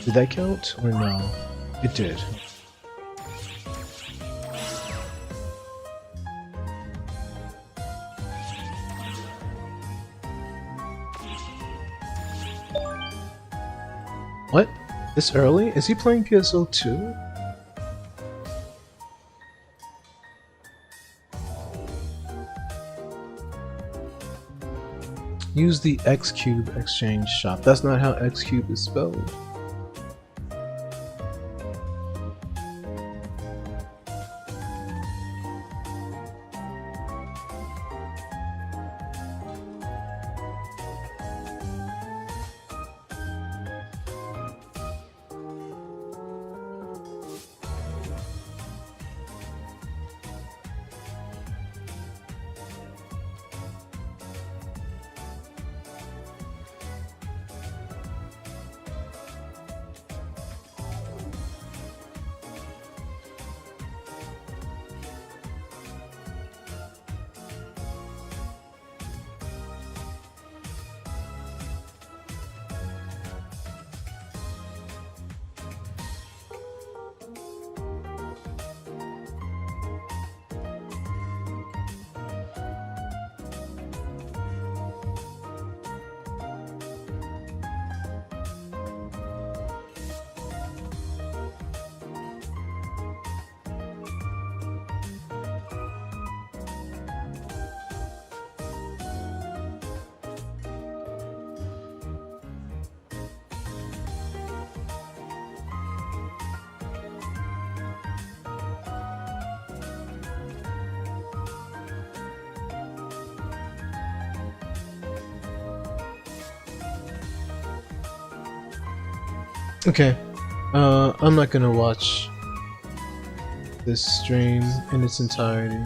Did that count or no? It did. What? This early? Is he playing PSO2? Use the Xcube exchange shop. That's not how Xcube is spelled. Okay. I'm not gonna watch this stream in its entirety.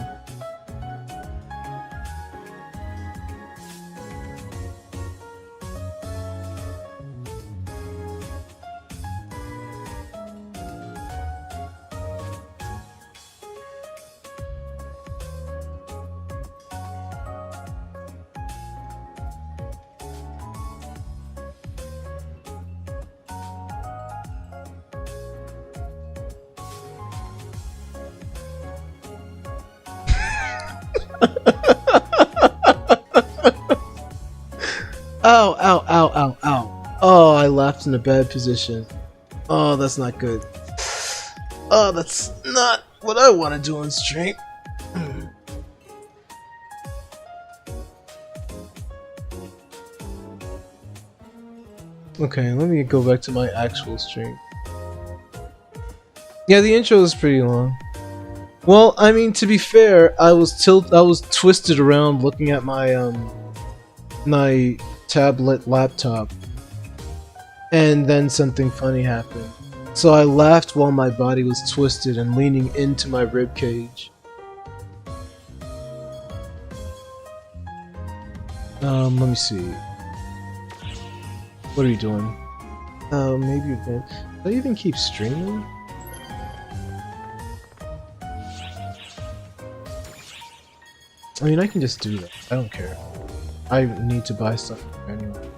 Ow, ow, ow, ow, ow. Oh, I laughed in a bad position. Oh, that's not good. Oh, that's not what I want to do on stream. Okay, let me go back to my actual stream. Yeah, the intro is pretty long. Well, I mean, to be fair, I was twisted around looking at my tablet laptop, and then something funny happened. So I laughed while my body was twisted and leaning into my rib cage. Let me see. What are you doing? Maybe you're dead. Do I even keep streaming? I mean, I can just do that. I don't care. I need to buy stuff anyway.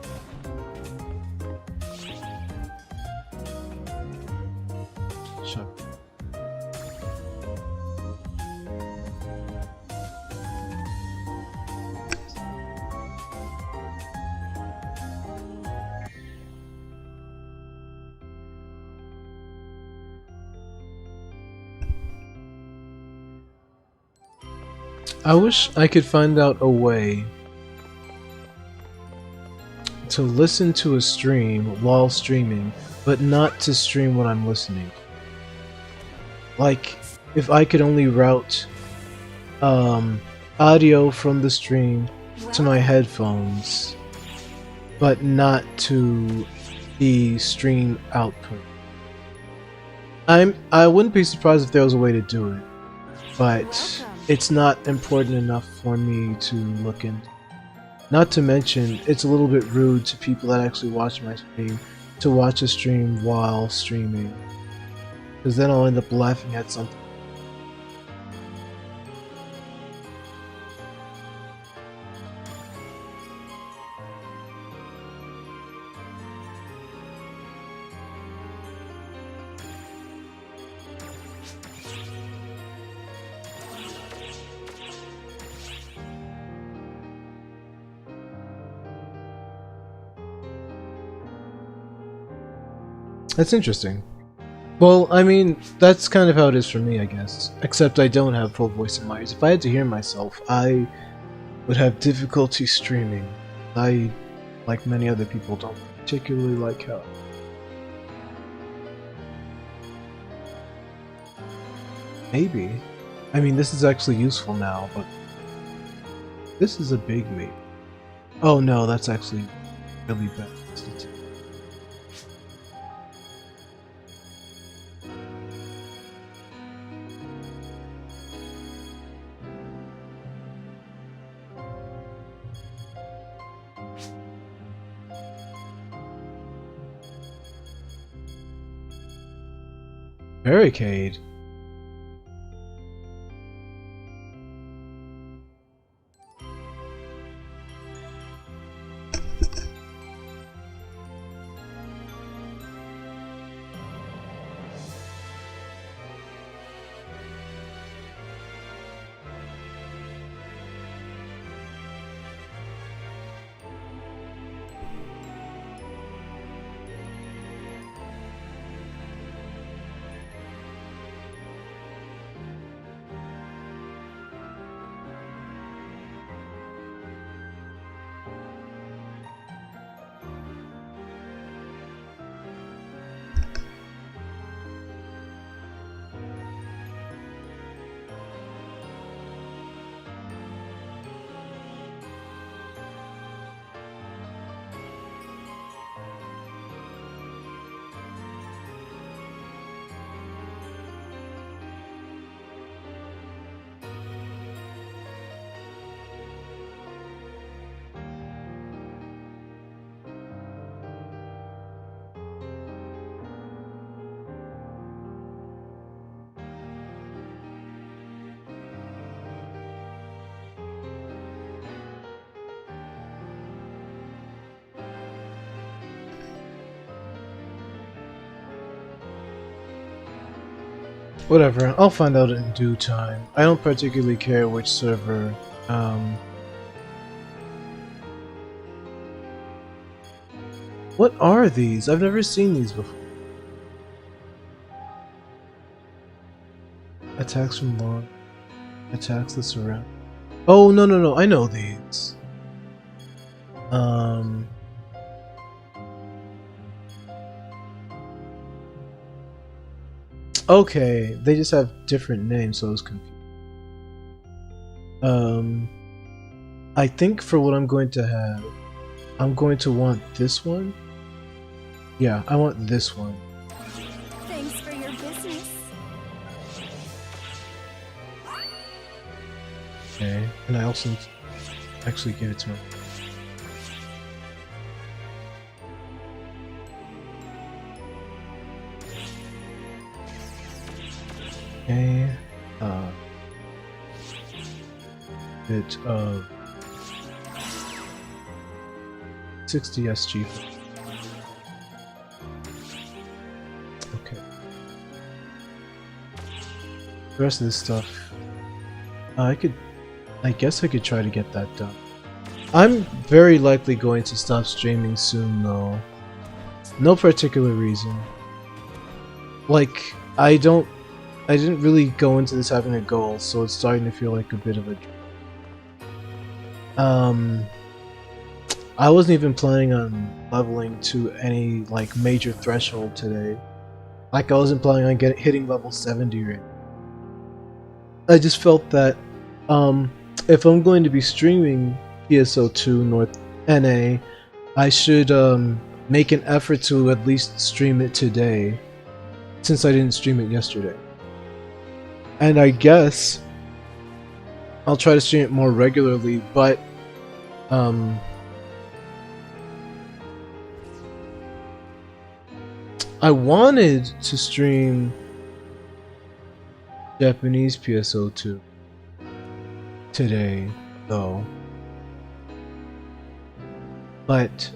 Shut up. I wish I could find out a way to listen to a stream while streaming, but not to stream when I'm listening. Like, if I could only route audio from the stream to my headphones, but not to the stream output. I wouldn't be surprised if there was a way to do it, but it's not important enough for me to look into. Not to mention, it's a little bit rude to people that actually watch my stream to watch a stream while streaming, because then I'll end up laughing at something. That's interesting. Well, I mean, that's kind of how it is for me, I guess. Except I don't have full voice in my ears. If I had to hear myself, I would have difficulty streaming. I, like many other people, don't particularly like how. Maybe. I mean, this is actually useful now, but this is a big maybe. Oh no, that's actually really bad. Barricade. Whatever, I'll find out in due time. I don't particularly care which server. What are these? I've never seen these before. Attacks from long. Attacks the surround. Oh, no, no, no, I know these. Okay, they just have different names, so I was confused. I think for what I'm going to have, I'm going to want this one. Yeah, I want this one. Thanks for your business. Okay, and I also actually give it to him. Okay, bit of 60 SG. Okay. The rest of this stuff, I guess I could try to get that done. I'm very likely going to stop streaming soon though. No particular reason. Like, I didn't really go into this having a goal, so it's starting to feel like a bit of a... I wasn't even planning on leveling to any, like, major threshold today. Like, I wasn't planning on hitting level 70 right now. I just felt that, if I'm going to be streaming PSO2NA, I should, make an effort to at least stream it today, since I didn't stream it yesterday. And I guess I'll try to stream it more regularly, but I wanted to stream Japanese PSO2 today, though. But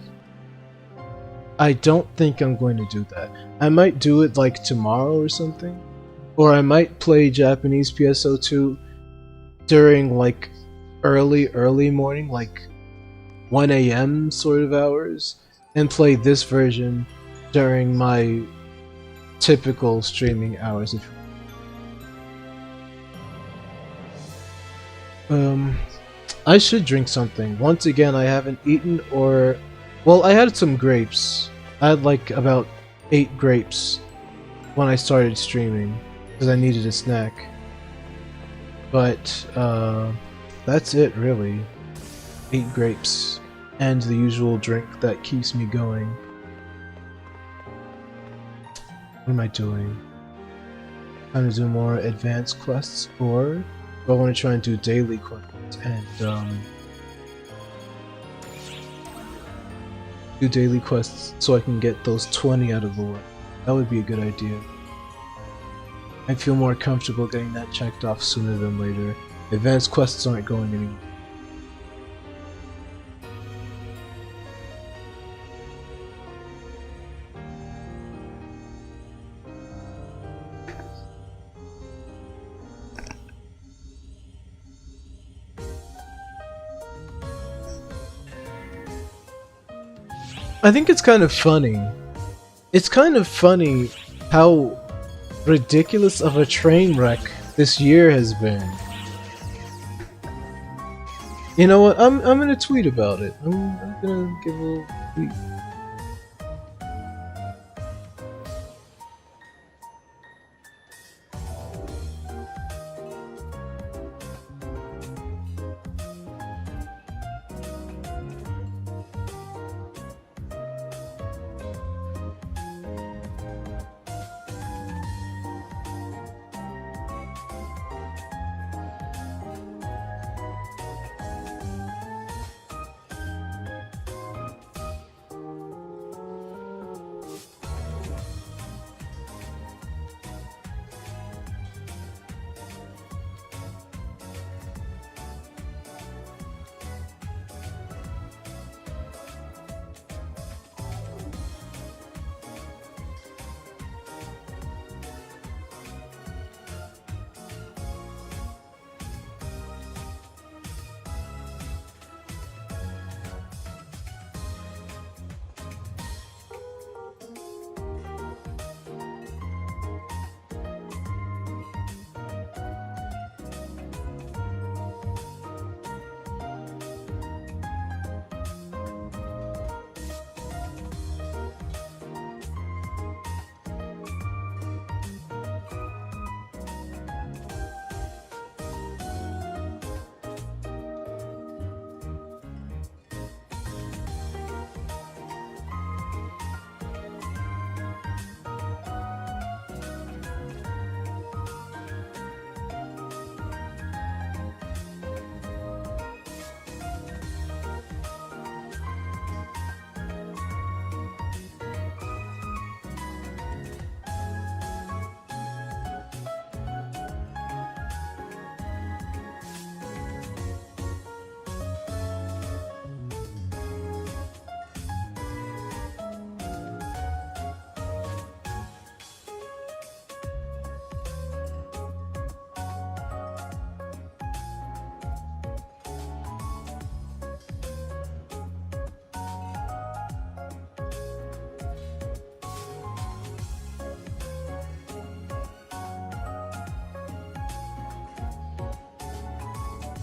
I don't think I'm going to do that. I might do it like tomorrow or something. Or I might play Japanese PSO2 during like early morning, like 1 AM sort of hours, and play this version during my typical streaming hours. I should drink something. Once again, I haven't eaten or... Well, I had some grapes. I had like about 8 grapes when I started streaming, because I needed a snack. But, that's it really. 8 grapes. And the usual drink that keeps me going. What am I doing? Trying to do more advanced quests, or do I want to try and do daily quests and, do daily quests so I can get those 20 out of the way. That would be a good idea. I feel more comfortable getting that checked off sooner than later. Advanced quests aren't going anywhere. I think it's kind of funny. It's kind of funny how ridiculous of a train wreck this year has been. You know what? I'm gonna tweet about it. I'm gonna give a little tweet.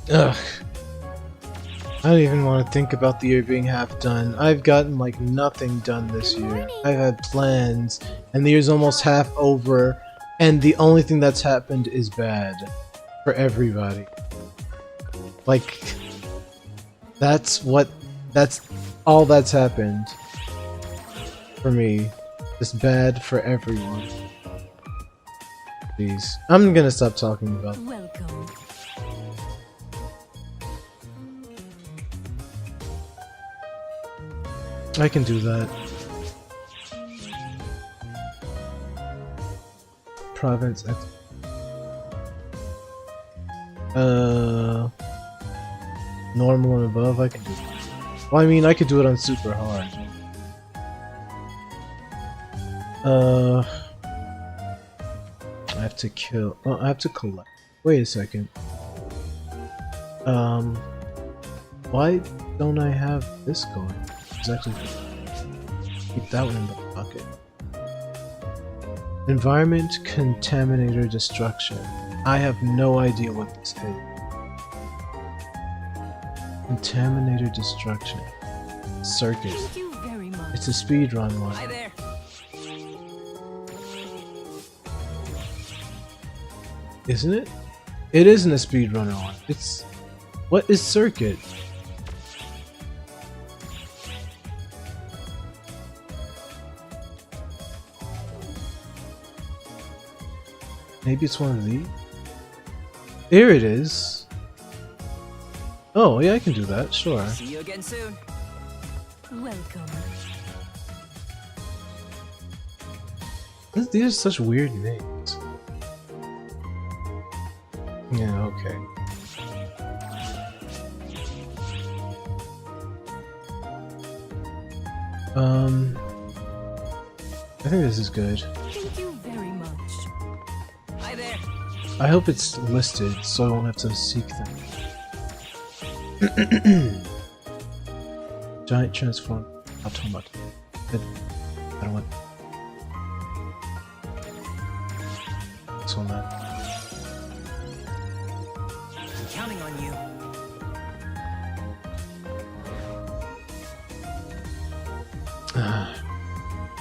Ugh. I don't even want to think about the year being half done. I've gotten like nothing done this year. I've had plans, and the year's almost half over, and the only thing that's happened is bad for everybody. Like, that's all that's happened for me. Just bad for everyone. Jeez. I'm gonna stop talking about it. Welcome. I can do that. Province X. Normal and above, I can do that. Well, I mean, I could do it on super hard. I have to kill. Oh, I have to collect. Wait a second. Why don't I have this going? It's actually keep that one in the pocket. Environment Contaminator Destruction. I have no idea what this is. Contaminator Destruction. Circuit. Thank you very much. It's a speedrun one. Hi there. Isn't it? It isn't a speedrunner one. It's... What is Circuit? Maybe it's one of these? Here it is! Oh, yeah, I can do that, sure. See you again soon. Welcome. These are such weird names. Yeah, okay. I think this is good. Thank you very much. Hi there. I hope it's listed so I won't have to seek them. Giant transform automaton. I don't want this one. I'm counting on you.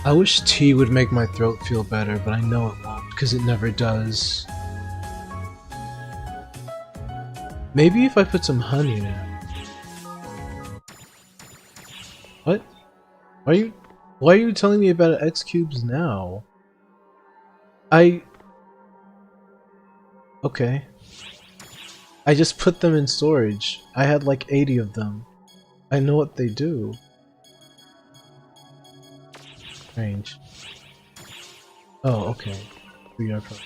I wish tea would make my throat feel better, but I know it won't, because it never does. Maybe if I put some honey in it. What? Why are you telling me about X cubes now? Okay. I just put them in storage. I had like 80 of them. I know what they do. Strange. Oh, okay. We are pro.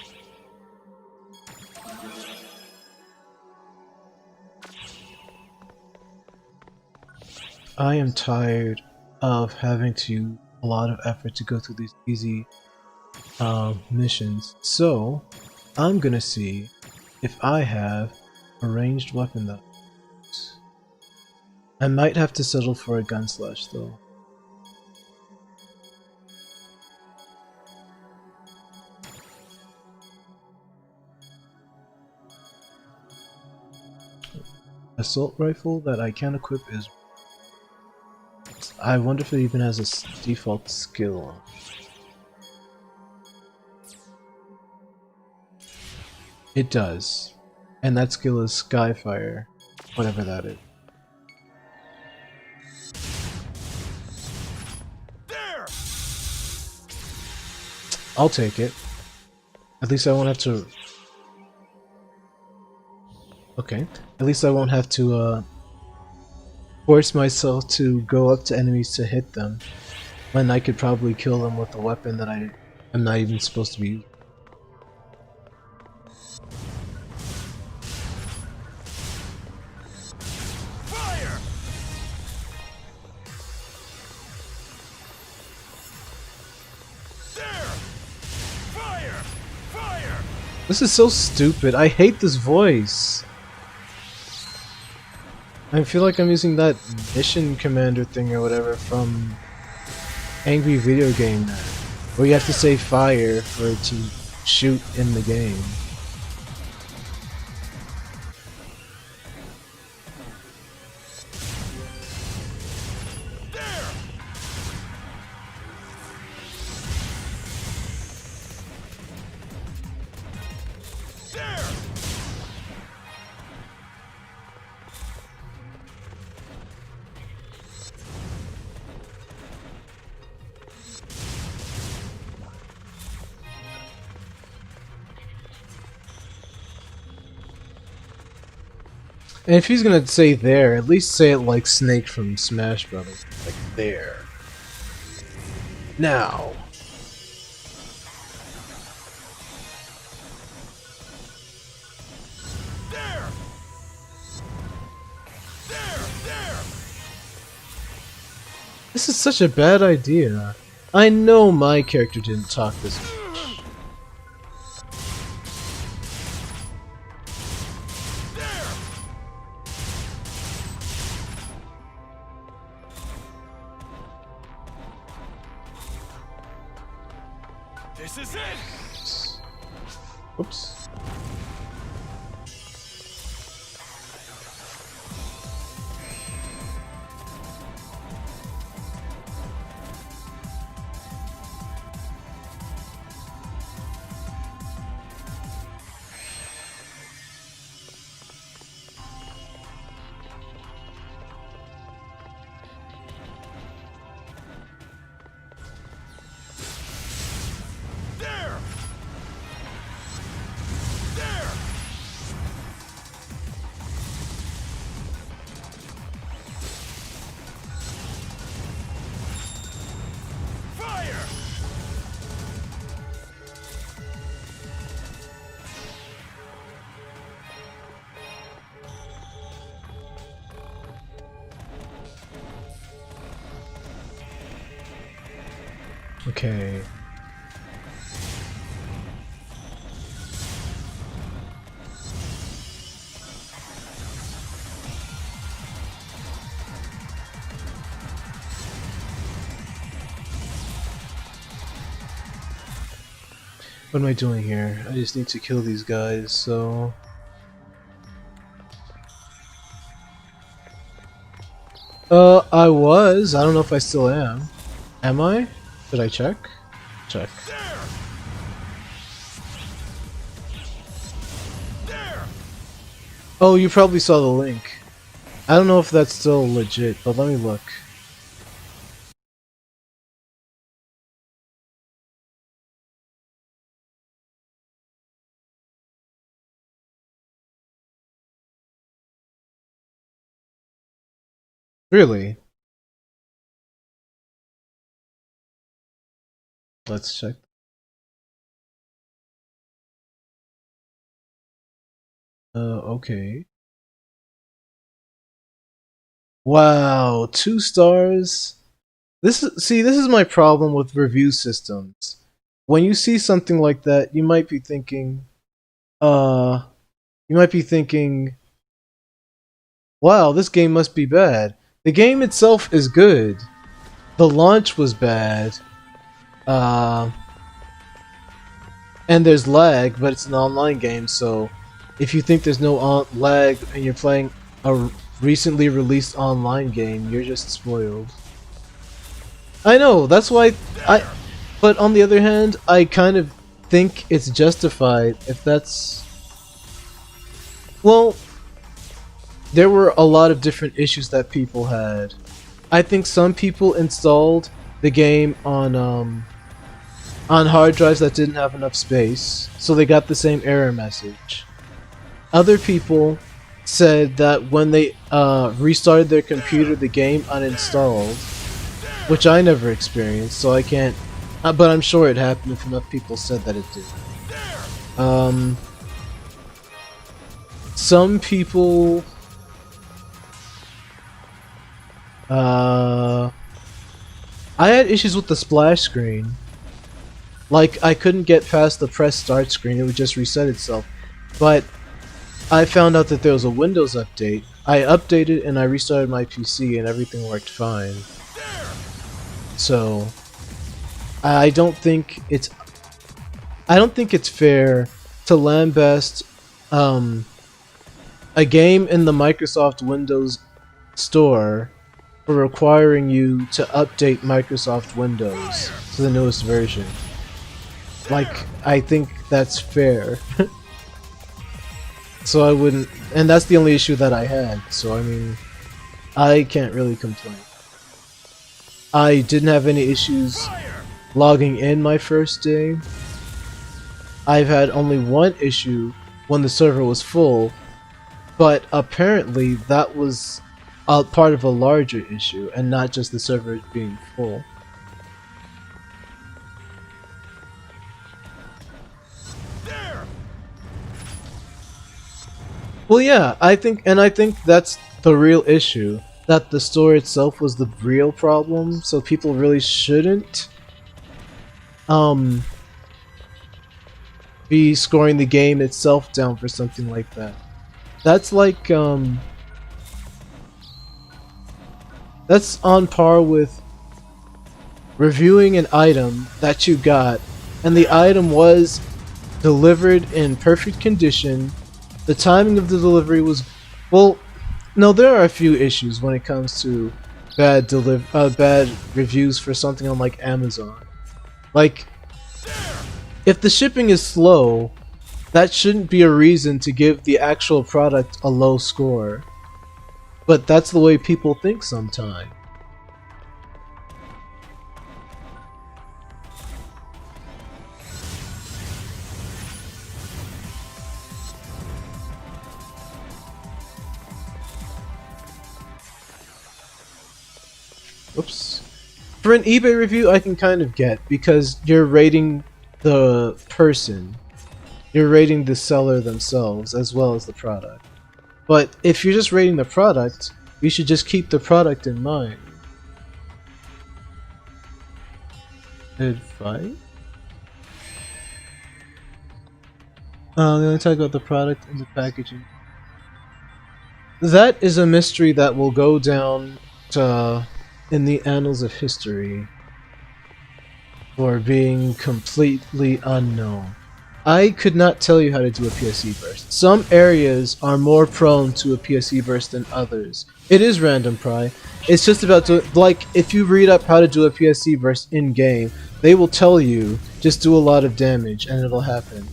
I am tired of having to use a lot of effort to go through these easy missions. So, I'm gonna see if I have a ranged weapon that I might have to settle for a gun slash though. Assault rifle that I can equip is... I wonder if it even has a default skill. It does. And that skill is Skyfire. Whatever that is. There! I'll take it. At least I won't have to... Okay. At least I won't have to, force myself to go up to enemies to hit them. When I could probably kill them with a weapon that I am not even supposed to be using. Fire! There! Fire! Fire! This is so stupid. I hate this voice. I feel like I'm using that mission commander thing or whatever from Angry Video Game Man, where you have to say fire for it to shoot in the game. And if he's gonna say there, at least say it like Snake from Smash Brothers. Like there. Now. There! There! This is such a bad idea. I know my character didn't talk this much. There! This is it! Whoops. There! There! Fire! Okay. What am I doing here? I just need to kill these guys, so... I was. I don't know if I still am. Am I? Did I check? Check. There! There! Oh, you probably saw the link. I don't know if that's still legit, but let me look. Really? Let's check. Okay. Wow, 2 stars? This is my problem with review systems. When you see something like that, you might be thinking, wow, this game must be bad. The game itself is good. The launch was bad. And there's lag, but it's an online game, so if you think there's no lag and you're playing a recently released online game, you're just spoiled. I know, that's why but on the other hand, I kind of think it's justified if that's... Well, there were a lot of different issues that people had. I think some people installed the game on hard drives that didn't have enough space, so they got the same error message. Other people said that when they restarted their computer, the game uninstalled, which I never experienced, so I can't... but I'm sure it happened if enough people said that it did. Some people... I had issues with the splash screen. Like, I couldn't get past the press start screen, it would just reset itself. But I found out that there was a Windows update. I updated and I restarted my PC and everything worked fine. So I don't think it's fair to lambaste a game in the Microsoft Windows Store for requiring you to update Microsoft Windows to the newest version. Like, I think that's fair. So I wouldn't... And that's the only issue that I had, so I mean... I can't really complain. I didn't have any issues logging in my first day. I've had only one issue when the server was full, but apparently that was a part of a larger issue and not just the servers being full. There! Well, yeah, I think that's the real issue. That the store itself was the real problem, so people really shouldn't be scoring the game itself down for something like that. That's like that's on par with reviewing an item that you got and the item was delivered in perfect condition. The timing of the delivery was, well, no, there are a few issues when it comes to bad reviews for something on like Amazon. Like, if the shipping is slow, that shouldn't be a reason to give the actual product a low score. But that's the way people think sometimes. Oops. For an eBay review, I can kind of get, because you're rating the person. You're rating the seller themselves as well as the product. But if you're just rating the product, you should just keep the product in mind. Advice? They only talk about the product and the packaging. That is a mystery that will go down to, in the annals of history for being completely unknown. I could not tell you how to do a PSE burst. Some areas are more prone to a PSE burst than others. It is random pry. It's just about to, like, if you read up how to do a PSE burst in game, they will tell you just do a lot of damage and it'll happen.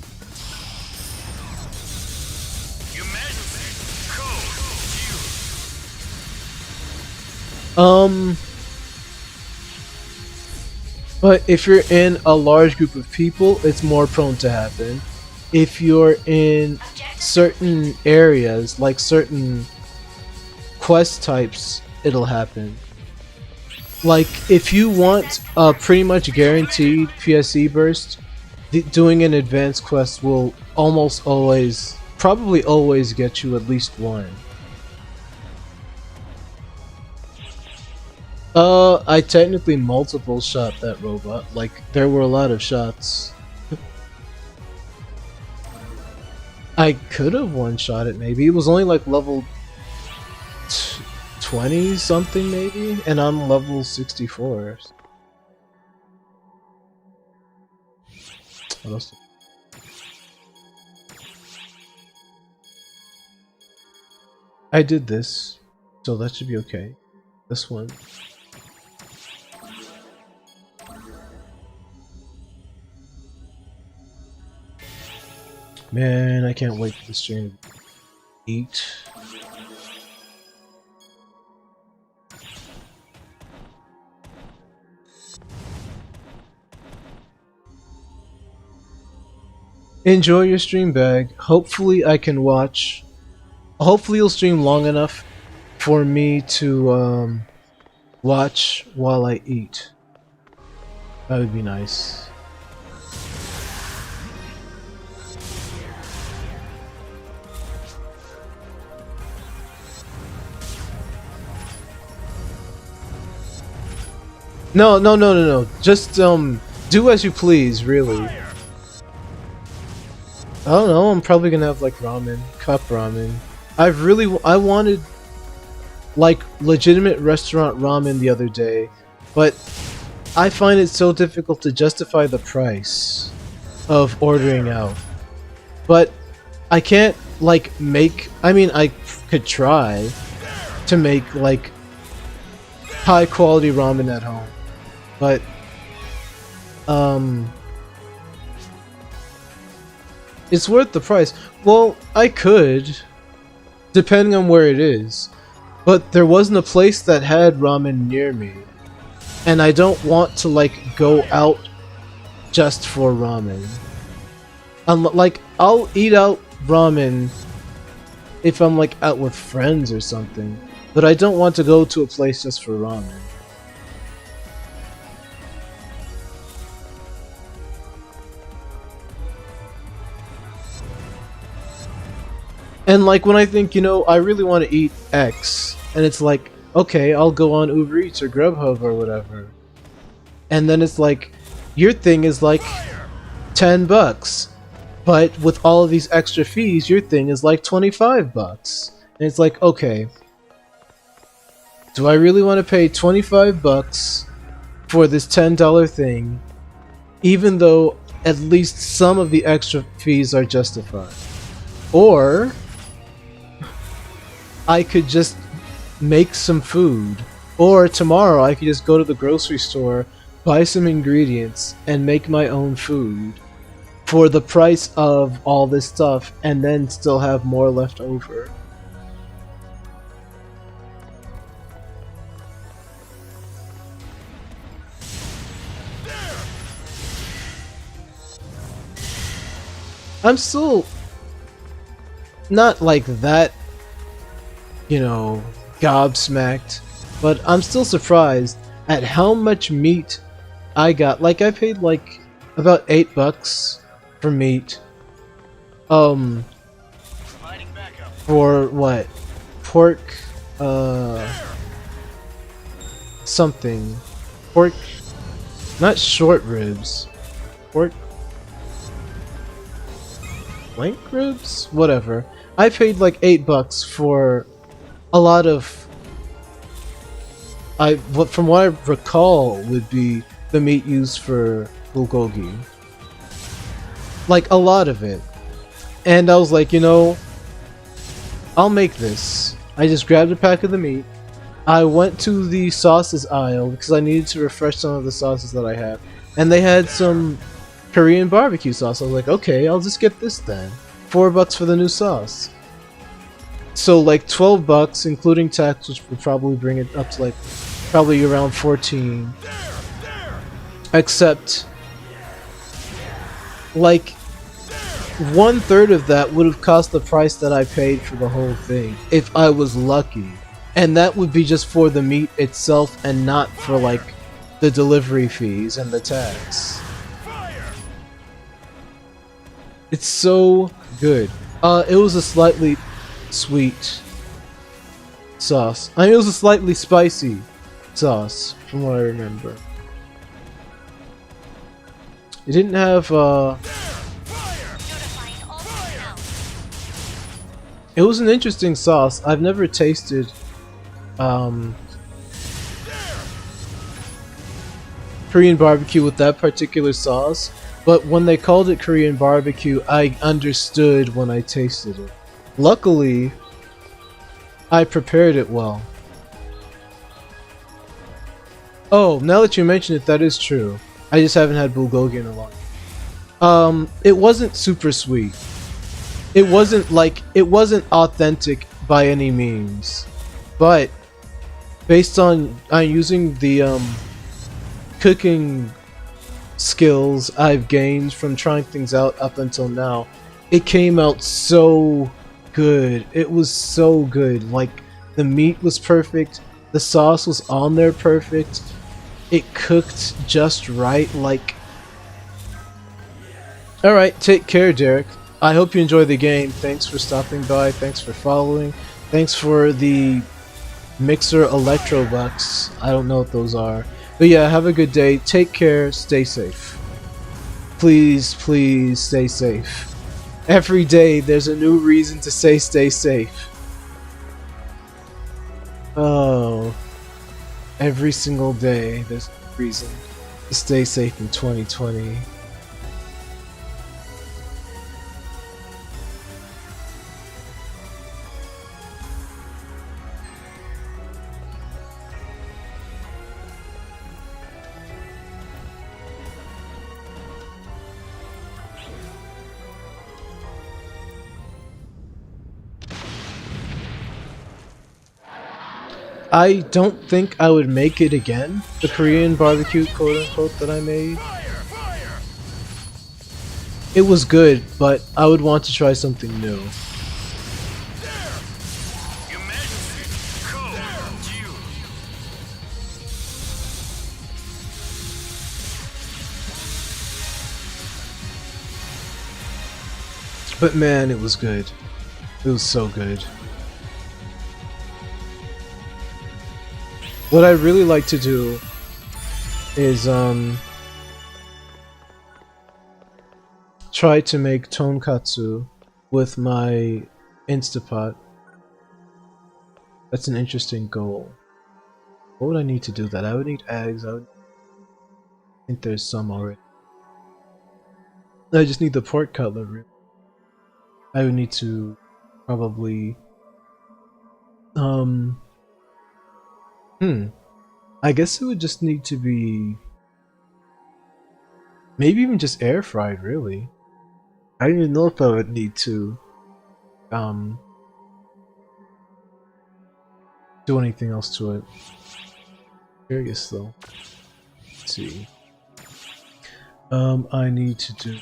But if you're in a large group of people, it's more prone to happen. If you're in certain areas, like certain quest types, it'll happen. Like, if you want a pretty much guaranteed PSE burst, doing an advanced quest will almost always, probably always get you at least one. I technically multiple shot that robot. Like, there were a lot of shots. I could have one-shot it maybe. It was only like level 20 something maybe, and I'm level 64. What else? I did this, so that should be okay. This one. Man, I can't wait for the stream to eat. Enjoy your stream bag. Hopefully I can watch. Hopefully you'll stream long enough for me to watch while I eat. That would be nice. No. Just do as you please, really. I don't know. I'm probably gonna have like ramen, cup ramen. I wanted like legitimate restaurant ramen the other day, but I find it so difficult to justify the price of ordering out. But I can't like make. I mean, I could try to make like high quality ramen at home. But, it's worth the price. Well, I could, depending on where it is. But there wasn't a place that had ramen near me. And I don't want to, like, go out just for ramen. Like, I'll eat out ramen if I'm like out with friends or something. But I don't want to go to a place just for ramen. And like when I think, you know, I really want to eat X, and it's like, okay, I'll go on Uber Eats or Grubhub or whatever. And then it's like, your thing is like $10, but with all of these extra fees, your thing is like $25. And it's like, okay, do I really want to pay $25 for this $10 thing, even though at least some of the extra fees are justified? Or I could just make some food, or tomorrow I could just go to the grocery store, buy some ingredients, and make my own food for the price of all this stuff, and then still have more left over. I'm still not like that, you know, gobsmacked, but I'm still surprised at how much meat I got. Like, I paid like about $8 for meat. For what? Pork, something. Pork, not short ribs. Pork flank ribs? Whatever. I paid like $8 for a lot of from what I recall would be the meat used for bulgogi. Like a lot of it. And I was like, you know, I'll make this. I just grabbed a pack of the meat. I went to the sauces aisle because I needed to refresh some of the sauces that I have. And they had some Korean barbecue sauce. I was like, okay, I'll just get this then. $4 for the new sauce. So like $12, including tax, which would probably bring it up to like probably around 14. Except like 1/3 of that would have cost the price that I paid for the whole thing if I was lucky. And that would be just for the meat itself and not for like the delivery fees and the tax. It's so good. It was a slightly sweet sauce. I mean, it was a slightly spicy sauce, from what I remember. It didn't have, it was an interesting sauce. I've never tasted, Korean barbecue with that particular sauce, but when they called it Korean barbecue, I understood when I tasted it. Luckily, I prepared it well. Oh, now that you mention it, that is true. I just haven't had bulgogi in a long time. It wasn't super sweet. It wasn't authentic by any means. But based on using the cooking skills I've gained from trying things out up until now, it came out so good. It was so good. Like, the meat was perfect, the sauce was on there perfect, it cooked just right. Like, alright, take care, Derek. I hope you enjoy the game. Thanks for stopping by, thanks for following, thanks for the Mixer Electro Bucks. I don't know what those are. But yeah, have a good day, take care, stay safe. Please, please stay safe. Every day there's a new reason to say stay safe. Oh. Every single day there's a reason to stay safe in 2020. I don't think I would make it again, the Korean barbecue quote-unquote that I made. It was good, but I would want to try something new. But man, it was good. It was so good. What I really like to do is try to make tonkatsu with my Instapot. That's an interesting goal. What would I need to do that? I would need eggs. I think there's some already. I just need the pork cutlery. I would need to probably I guess it would just need to be maybe even just air fried, really. I don't even know if I would need to do anything else to it. Curious though. Let's see. I need to do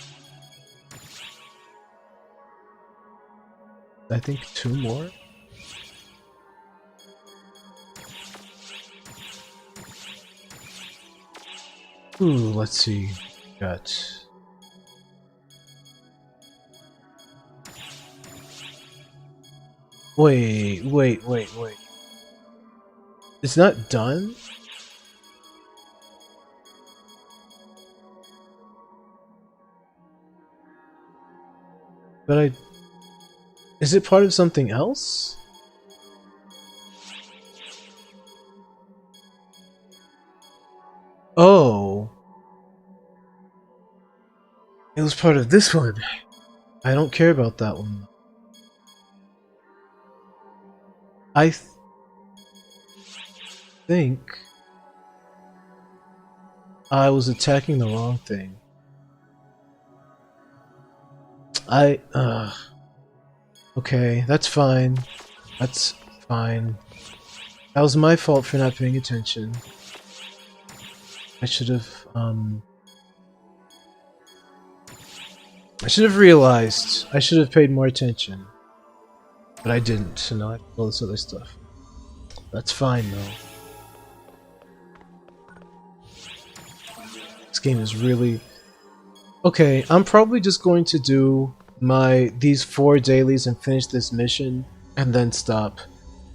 I think 2 more. Ooh, let's see. Got wait. It's not done? But is it part of something else? Oh. It was part of this one. I don't care about that one. I think I was attacking the wrong thing. Okay, that's fine. That's fine. That was my fault for not paying attention. I should have realized. I should have paid more attention. But I didn't, so now I have to do all this other stuff. That's fine though. This game is really... Okay, I'm probably just going to do these 4 dailies and finish this mission and then stop.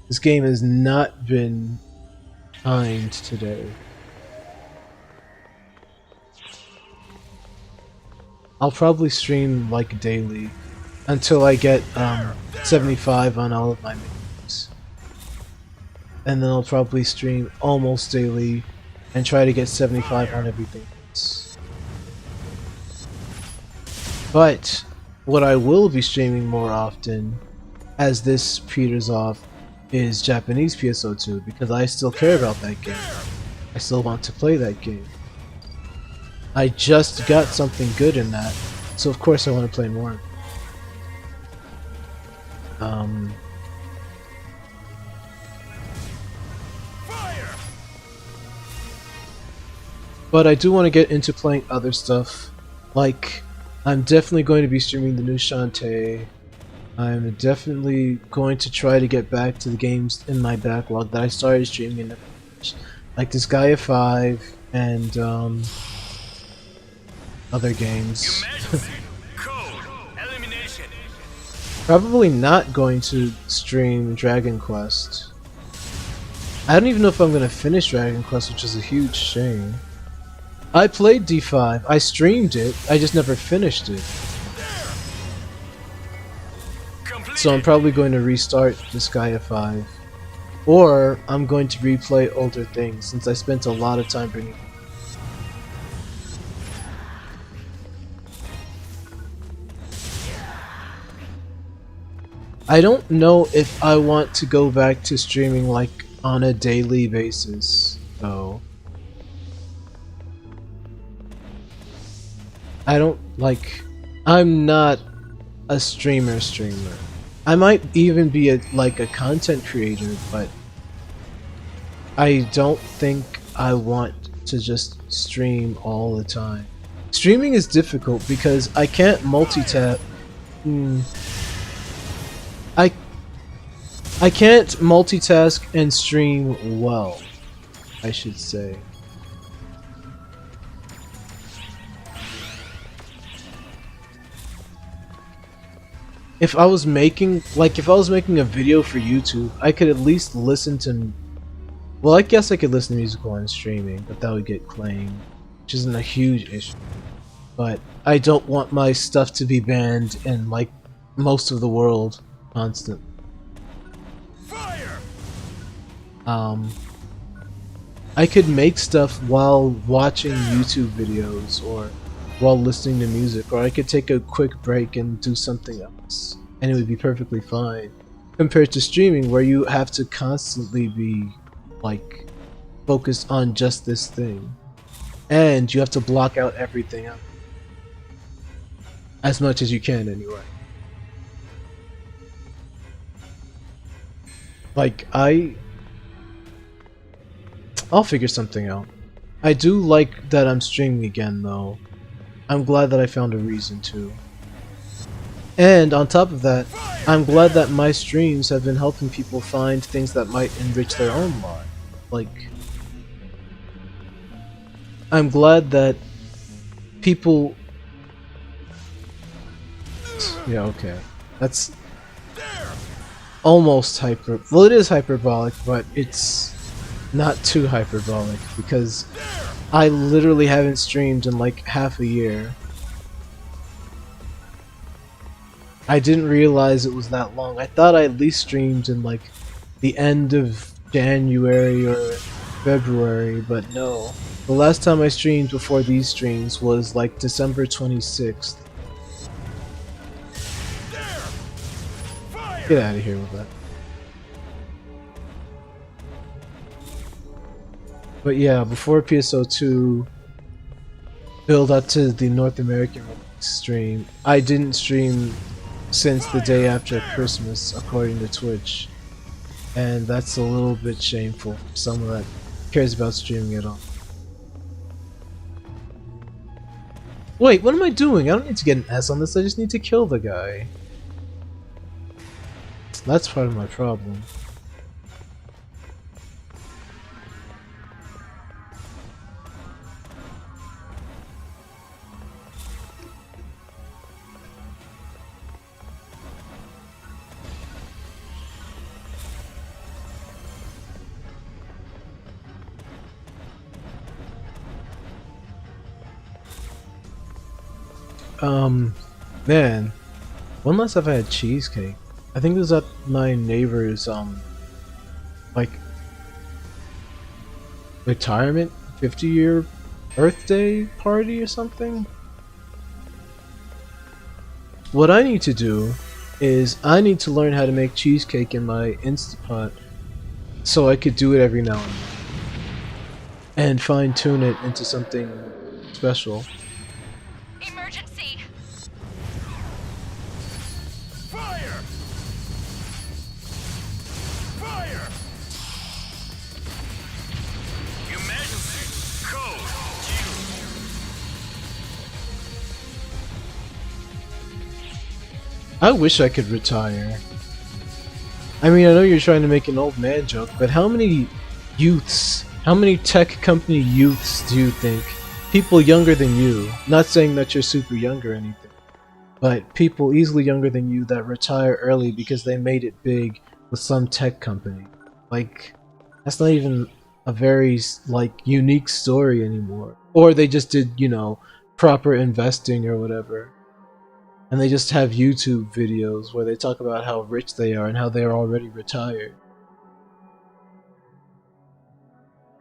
This game has not been kind today. I'll probably stream like daily until I get 75 on all of my missions. And then I'll probably stream almost daily and try to get 75 on everything else. But what I will be streaming more often as this peters off is Japanese PSO2 because I still care about that game. I still want to play that game. I just got something good in that, so of course I want to play more. But I do want to get into playing other stuff. Like, I'm definitely going to be streaming the new Shantae. I'm definitely going to try to get back to the games in my backlog that I started streaming in, like this Gaia 5 and other games. Probably not going to stream Dragon Quest. I don't even know if I'm going to finish Dragon Quest, which is a huge shame. I played D5, I streamed it, I just never finished it. So I'm probably going to restart this Gaia 5. Or I'm going to replay older things, since I spent a lot of time bringing. I don't know if I want to go back to streaming like on a daily basis, though. I'm not a streamer. I might even be like a content creator, but I don't think I want to just stream all the time. Streaming is difficult because I can't multitask. I can't multitask and stream well, I should say. if I was making a video for YouTube, I could at least listen to. Well, I guess I could listen to music while I'm streaming, but that would get claimed, which isn't a huge issue. But I don't want my stuff to be banned in like most of the world constantly. Fire! I could make stuff while watching YouTube videos or while listening to music, or I could take a quick break and do something else, and it would be perfectly fine. Compared to streaming, where you have to constantly be like focused on just this thing, and you have to block out everything else as much as you can anyway. Like I'll figure something out. I do like that I'm streaming again though. I'm glad that I found a reason to. And on top of that, I'm glad that my streams have been helping people find things that might enrich their own life. Like, I'm glad that people... Yeah, okay. That's almost hyper... Well, it is hyperbolic, but it's not too hyperbolic, because I literally haven't streamed in like half a year. I didn't realize it was that long. I thought I at least streamed in like the end of January or February, but no. The last time I streamed before these streams was like December 26th. Get out of here with that. But yeah, before PSO2 build up to the North American stream, I didn't stream since the day after Christmas, according to Twitch. And that's a little bit shameful for someone that cares about streaming at all. Wait, what am I doing? I don't need to get an S on this, I just need to kill the guy. That's part of my problem. Man, when last have I had cheesecake? I think it was at my neighbor's, like, retirement 50-year birthday party or something? What I need to do is I need to learn how to make cheesecake in my Instapot so I could do it every now and then and fine-tune it into something special. Emergency! Fire! Fire! Emergency! Code I wish I could retire. I mean, I know you're trying to make an old man joke, but how many youths, how many tech company youths do you think, people younger than you, not saying that you're super young or anything, but people easily younger than you that retire early because they made it big with some tech company? Like, that's not even a very, like, unique story anymore. Or they just did, you know, proper investing or whatever. And they just have YouTube videos where they talk about how rich they are and how they are already retired.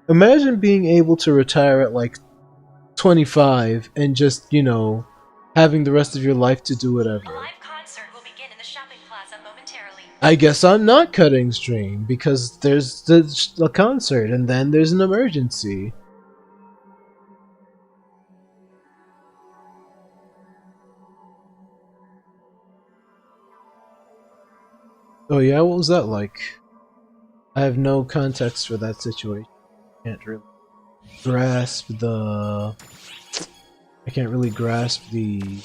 Imagine being able to retire at like 25 and just, you know, having the rest of your life to do whatever. A live concert will begin in the shopping plaza momentarily. I guess I'm not cutting stream because there's the concert and then there's an emergency. Oh yeah, what was that like? I have no context for that situation. Can't really grasp the... I can't really grasp the...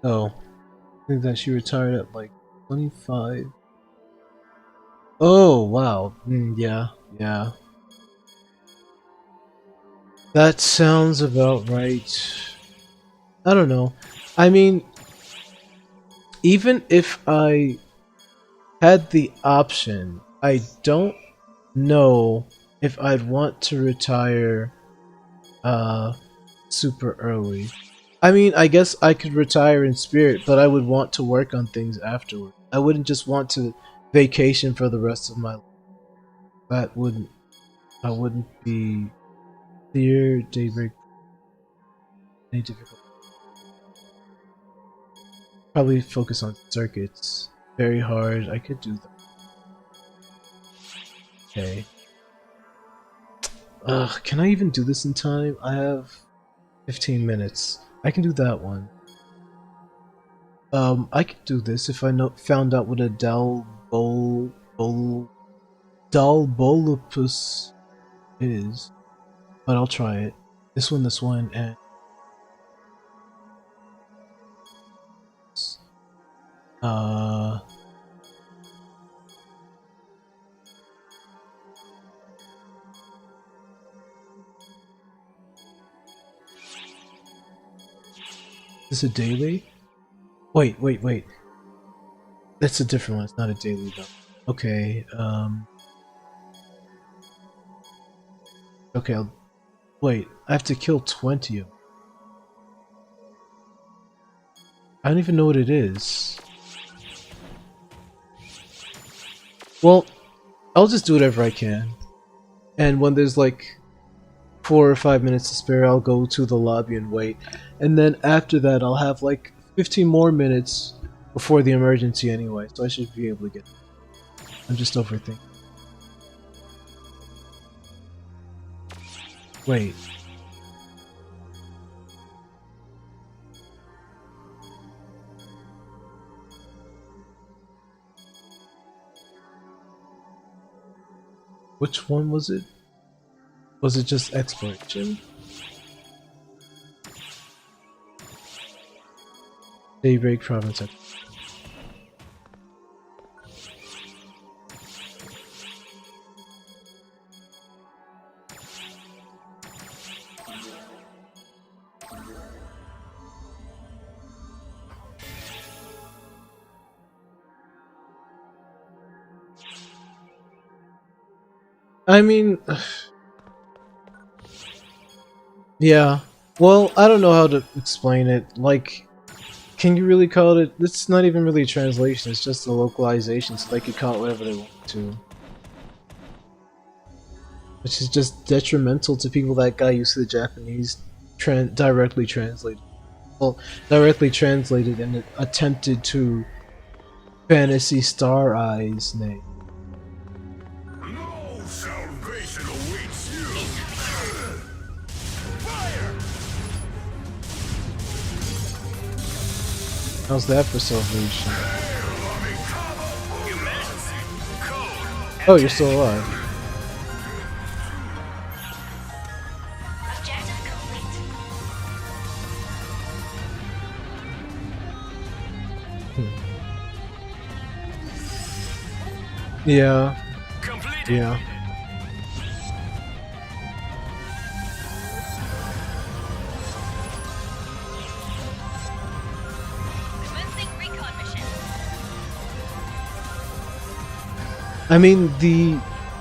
Oh. I think that she retired at like 25. Oh, wow. Yeah. That sounds about right. I don't know. I mean, even if I had the option, I don't know if I'd want to retire super early. I mean, I guess I could retire in spirit, but I would want to work on things afterward. I wouldn't just want to vacation for the rest of my life. That wouldn't I wouldn't be clear daybreak any difficult. Probably focus on circuits. Very hard. I could do that. Okay. Ugh, can I even do this in time? I have 15 minutes. I can do that one. I could do this if I found out what a Dalbolopus is. But I'll try it. This one, and uh is this a daily? Wait. That's a different one. It's not a daily though. Okay, okay, wait. I have to kill 20 of them. I don't even know what it is. Well, I'll just do whatever I can. And when there's like 4 or 5 minutes to spare, I'll go to the lobby and wait. And then after that, I'll have like 15 more minutes before the emergency anyway, so I should be able to get it. I'm just overthinking. Wait. Which one was it? Was it just exploration? Daybreak province. I mean, yeah. Well, I don't know how to explain it. Like, can you really call it? It's not even really a translation. It's just a localization, so they could call it whatever they want to. Which is just detrimental to people that got used to the Japanese directly translated. Well, directly translated and attempted to fantasy Star Eyes name. No salvation awaits you. Fire! How's that for salvation? Oh, you're still alive. Objective complete. Yeah. Yeah. Commencing recon mission. I mean,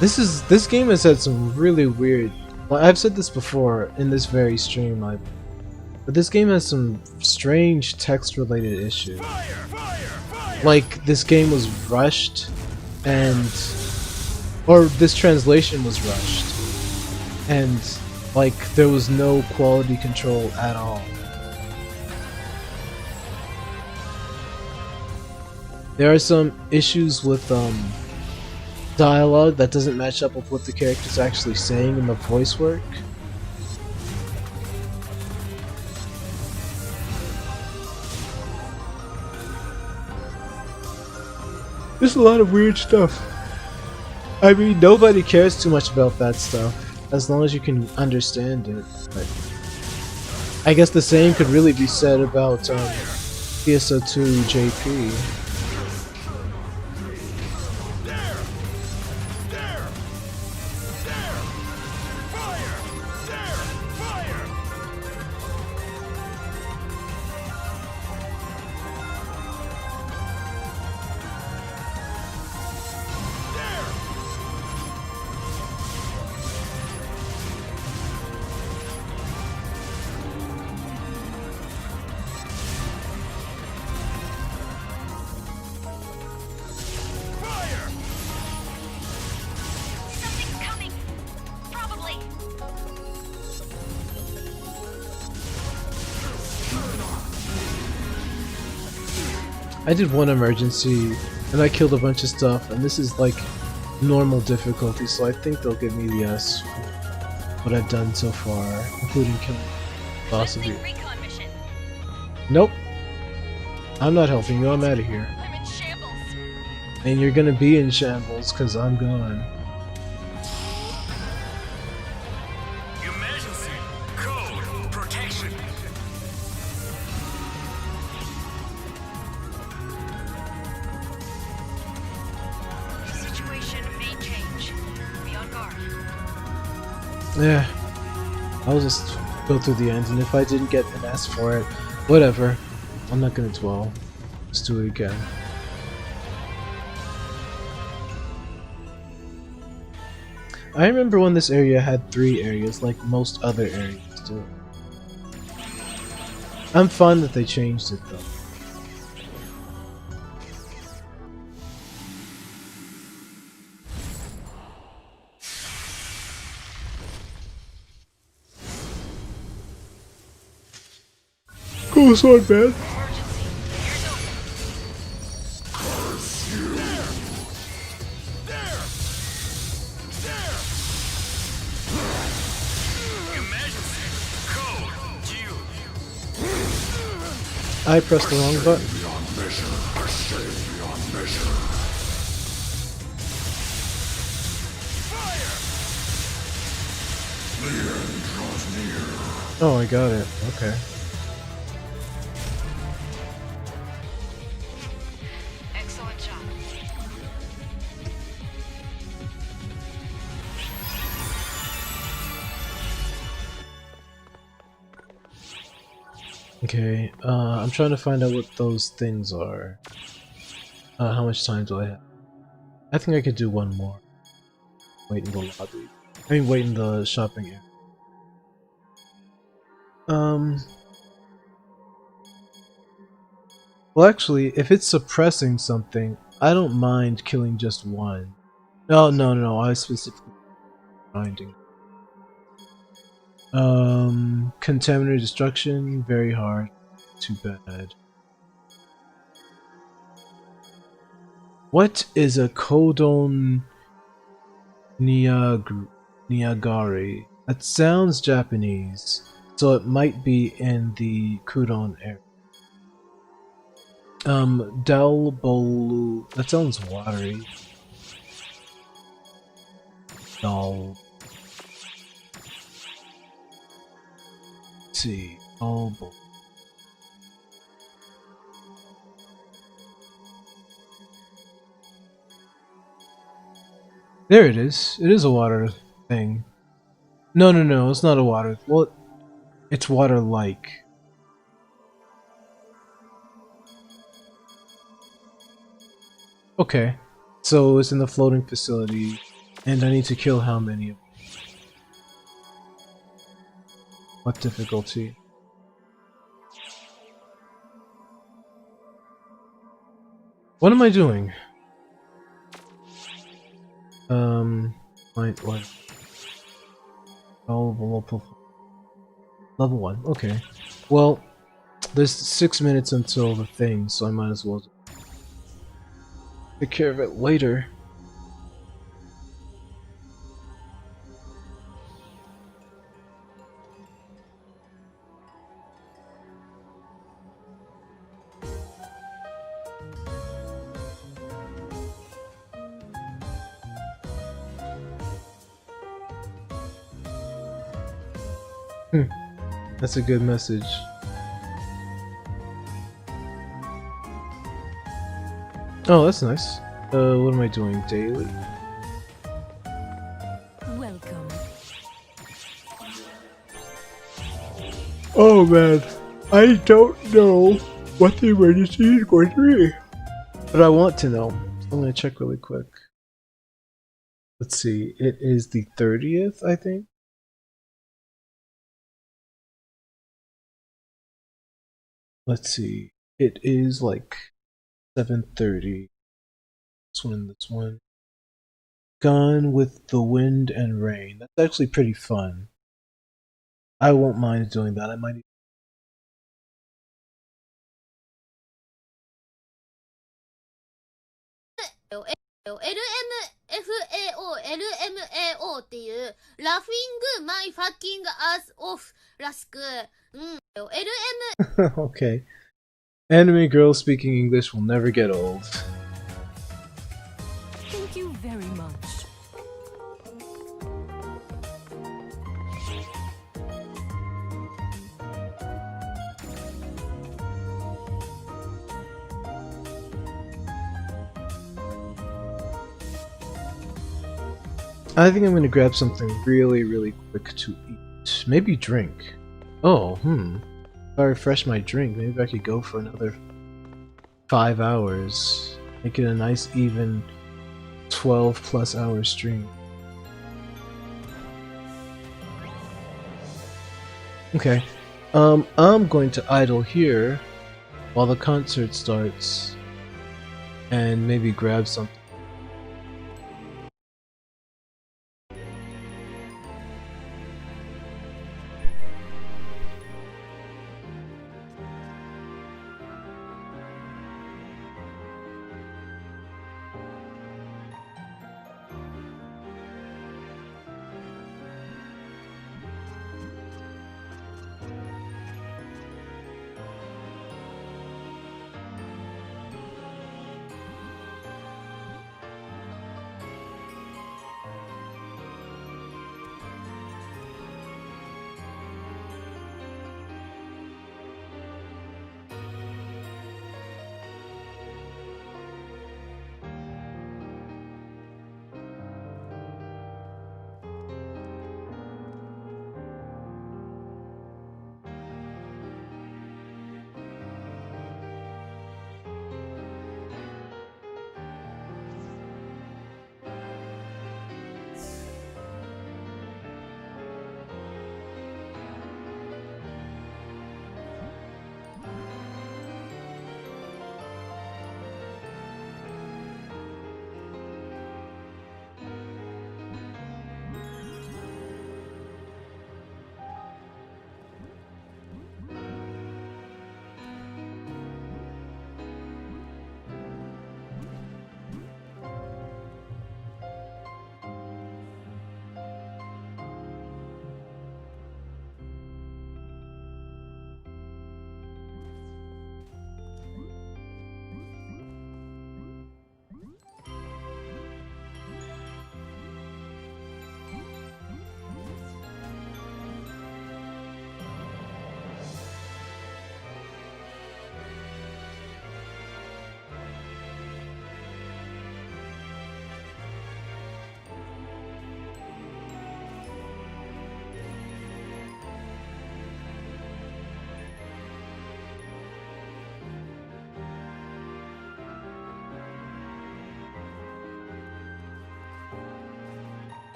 this game has had some really weird. Well, I've said this before in this very stream, but this game has some strange text-related issues. Like, this game was rushed, or this translation was rushed, and like there was no quality control at all. There are some issues with dialogue that doesn't match up with what the character's actually saying in the voice work. There's a lot of weird stuff. I mean, nobody cares too much about that stuff, as long as you can understand it. But I guess the same could really be said about PSO2 JP. I did one emergency, and I killed a bunch of stuff, and this is like normal difficulty, so I think they'll give me the S for what I've done so far, including killing boss of you. Recon mission. Nope. I'm not helping you, I'm out of here. I'm in shambles. And you're gonna be in shambles, cause I'm gone. Emergency! Code! Protection! Situation may change. Be on guard. Yeah. I'll just go through the end, and if I didn't get an S for it, whatever. I'm not gonna dwell. Let's do it again. I remember when this area had 3 areas, like most other areas do. I'm fine that they changed it though. Cool sword, man. Emergency. Here's open. Emergency! Code! Q! I pressed the wrong button. Oh, I got it. Okay. Excellent job. Okay, I'm trying to find out what those things are. How much time do I have? I think I could do one more. Wait in the lobby. I mean, wait in the shopping area. Well, actually, if it's suppressing something, I don't mind killing just one. No, I was specifically finding. Contaminator destruction, very hard. Too bad. What is a codon Niagari? That sounds Japanese, so it might be in the Kudon area. Dalbolu. That sounds watery. Dal. Let's see. Dalbolu. There it is. It is a water thing. No, it's not a water. Well, it's water-like. Okay. So it's in the floating facility, and I need to kill how many of them? What difficulty? What am I doing? Point one. Oh, level 1. Okay. Well, there's 6 minutes until the thing, so I might as well take care of it later. That's a good message. Oh, that's nice. What am I doing daily? Welcome. Oh man, I don't know what the emergency is going to be. But I want to know. I'm gonna check really quick. Let's see, it is the 30th, I think? Let's see, it is like 7:30. This one. Gone with the Wind and Rain. That's actually pretty fun. I won't mind doing that. I might LMFAO っていう Laughing My Fucking Ass Off らしく、LM Okay. Anime girls speaking English will never get old. Thank you very much. I think I'm gonna grab something really quick to eat. Maybe drink. Oh, If I refresh my drink, maybe I could go for another 5 hours. Make it a nice even 12 plus hour stream. Okay. I'm going to idle here while the concert starts and maybe grab something.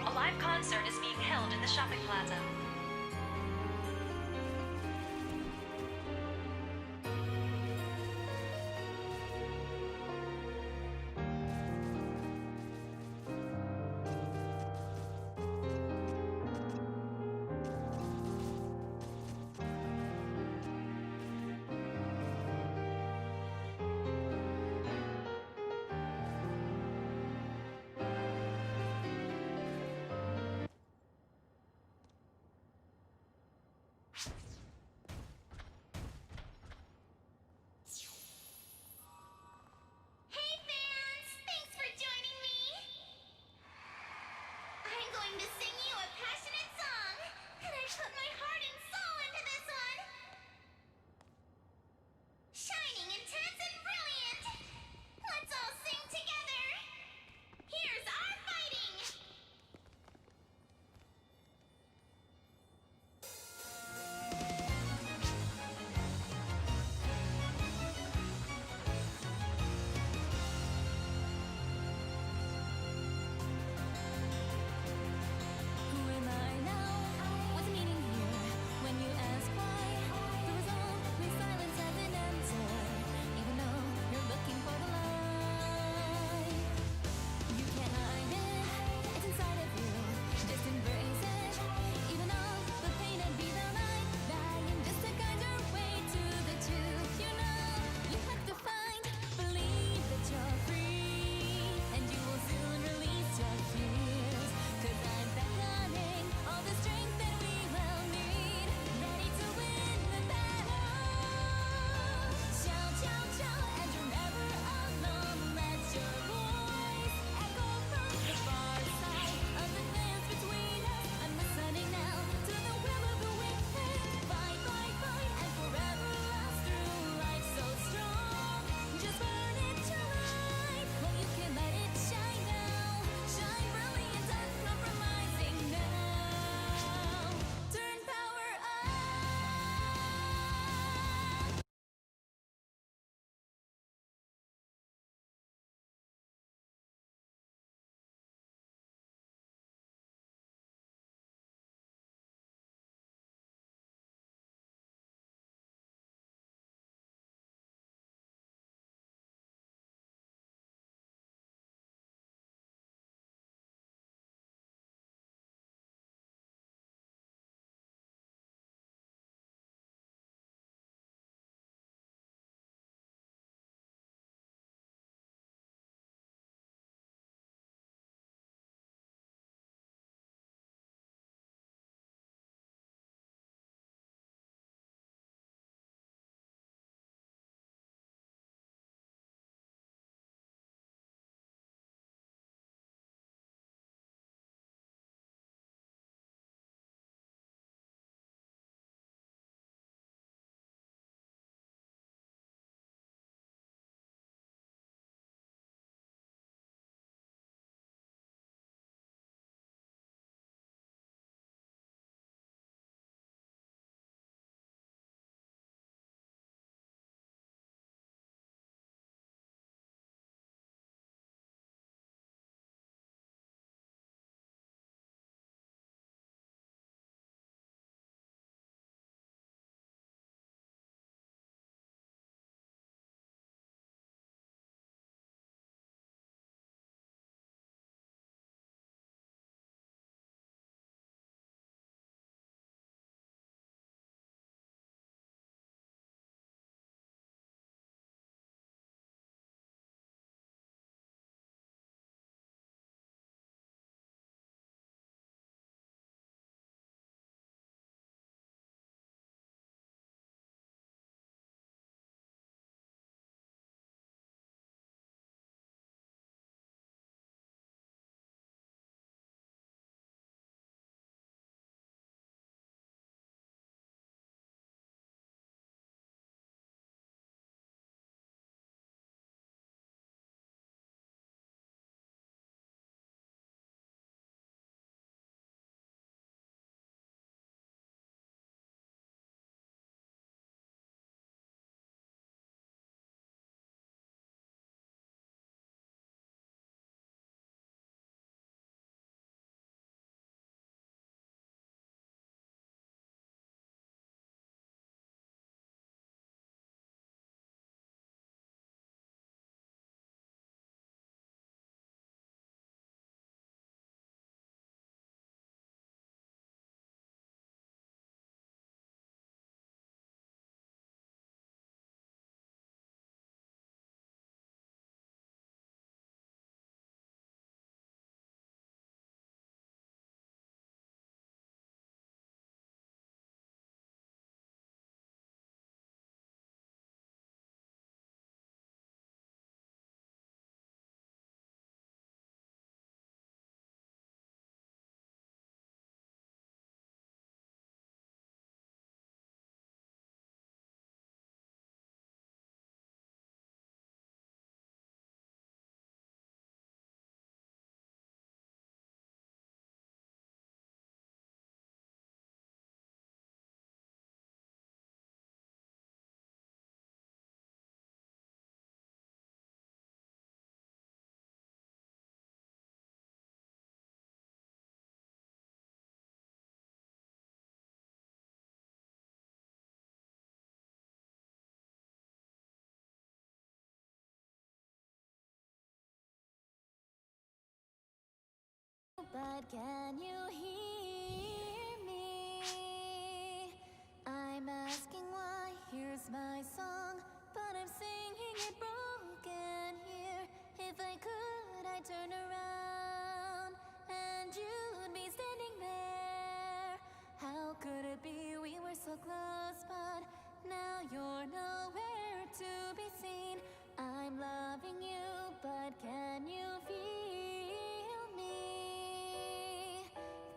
A live concert is being held in the shopping plaza. but can you hear me? I'm asking why, here's my song, but I'm singing it broken here. If I could, I'd turn around and you'd be standing there. How could it be we were so close, but now you're nowhere to be seen? I'm loving you, but can you feel me?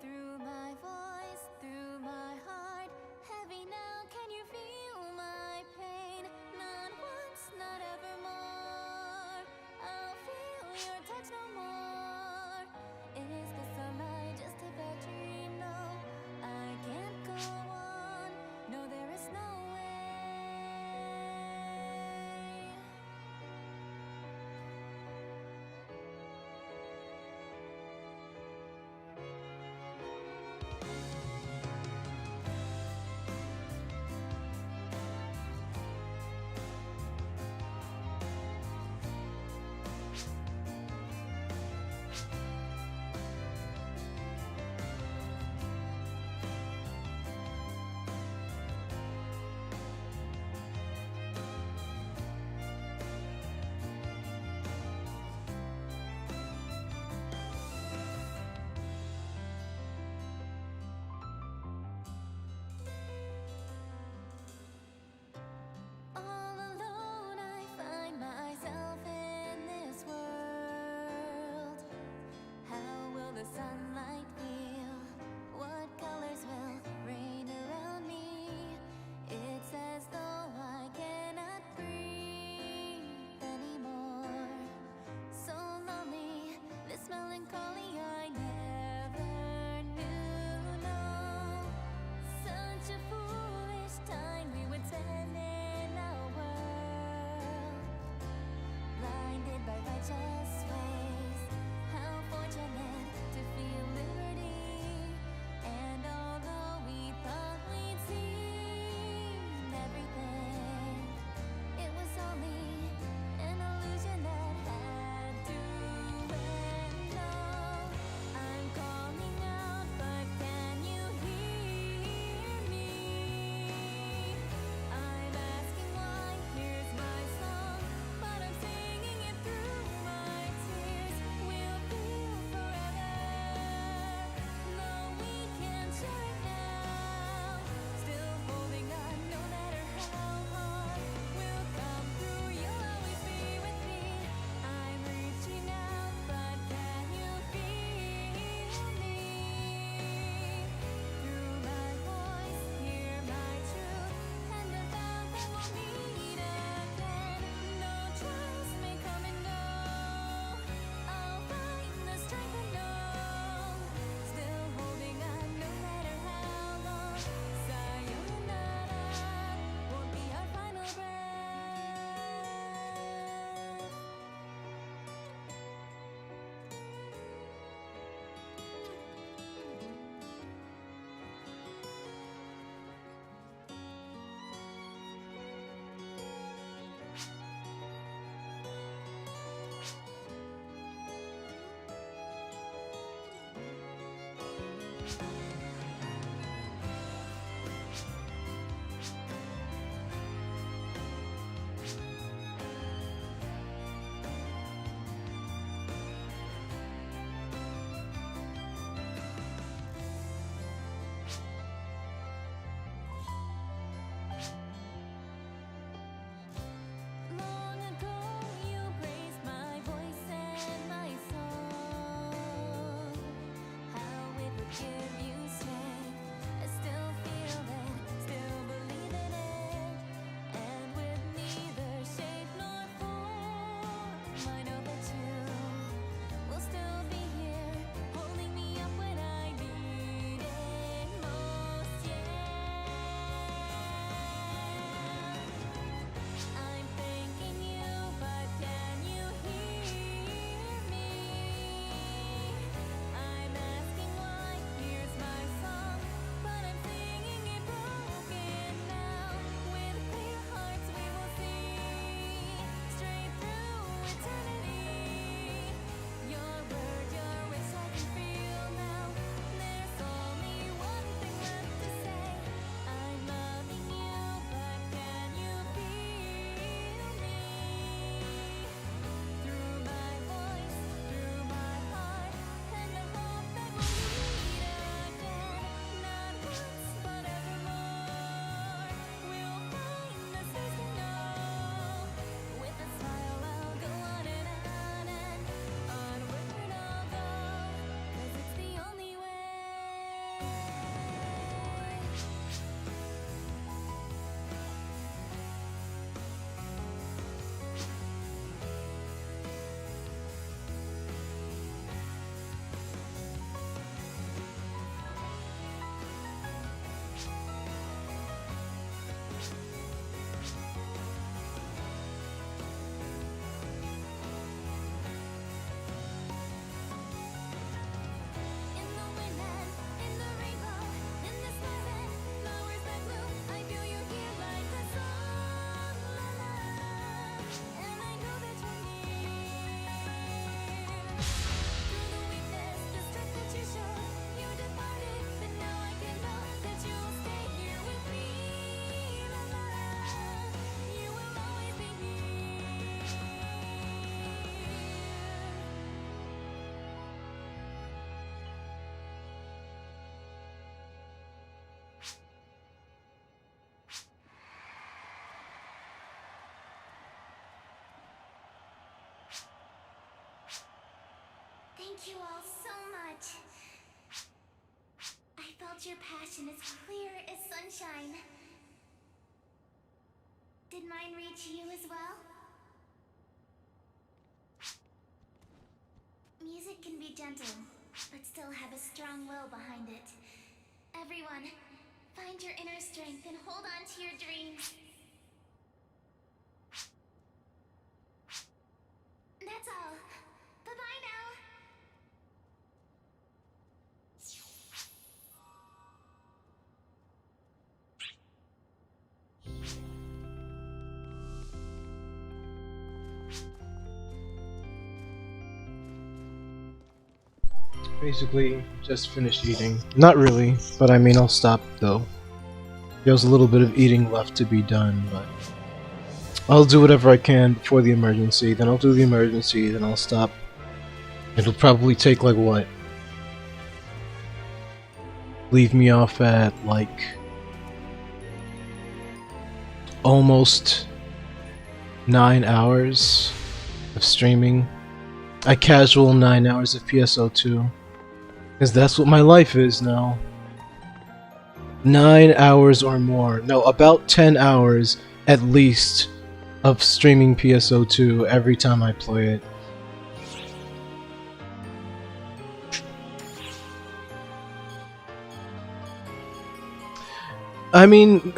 Through my voice, through my heart, heavy now, can you feel my pain? Not once, not evermore, I'll feel your touch no more. Is this a lie, just a bad dream? No, I can't go on, no, there is no way. All alone, I find myself in this world. How will the sunlight feel? What colors will rain around me? It's as though I cannot breathe anymore. So lonely, this melancholy I never knew. No, such a foolish time we would spend in our world, blinded by righteous ways. How fortunate to feel liberty. And although we thought we'd seen everything, it was only an illusion that had to end. No, I'm calling out, but can you hear me? I'm asking why, here's my song, but I'm singing it through my tears. We'll feel forever, no, we can't share it now. Still holding on, no matter how hard. We'll come through, you'll always be with me. I'm reaching out, but can you feel me? Through my voice, hear my truth, and the vow that we'll meet again. No trials may come and go, I'll find the strength I know. Still holding on, no matter how long. Sayonara won't be our final breath. Long ago, you praised my voice and my song. How it would give you strength. I still feel it, still believe in it. And with neither shape nor form, I know that you will still be here, holding me up when I need it most. I'm thanking you, but can you hear me? I'm asking why, here's Thank you all so much. I felt your passion as clear as sunshine. Did mine reach you as well? Music can be gentle, but still have a strong will behind it. Everyone, find your inner strength and hold on to your dreams. That's all. Bye-bye now. Basically, just finished eating. Not really, but I mean I'll stop though. There's a little bit of eating left to be done, but I'll do whatever I can before the emergency, then I'll do the emergency, then I'll stop. It'll probably take like what? Leave me off at like almost 9 hours of streaming. A casual 9 hours of PSO2. Because that's what my life is now. 9 hours or more. No, about 10 hours at least of streaming PSO2 every time I play it. I mean,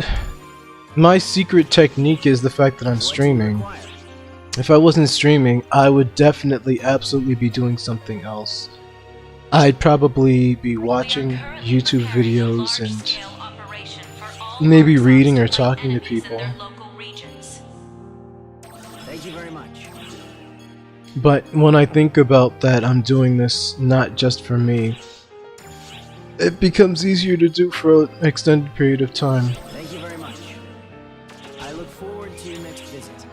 my secret technique is the fact that I'm streaming. If I wasn't streaming, I would definitely, absolutely be doing something else. I'd probably be watching YouTube videos and maybe reading or talking to people. Thank you very much. But when I think about that, I'm doing this not just for me. It becomes easier to do for an extended period of time. Thank you very much. I look forward to your next visit.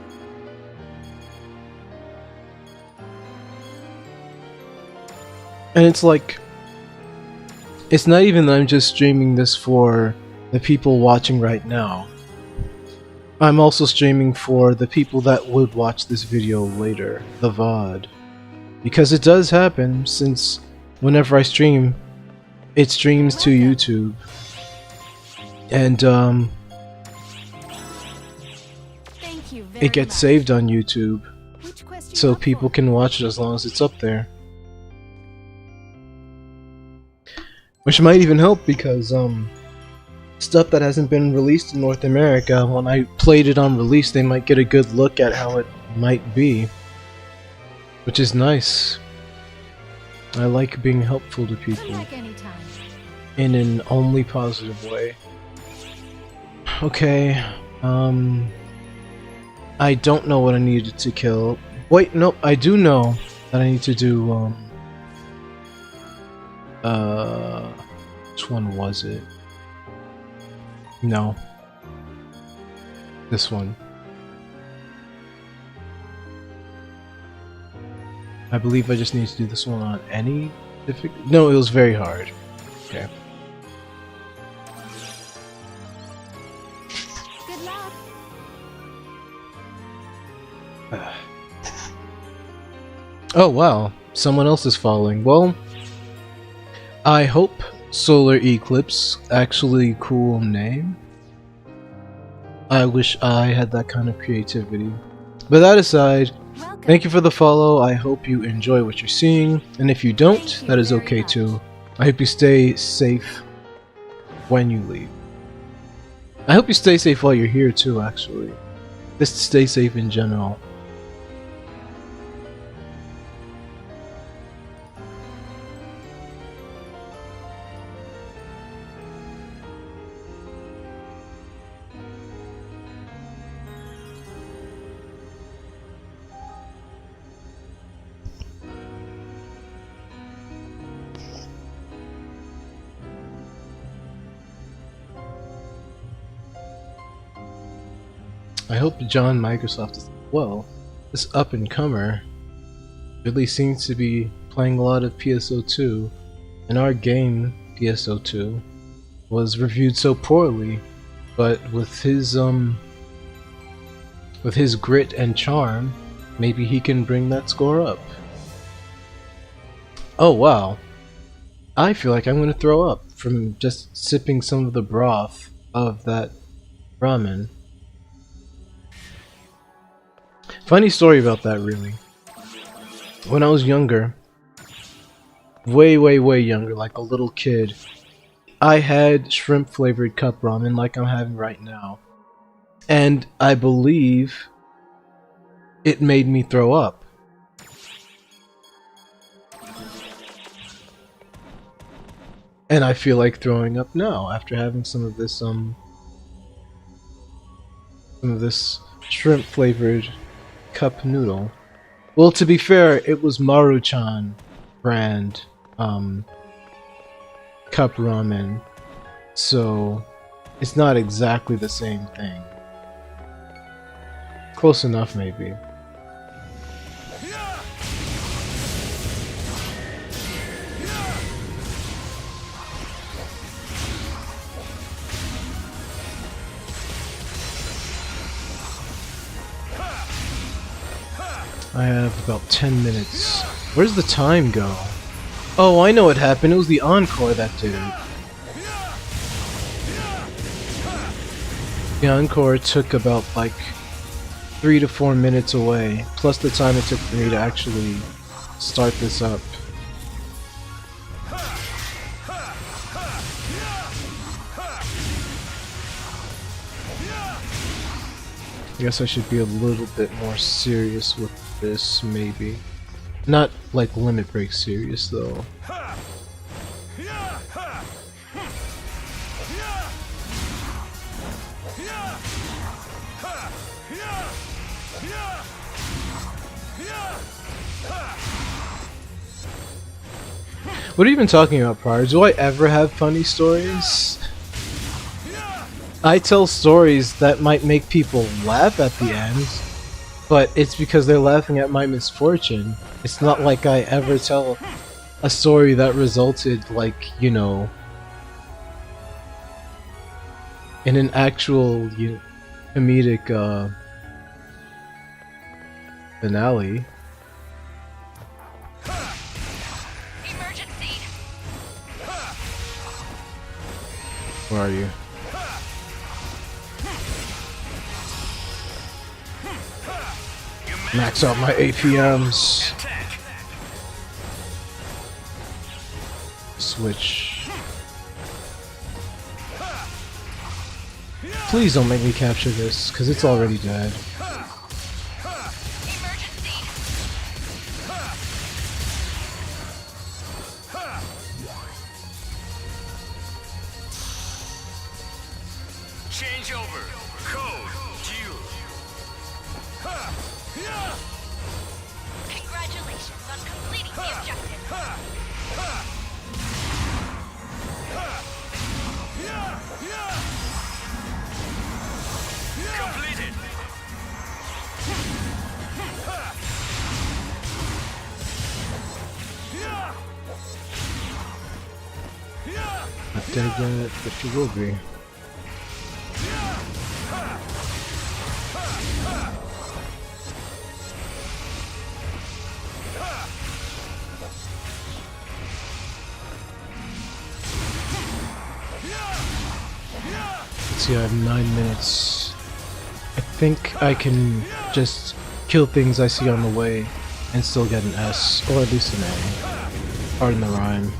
And it's like, it's not even that I'm just streaming this for the people watching right now. I'm also streaming for the people that would watch this video later, the VOD. Because it does happen, since whenever I stream, it streams to YouTube. And it gets saved on YouTube, so people can watch it as long as it's up there. Which might even help because stuff that hasn't been released in North America, when I played it on release, they might get a good look at how it might be. Which is nice. I like being helpful to people in an only positive way. Okay, I don't know what I needed to kill. Wait, no, I do know that I need to do, which one was it? No. This one. I believe I just need to do this one on any difficult. No, it was very hard. Okay. Good luck. Oh wow, someone else is falling. Well, I hope Solar Eclipse, actually cool name. I wish I had that kind of creativity. But that aside, thank you for the follow. I hope you enjoy what you're seeing, and if you don't, that is okay too. I hope you stay safe when you leave. I hope you stay safe while you're here too, actually. Just stay safe in general. I hope John Microsoft is well. This up-and-comer really seems to be playing a lot of PSO2, and our game, PSO2, was reviewed so poorly, but with his grit and charm, maybe he can bring that score up. Oh wow. I feel like I'm gonna throw up from just sipping some of the broth of that ramen. Funny story about that, really. When I was younger, way younger, like a little kid, I had shrimp flavored cup ramen like I'm having right now. And I believe it made me throw up. And I feel like throwing up now after having some of this shrimp flavored cup noodle. Well, to be fair, it was Maruchan brand cup ramen, so it's not exactly the same thing. Close enough, maybe. I have about 10 minutes. Where's the time go? Oh, I know what happened. It was the encore that did it. The encore took about like 3 to 4 minutes away, plus the time it took for me to actually start this up. I guess I should be a little bit more serious with this, maybe. Not like Limit Break serious, though. What are you even talking about, Prior? Do I ever have funny stories? I tell stories that might make people laugh at the end, but it's because they're laughing at my misfortune. It's not like I ever tell a story that resulted, like, you know, in an actual, comedic, finale. Emergency! Where are you? Max out my APMs. Switch. Please don't make me capture this, because it's already dead. Emergency! Change over. Code Q. Congratulations on completing the objective. Completed. Not dead yet, but she will be. Let's see, I have 9 minutes. I think I can just kill things I see on the way and still get an S, or at least an A. Pardon the rhyme.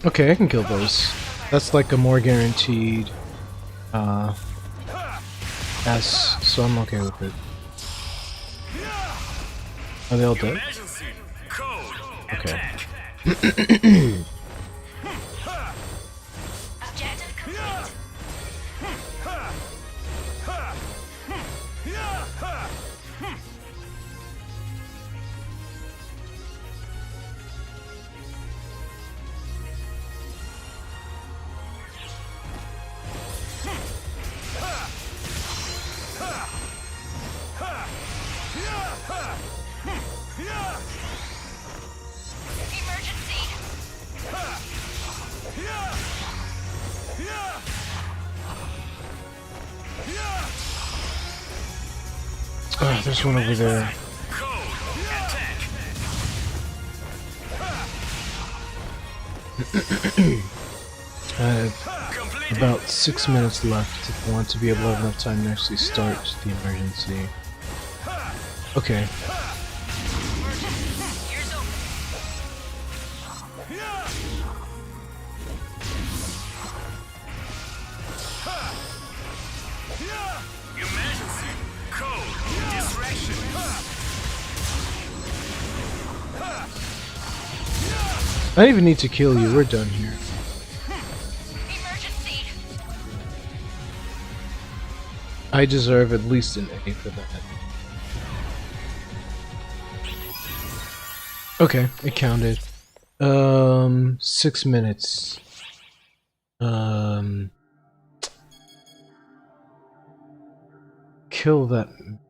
Okay, I can kill those. That's like a more guaranteed S, so I'm okay with it. Are they all dead? Emergency. Code. Okay. Attack. Objective complete. There's one over there. I have about 6 minutes left if I want to be able to have enough time to actually start the emergency. Okay. Emergency. Code. Distraction. I don't even need to kill you, we're done here. Emergency! I deserve at least an A for that. Okay, it counted. 6 minutes. Kill that.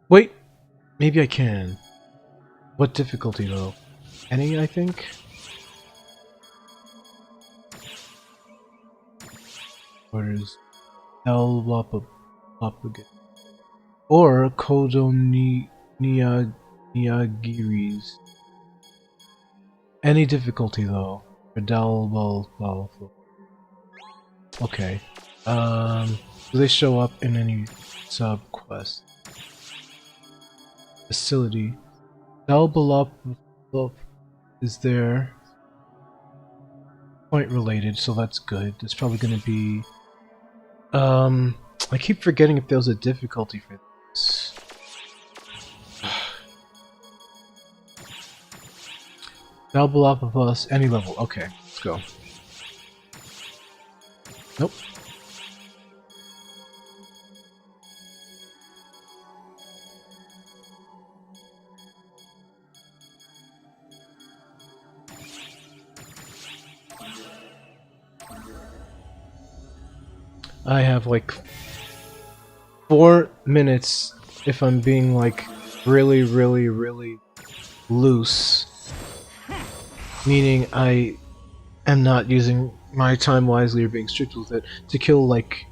Wait! Maybe I can. What difficulty though? Any, I think? Or is Elwapagat? Or Kodo Niagiris. Any difficulty though. For Dalbal. Okay. Do they show up in any sub-quest? Facility. Dalbalop is there. Point related, so that's good. There's probably gonna be I keep forgetting if there was a difficulty for this. Dalbalop any level. Okay, let's go. Nope. I have like 4 minutes if I'm being like really loose. Meaning I am not using my time wisely or being strict with it to kill like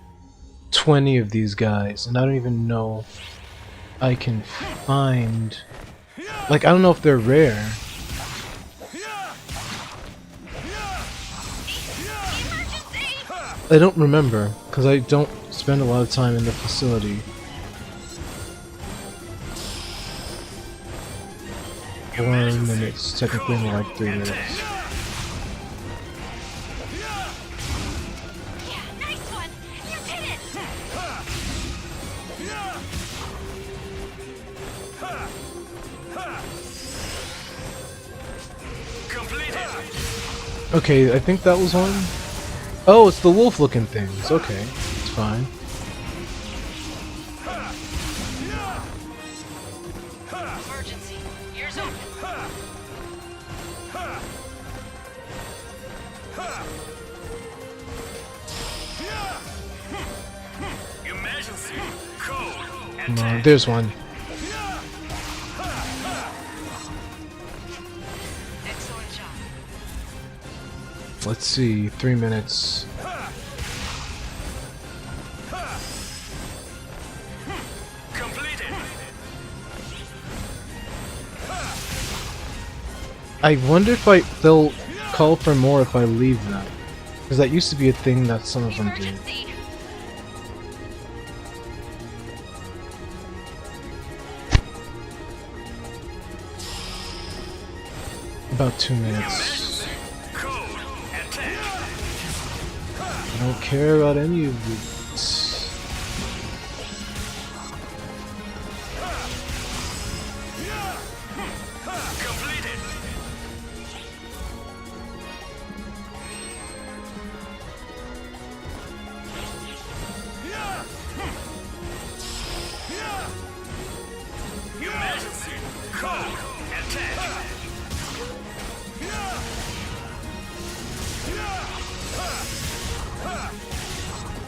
20 of these guys, and I don't even know I can find, like, I don't know if they're rare. I don't remember, because I don't spend a lot of time in the facility. One minute, technically more like 3 minutes. Nice one! You did it! Completed. Okay, I think that was one. Oh, it's the wolf-looking things. Okay, it's fine. Emergency. Ears open. Emergency. Code. Come on, there's one. Excellent job. Let's see, 3 minutes. Completed. I wonder if they'll call for more if I leave them. Because that used to be a thing that some of them did. Emergency. About 2 minutes. Code. Attack. I don't care about any of these. Completed. Emergency. Code. Attack.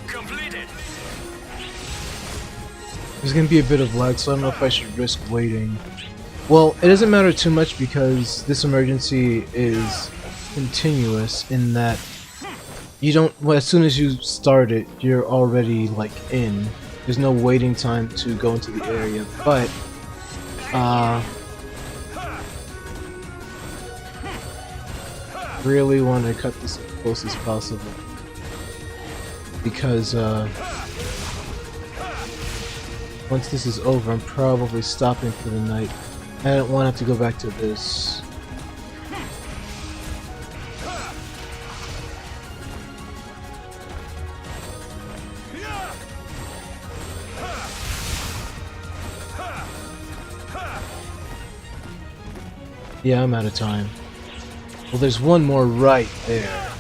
Completed. There's gonna be a bit of lag, so I don't know if I should risk waiting. Well, it doesn't matter too much because this emergency is continuous in that you don't, well, as soon as you start it, you're already like in. There's no waiting time to go into the area, but Really want to cut this as close as possible because once this is over, I'm probably stopping for the night. I don't want to have to go back to this. Yeah, I'm out of time. Well, there's one more right there.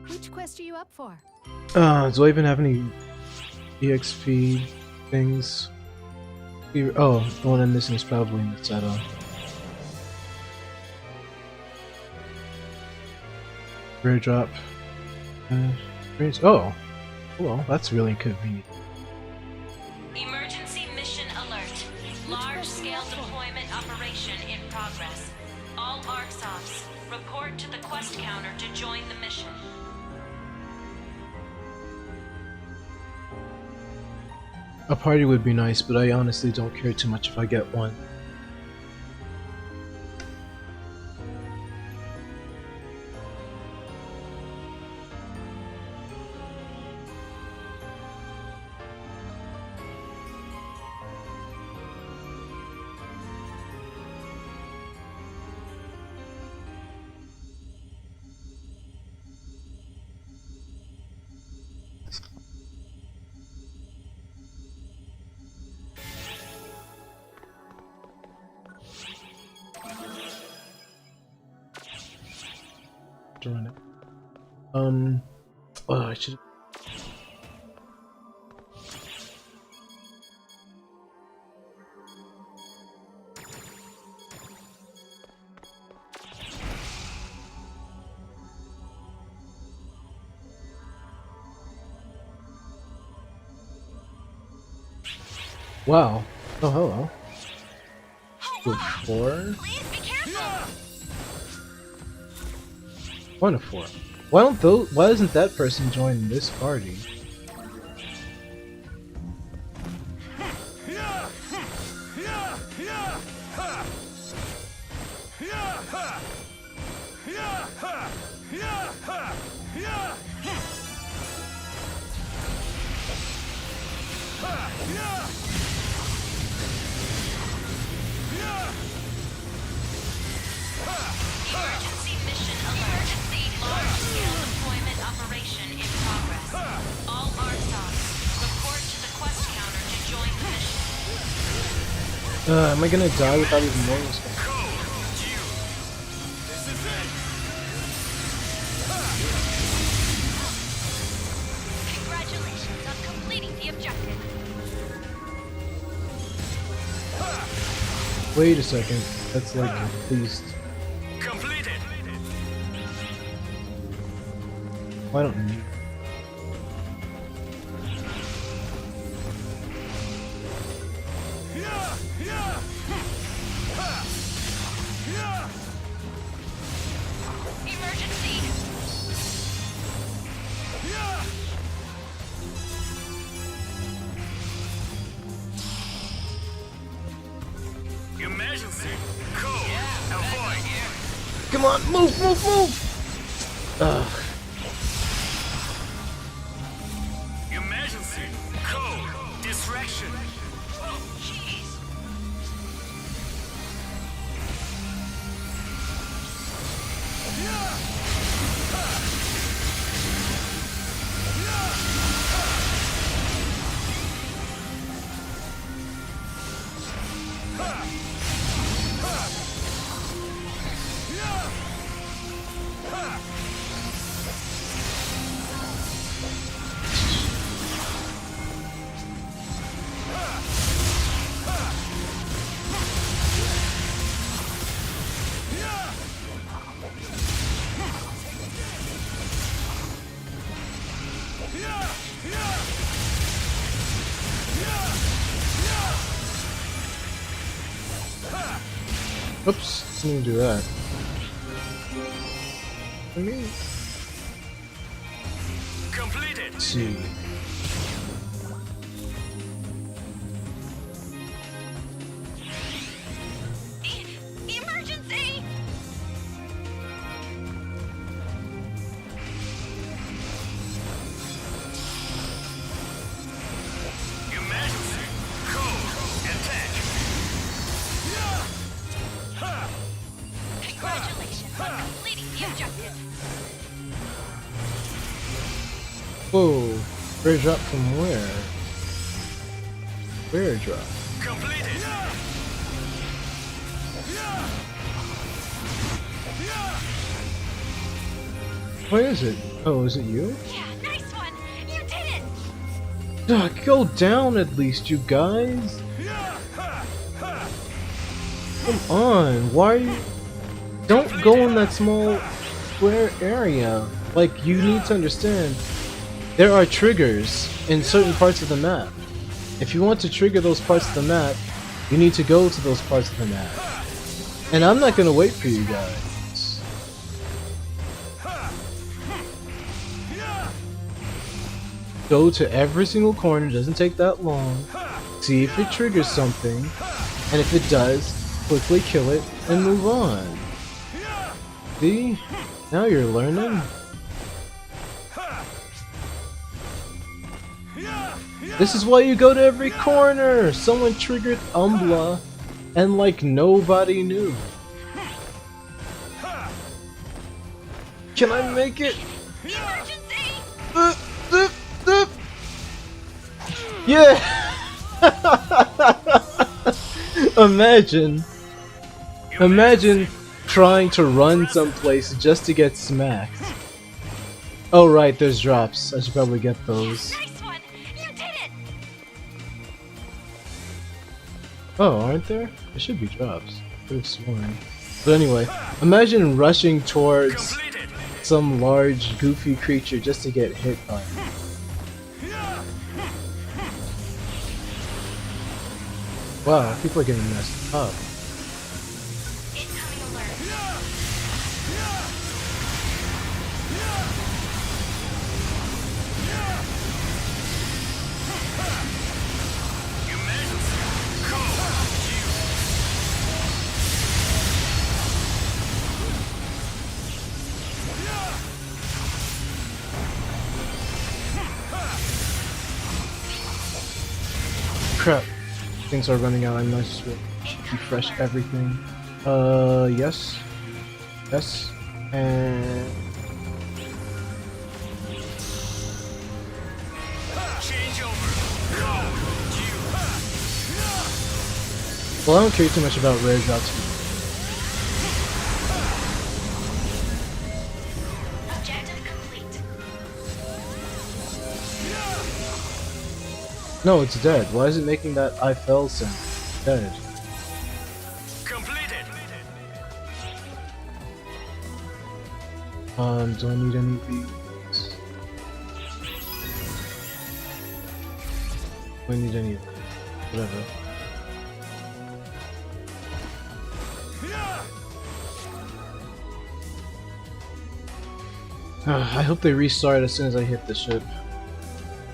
Which quest are you up for? Do I even have any EXP things? Oh, the one I'm missing is probably in the title. Rare drop. Oh, well, that's really convenient. Emergency mission alert. Large-scale deployment operation in progress. All ARCSOFs, report to the quest counter to join the mission. A party would be nice, but I honestly don't care too much if I get one. To run it. Oh, I should. Wow. Oh, hello. Good 4. Please be careful! 1 of 4. Why don't those? Why doesn't that person join this party? Emergency mission alert. Large-scale deployment operation in progress. All ARCSOFs, report to the quest counter to join the mission. Am I gonna die without even knowing what's going on? Congratulations on completing the objective. Wait a second. That's like please. Completed. Why don't you? Emergency! Emergency. Code. Avoid. Come on, move, move, move! Ugh. Emergency. Code. Distraction. Jeez! Oops, didn't do that. I mean, Completed. let's see. Emergency! Emergency. Code. Attack. Congratulations on completing the objective. Whoa, rare drop from where? Rare drop. Completed. What is it? Oh, is it you? Yeah, nice one! You did it! Go down at least, you guys! Come on, why are you... Don't go in that small square area. Like, you need to understand, there are triggers in certain parts of the map. If you want to trigger those parts of the map, you need to go to those parts of the map. And I'm not gonna wait for you guys. Go to every single corner, doesn't take that long. See if it triggers something, and if it does, quickly kill it and move on. See? Now you're learning. This is why you go to every corner! Someone triggered Umbla, and like nobody knew. Can I make it? Emergency! Yeah! Imagine trying to run someplace just to get smacked. Oh right, there's drops. I should probably get those. Nice one! You did it! Oh, aren't there? There should be drops. Could have sworn. But anyway, imagine rushing towards Completed. some large, goofy creature just to get hit by it. Wow, people are getting messed up. Incoming alert. Emergency. Code. Crap. Things are running out. I must refresh everything. Yes. Yes. And... Change over. Code. well, I don't care too much about rare drops. Objective complete. No, it's dead. Why is it making that I fell sound? Dead. Completed. Do I need any of these? Do I need any of these? Whatever. I hope they restart as soon as I hit the ship.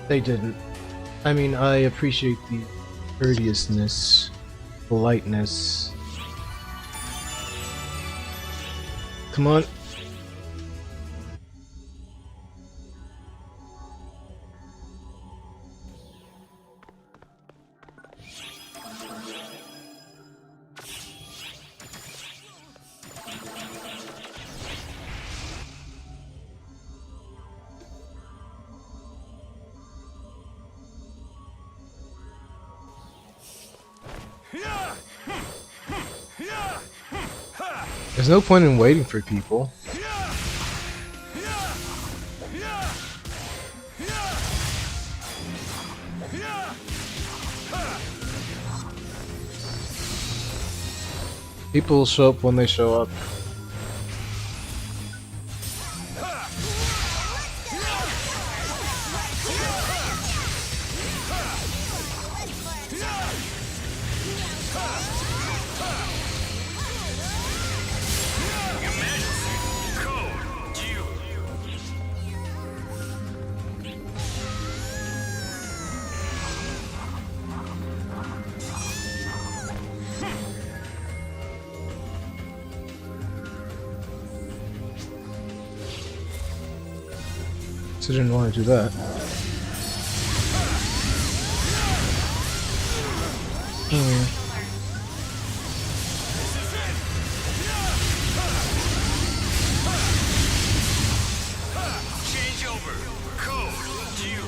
They didn't. I mean, I appreciate the courteousness, politeness. Come on. There's no point in waiting for people. People will show up when they show up. So I didn't want to do that. Change over. Code due.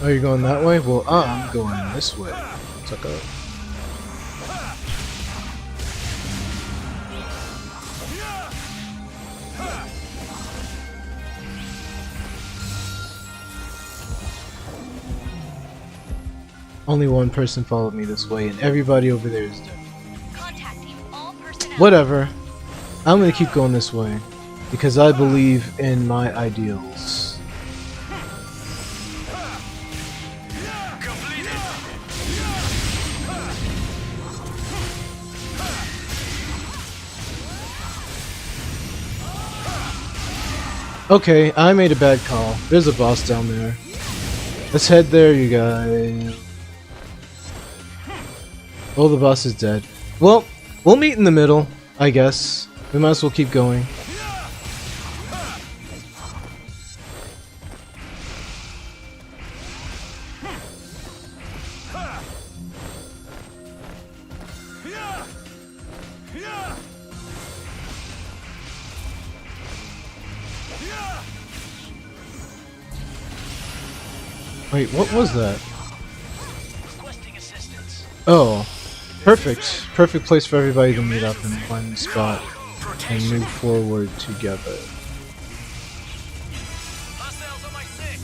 Oh, you're going that way? Well, I'm going this way. Suck up. Only one person followed me this way, and everybody over there is dead. Contacting all personnel. Whatever. I'm gonna keep going this way because I believe in my ideals. Okay, I made a bad call. There's a boss down there. Let's head there, you guys. Oh, the boss is dead. Well, we'll meet in the middle, I guess. We might as well keep going. Wait, what was that? Requesting assistance. Oh, perfect. Perfect place for everybody to meet up in one spot and move forward together. Hostiles on my 6.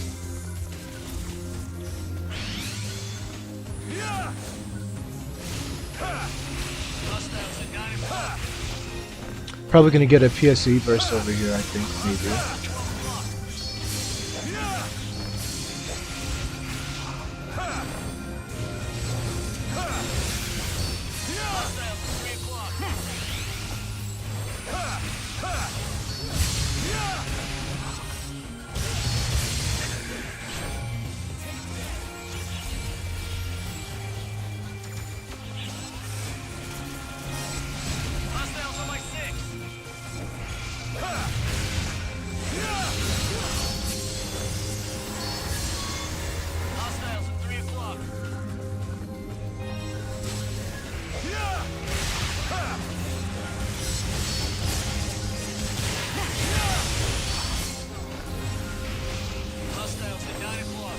Hostiles at 9 o'clock. Probably gonna get a PSE burst over here, I think, maybe. Hostiles on my 6. Hostiles at 3 o'clock. Hostiles at 9 o'clock.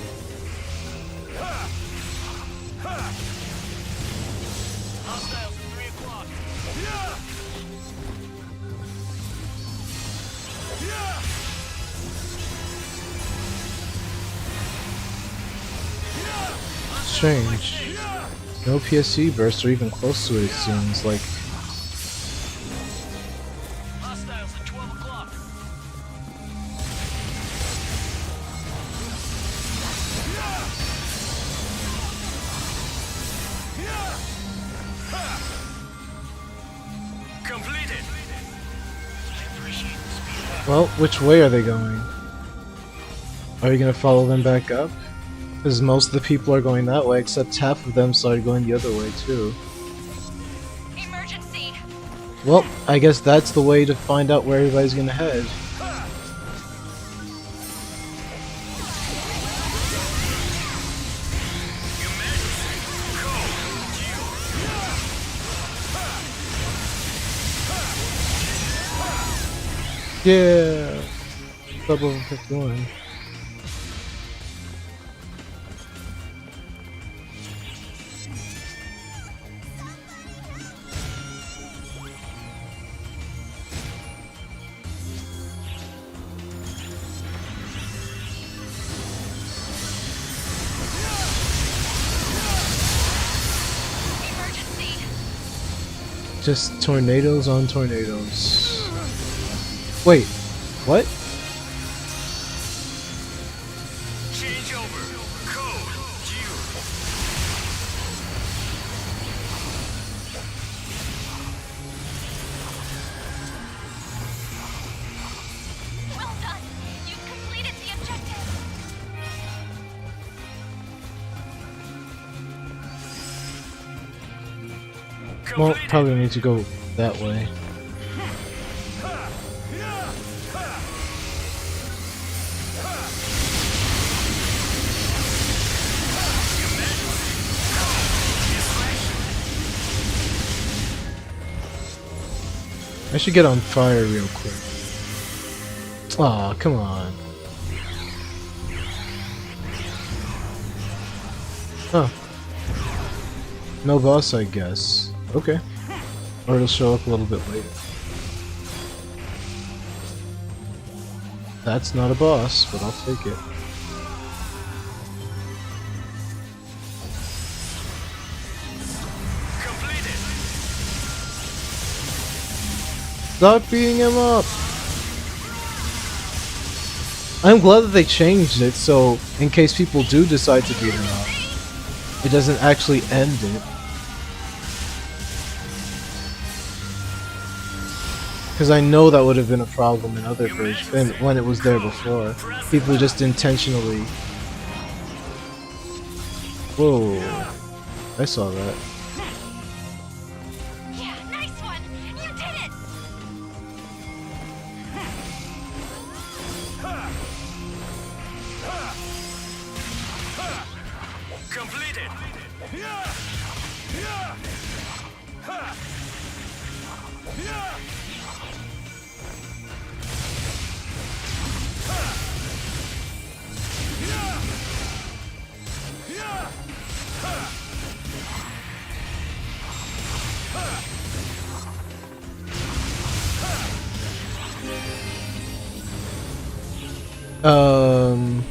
Hostiles at 3 o'clock. Strange. No PSE burst or even close to it, it seems like. Hostiles at 12 o'clock. Completed. I appreciate the speed. Well, which way are they going? Are you gonna follow them back up? Because most of the people are going that way, except half of them started going the other way too. Emergency. Well, I guess that's the way to find out where everybody's gonna head. Yeah! Double 51. Emergency. Just tornadoes on tornadoes. Wait, what? Change over. Code due. Well done. You've completed the objective. Well, probably need to go that way. I should get on fire real quick. Aw, come on. Huh. No boss, I guess. Okay. Or it'll show up a little bit later. That's not a boss, but I'll take it. Stop beating him up! I'm glad that they changed it, so in case people do decide to beat him up, it doesn't actually end it. Because I know that would have been a problem in other versions, when it was there before. People just intentionally... Whoa. I saw that. Yeah, nice one! You did it! Completed. Um...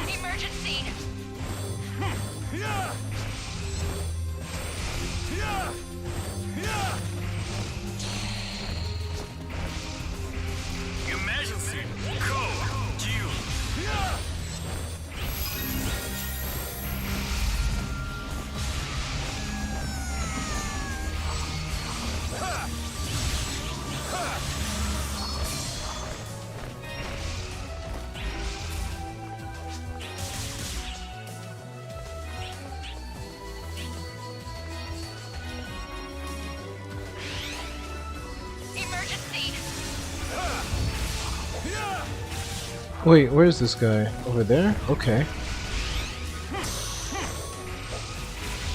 Emergency! Emergency. Code. Due. Emergency! Wait, where's this guy? Over there? Okay.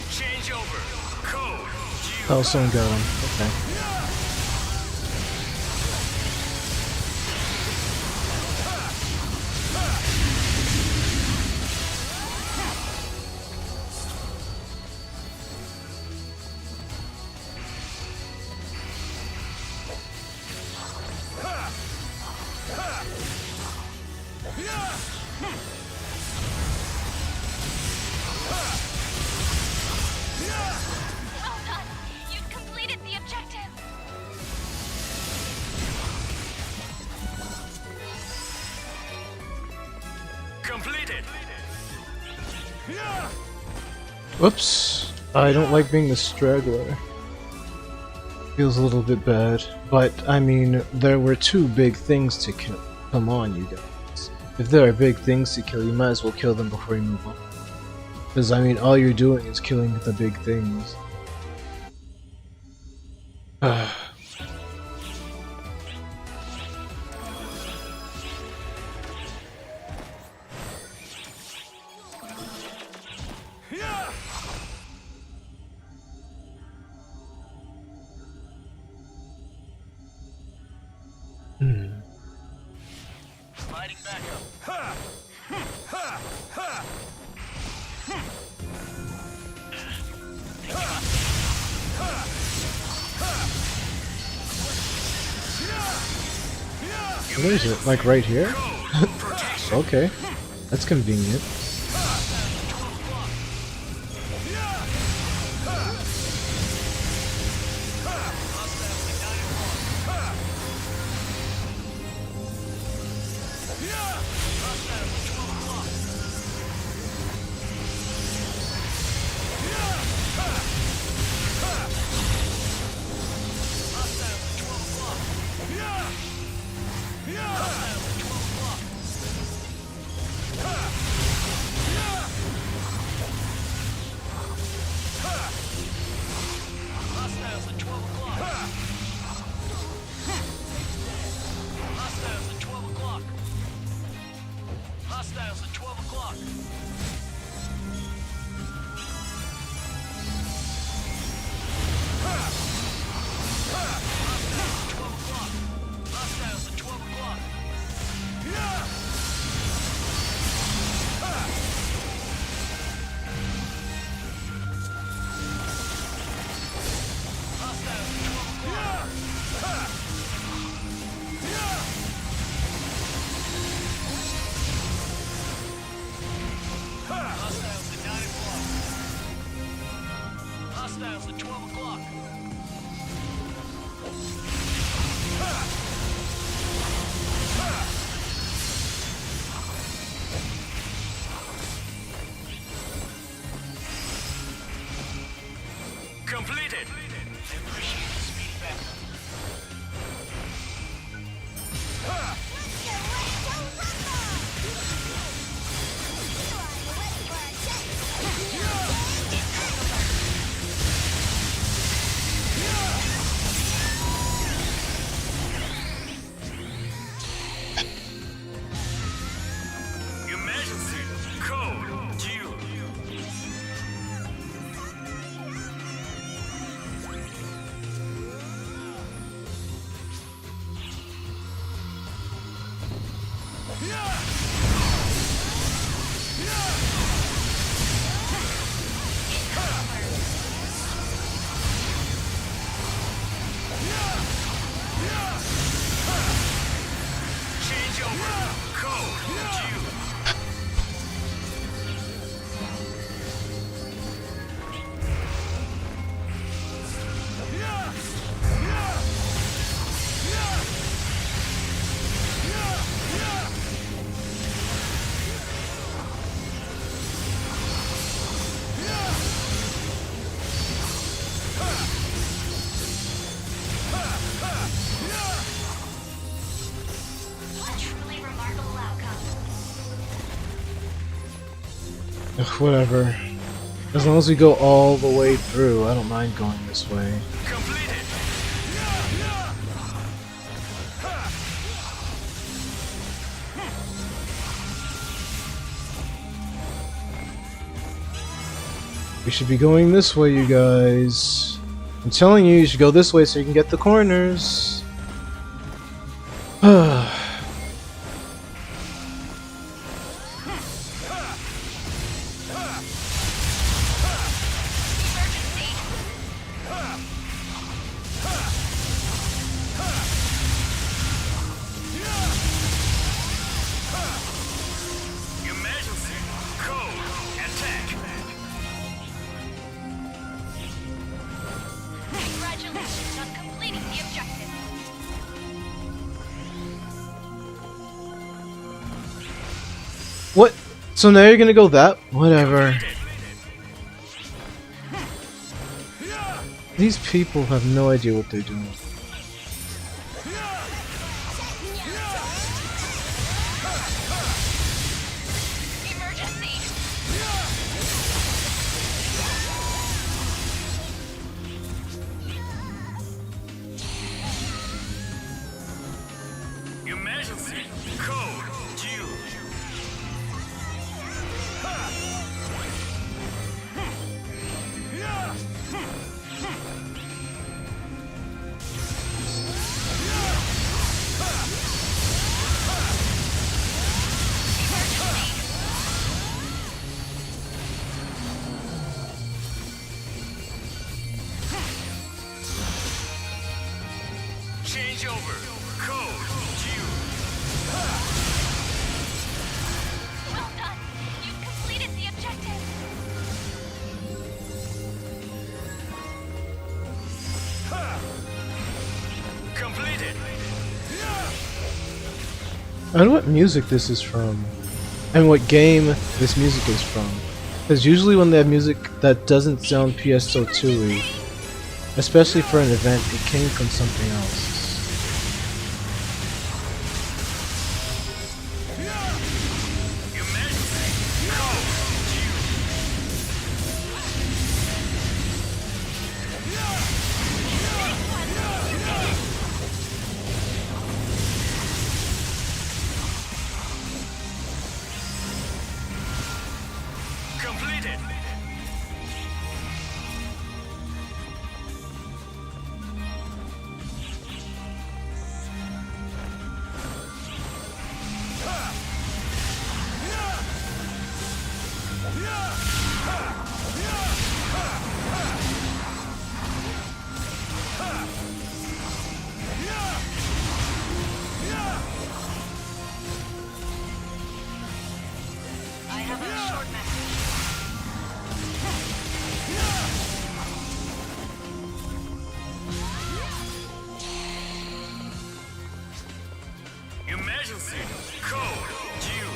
Change over. Code. Oh, someone got him. Okay. Well done! You've completed the objective! Completed. Whoops. I don't like being the straggler. Feels a little bit bad. But, I mean, there were two big things to kill. Come on, you guys. If there are big things to kill, you might as well kill them before you move on. Because, I mean, all you're doing is killing the big things. Fighting back up. Where is it? Like right here? Okay. That's convenient. Hostiles at 12 o'clock. Completed. Appreciate the speed back. Emergency code due. Changeover code due. A truly remarkable outcome. Ugh, whatever. As long as we go all the way through, I don't mind going this way. Completed. We should be going this way, you guys. I'm telling you, you should go this way so you can get the corners. Emergency code attack. Congratulations on completing the objective. What? So now you're gonna go that? Whatever. These people have no idea what they're doing. Emergency. Emergency code due. Changeover code due. I wonder what music this is from, and what game this music is from. Because usually when they have music that doesn't sound PSO2-y, especially for an event, it came from something else. Completed. I have a short message. Emergency code due.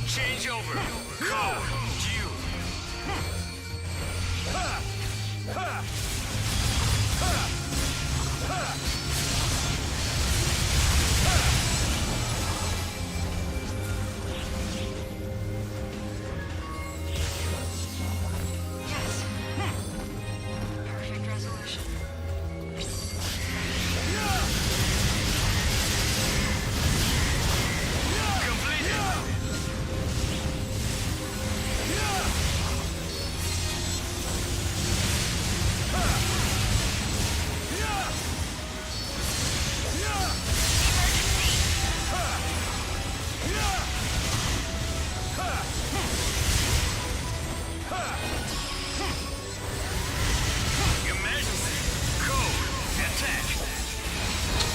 Changeover code due. Yes. Perfect resolution. Emergency code attack.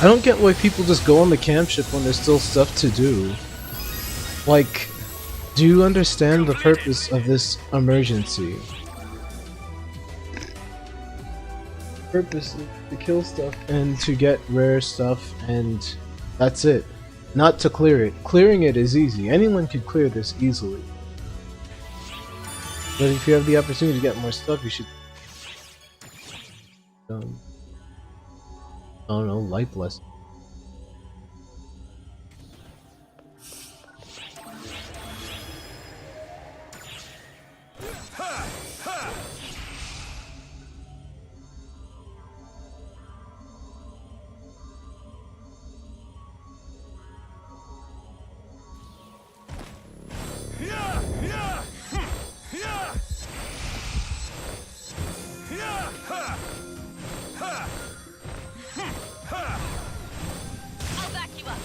I don't get why people just go on the camp ship when there's still stuff to do. Like, do you understand the purpose of this emergency? Purpose is to kill stuff and to get rare stuff, and that's it. Not to clear it. Clearing it is easy. Anyone could clear this easily. But if you have the opportunity to get more stuff, you should... I don't know, life lesson. I'll back you up.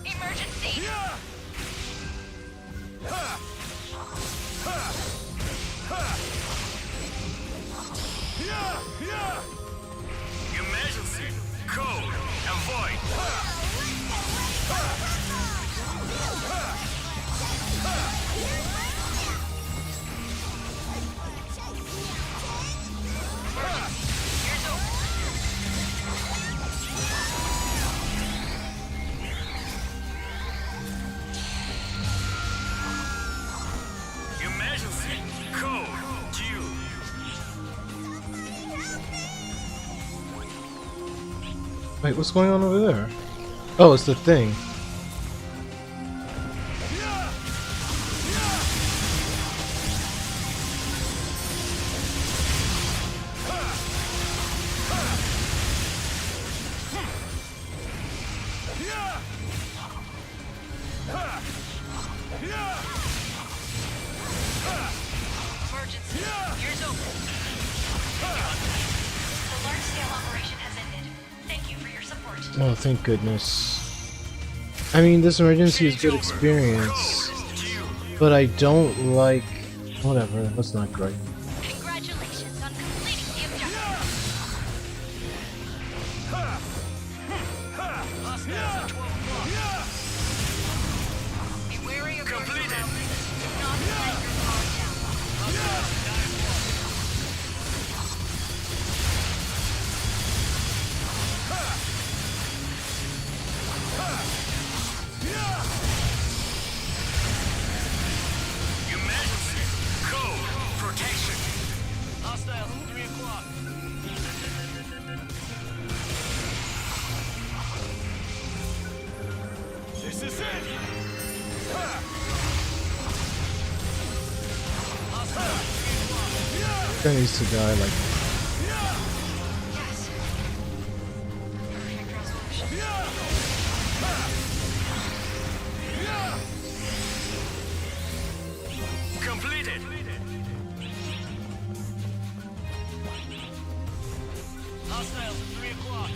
Emergency. Emergency code avoid. Emergency code due. Wait, what's going on over there? Oh, it's the thing. Emergency. Ears open. The large-scale operation has ended. Thank you for your support. Oh, thank goodness. I mean, this emergency is good experience, but I don't like... Whatever, that's not great. Congratulations on completing the objective. Be wary of your surroundings. Do not let your guard down. Emergency. Code. Protection. Hostile. 3 o'clock. This is it. Hostile. 3 o'clock. Guy needs to die like... Yes. Perfect resolution. Completed. Hostile. 3 o'clock.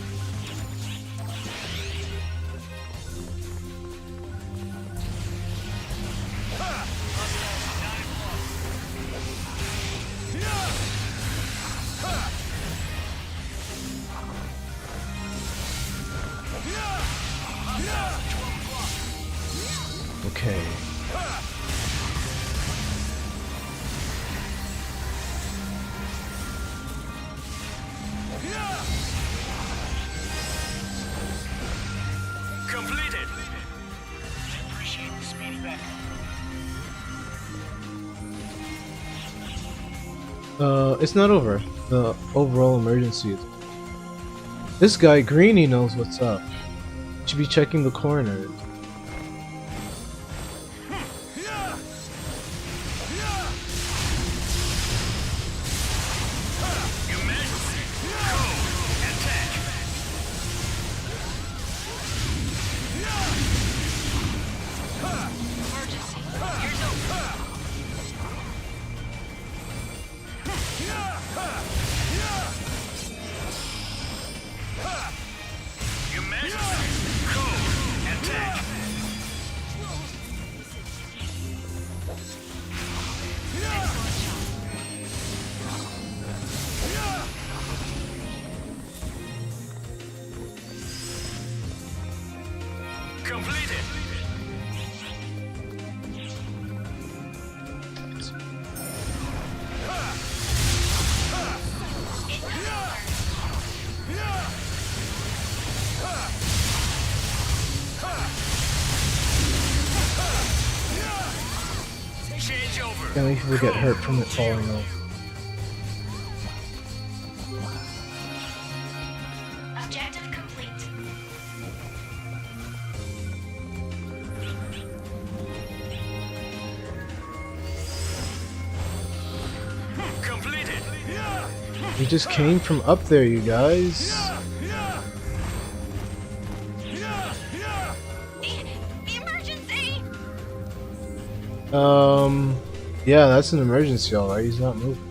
Okay. Completed. Appreciate the speedy backup. It's not over. The overall emergency is... This guy, Greeny, knows what's up. Should be checking the corners. Emergency. Code. Attack. Emergency. Ears open. Emergency. Code. Attack. Completed. Change over. Can't make people get hurt from it falling off. Objective complete. Completed. We just came from up there, you guys. Emergency! Yeah, that's an emergency, alright. He's not moving.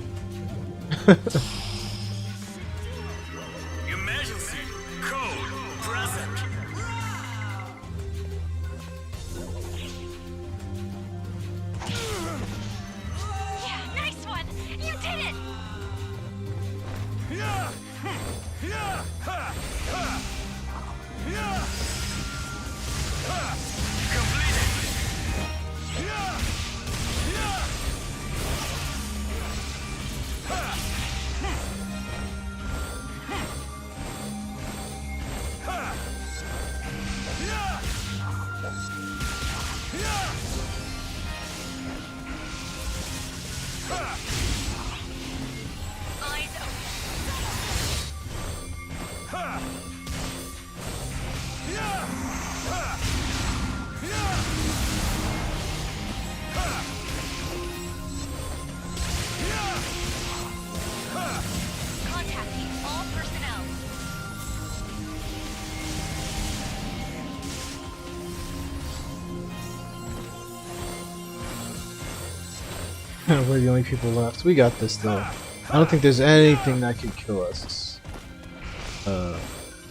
Emergency. Code. Present. Yeah, nice one! You did it! Completed. We're the only people left. We got this though. I don't think there's anything that could kill us.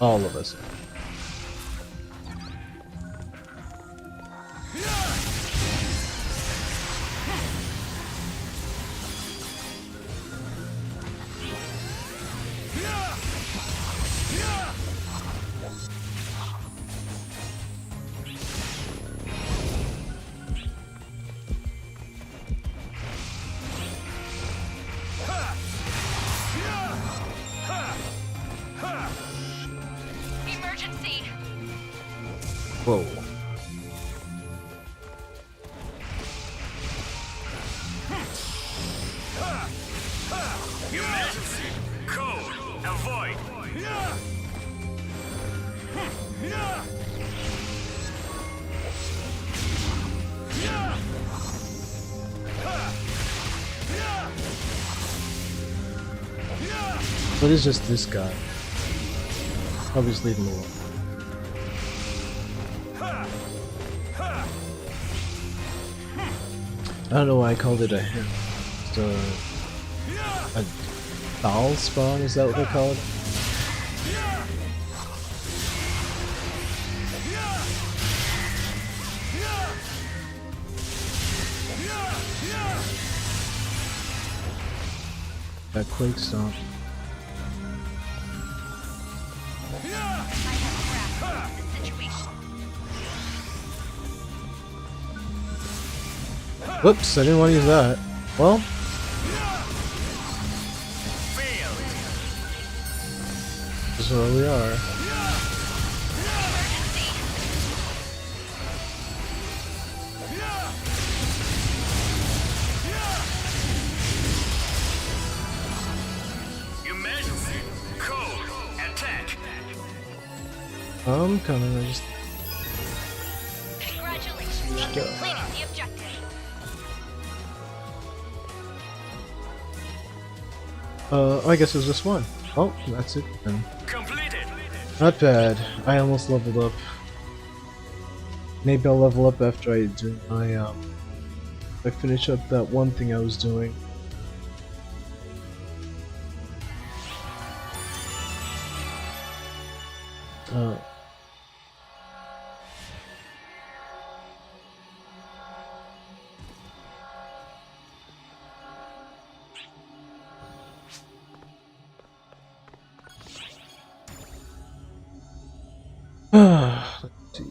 All of us. Emergency! Whoa. Emergency! Code! Avoid! What is just this guy? I'll just leave him alone. I don't know why I called it a him. It's a foul spawn, is that what they call it? That Quake Stomp. Whoops, I didn't want to use that. Well, this is where we are. Emergency! Code! Attack! I'm coming, I just... Congratulations on Go. completing the objective. I guess it was just one. Oh, that's it then. Completed! Not bad. I almost leveled up. Maybe I'll level up after I do my, I finish up that one thing I was doing. Let's see.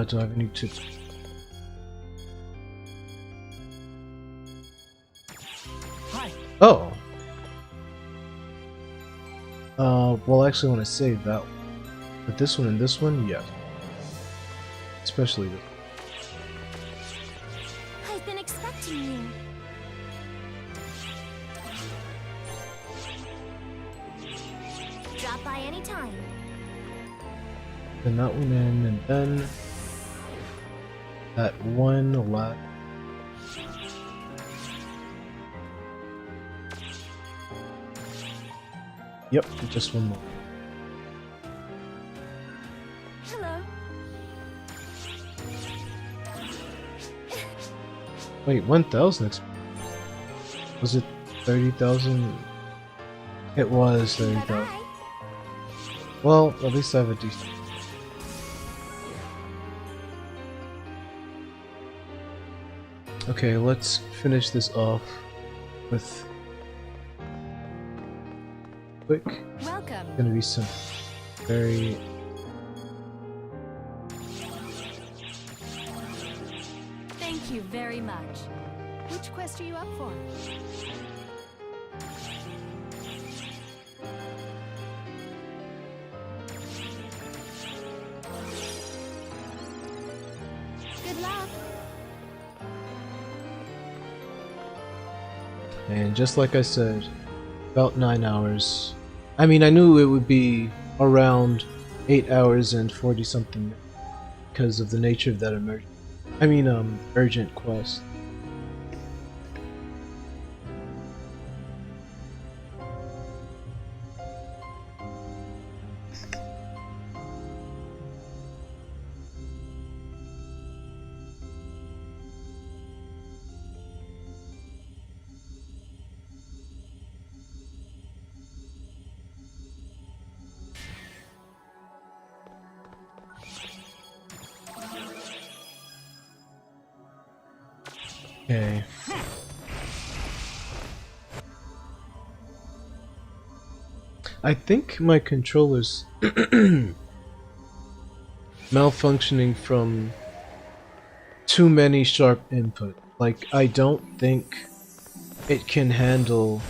Do I have any tips? Hi. Oh. Well, I actually want to save that one. But this one and this one, yes. Especially this. I've been expecting you. Drop by anytime. Then that one in, and then that one left. Yep, just one more. Hello. Wait, 1,000? Was it 30,000? It was 30,000. Bye-bye. Well, at least I have a decent. Okay, let's finish this off with quick. Welcome. Gonna be some very Thank you very much. Which quest are you up for? Good luck. And just like I said, about 9 hours. I mean, I knew it would be around 8 hours and 40 something because of the nature of that urgent quest. Okay. I think my controller's malfunctioning from too many sharp input. Like, I don't think it can handle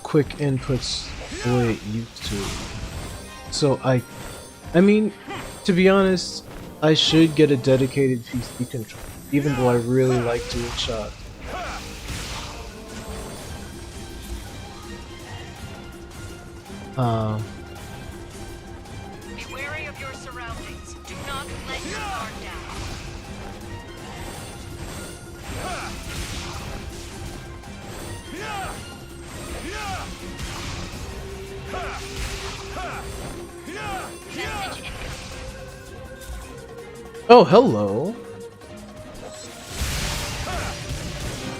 quick inputs the way it used to. So I mean, to be honest, I should get a dedicated PC controller, even though I really like DualShock. Be wary of your surroundings. Do not let your guard down. Message incoming. Oh, hello!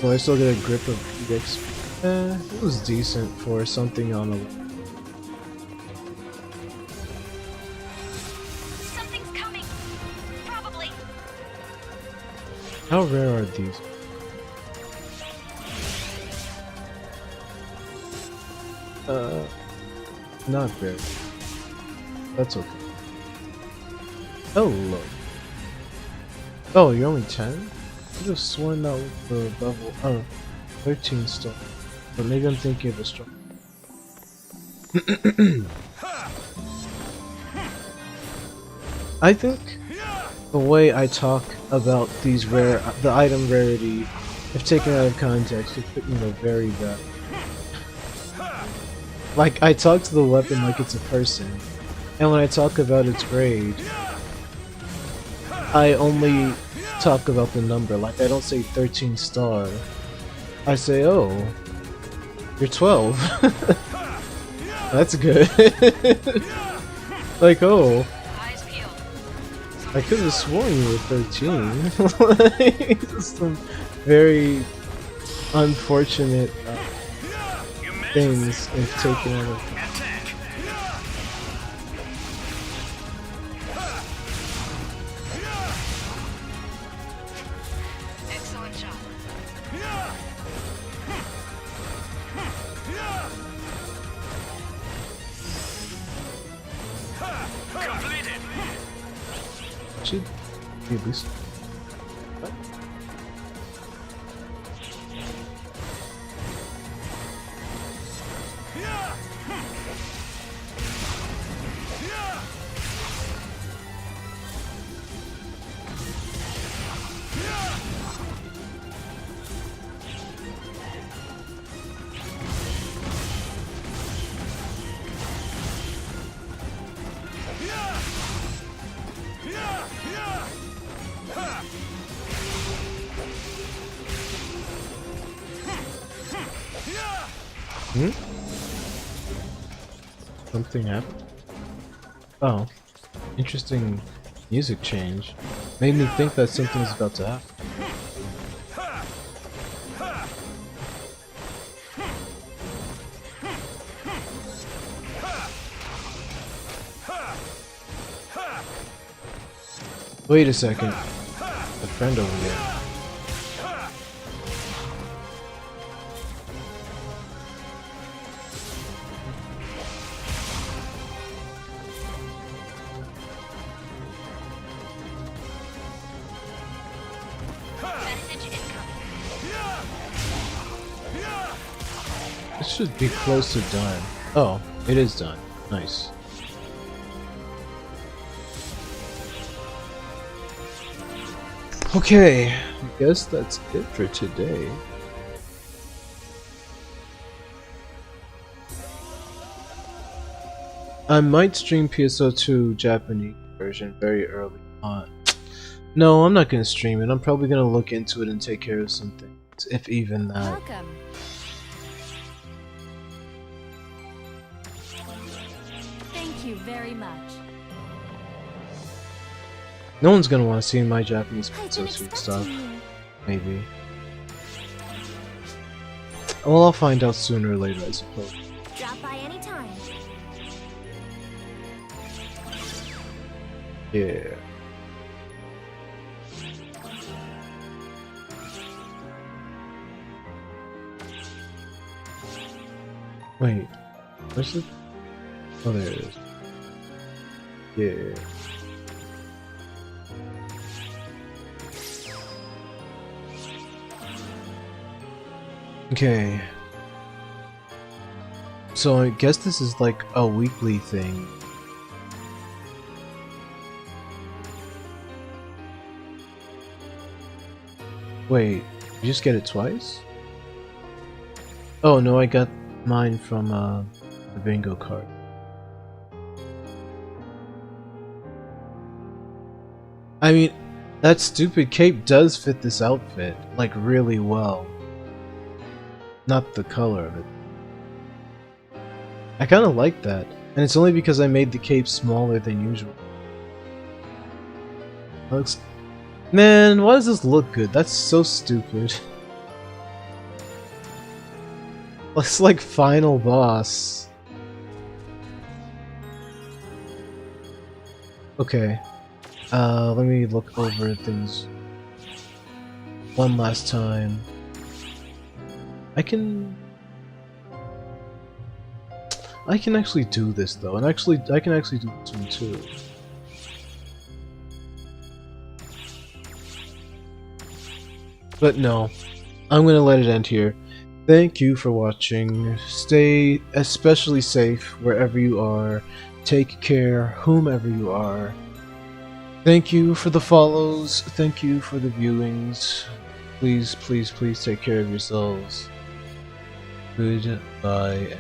Well, I still get a grip of EXP. It was decent for something on a... Something's coming. Probably. How rare are these? Not very. That's okay. Hello. Oh, you're only 10? I could have sworn that was the level. Oh, 13 still. But maybe I'm thinking of a strong. I think the way I talk about these the item rarity, if taken out of context, it put me in a very bad. Like, I talk to the weapon like it's a person, and when I talk about its grade, I only talk about the number. Like, I don't say 13 star. I say, oh, you're 12. That's good. Like, oh, Eyes peeled. I could have sworn you were 13. Like, some very unfortunate things if taken out of. Excellent job. Completed. Should be at least. Hmm? Something happened? Oh. Interesting music change. Made me think that something's about to happen. Wait a second. A friend over there. Message incoming. This should be close to done. Oh, it is done. Nice. Okay, I guess that's it for today. I might stream PSO2 Japanese version very early on. No, I'm not gonna stream it. I'm probably gonna look into it and take care of some things, if even that. Welcome. Thank you very much. No one's gonna want to see my Japanese I've been PSO2 expecting stuff. you. Maybe. Well, I'll find out sooner or later, I suppose. Drop by anytime. Yeah. Wait, where's it? Oh, there it is. Yeah. Okay. So I guess this is like a weekly thing. Wait, you just get it twice? Oh no, I got mine from the bingo card. I mean, that stupid cape does fit this outfit, like, really well. Not the color of it. I kinda like that, and it's only because I made the cape smaller than usual. Looks... Man, why does this look good? That's so stupid. Looks like final boss. Okay. Let me look over things one last time. I can actually do this though, and I can actually do this one too. But no, I'm gonna let it end here. Thank you for watching. Stay especially safe wherever you are. Take care, whomever you are. Thank you for the follows. Thank you for the viewings. Please, please, please take care of yourselves. Goodbye.